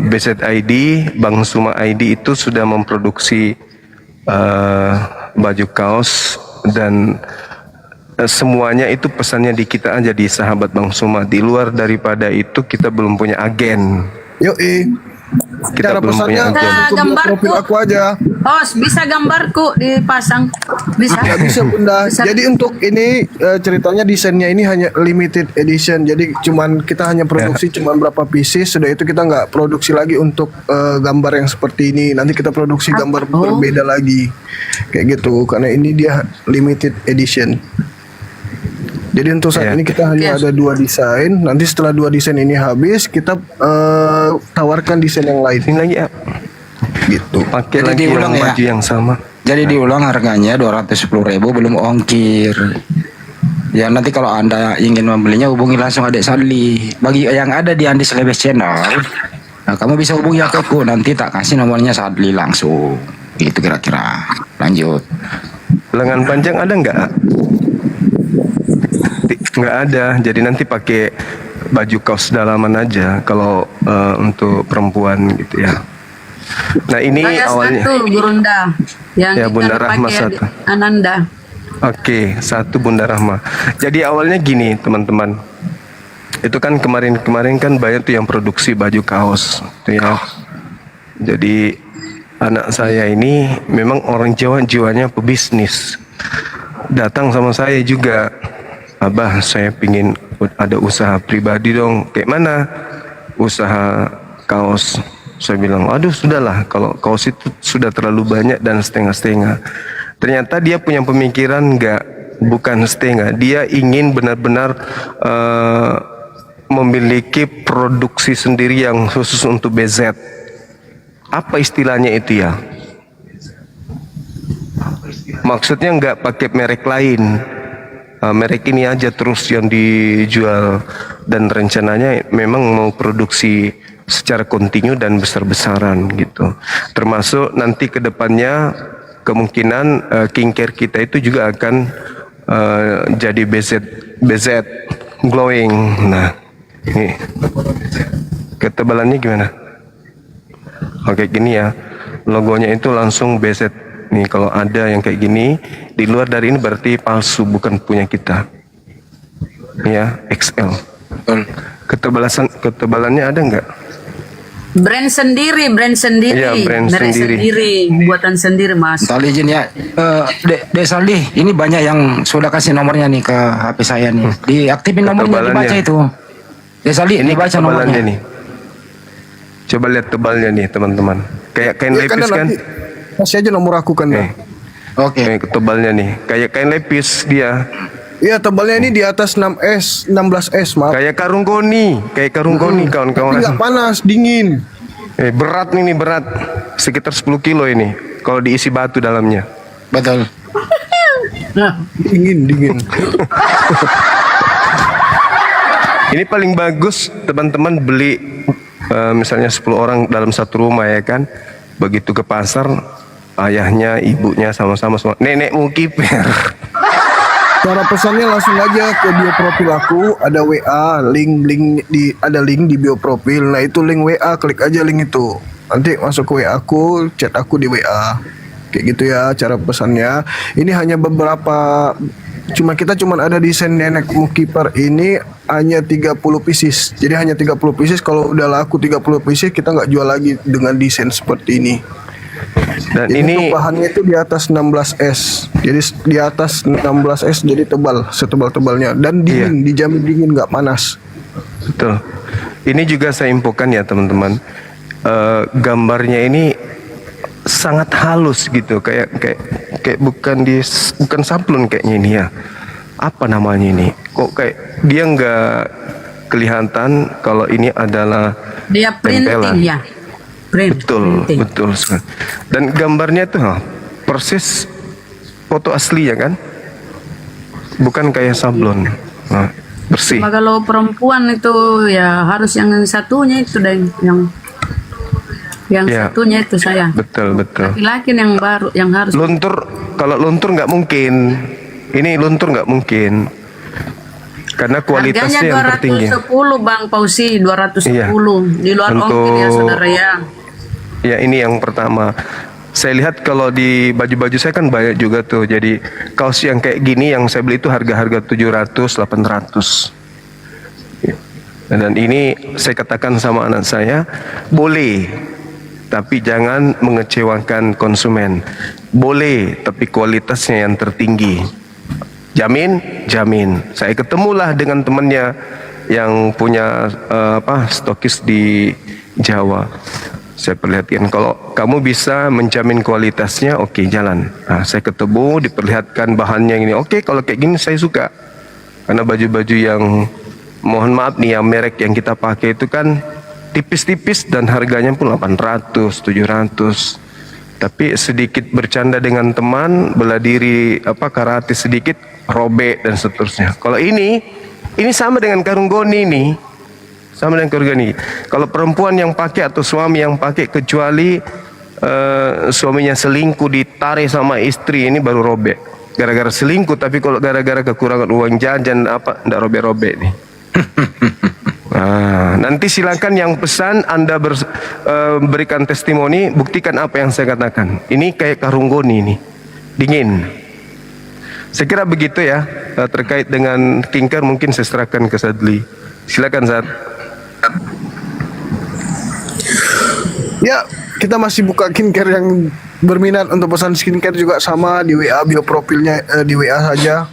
BZID, Bank Suma ID itu sudah memproduksi baju kaos dan semuanya itu pesannya di kita aja di sahabat Bank Suma. Di luar daripada itu kita belum punya agen. Kita belum punya agen. Profil aku aja. Host, bisa gambarku dipasang? Bisa? Nggak bisa bunda. Jadi untuk ini ceritanya desainnya ini hanya limited edition. Jadi kita hanya produksi cuman berapa pieces. Sudah itu kita nggak produksi lagi untuk gambar yang seperti ini. Nanti kita produksi gambar berbeda lagi. Kayak gitu. Karena ini dia limited edition. Jadi untuk saat ini kita hanya ada 2 desain. Nanti setelah 2 desain ini habis, kita tawarkan desain yang lain. Ini lagi ya. Gitu. Pakai Jadi lagi diulang yang ya? baju yang sama. Jadi diulang harganya 210.000 belum ongkir. Ya nanti kalau anda ingin membelinya hubungi langsung adik Sadli. Bagi yang ada di Andi Selebes Channel, nah kamu bisa hubungi aku nanti tak kasih nomornya Sadli langsung. Gitu kira-kira. Lanjut. Lengan panjang ada nggak? Nggak ada. Jadi nanti pakai baju kaos dalaman aja kalau untuk perempuan gitu ya. Nah ini Saya awalnya. satu Gurunda yang Ya, kita Bunda Rahma pakai satu. Ananda. Oke, satu Bunda Rahma. Jadi awalnya gini teman-teman. Itu kan kemarin kan banyak tuh yang produksi baju kaos, tuh ya. Jadi anak saya ini memang orang Jawa, jiwanya pebisnis. Datang sama saya juga. Abah saya pingin ada usaha pribadi dong. Kayak mana? Usaha kaos. Saya bilang, aduh sudahlah, kalau kaos itu sudah terlalu banyak dan setengah-setengah. Ternyata dia punya pemikiran bukan setengah. Dia ingin benar-benar memiliki produksi sendiri yang khusus untuk BZ. Apa istilahnya itu ya? Maksudnya nggak pakai merek lain. Merek ini aja terus yang dijual, dan rencananya memang mau produksi secara kontinu dan besar-besaran gitu. Termasuk nanti ke depannya kemungkinan skincare kita itu juga akan jadi BZ glowing. Nah, ini ketebalannya gimana? Oke, gini ya. Logonya itu langsung BZ. Nih kalau ada yang kayak gini di luar dari ini berarti palsu, bukan punya kita. Ya, XL. Ketebalannya ada nggak? Brand sendiri. Iya, brand merek sendiri. buatan sendiri Mas. Tali izin ya, Dek Saldi, ini banyak yang sudah kasih nomornya nih ke HP saya nih. Diaktifin nomornya, dibaca itu. Dek Saldi, Ini dibaca ketebalannya nomornya. nih. Coba lihat tebalnya nih teman-teman. Kayak kain Ya, lepis kan? Kasih aja nomor aku kan. Oke. Ketebalnya nih, kayak kain lepis dia. Iya, tebalnya ini di atas 16S, maaf. Kayak karung koni Tapi kawan-kawan. nggak panas, dingin. Berat nih, berat. Sekitar 10 kilo ini kalau diisi batu dalamnya. Betul. Dingin. Ini paling bagus teman-teman beli misalnya 10 orang dalam satu rumah ya kan. Begitu ke pasar, ayahnya, ibunya sama-sama semua. Nenekmu kiper. Cara pesannya langsung aja ke bio profil aku, ada WA, ada link di bio profil. Nah, itu link WA, klik aja link itu. Nanti masuk ke WA aku, chat aku di WA. Kayak gitu ya cara pesannya. Ini hanya beberapa, kita cuma ada desain nenekmu kiper ini hanya 30 pieces. Jadi hanya 30 pieces. Kalau udah laku 30 pieces, kita nggak jual lagi dengan desain seperti ini. Dan Jadi ini untuk bahannya itu di atas 16S. Jadi di atas 16S jadi tebal, setebal-tebalnya, dan dingin, dijamin dingin, nggak panas. betul. Ini juga saya infokan ya teman-teman. Gambarnya ini sangat halus gitu, kayak bukan sablon kayaknya ini ya. Apa namanya ini? Kok kayak dia nggak kelihatan kalau ini adalah Dia printing tempelan. ya. Betul sekali. Dan gambarnya tuh persis foto asli ya kan? Bukan kayak sablon. Nah, bersih. Cuma kalau perempuan itu ya harus yang satunya itu deh, yang Ya. satunya itu saya. Betul. Laki-laki yang baru yang harus. Kalau luntur nggak mungkin. Ini luntur nggak mungkin. Karena kualitasnya yang tertinggi. Harganya 210 Bang Pausi, 210 Iya. di luar Untuk- ongkir ya saudara ya. Ya, ini yang pertama. Saya lihat kalau di baju-baju saya kan banyak juga tuh. Jadi kaos yang kayak gini yang saya beli itu harga-harga 700, 800. Ya. Dan ini saya katakan sama anak saya, boleh, tapi jangan mengecewakan konsumen. Boleh, tapi kualitasnya yang tertinggi. Jamin. Saya ketemulah dengan temannya yang punya stokis di Jawa. Saya perlihatkan kalau kamu bisa menjamin kualitasnya, oke, jalan. Nah, saya ketemu, diperlihatkan bahannya ini. Oke, kalau kayak gini saya suka. Karena baju-baju yang mohon maaf nih, yang merek yang kita pakai itu kan tipis-tipis dan harganya pun 800, 700. Tapi sedikit bercanda dengan teman, bela diri karate sedikit, robek dan seterusnya. Kalau ini sama dengan karung goni nih. Sama dengan karung goni. Kalau perempuan yang pakai atau suami yang pakai, kecuali suaminya selingkuh ditarik sama istri, ini baru robek. Gara-gara selingkuh, tapi kalau gara-gara kekurangan uang jajan enggak robek-robek nih. Nah, nanti silakan yang pesan Anda berikan testimoni, buktikan apa yang saya katakan. Ini kayak karung goni nih, dingin. Saya kira begitu ya, terkait dengan skincare mungkin saya serahkan ke Sadli. Silakan Sad. Ya, kita masih buka skincare yang berminat untuk pesan skincare juga sama di WA bio profilnya, di WA saja.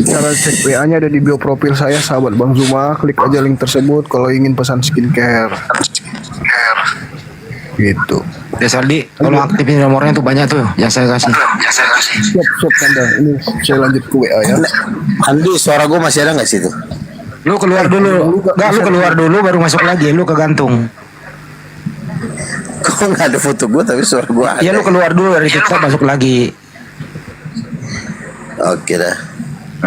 Cara cek WA-nya ada di bio profil saya, sahabat Bang Zuma. Klik aja link tersebut kalau ingin pesan skincare. Gitu. Ya Saldi, kalau aktifin nomornya tuh banyak tuh yang saya kasih. Siap Kanda. Ini saya lanjut ke WA ya. Andi, suara gue masih ada nggak sih tuh? Lu keluar dulu. Enggak, lu keluar dulu baru masuk lagi. Lu kegantung. Kok nggak ada foto gue tapi suara gue ada? Iya, lu keluar dulu dari TikTok masuk lagi. Oke dah.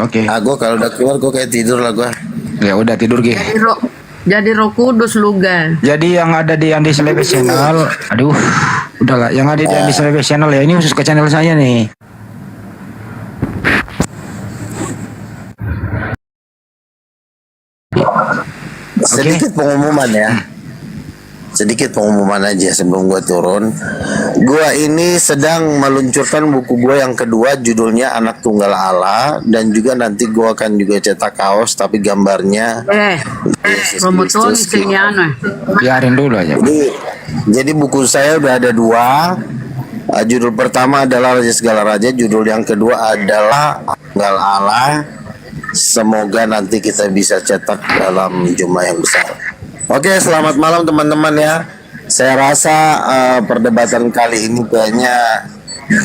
Oke. Ah, gue kalau udah keluar gue kayak tidur lah gue. Ya udah tidur Ge. Jadi roh kudus Luga. Jadi yang ada di Andi Selebes Channel, aduh, udahlah. Yang ada di Andi Selebes Channel ya, ini khusus ke channel saya nih. Sedikit pengumuman ya. Sedikit pengumuman aja sebelum gue turun. Gue ini sedang meluncurkan buku gue yang kedua, judulnya Anak Tunggal Allah, dan juga nanti gue akan juga cetak kaos tapi gambarnya Promotor Siliano. Biarin dulu aja. Jadi buku saya udah ada dua. Judul pertama adalah Raja Segala Raja, judul yang kedua adalah Tunggal Allah. Semoga nanti kita bisa cetak dalam jumlah yang besar. Oke, selamat malam teman-teman ya. Saya rasa perdebatan kali ini kayaknya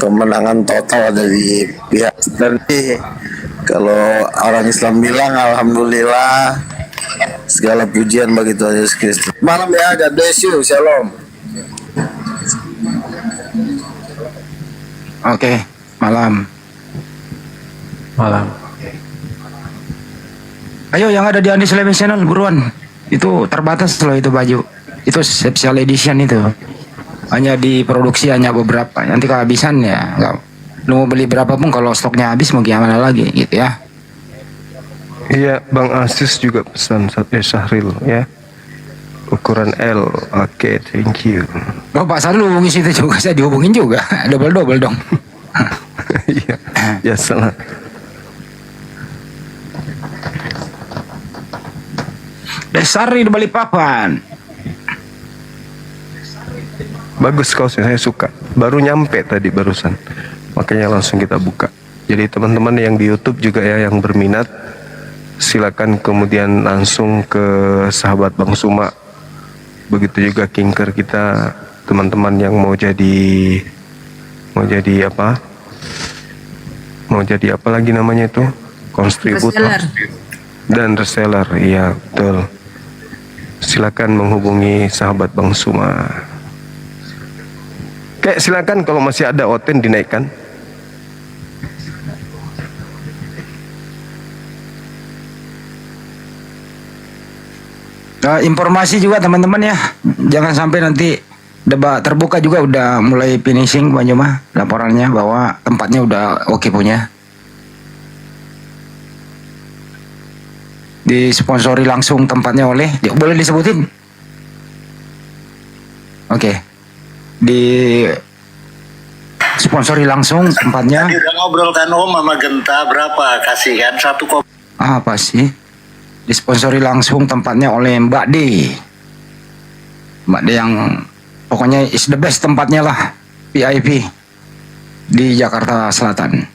kemenangan total dari pihak. Nanti kalau orang Islam bilang alhamdulillah, segala pujian bagi Tuhan Yesus Kristus. Malam ya, God bless you, shalom. Oke, malam. Ayo yang ada di Andi Selebes Channel buruan. Itu terbatas loh itu baju. Itu special edition itu. Hanya diproduksi hanya beberapa. Nanti kehabisan ya enggak. Lu mau beli berapa pun kalau stoknya habis mau gimana lagi gitu ya. Iya, Bang Asis juga pesan Syahril ya. Ukuran L. Oke, thank you. Oh, Pak Sarul hubungi situ juga, saya dihubungin juga. Double dong. Iya, ya salah. Desari di Balikpapan. Bagus kaosnya, saya suka. Baru nyampe tadi barusan. Makanya langsung kita buka. Jadi teman-teman yang di YouTube juga ya yang berminat, silakan kemudian langsung ke sahabat Bang Suma. Begitu juga kinker kita, teman-teman yang mau jadi apa? Mau jadi apa lagi namanya itu? Kontributor dan reseller. Iya, betul. Silakan menghubungi sahabat Bang Suma. Kayak silakan kalau masih ada oten dinaikkan. Informasi juga teman-teman ya, jangan sampai nanti debat terbuka juga udah mulai finishing Pak Juma laporannya bahwa tempatnya udah oke punya. Disponsori langsung tempatnya oleh, boleh disebutin? Oke. Di sponsori langsung tempatnya. Tadi udah ngobrolkan Om sama Genta berapa kasih kan 1. Apa sih? Disponsori langsung tempatnya oleh Mbak D. Mbak D yang pokoknya is the best tempatnya lah, VIP di Jakarta Selatan.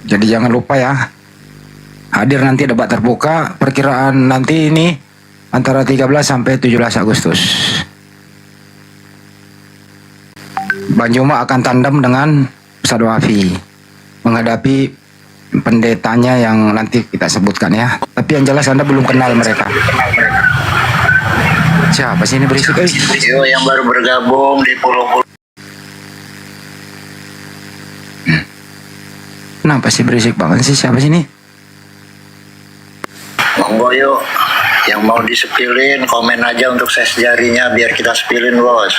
Jadi jangan lupa ya, hadir nanti debat terbuka, perkiraan nanti ini antara 13 sampai 17 Agustus. Bang Juma akan tandem dengan Ustadz Wafi menghadapi pendetanya yang nanti kita sebutkan ya. Tapi yang jelas Anda belum kenal mereka. Siapa sih ini berisik? Yo, yang baru bergabung di Pulau. Kenapa sih berisik banget sih? Siapa sih ini? Monggo yuk, yang mau disepilin komen aja untuk ses jarinya biar kita sepilin bos.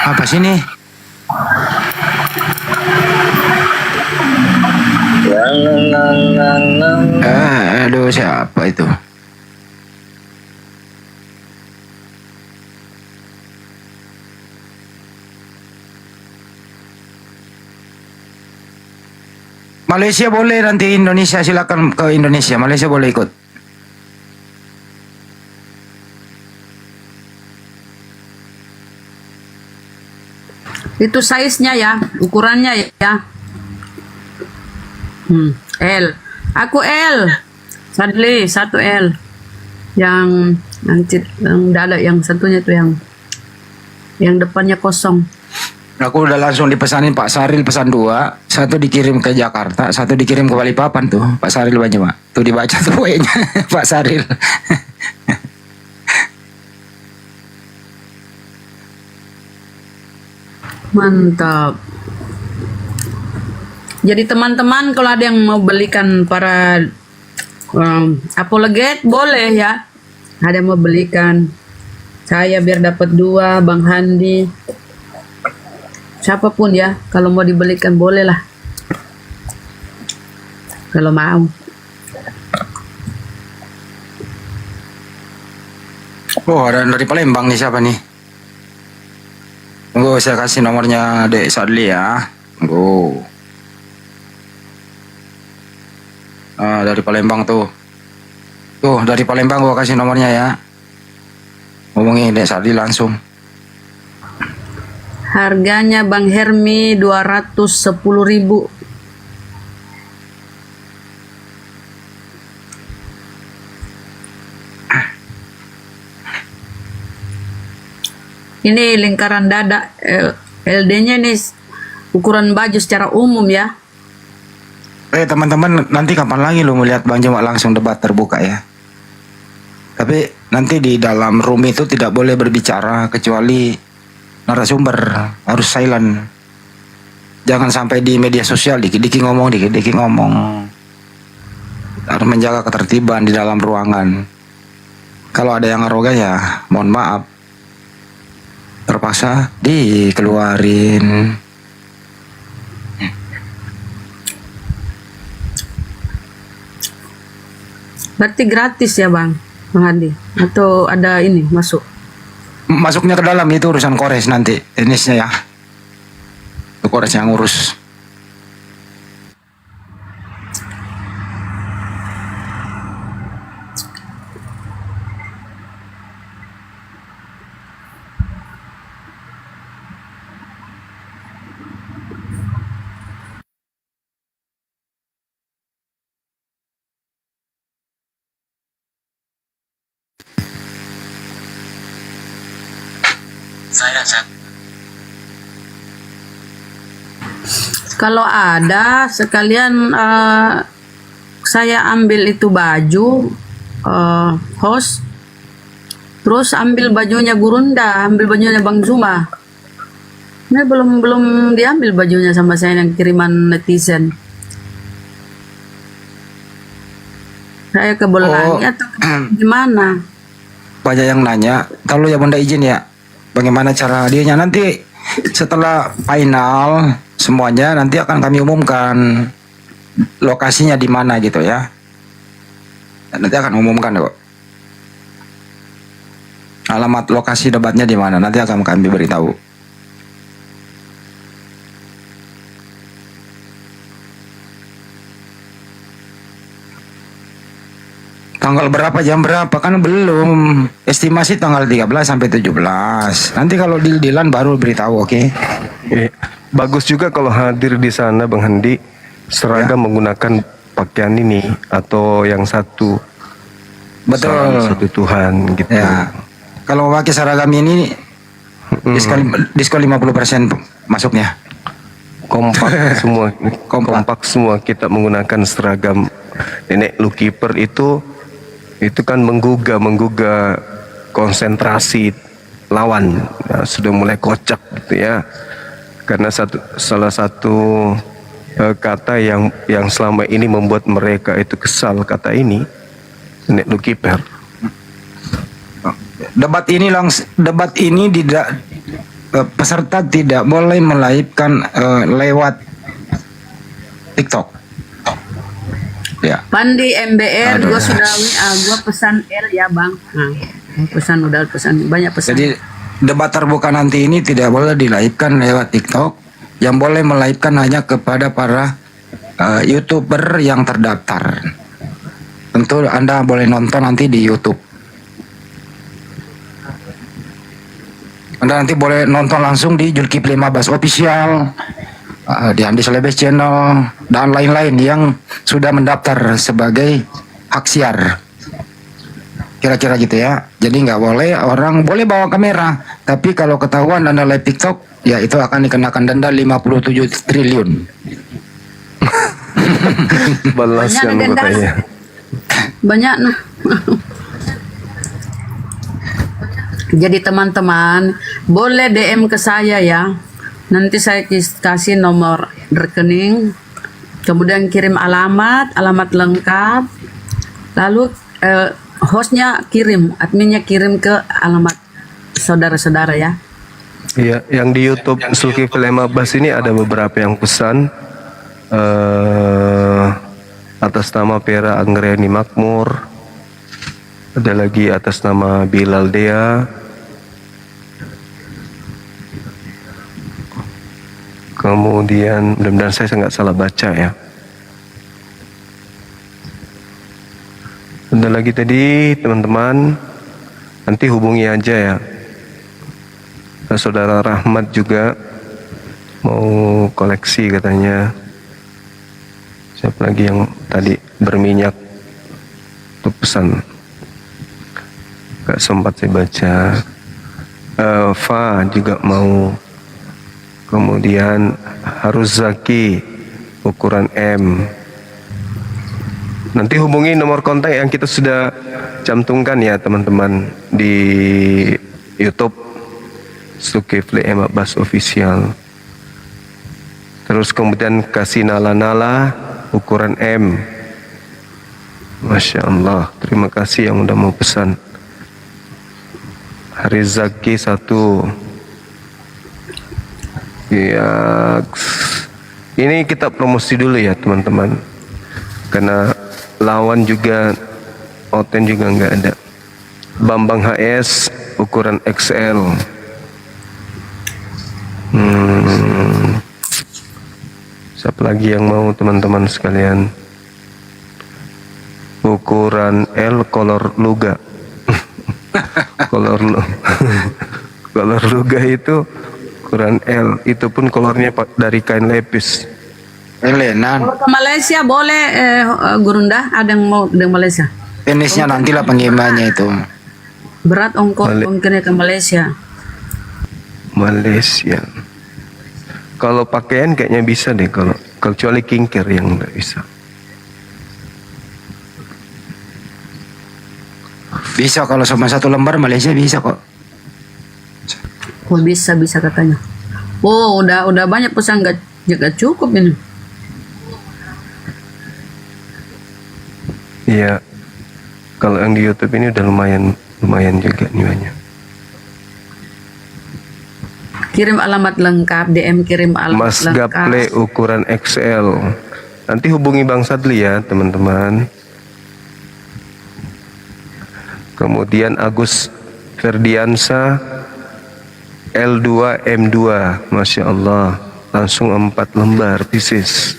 Apa sih ini? Aduh, siapa itu? Malaysia boleh, nanti Indonesia silakan ke Indonesia. Malaysia boleh ikut. Itu size-nya ya, ukurannya ya. L. Aku L. Sadli 1 L. Yang dada yang satunya tuh yang depannya kosong. Aku udah langsung dipesanin Pak Saril, pesan 2, 1 dikirim ke Jakarta, 1 dikirim ke Balikpapan tuh Pak Saril banyak Pak. Tuh dibaca tuh WA-nya Pak Saril. Mantap. Jadi teman-teman kalau ada yang mau belikan para apologet boleh ya. Ada yang mau belikan. Saya biar dapat 2, Bang Handi. Siapapun ya, kalau mau dibelikan boleh lah. Kalau mau. Oh, ada dari Palembang nih, siapa nih? Tunggu, saya kasih nomornya Dek Sadli ya. Tunggu. Dari Palembang tuh. Tuh, dari Palembang gua kasih nomornya ya. Ngomongin Dek Sadli langsung. Harganya Bang Hermi 210.000. Ini lingkaran dada, LD-nya ini ukuran baju secara umum ya. Teman-teman, nanti kapan lagi lu melihat Bang Juma langsung debat terbuka ya? Tapi nanti di dalam room itu tidak boleh berbicara kecuali narasumber, harus silent. Jangan sampai di media sosial dikit-dikit ngomong, dikit-dikit ngomong. Harus menjaga ketertiban di dalam ruangan. Kalau ada yang arogan ya mohon maaf, terpaksa dikeluarin. Berarti gratis ya Bang Handi? Atau ada ini masuk? Masuknya ke dalam itu urusan Kores nanti, jenisnya ya. Itu Kores yang ngurus. Kalau ada sekalian saya ambil itu baju host, terus ambil bajunya Gurunda, ambil bajunya Bang Zuma. Ini belum diambil bajunya sama saya yang kiriman netizen. Saya ke Bolangi atau gimana? Banyak yang nanya, kalau ya Bunda izin ya, bagaimana cara dianya nanti setelah final semuanya nanti akan kami umumkan lokasinya di mana gitu ya. Nanti akan umumkan kok. Alamat lokasi debatnya di mana nanti akan kami beritahu. Tanggal berapa, jam berapa kan belum. Estimasi tanggal 13 sampai 17. Nanti kalau deal-dealan baru beritahu, oke? Bagus juga kalau hadir di sana Bang Handi seragam menggunakan pakaian ini atau yang satu. Betul. Satu Tuhan gitu. Ya. Kalau pakai seragam ini diskon 50% masuknya. Kompak semua. Kompak semua kita menggunakan seragam. Nenek Lukiper itu kan menggugah konsentrasi lawan. Nah, sudah mulai kocak gitu ya. Karena salah satu kata yang selama ini membuat mereka itu kesal, kata ini Nenek Lukiper. Debat ini tidak peserta tidak boleh melaipkan lewat TikTok. Ya. Pandi MBR gue sudah gue pesan L ya Bang. Pesan banyak pesan. Jadi debat terbuka nanti ini tidak boleh dilaipkan lewat TikTok. Yang boleh melaipkan hanya kepada para YouTuber yang terdaftar. Tentu Anda boleh nonton nanti di YouTube. Anda nanti boleh nonton langsung di Julkipli 15 Official, di Andi Selebes Channel, dan lain-lain yang sudah mendaftar sebagai hak siar. Kira-kira gitu ya. Jadi nggak boleh, orang boleh bawa kamera, tapi kalau ketahuan Anda live TikTok, ya itu akan dikenakan denda 57 triliun. Balas Banyak yang denda. katanya. Banyak nah. Jadi teman-teman boleh DM ke saya ya. Nanti saya kasih nomor rekening, kemudian kirim alamat lengkap, lalu hostnya kirim, adminnya kirim ke alamat saudara-saudara ya. Iya, yang di YouTube Zulkifli M. Abbas ini ada beberapa yang pesan atas nama Vera Anggreni Makmur, ada lagi atas nama Bilal Dea, kemudian mudah-mudahan saya nggak salah baca ya. Ada lagi tadi teman-teman, nanti hubungi aja ya. Saudara Rahmat juga mau koleksi katanya. Siapa lagi yang tadi berminyak tuh pesan? Gak sempat saya baca. Fa juga mau. Kemudian Harus Zaki ukuran M. Nanti hubungi nomor kontak yang kita sudah cantumkan ya teman-teman di YouTube Zulkifli M. Abbas Official. Terus kemudian kasih nala-nala ukuran M. Masya Allah, terima kasih yang udah mau pesan. Harizaki 1. Ya, ini kita promosi dulu ya teman-teman, karena lawan juga Oten juga nggak ada. Bambang HS ukuran XL. Siapa lagi yang mau teman-teman sekalian? Ukuran L kolor luga. kolor luga itu ukuran L, itu pun kolornya dari kain lepis. Elenan. Kalau ke Malaysia boleh Gurunda, ada yang mau dari Malaysia. Jenisnya nantilah pengirimannya itu. Berat ongkirnya ke Malaysia. Malaysia. Kalau pakaian kayaknya bisa deh, kalau kecuali kinkir yang nggak bisa. Bisa kalau cuma 1 lembar Malaysia bisa kok. Oh bisa katanya. Oh udah banyak pesan nggak cukup ini. Iya. Kalau yang di YouTube ini udah lumayan juga nih banyak. Kirim alamat lengkap, DM kirim alamat Mas lengkap. Gaple ukuran XL. Nanti hubungi Bang Sadli ya teman-teman. Kemudian Agus Ferdiansa L2 M2, Masya Allah, langsung 4 lembar Pisces.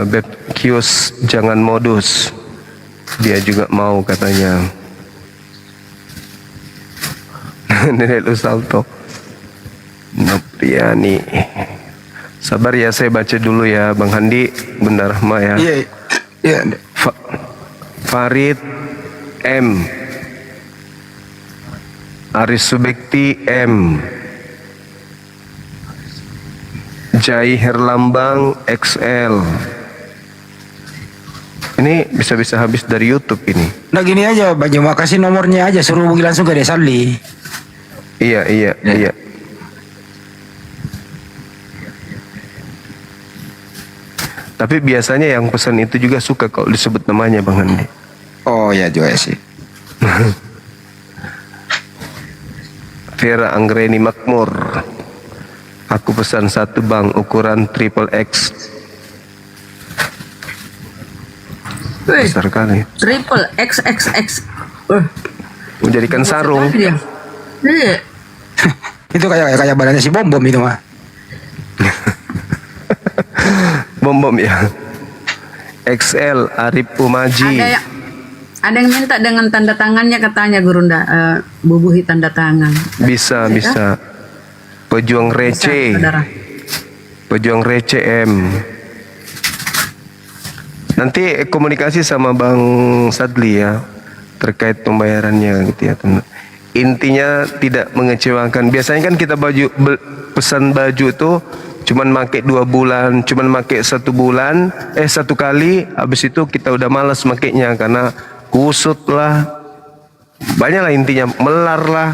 Beb Kios jangan modus, dia juga mau katanya. Nenek Lusalto Nopriani, sabar ya, saya baca dulu ya Bang Handi, Bunda Rahma ya. Iya. Farid M, Aris Subekti M, Jai Herlambang XL. Ini bisa-bisa habis dari YouTube ini. Nah gini aja, Bang Juma kasih nomornya aja, suruh hubungi langsung ke Desa Sadli. Iya. Tapi biasanya yang pesan itu juga suka kalau disebut namanya Bang Handi. Oh ya juga sih. Vera Anggreni Makmur. Aku pesan 1 Bang, ukuran triple X. Besar kali. Triple XXX. Mau jadikan sarung. Iya. Itu kayak badannya si Bom itu mah. Bom ya. XL Arif Umaji. Ada yang minta dengan tanda tangannya katanya Gurunda, bubuhi tanda tangan. Bisa. Pejuang Bisa, receh. saudara. Pejuang receh M. Nanti komunikasi sama Bang Sadli ya terkait pembayarannya gitu ya teman. Intinya tidak mengecewakan. Biasanya kan kita pesan baju tuh cuman make 2 bulan, cuman make 1 bulan, 1 kali, habis itu kita udah malas makainya karena kusut lah, banyak lah intinya, melar lah.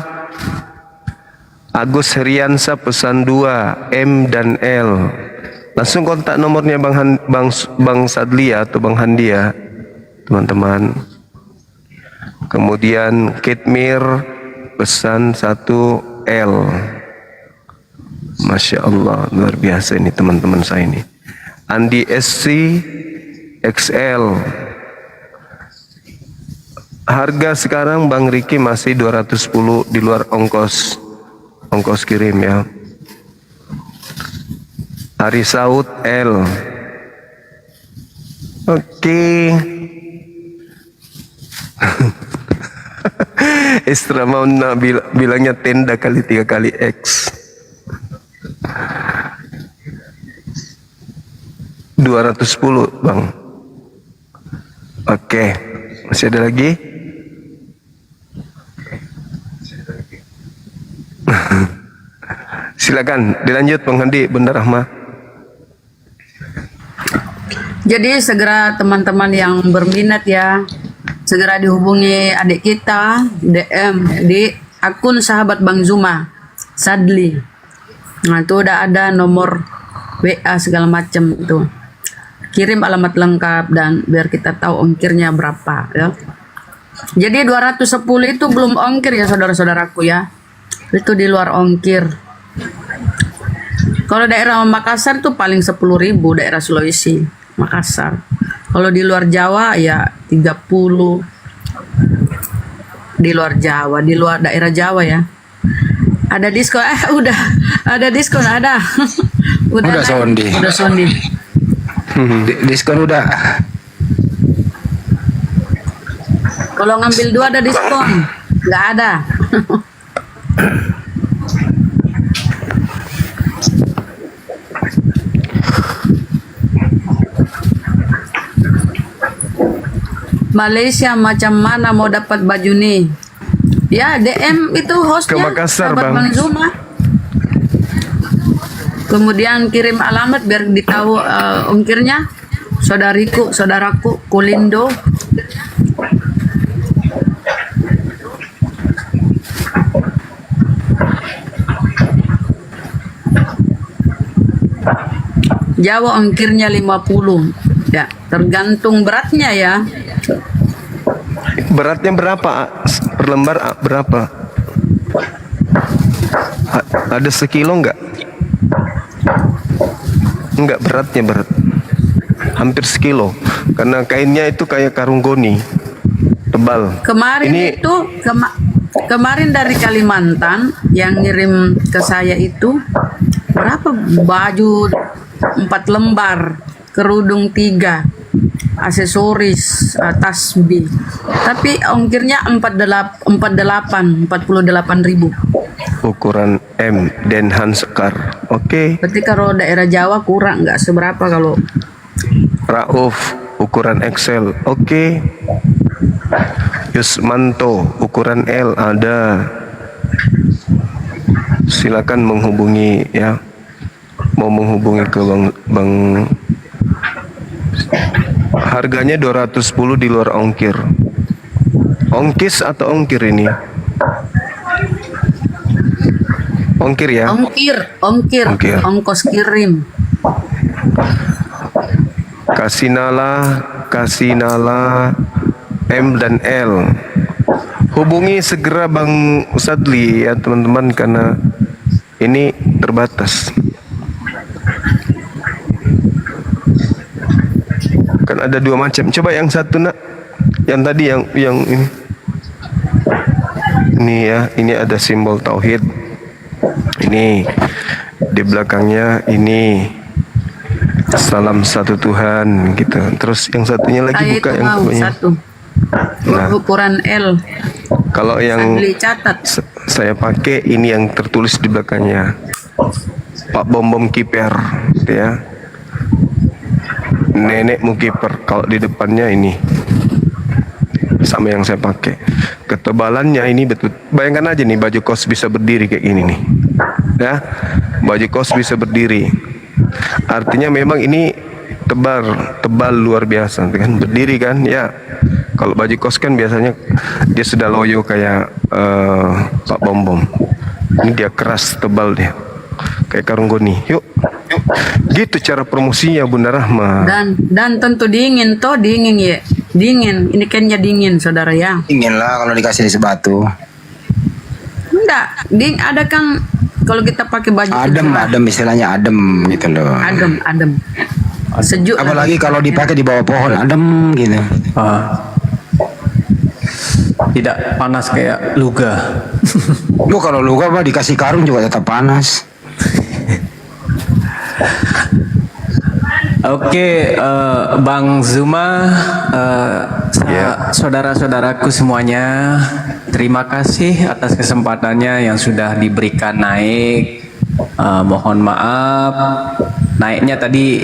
Agus Heriansa pesan 2 M dan L. Langsung kontak nomornya Bang Sadli ya, atau Bang Handi ya teman-teman. Kemudian Kitmir pesan 1 L. Masya Allah, luar biasa ini teman-teman saya ini. Andi SC XL. Harga sekarang Bang Riki masih 210 di luar ongkos kirim ya. Hari Saud L. Oke. Istra Mauna bilangnya tenda kali 3 kali X. 210 Bang. Oke. Masih ada lagi? Silakan dilanjut Bang Handi, Bunda Rahma. Jadi segera teman-teman yang berminat ya, segera dihubungi adik kita DM di akun sahabat Bang Zuma Sadli. Nah itu udah ada nomor WA segala macam itu. Kirim alamat lengkap dan biar kita tahu ongkirnya berapa ya. Jadi 210 itu belum ongkir ya saudara-saudaraku ya. Itu di luar ongkir. Kalau daerah Makassar itu paling 10.000, daerah Sulawesi, Makassar. Kalau di luar Jawa ya 30. Di luar Jawa, di luar daerah Jawa ya. Ada diskon, udah ada diskon, ada. Udah sondi. Udah sondi. Diskon udah. Kalau ngambil 2 ada diskon, nggak ada. Malaysia macam mana mau dapat baju nih? Ya DM itu hostnya Ke Makassar, sahabat Bang. Zuma. Kemudian kirim alamat biar ditahu ongkirnya. Saudariku, saudaraku, Kulindo. Jawa ongkirnya 50. Ya, tergantung beratnya ya. Beratnya berapa? Per lembar berapa? Ada sekilo enggak? Enggak, beratnya berat. Hampir sekilo. Karena kainnya itu kayak karung goni. Tebal. Kemarin itu kemarin dari Kalimantan yang ngirim ke saya itu berapa baju 4 lembar, kerudung 3, aksesoris, tasbih. Tapi ongkirnya 48.000. Ukuran M dan Hansekar. Oke. Berarti kalau daerah Jawa kurang, nggak seberapa kalau Rauf ukuran XL. Oke. Yusmanto ukuran L ada. Silakan menghubungi ya. Mau menghubungi ke Bang harganya 210 di luar ongkir. Ongkis atau ongkir ini? Ongkir ya? ongkir, ongkos kirim. Kasinala M dan L. Hubungi segera Bang Sadli ya teman-teman karena ini terbatas. Kan ada 2 macam. Coba yang satu nak, yang tadi yang ini. Ini ya, ini ada simbol tauhid. Ini di belakangnya ini salam satu Tuhan gitu. Terus yang satunya lagi Saya buka itu yang mau punya. satu. Nah, Ukuran L. kalau yang Sadli catat. saya pakai ini yang tertulis di belakangnya. Pak Bom kiper, gitu ya. Nenekmu kiper. Kalau di depannya ini sama yang saya pakai. Ketebalannya ini betul. Bayangkan aja nih baju kos bisa berdiri kayak gini nih. Ya, baju kos bisa berdiri. Artinya memang ini tebal luar biasa kan, berdiri kan ya. Kalau baju kos kan biasanya dia sudah loyo kayak Pak Bom. Ini dia keras, tebal dia kayak karung goni. Yuk gitu cara promosinya Bunda Rahma. Dan tentu dingin ya. Dingin, ini kayaknya dingin saudara ya. Ingin lah kalau dikasih di sebatu. Enggak, ada kan kalau kita pakai baju Adem istilahnya adem gitu loh. adem. Sejuk. Apalagi kalau dipakai di bawah pohon adem gitu. Tidak panas kayak luga. Lu kalau luga mah dikasih karung juga tetap panas. Oke, Bang Zuma, saudara-saudaraku semuanya, terima kasih atas kesempatannya yang sudah diberikan naik. Mohon maaf, naiknya tadi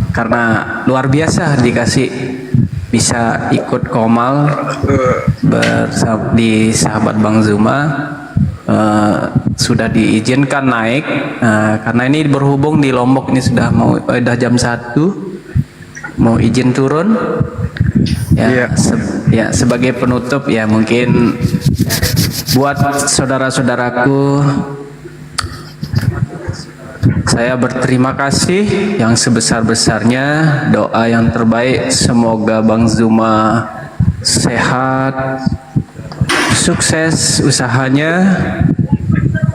karena luar biasa dikasih bisa ikut komal di sahabat Bang Zuma. Sudah diizinkan naik karena ini berhubung di Lombok ini sudah jam 1 mau izin turun ya. Sebagai penutup ya mungkin buat saudara-saudaraku saya berterima kasih yang sebesar-besarnya, doa yang terbaik semoga Bang Zuma sehat, sukses usahanya,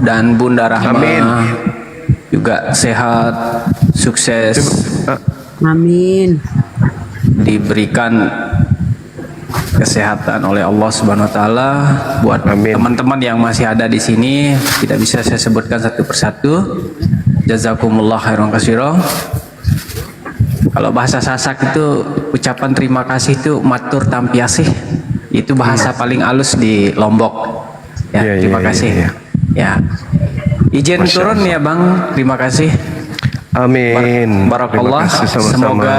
dan Bunda Rahma juga sehat, sukses. Amin. Diberikan kesehatan oleh Allah Subhanahu wa taala. Buat teman-teman yang masih ada di sini tidak bisa saya sebutkan satu persatu. Jazakumullah khairan katsira. Kalau bahasa Sasak itu ucapan terima kasih itu matur tampiasih. Itu bahasa paling halus di Lombok. Ya, terima kasih. Ya. Izin turun ya Bang. Terima kasih. Amin. Barakallah. Semoga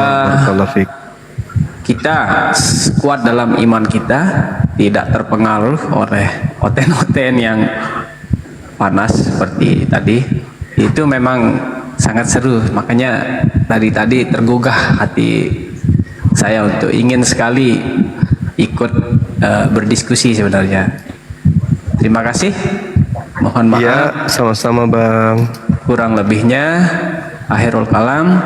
kita kuat dalam iman kita, tidak terpengaruh oleh oten-oten yang panas seperti tadi. Itu memang sangat seru. Makanya tadi tergugah hati saya untuk ingin sekali ikut berdiskusi sebenarnya. Terima kasih. Mohon maaf. Ya, sama-sama Bang. Kurang lebihnya akhirul kalam.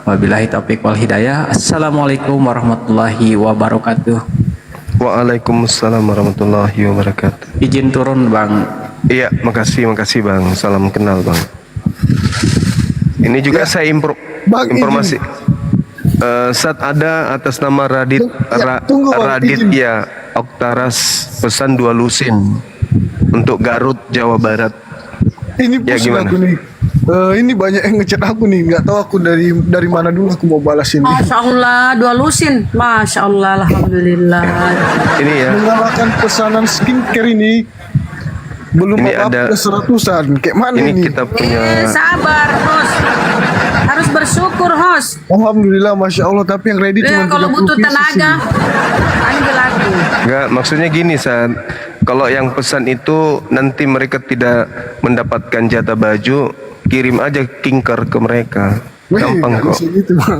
Wabillahi taufiq wal hidayah. Assalamualaikum warahmatullahi wabarakatuh. Waalaikumsalam warahmatullahi wabarakatuh. Izin turun Bang. Iya, makasih Bang. Salam kenal Bang. Ini juga saya informasi. Saat ada atas nama Radit ya Oktaras pesan 2 lusin untuk Garut Jawa Barat. Ini ya gimana? Aku nih. Ini banyak yang ngechat aku nih, nggak tahu aku dari mana dulu aku mau balas ini. Masya Allah, 2 lusin. Masya Allah, alhamdulillah. Ini ya. Mengalahkan pesanan skincare ini belum ini ada 100-an. Kayak mana ini? Kita punya. Sabar, host. Harus bersyukur, host. Alhamdulillah, masya Allah. Tapi yang ready cuma 30 kalau butuh pieces tenaga, ini. ambil lagi. Enggak, maksudnya gini San. Kalau yang pesan itu nanti mereka tidak mendapatkan jatah baju, kirim aja kinker ke mereka. Gampang kok. Gitu, Bang.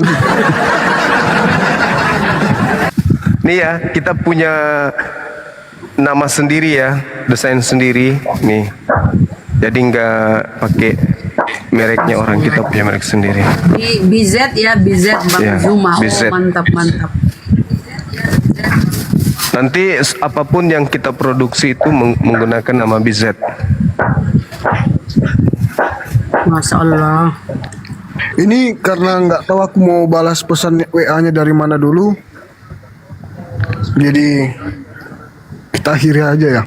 Nih ya, kita punya nama sendiri ya, desain sendiri nih. Jadi nggak pakai mereknya orang, kita punya merek sendiri. BZ ya, BZ Bang Ya, Zuma. BZ. Oh, mantap. Nanti apapun yang kita produksi itu menggunakan nama BZ. Masya Allah. Ini karena nggak tahu aku mau balas pesan WA-nya dari mana dulu. Jadi kita akhiri aja ya.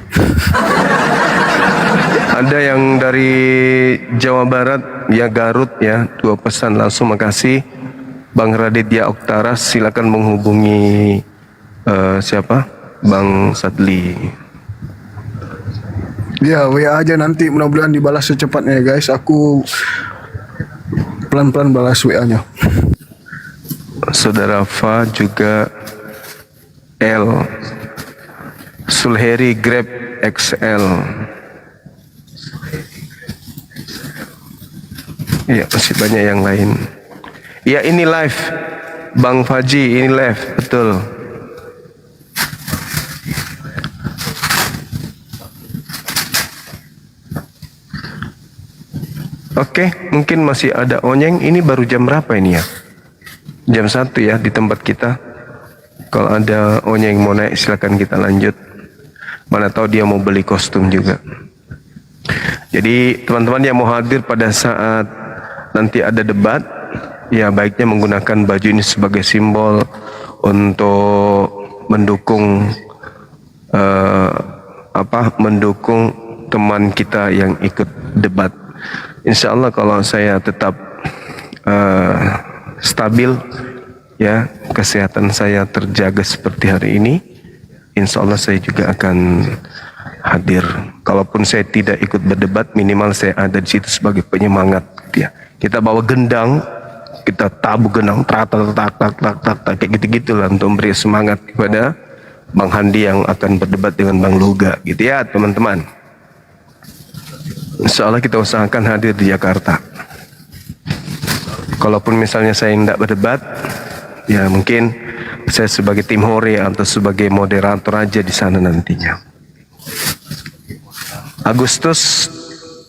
Ada yang dari Jawa Barat ya, Garut ya, 2 pesan langsung. Makasih Bang Raditya Oktaras, silakan menghubungi siapa? Bang Sadli. Ya, WA aja nanti mudah-mudahan dibalas secepatnya ya guys. Aku pelan-pelan balas WA-nya. Saudara Fa juga L Sulheri Grab XL. Ya, masih banyak yang lain. Ya, ini live Bang Faji, ini live, betul. Oke, mungkin masih ada onyeng. Ini baru jam berapa ini ya? Jam 1 ya di tempat kita. Kalau ada onyeng mau naik silakan kita lanjut. Mana tahu dia mau beli kostum juga. Jadi teman-teman yang mau hadir pada saat nanti ada debat, ya baiknya menggunakan baju ini sebagai simbol untuk mendukung mendukung teman kita yang ikut debat. Insya Allah kalau saya tetap stabil, ya kesehatan saya terjaga seperti hari ini, insya Allah saya juga akan hadir. Kalaupun saya tidak ikut berdebat, minimal saya ada di situ sebagai penyemangat. Ya, kita bawa gendang, kita tabu gendang, tak kayak gitu-gitulah untuk memberi semangat kepada Bang Handi yang akan berdebat dengan Bang Luga, gitu ya teman-teman. Insya Allah kita usahakan hadir di Jakarta. Kalaupun misalnya saya tidak berdebat, ya mungkin saya sebagai tim hore atau sebagai moderator aja di sana nantinya. Agustus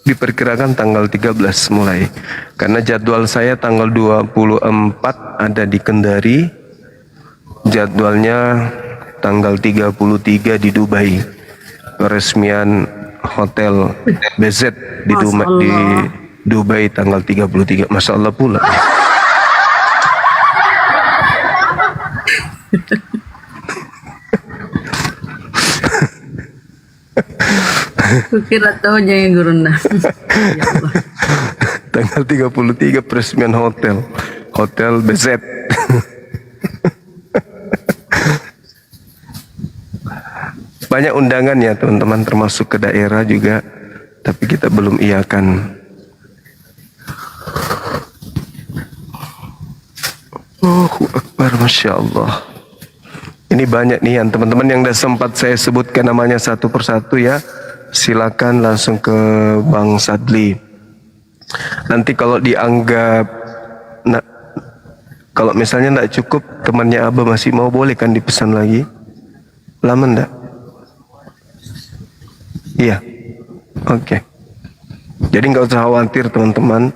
diperkirakan tanggal 13 mulai, karena jadwal saya tanggal 24 ada di Kendari, jadwalnya tanggal 33 di Dubai, peresmian hotel BZ di Dubai tanggal 33. Masya Allah pula. Kukira tahu jangan gurunda. Tanggal 33 peresmian hotel BZ. Banyak undangan ya teman-teman, termasuk ke daerah juga, tapi kita belum iakan. Allahu Akbar, Masya Allah. Ini banyak nih yang teman-teman yang sudah sempat saya sebutkan namanya satu persatu ya. Silakan langsung ke Bang Sadli. Nanti kalau dianggap kalau misalnya tidak cukup, temannya Abah masih mau, boleh kan dipesan lagi? Lama enggak? Iya, oke. Jadi nggak usah khawatir teman-teman.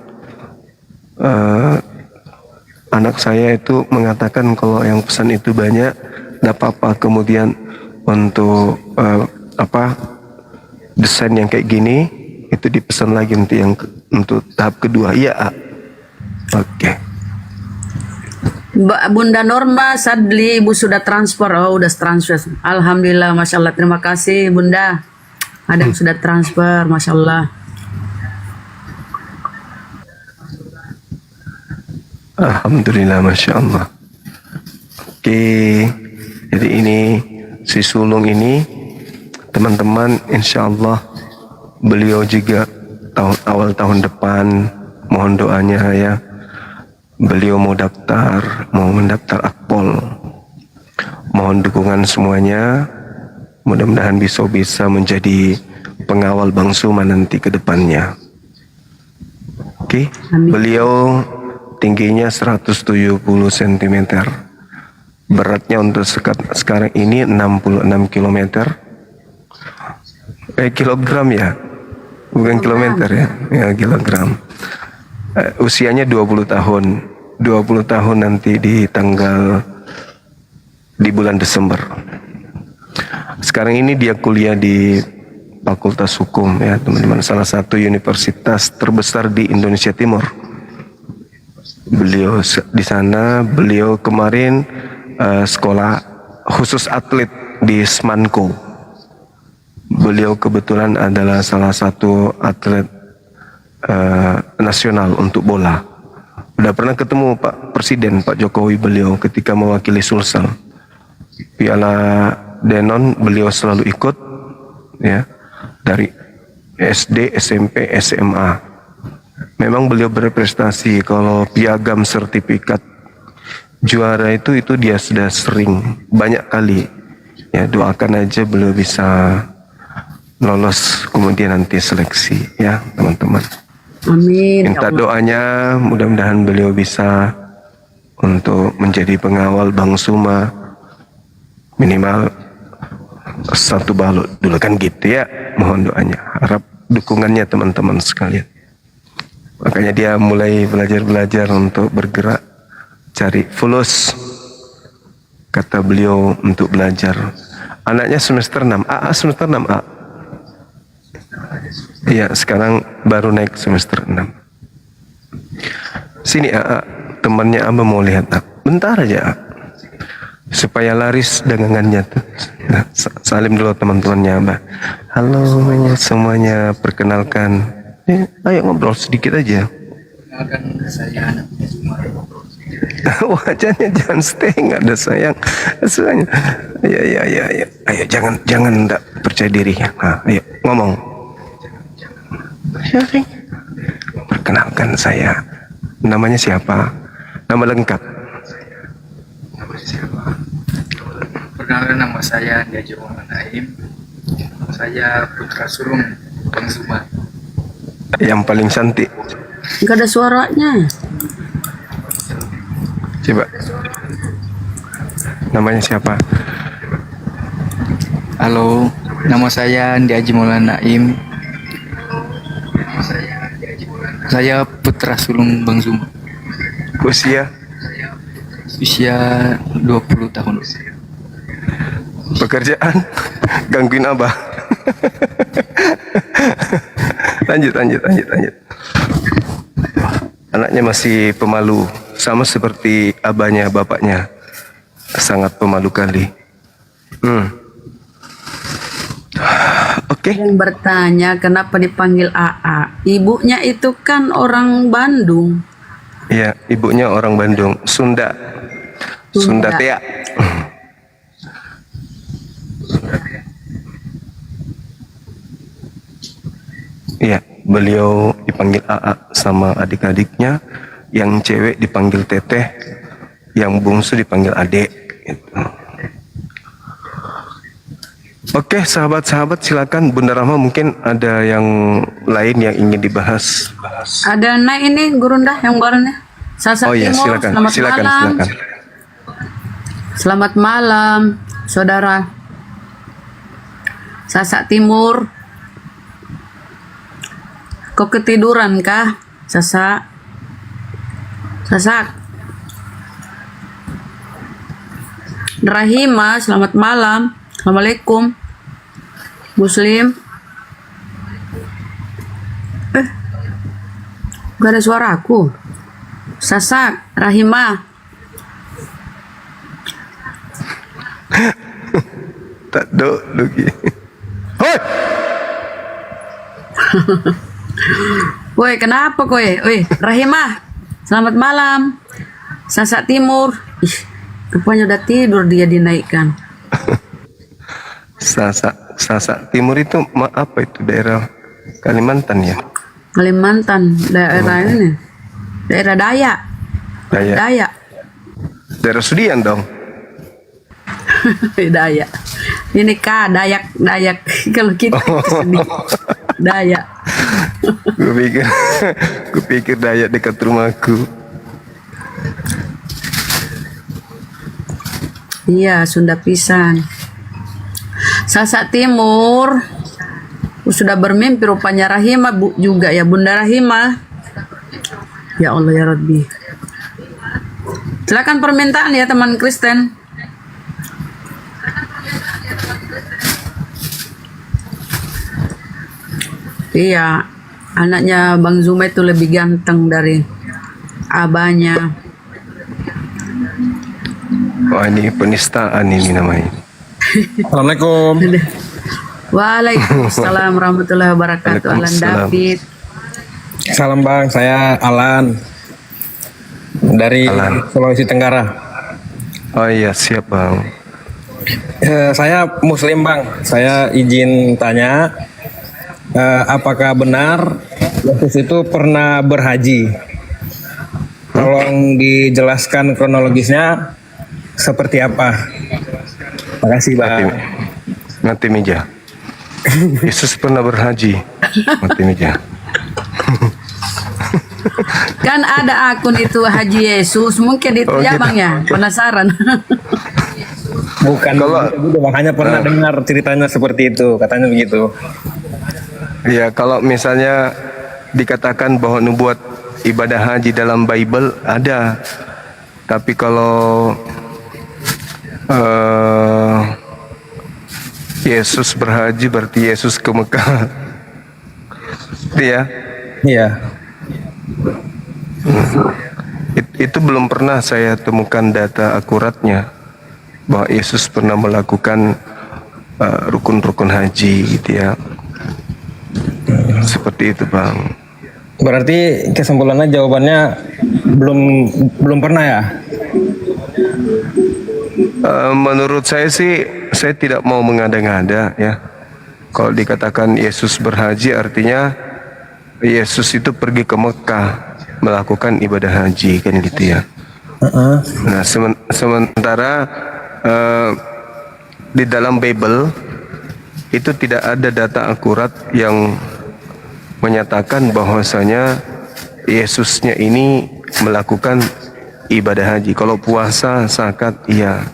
Anak saya itu mengatakan kalau yang pesan itu banyak, nggak apa-apa. Kemudian untuk desain yang kayak gini itu dipesan lagi untuk tahap kedua. Iya, oke. Bunda Norma Sadli, Ibu sudah transfer. Oh, udah transfer. Alhamdulillah, Masya Allah. Terima kasih Bunda. Ada yang sudah transfer, Masya Allah. Alhamdulillah, Masya Allah. Oke, jadi ini si sulung ini, teman-teman, insya Allah beliau juga awal tahun depan, mohon doanya ya. Beliau mau mendaftar Akpol. Mohon dukungan semuanya. Mudah-mudahan bisa menjadi pengawal Bang Suma nanti ke depannya. Oke, beliau tingginya 170 cm. Beratnya untuk sekarang ini 66 km. Kilogram ya? Bukan kilometer ya? Ya, kilogram. Usianya 20 tahun. 20 tahun nanti di bulan Desember. Sekarang ini dia kuliah di Fakultas Hukum ya teman-teman, salah satu universitas terbesar di Indonesia Timur. Beliau di sana, beliau kemarin sekolah khusus atlet di Smanko. Beliau kebetulan adalah salah satu atlet nasional untuk bola. Udah pernah ketemu Pak Presiden, Pak Jokowi, beliau ketika mewakili Sulsel. Piala Denon beliau selalu ikut ya, dari SD, SMP, SMA. Memang beliau berprestasi. Kalau piagam sertifikat juara itu dia sudah sering, banyak kali. Ya, doakan aja beliau bisa lolos kemudian nanti seleksi ya teman-teman. Amin. Minta doanya mudah-mudahan beliau bisa untuk menjadi pengawal Bang Suma minimal 1 balut dulu kan gitu ya. Mohon doanya, harap dukungannya teman-teman sekalian. Makanya dia mulai belajar untuk bergerak cari fulus kata beliau untuk belajar. Anaknya semester 6 AA, semester 6 A. Iya, sekarang baru naik semester 6. Sini AA, temannya Abah mau lihat. Bentar aja A. Supaya laris dagangannya tuh. Nah, salim dulu teman-temannya Abah. Halo semuanya, perkenalkan. Ayo ngobrol sedikit aja. Perkenalkan saya anaknya Suma. Wajahnya jangan setengah ada sayang. Sayang. Ya. Ayo jangan enggak percaya diri ya. Nah, ayo ngomong. Perkenalkan saya. Namanya siapa? Nama lengkap. Perkenalkan nama saya Andi Haji Naim. Saya putra sulung Bang Suma. Yang paling cantik. Enggak ada suaranya. Coba. Namanya siapa? Halo, nama saya Andi Haji Naim. Saya putra sulung Bang Suma. Usia 20 tahun. Pekerjaan gangguin Abah. Lanjut. Anaknya masih pemalu, sama seperti abahnya, bapaknya. Sangat pemalu kali. Oke. Yang bertanya kenapa dipanggil AA. Ibunya itu kan orang Bandung. Iya, ibunya orang Bandung, Sunda Tea. Iya, beliau dipanggil AA sama adik-adiknya, yang cewek dipanggil Teteh, yang bungsu dipanggil Adek. Gitu. Oke, sahabat-sahabat silakan Bunda Rahma, mungkin ada yang lain yang ingin dibahas. Ada naik ini Gurunda yang barunya. Sasak Oh iya, Timur, silakan. malam. Selamat malam, saudara. Sasak Timur. Kau ketiduran kah, Sasak? Rahima, selamat malam. Assalamualaikum. Muslim. Gak ada suara aku. Sasak, Rahima. Tak do lagi. Hoi. Woi, kenapa kowe? Woi, Rahimah. Selamat malam. Sasak Timur. Ih, rupanya udah tidur dia dinaikkan. Sasak Timur itu apa itu, daerah Kalimantan ya? Kalimantan, daerah ini. Daerah Dayak. Daerah Sudian dong. Dayak. Ini Dayak. Kalau kita sedih. Dayak. Gue pikir Dayak dekat rumahku. Iya, Sunda pisan. Sasak Timur. Sudah bermimpi rupanya Rahima juga ya, Bunda Rahima. Ya Allah ya Rabbi. Silakan permintaan ya teman Kristen. Iya, anaknya Bang Zuma itu lebih ganteng dari abahnya. Wah, ini penistaan ini namanya. Assalamualaikum. Waalaikumsalam warahmatullahi wabarakatuh. Alan David. Salam Bang, saya Alan dari Sulawesi Tenggara. Oh iya, siap Bang. Saya Muslim Bang. Saya izin tanya, apakah benar Yesus itu pernah berhaji? Tolong dijelaskan kronologisnya seperti apa. Makasih Bang. Mati meja. Yesus pernah berhaji. Mati meja. Kan ada akun itu Haji Yesus, mungkin itu ya gitu. Bang ya, penasaran. Bukan begitu, Bang. Hanya pernah dengar ceritanya seperti itu, katanya begitu. Ya, kalau misalnya dikatakan bahwa nubuat ibadah haji dalam Bible ada, tapi kalau Yesus berhaji berarti Yesus ke Mekah. Iya. Iya. Itu belum pernah saya temukan data akuratnya bahwa Yesus pernah melakukan rukun-rukun haji gitu ya. Seperti itu Bang. Berarti kesimpulannya jawabannya belum pernah ya? Menurut saya sih, saya tidak mau mengada-ngada ya. Kalau dikatakan Yesus berhaji artinya Yesus itu pergi ke Mekah melakukan ibadah haji kan gitu ya. Nah sementara di dalam Bible itu tidak ada data akurat yang menyatakan bahwasanya Yesusnya ini melakukan ibadah haji. Kalau puasa, zakat, iya.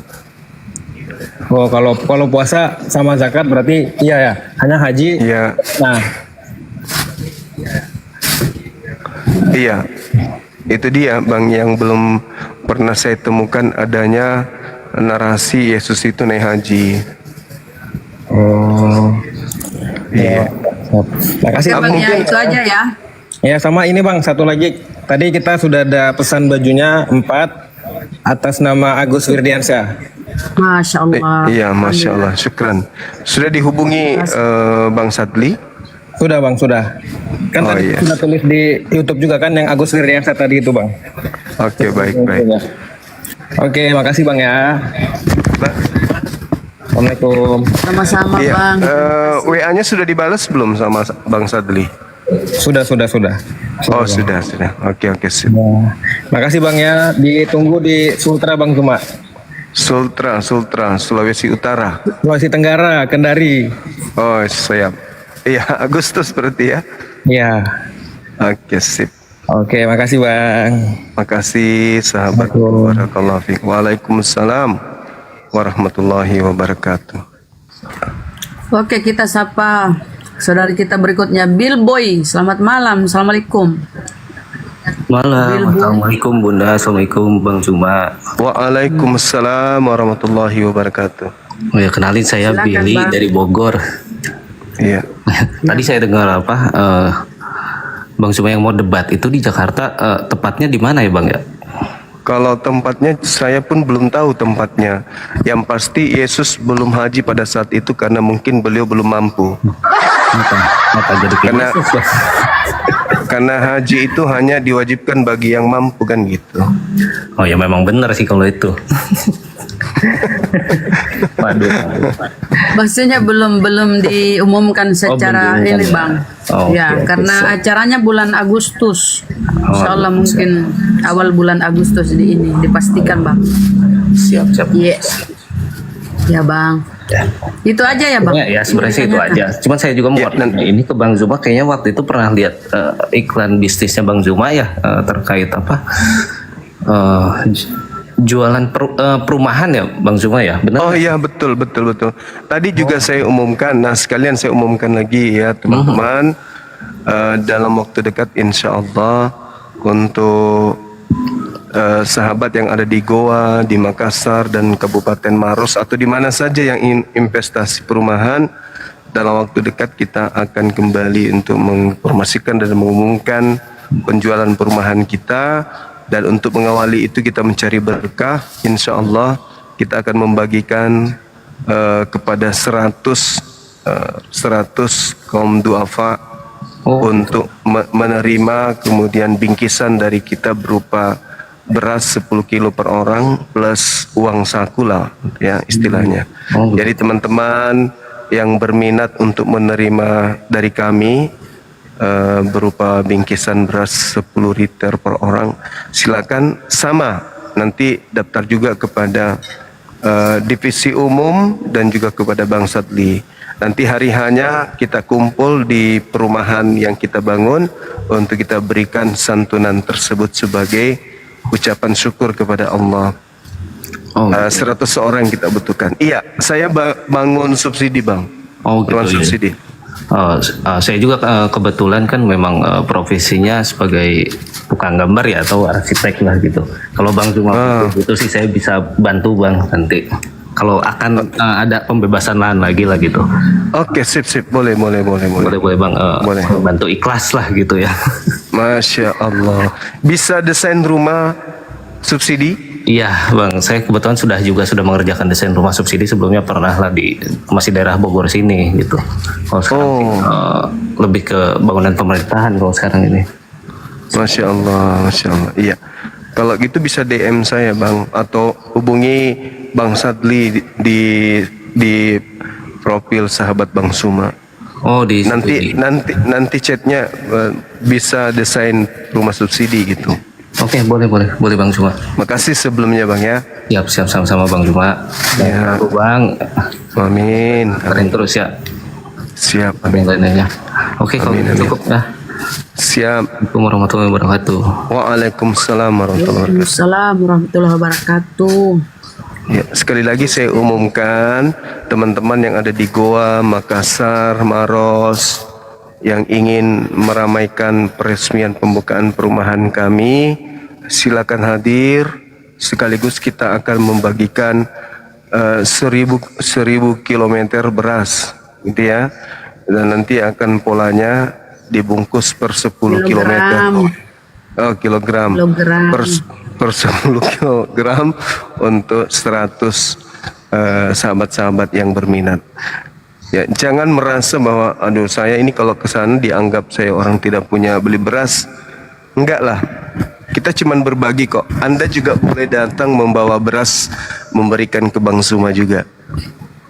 Oh, kalau puasa sama zakat berarti iya ya. Hanya haji. Iya. Nah. Iya. Itu dia Bang yang belum pernah saya temukan adanya narasi Yesus itu naik haji. Oh. Iya. Makasih Bang ya, itu aja ya. Ya sama ini Bang, satu lagi. Tadi kita sudah ada pesan bajunya 4 atas nama Agus Wirdiansyah. Masya Allah. Iya, Masya Allah, syukran. Sudah dihubungi Bang Sadli? Sudah Bang, sudah. Kan tadi sudah tulis di YouTube juga kan yang Agus Wirdiansyah tadi itu Bang. Oke, baik. Oke, makasih Bang ya. Assalamualaikum. Sama-sama Iya, Bang. WA-nya sudah dibalas belum sama Bang Sadli? Sudah. Oh, sudah. Oke, sip. Makasih Bang ya. Ditunggu di Sultra Bang Zuma. Sultra, Sulawesi Utara. Sulawesi Tenggara, Kendari. Oh, siap. Iya, Agustus berarti ya? Iya. Oke, sip. Oke, makasih Bang. Makasih sahabat. Barakallahu fiik. Waalaikumsalam warahmatullahi wabarakatuh. Oke, kita sapa saudara kita berikutnya, Bill Boy. Selamat malam. Assalamualaikum. Malam. Assalamualaikum Bunda. Assalamualaikum Bang Zuma. Waalaikumsalam warahmatullahi wabarakatuh. Oh ya, kenalin saya Silakan, Billy Bang. dari Bogor. Iya. Tadi saya dengar Bang Zuma yang mau debat itu di Jakarta, tepatnya di mana ya Bang ya? Kalau tempatnya saya pun belum tahu tempatnya. Yang pasti Yesus belum haji pada saat itu karena mungkin beliau belum mampu. Kenapa jadi kayak Yesus, Bang? Karena haji itu hanya diwajibkan bagi yang mampu kan gitu. Oh ya memang benar sih kalau itu. Waduh. Maksudnya belum diumumkan secara belum ini diumumkan, Bang. ya. Oh, Ya, oke, karena siap. acaranya bulan Agustus. Insya Allah mungkin awal bulan Agustus dipastikan Bang. Siap. Iya. Ya Bang. Itu aja ya Bang. Ya sebenarnya sih itu aja. Cuman saya juga mau ini ke Bang Zuma, kayaknya waktu itu pernah lihat iklan bisnisnya Bang Zuma ya, terkait apa? Jualan perumahan ya Bang Zuma ya, benar? Oh iya betul. Tadi juga saya umumkan. Nah sekalian saya umumkan lagi ya teman-teman. Dalam waktu dekat insya Allah untuk sahabat yang ada di Goa, di Makassar dan Kabupaten Maros atau di mana saja yang ingin investasi perumahan, dalam waktu dekat kita akan kembali untuk menginformasikan dan mengumumkan penjualan perumahan kita. Dan untuk mengawali itu kita mencari berkah, insya Allah kita akan membagikan kepada 100 kaum duafa untuk menerima kemudian bingkisan dari kita berupa beras 10 kilo per orang plus uang saku lah ya istilahnya. Jadi teman-teman yang berminat untuk menerima dari kami berupa bingkisan beras 10 liter per orang, silakan. Sama, nanti daftar juga kepada divisi umum dan juga kepada Bang Sadli. Nanti hari hanya kita kumpul di perumahan yang kita bangun untuk kita berikan santunan tersebut sebagai ucapan syukur kepada Allah. 100 orang kita butuhkan. Iya, saya bangun subsidi, Bang. Oh gitu Bangun ya. subsidi. Saya juga kebetulan kan memang profesinya sebagai tukang gambar ya atau arsitek lah gitu. Kalau Bang Zuma itu sih saya bisa bantu Bang nanti. Kalau akan ada pembebasan lahan lagi lah gitu. Oke, sip, boleh Bang. Bantu ikhlas lah gitu ya. Masya Allah. Bisa desain rumah subsidi? Iya Bang, saya kebetulan sudah mengerjakan desain rumah subsidi, sebelumnya pernah lah di masih daerah Bogor sini gitu. Kalau sekarang lebih ke bangunan pemerintahan kalau sekarang ini. Masya Allah. Iya. Kalau gitu bisa DM saya, Bang, atau hubungi Bang Sadli di profil sahabat Bang Zuma. Oh, di nanti chatnya bisa desain rumah subsidi gitu. Oke, boleh Bang Zuma. Makasih sebelumnya, Bang ya. Siap sama-sama Bang Zuma. Ya, Bang. Amin. Keren terus ya. Siap. Amin. Oke, kalau cukup ya. Siap. Assalamualaikum warahmatullahi wabarakatuh. Waalaikumsalam warahmatullahi wabarakatuh. Waalaikumsalam warahmatullahi wabarakatuh. Ya, sekali lagi saya umumkan teman-teman yang ada di Goa, Makassar, Maros yang ingin meramaikan peresmian pembukaan perumahan kami, silakan hadir. Sekaligus kita akan membagikan 1000 kilometer beras, gitu ya. Dan nanti akan polanya dibungkus per 10 kilometer. Kilogram. Per 10 kilogram untuk 100 sahabat-sahabat yang berminat. Ya, jangan merasa bahwa aduh saya ini kalau ke sana dianggap saya orang tidak punya beli beras. Enggak lah. Kita cuman berbagi kok. Anda juga boleh datang membawa beras, memberikan ke Bang Zuma juga.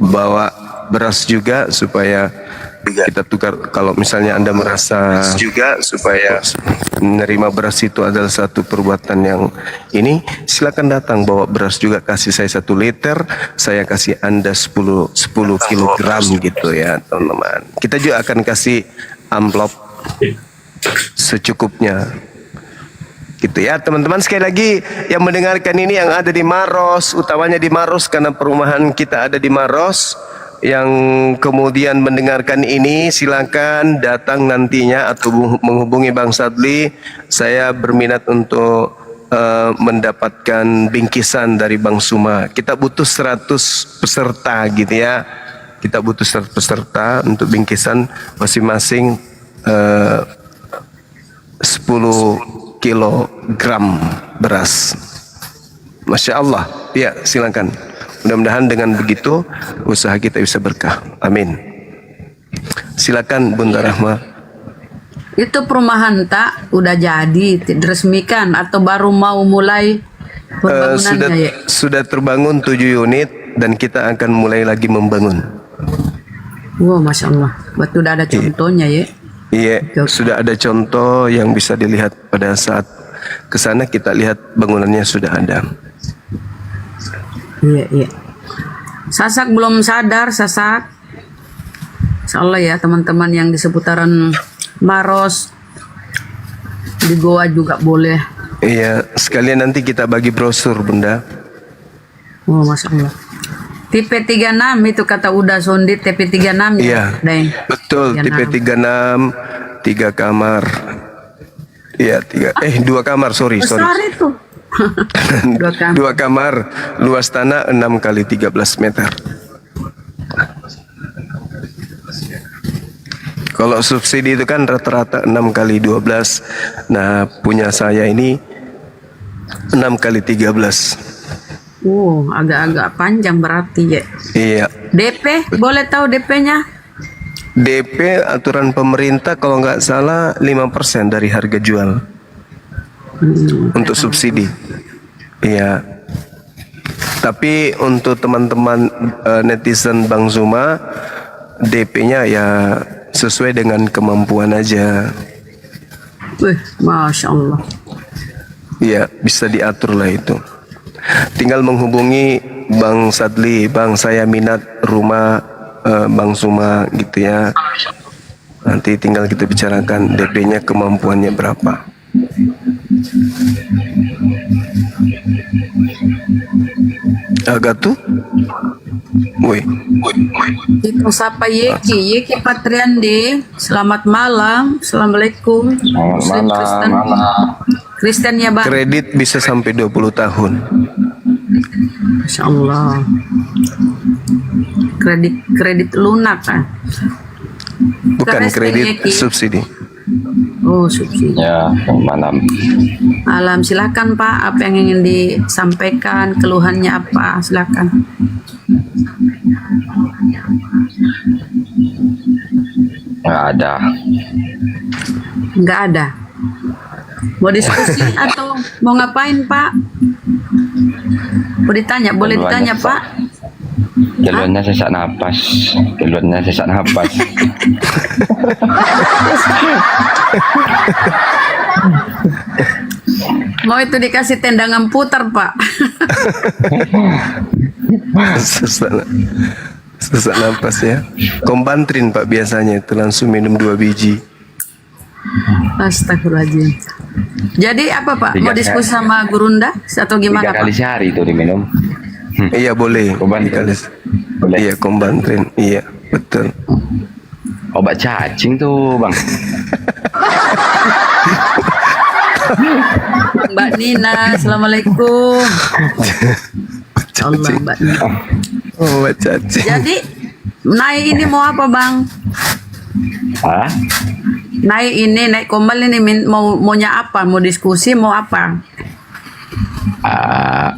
Bawa beras juga supaya kita tukar. Kalau misalnya Anda merasa juga supaya menerima beras itu adalah satu perbuatan yang ini, silakan datang bawa beras juga, kasih saya 1 liter, saya kasih Anda 10 kilogram gitu ya teman-teman. Kita juga akan kasih amplop secukupnya gitu ya teman-teman. Sekali lagi yang mendengarkan ini yang ada di Maros, utamanya di Maros karena perumahan kita ada di Maros, yang kemudian mendengarkan ini silakan datang nantinya atau menghubungi Bang Sadli. Saya berminat untuk mendapatkan bingkisan dari Bang Zuma. Kita butuh 100 peserta gitu ya. Kita butuh 100 peserta untuk bingkisan masing-masing 10 kilogram beras. Masya Allah. Ya, silakan. Mudah-mudahan dengan begitu usaha kita bisa berkah. Amin. Silakan Bunda Rahma. Itu perumahan tak udah jadi diresmikan atau baru mau mulai pembangunannya Sudah terbangun 7 unit dan kita akan mulai lagi membangun. Wow, Masya Allah. Betul udah ada contohnya ya. Iya, sudah ada contoh yang bisa dilihat pada saat kesana, kita lihat bangunannya sudah ada. Iya. Sasak belum sadar, Sasak. Insyaallah ya teman-teman yang di seputaran Maros, di Goa juga boleh. Iya, sekalian nanti kita bagi brosur, Bunda. Oh, Masya Allah. Tipe 36 itu kata udah Sondit, tipe 36 ya. Iya, betul, tipe 36, 3 kamar. Iya, 2 kamar, sorry. Besar itu. 2 kamar, luas tanah 6 kali 13 meter. Kalau subsidi itu kan rata-rata 6 kali 12. Nah, punya saya ini 6 kali 13. Agak-agak panjang berarti ya. Iya. DP, boleh tahu DP-nya? DP aturan pemerintah kalau nggak salah 5% dari harga jual. Untuk subsidi. Iya. Tapi untuk teman-teman netizen Bang Zuma, DP-nya ya sesuai dengan kemampuan aja. Wih, Masya Allah. Iya, bisa diatur lah itu. Tinggal menghubungi Bang Sadli, Bang saya minat rumah Bang Zuma gitu ya. Nanti tinggal kita bicarakan DP-nya kemampuannya berapa. Agak tuh, woi. Itu siapa Yeki Patriandi. Selamat malam. Assalamualaikum. Muslim Kristen. Kristen ya Bang. Kredit bisa sampai 20 tahun. Masya Allah. Kredit lunak kan? Bukan Kristen kredit Yeki. subsidi. Oh, subsidi. Ya, malam. Alam, silakan Pak, apa yang ingin disampaikan, keluhannya apa, silakan. Nggak ada. Nggak ada. Mau diskusi atau mau ngapain Pak? Mau ditanya, boleh ditanya Pak? Keluarnya sesak napas. Keluarnya sesak napas. Mau itu dikasih tendangan putar Pak? Sesak napas ya. Kombantrin Pak biasanya itu langsung minum 2 biji. Astagfirullahaladzim. Jadi apa Pak? Mau diskusi sama Gurunda atau gimana 3 kali Pak? sehari itu diminum. Iya boleh. Kombantrin. Boleh. Iya kombantrin. Iya betul. Obat cacing tuh Bang. Mbak Nina, Assalamualaikum. Allah Mbak Nina. Obat cacing. Jadi naik ini mau apa Bang? Hah? Naik komal ini maunya apa? Mau diskusi mau apa?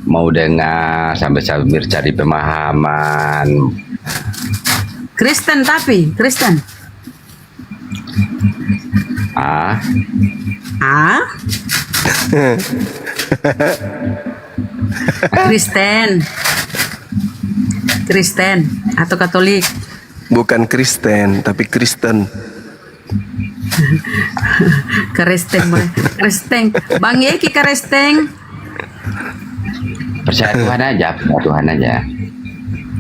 Mau dengar sambil cari pemahaman. Kristen tapi Kristen. Kristen atau Katolik? Bukan Kristen tapi Kristen. Kristen. Bang Yeki Kristen. Percaya Tuhan aja, Tuhan aja.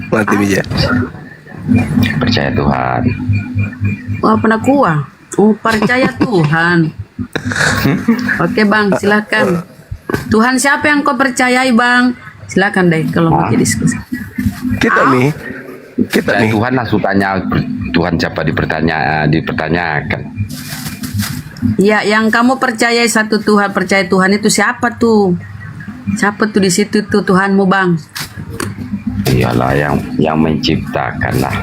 Mati bija. Percaya Tuhan. Wah, pernah kuah. Percaya Tuhan. Oke Bang, silakan. Tuhan siapa yang kau percayai Bang? Silakan deh kalau mau diskusi. Kita nih. Tuhan langsung tanya Tuhan siapa dipertanyakan. Ya, yang kamu percayai satu Tuhan, percaya Tuhan itu siapa tuh? Siapa tuh di situ tuh Tuhanmu Bang? Iyalah yang menciptakan lah.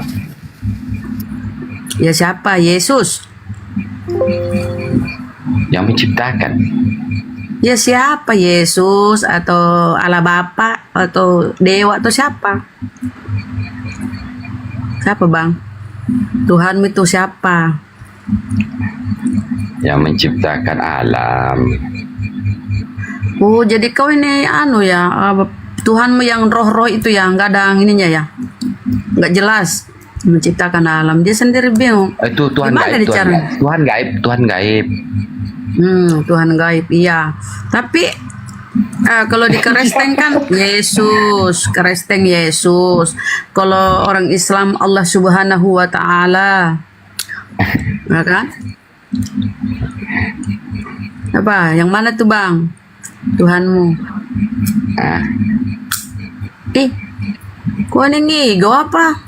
Ya siapa? Yesus. Yang menciptakan. Ya siapa? Yesus atau Allah Bapa atau Dewa atau siapa? Siapa Bang? Tuhanmu itu siapa? Yang menciptakan alam. Oh, jadi kau ini Tuhanmu yang roh-roh itu ya, nggak ada ininya ya, nggak jelas menciptakan alam. Dia sendiri bingung. Itu Tuhan gaib, Tuhan gaib. Tuhan gaib, iya. Tapi kalau di Kristen kan Yesus, Kristen Yesus. Kalau orang Islam Allah Subhanahu Wa Taala, ya kan? Apa? Yang mana tuh Bang? Tuhanmu. Kau ini ngigo apa?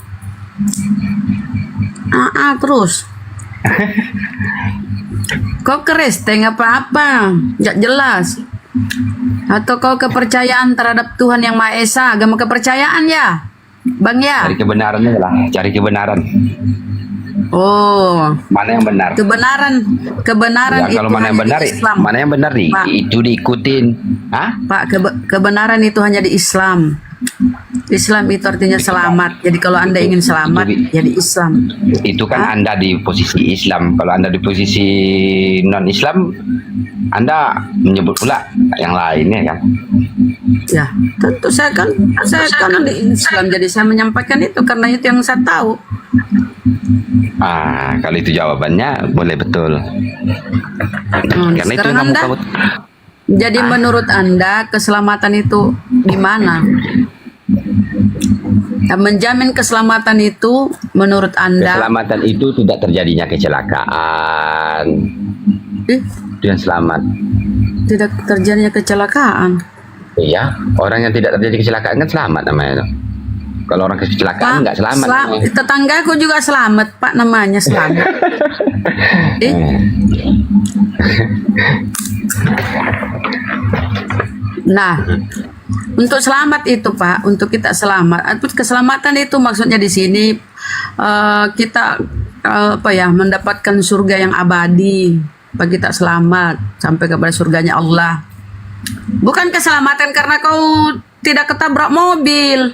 Terus. Kau Kristen apa-apa? Nggak jelas. Atau kau kepercayaan terhadap Tuhan Yang Maha Esa, agama kepercayaan ya? Bang ya? Cari kebenarannya lah, cari kebenaran. Oh, mana yang benar? Kebenaran ya, kalau itu mana yang benar, Islam. Mana yang benar nih? Pak, itu diikutin. Pak, kebenaran itu hanya di Islam. Islam itu artinya selamat. Jadi kalau Anda ingin selamat, jadi Islam. Itu kan Anda di posisi Islam. Kalau Anda di posisi non-Islam, Anda menyebut pula yang lainnya kan? Ya, tentu saya kan di Islam. Jadi saya menyampaikan itu karena itu yang saya tahu. Kalau itu jawabannya boleh betul. Karena itu sekarang kamu Jadi menurut Anda keselamatan itu di mana? Menjamin keselamatan itu menurut Anda? Keselamatan itu tidak terjadinya kecelakaan. Itu yang selamat. Tidak terjadinya kecelakaan. Iya, orang yang tidak terjadi kecelakaan kan selamat namanya. Kalau orang kecelakaan nggak selamat. Tetanggaku juga selamat, Pak, namanya selamat. Nah, untuk selamat itu, Pak, untuk kita selamat, keselamatan itu maksudnya di sini kita mendapatkan surga yang abadi, bagi kita selamat sampai kepada surganya Allah. Bukan keselamatan karena kau tidak ketabrak mobil.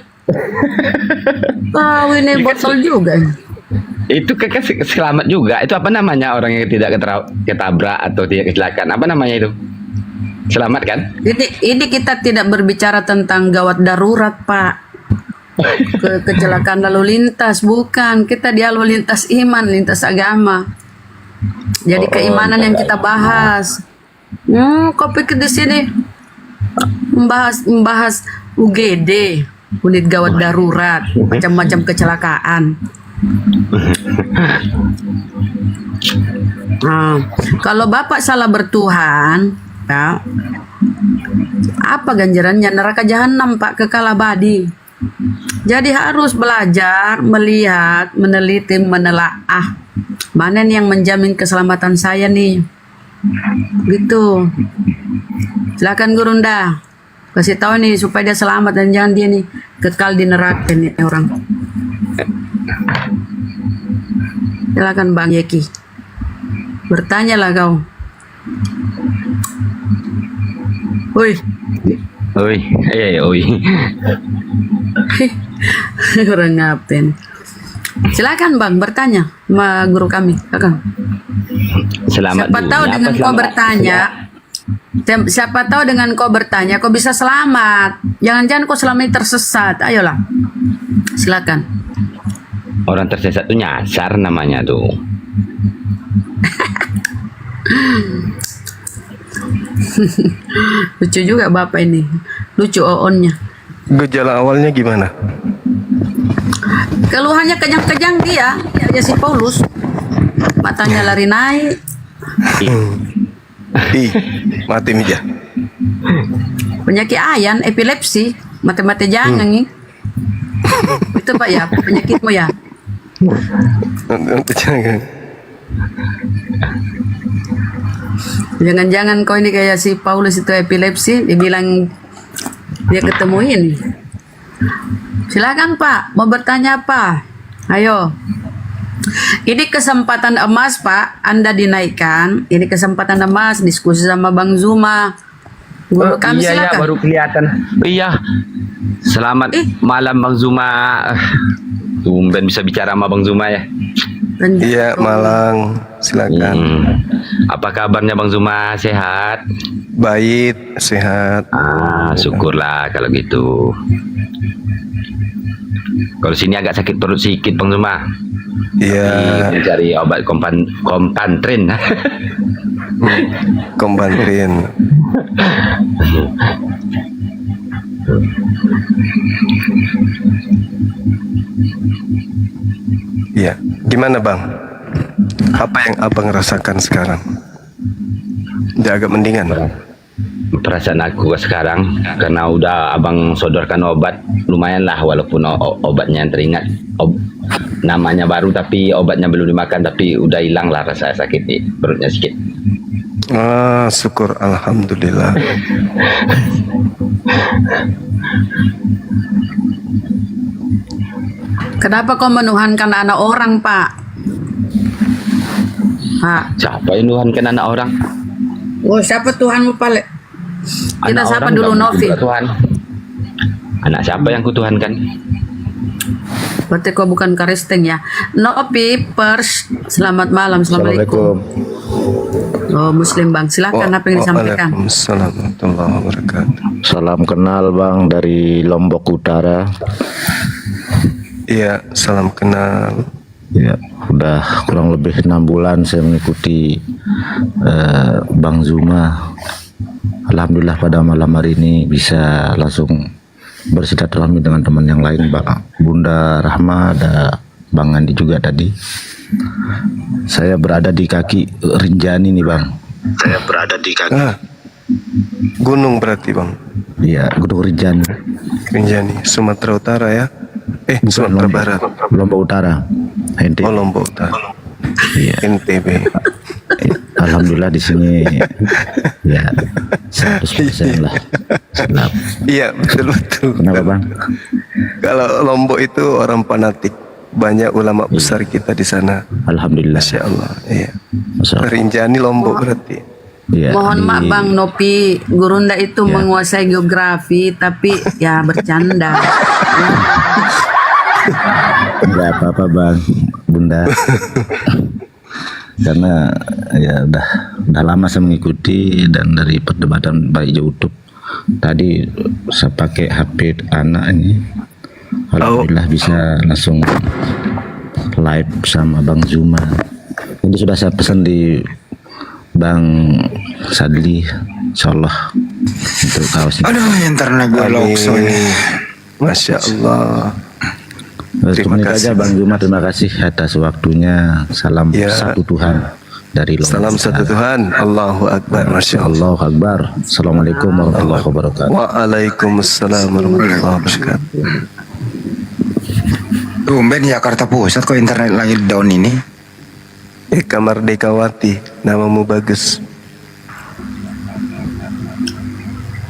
Kau ini botol juga. Itu selamat juga. Itu apa namanya orang yang tidak ketabrak atau tidak kecelakaan? Apa namanya itu? Selamat kan? Ini kita tidak berbicara tentang gawat darurat, Pak. Kecelakaan lalu lintas, bukan. Kita di lalu lintas iman, lintas agama. Jadi keimanan yang kita bahas. Kau pikir di sini membahas UGD, unit gawat darurat, macam-macam kecelakaan. Kalau Bapak salah bertuhan, ya, apa ganjarannya? Neraka jahanam, Pak, kekal abadi. Jadi harus belajar, melihat, meneliti, menelaah mana nih yang menjamin keselamatan saya nih, gitu. Silakan Gurunda, kasih tahu nih supaya dia selamat dan jangan dia nih kekal di neraka nih orang. Silakan Bang Yeki, bertanyalah kau. Oi. Orang ngapain? Silakan Bang bertanya sama guru kami, Kakang. Selamat. Siapa tahu dengan kau bertanya, siapa tahu dengan kau bertanya, kau bisa selamat. Jangan-jangan kau selama ini tersesat. Ayolah, silakan. Orang tersesat itu nyasar namanya tuh. Lucu juga Bapak ini, lucu oonnya. Gejala awalnya gimana? Keluhannya kejang-kejang dia si Paulus. Matanya lari naik. Mati meja. Penyakit ayan, epilepsi, mati-mati jangan nih. Itu Pak ya, penyakitmu ya. Jangan-jangan kau ini kayak si Paulus itu epilepsi, dibilang dia ketemuin. Silakan Pak, mau bertanya apa? Ayo. Ini kesempatan emas Pak, Anda dinaikkan. Ini kesempatan emas, diskusi sama Bang Zuma. Guru kami iya, silakan. Baru kelihatan. Iya. Selamat malam Bang Zuma. Tumben bisa bicara sama Bang Zuma ya. Iya, Malang. Silakan. Apa kabarnya Bang Zuma? Sehat? Baik, sehat. Syukurlah kalau gitu. Kalau sini agak sakit perut sedikit Bang Zuma. Iya. Mencari obat kompantrin. Kompantrin. Iya, gimana Bang? Apa yang Abang rasakan sekarang? Dia agak mendingan. Perasaan aku sekarang karena udah Abang sodorkan obat, lumayan lah walaupun obatnya yang teringat. Namanya baru tapi obatnya belum dimakan, tapi udah hilang lah rasa sakit di perutnya sedikit. Syukur, alhamdulillah. Kenapa kau menuhankan anak orang, Pak? Siapa yang menuhankan anak orang? Oh, siapa Tuhanmu, Pak? Kita sapa dulu Novi. Tuhan. Anak siapa yang kutuhankan? Berarti kau bukan Karisteng ya. Novi Pers, selamat malam. Assalamualaikum. Oh, Muslim Bang, silakan apa yang disampaikan. Waalaikumsalam warahmatullahi wabarakatuh. Salam kenal Bang dari Lombok Utara. Iya, salam kenal. Ya, udah kurang lebih 6 bulan saya mengikuti Bang Zuma. Alhamdulillah pada malam hari ini bisa langsung bersilaturahmi dengan teman yang lain, Bunda Rahma, ada Bang Andi juga tadi. Saya berada di kaki Rinjani nih Bang. Saya berada di kaki Gunung berarti Bang. Iya, Gunung Rinjani. Rinjani, Sumatera Utara ya? Bukan, Sumatera Barat. Lombok Utara. NTB. Oh, Lombok Utara. Iya. NTB. Alhamdulillah di sini ya 100% lah. Senap. Iya, betul. Kenapa Bang? Kalau Lombok itu orang fanatik. Banyak ulama besar kita di sana. Alhamdulillah. Masya Allah. Iya. Masya Allah. Rinjani Lombok berarti. Ya, Mohon maaf Bang Nopi, Gurunda itu menguasai geografi, tapi ya bercanda. Enggak apa-apa Bang, Bunda. Karena ya udah lama saya mengikuti, dan dari perdebatan baik YouTube tadi saya pakai HP anak ini, alhamdulillah bisa langsung live sama Bang Zuma. Ini sudah saya pesan di Bang Sadli, insyaallah untuk kaosnya. Aduh, internet gue lokso nih. Masya Allah. Terima kasih Bang Zuma, terima kasih atas waktunya. Salam satu Tuhan dari Lombok. Salam satu Tuhan. Allahu Akbar. Masya Allah. Allahu Akbar. Assalamualaikum warahmatullahi wabarakatuh. Waalaikumsalam warahmatullahi wabarakatuh. Tumben Jakarta Pusat kok internet lagi down ini. Eka Mardekawati, namamu bagus.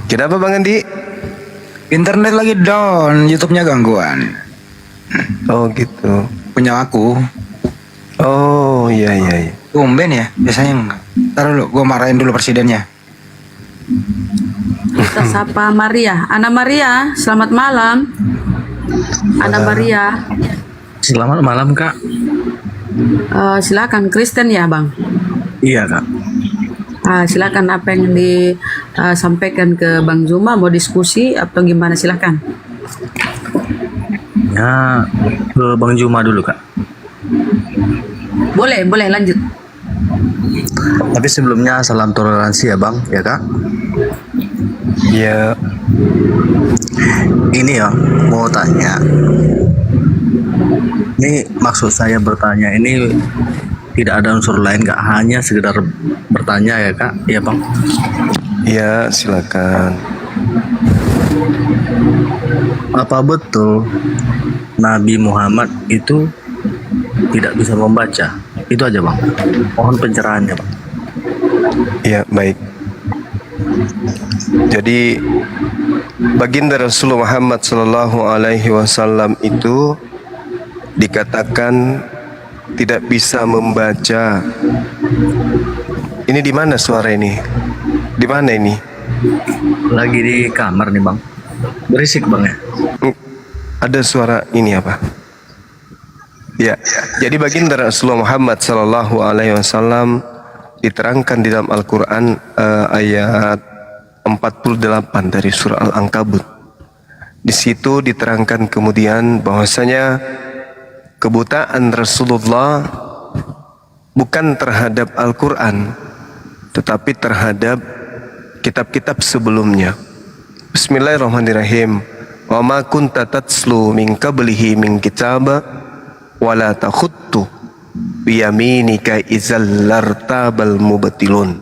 Kenapa Bang Andi? Internet lagi down, YouTube-nya gangguan. Oh gitu. Punya aku. Oh iya. Tumben ya, biasanya enggak. Ntar dulu, gue marahin dulu presidennya. Kita sapa Maria. Ana Maria, selamat malam. Ana Maria. Selamat malam Kak. Silakan Kristen ya Bang. Iya Kak. Silakan apa yang disampaikan ke Bang Zuma, mau diskusi atau gimana, silakan. Ya, ke Bang Zuma dulu Kak. Boleh lanjut. Tapi sebelumnya salam toleransi ya Bang, ya Kak. Iya. Ini ya, mau tanya. Ini maksud saya bertanya ini tidak ada unsur lain, nggak hanya sekedar bertanya ya Kak, ya Bang. Iya, silakan. Apa betul Nabi Muhammad itu tidak bisa membaca? Itu aja Bang. Mohon pencerahannya Bang. Iya, baik. Jadi baginda Rasulullah Muhammad Sallallahu Alaihi Wasallam itu dikatakan tidak bisa membaca. Ini di mana suara ini? Di mana ini? Lagi di kamar nih Bang. Berisik Bang ya? Ada suara ini apa? Ya, jadi baginda Rasulullah Muhammad Sallallahu Alaihi Wasallam diterangkan di dalam Al-Quran ayat 48 dari surah Al-Ankabut. Di situ diterangkan kemudian bahwasanya kebutaan Rasulullah bukan terhadap Al-Quran, tetapi terhadap kitab-kitab sebelumnya. Bismillahirrahmanirrahim. Wa ma kunta tatslu min qablihi min kitaba wa la takhuttu biyaminika idzal lartabal mubtilun.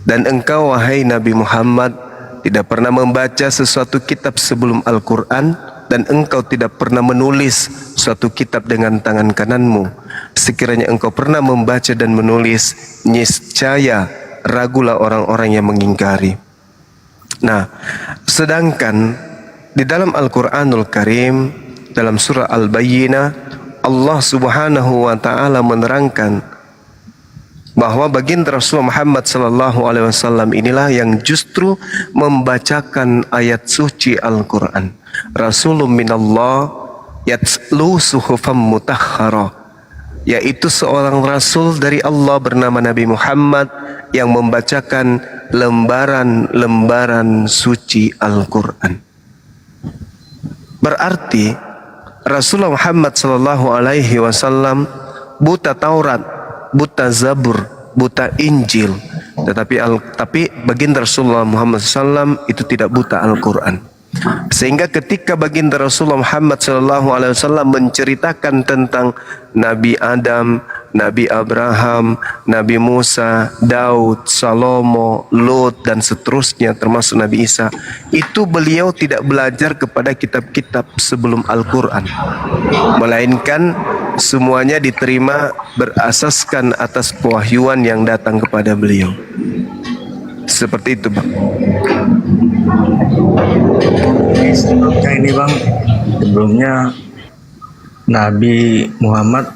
Dan engkau wahai Nabi Muhammad tidak pernah membaca sesuatu kitab sebelum Al-Quran, dan engkau tidak pernah menulis suatu kitab dengan tangan kananmu. Sekiranya engkau pernah membaca dan menulis, niscaya ragulah orang-orang yang mengingkari. Nah, sedangkan di dalam Al-Quranul Karim, dalam surah Al-Bayyinah, Allah Subhanahu wa Ta'ala menerangkan bahwa baginda Rasulullah Muhammad Sallallahu Alaihi Wasallam inilah yang justru membacakan ayat suci Al-Quran. Rasulun minallah yatslu suhufam mutahhara, yaitu seorang rasul dari Allah bernama Nabi Muhammad yang membacakan lembaran-lembaran suci Al-Quran. Berarti Rasulullah Muhammad sallallahu alaihi wasallam buta Taurat, buta Zabur, buta Injil, tapi baginda Rasulullah Muhammad SAW itu tidak buta Al-Quran. Sehingga ketika baginda Rasulullah Muhammad SAW menceritakan tentang Nabi Adam, Nabi Abraham, Nabi Musa, Daud, Salomo, Lot, dan seterusnya termasuk Nabi Isa, itu beliau tidak belajar kepada kitab-kitab sebelum Al-Quran, melainkan semuanya diterima berasaskan atas pewahyuan yang datang kepada beliau. Seperti itu, Bang. Sebelumnya ini, Bang, sebelumnya Nabi Muhammad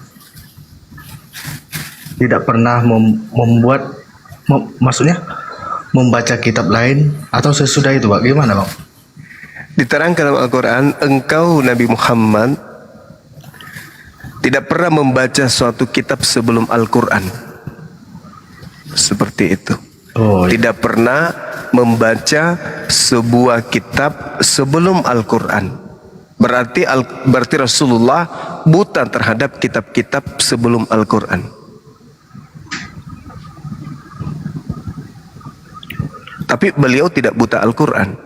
tidak pernah maksudnya membaca kitab lain atau sesudah itu, Bang? Gimana, Bang? Diterangkan dalam Al-Quran, engkau Nabi Muhammad tidak pernah membaca suatu kitab sebelum Al-Quran. Seperti itu. Tidak pernah membaca sebuah kitab sebelum Al-Quran. Berarti Rasulullah buta terhadap kitab-kitab sebelum Al-Quran. Tapi beliau tidak buta Al-Quran,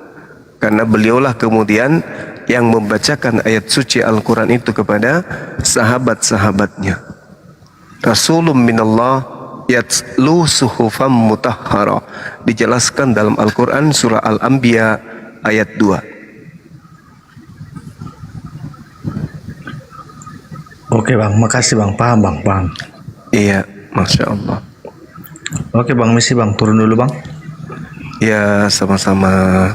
karena beliaulah kemudian yang membacakan ayat suci Al-Quran itu kepada sahabat-sahabatnya. Rasulun minallah yatlu suhufam mutahhara, dijelaskan dalam Al-Quran surah Al-Anbiya ayat 2. Oke, Bang, makasih, Bang. Paham, Bang, paham. Iya, Masya Allah. Oke, Bang, misi, Bang, turun dulu, Bang. Ya, sama-sama.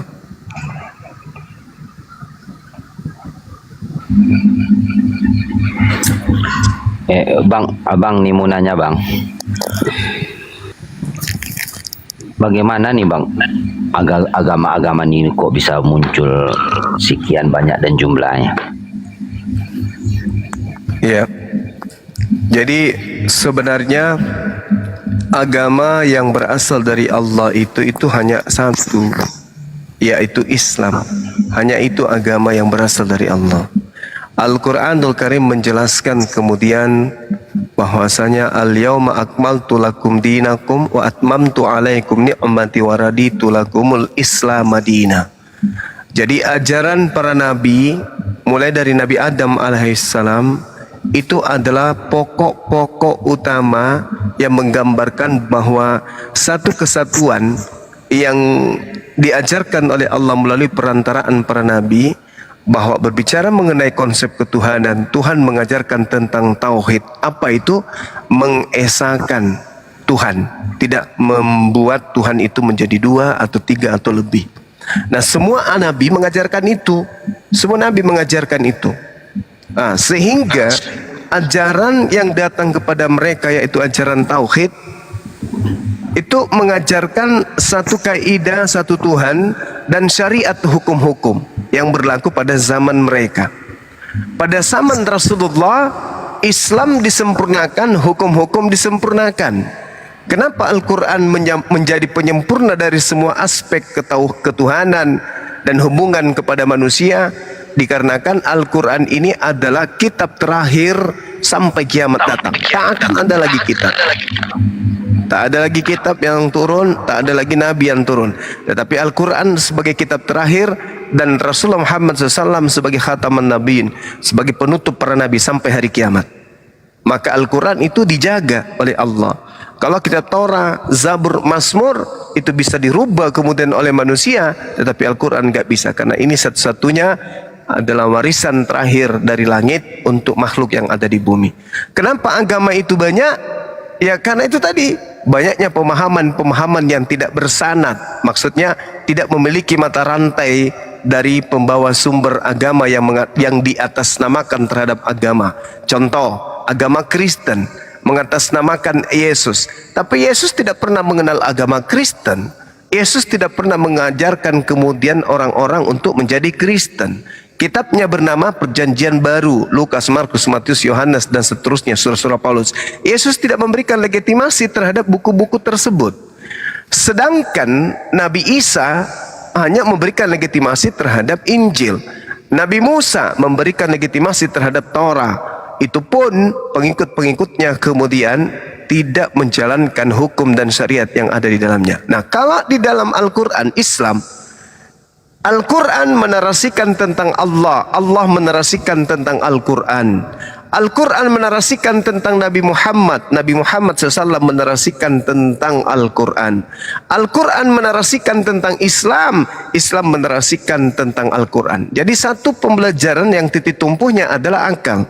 Bang, abang nih mau nanya, Bang. Bagaimana nih, Bang, agama-agama ini kok bisa muncul sekian banyak dan jumlahnya? Ya, jadi sebenarnya agama yang berasal dari Allah itu hanya satu, yaitu Islam. Hanya itu agama yang berasal dari Allah. Al-Quranul Karim menjelaskan kemudian bahwasanya al-yawma akmaltu lakum dinakum wa atmamtu alaikum ni'mati wa raditu lakumul Islam madina. Jadi ajaran para nabi mulai dari Nabi Adam alaihissalam itu adalah pokok-pokok utama yang menggambarkan bahwa satu kesatuan yang diajarkan oleh Allah melalui perantaraan para nabi, bahwa berbicara mengenai konsep ketuhanan, Tuhan mengajarkan tentang tauhid. Apa itu? Mengesahkan Tuhan, tidak membuat Tuhan itu menjadi 2 atau 3 atau lebih. Nah, semua nabi mengajarkan itu. Semua nabi mengajarkan itu. Sehingga ajaran yang datang kepada mereka, yaitu ajaran tauhid, itu mengajarkan satu kaidah, satu Tuhan, dan syariat hukum-hukum yang berlaku pada zaman mereka. Pada zaman Rasulullah, Islam disempurnakan, hukum-hukum disempurnakan. Kenapa Al-Quran menjadi penyempurna dari semua aspek ketuhanan dan hubungan kepada manusia? Dikarenakan Al-Quran ini adalah kitab terakhir sampai kiamat datang. Tak akan ada lagi kitab. Tak ada lagi kitab yang turun, tak ada lagi nabi yang turun. Tetapi Al-Quran sebagai kitab terakhir, dan Rasulullah Muhammad SAW sebagai khataman nabiin, sebagai penutup para nabi sampai hari kiamat. Maka Al-Quran itu dijaga oleh Allah. Kalau kita Torah, Zabur, Mazmur itu bisa dirubah kemudian oleh manusia, tetapi Al-Quran nggak bisa, karena ini satu-satunya adalah warisan terakhir dari langit untuk makhluk yang ada di bumi. Kenapa agama itu banyak? Ya karena itu tadi, banyaknya pemahaman-pemahaman yang tidak bersanad. Maksudnya tidak memiliki mata rantai dari pembawa sumber agama yang diatasnamakan terhadap agama. Contoh, agama Kristen mengatasnamakan Yesus, tapi Yesus tidak pernah mengenal agama Kristen. Yesus tidak pernah mengajarkan kemudian orang-orang untuk menjadi Kristen. Kitabnya bernama Perjanjian Baru, Lukas, Markus, Matius, Yohanes, dan seterusnya, surah-surah Paulus. Yesus tidak memberikan legitimasi terhadap buku-buku tersebut. Sedangkan Nabi Isa hanya memberikan legitimasi terhadap Injil. Nabi Musa memberikan legitimasi terhadap Taurat. Itu pun pengikut-pengikutnya kemudian tidak menjalankan hukum dan syariat yang ada di dalamnya. Nah, kalau di dalam Al-Quran Islam, Al-Quran menarasikan tentang Allah, Allah menarasikan tentang Al-Quran. Al-Quran menarasikan tentang Nabi Muhammad, Nabi Muhammad SAW menarasikan tentang Al-Quran. Al-Quran menarasikan tentang Islam, Islam menarasikan tentang Al-Quran. Jadi satu pembelajaran yang titik tumpunya adalah akal.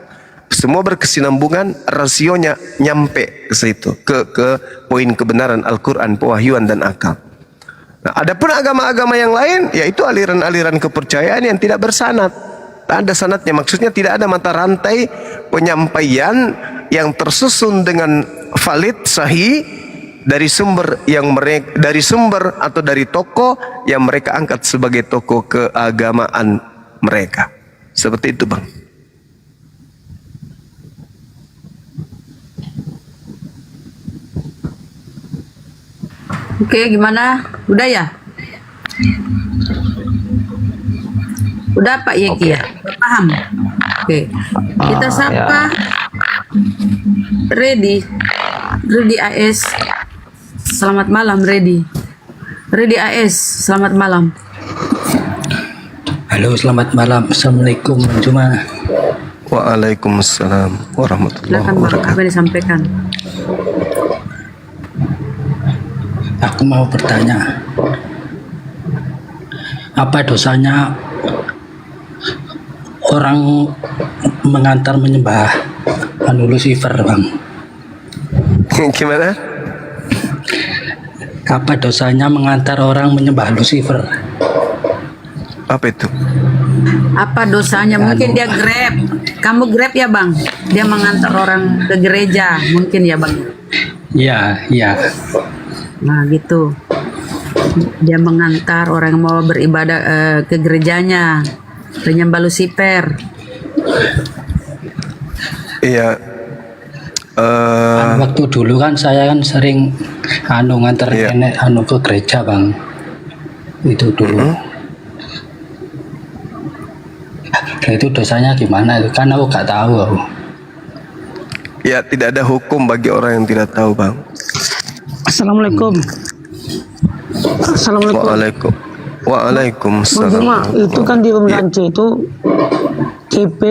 Semua berkesinambungan, rasionya nyampe ke situ, ke poin kebenaran Al-Quran, pewahyuan dan akal. Nah, adapun agama-agama yang lain, yaitu aliran-aliran kepercayaan yang tidak bersanad. Tak ada sanadnya, maksudnya tidak ada mata rantai penyampaian yang tersusun dengan valid, sahih dari sumber atau dari tokoh yang mereka angkat sebagai tokoh keagamaan mereka. Seperti itu, Bang. Oke, gimana? Udah ya? Udah Pak Yeki ya? Paham? Oke. Kita sapa Ready AS. Selamat malam Ready AS, selamat malam. Halo, selamat malam. Assalamualaikum Bang Juma. Waalaikumsalam warahmatullahi Silakan Bang, wabarakatuh. apa disampaikan? Aku mau bertanya, apa dosanya orang mengantar menyembah Lucifer, Bang? Gimana? Apa dosanya mengantar orang menyembah Lucifer? Apa itu? Apa dosanya? Mungkin dia Grab. Kamu Grab ya Bang? Dia mengantar orang ke gereja, mungkin ya Bang? Iya, iya. Nah gitu. Dia mengantar orang yang mau beribadah ke gerejanya, penyembah Lucifer. Iya. Waktu dulu kan saya kan sering nganter nenek ke gereja Bang. Itu dulu. Nah, itu dosanya gimana itu? Kan aku gak tahu aku. Ya, tidak ada hukum bagi orang yang tidak tahu, Bang. Assalamualaikum. Assalamualaikum. Waalaikumsalam. Bang Juma, itu kan di Pembantu itu CP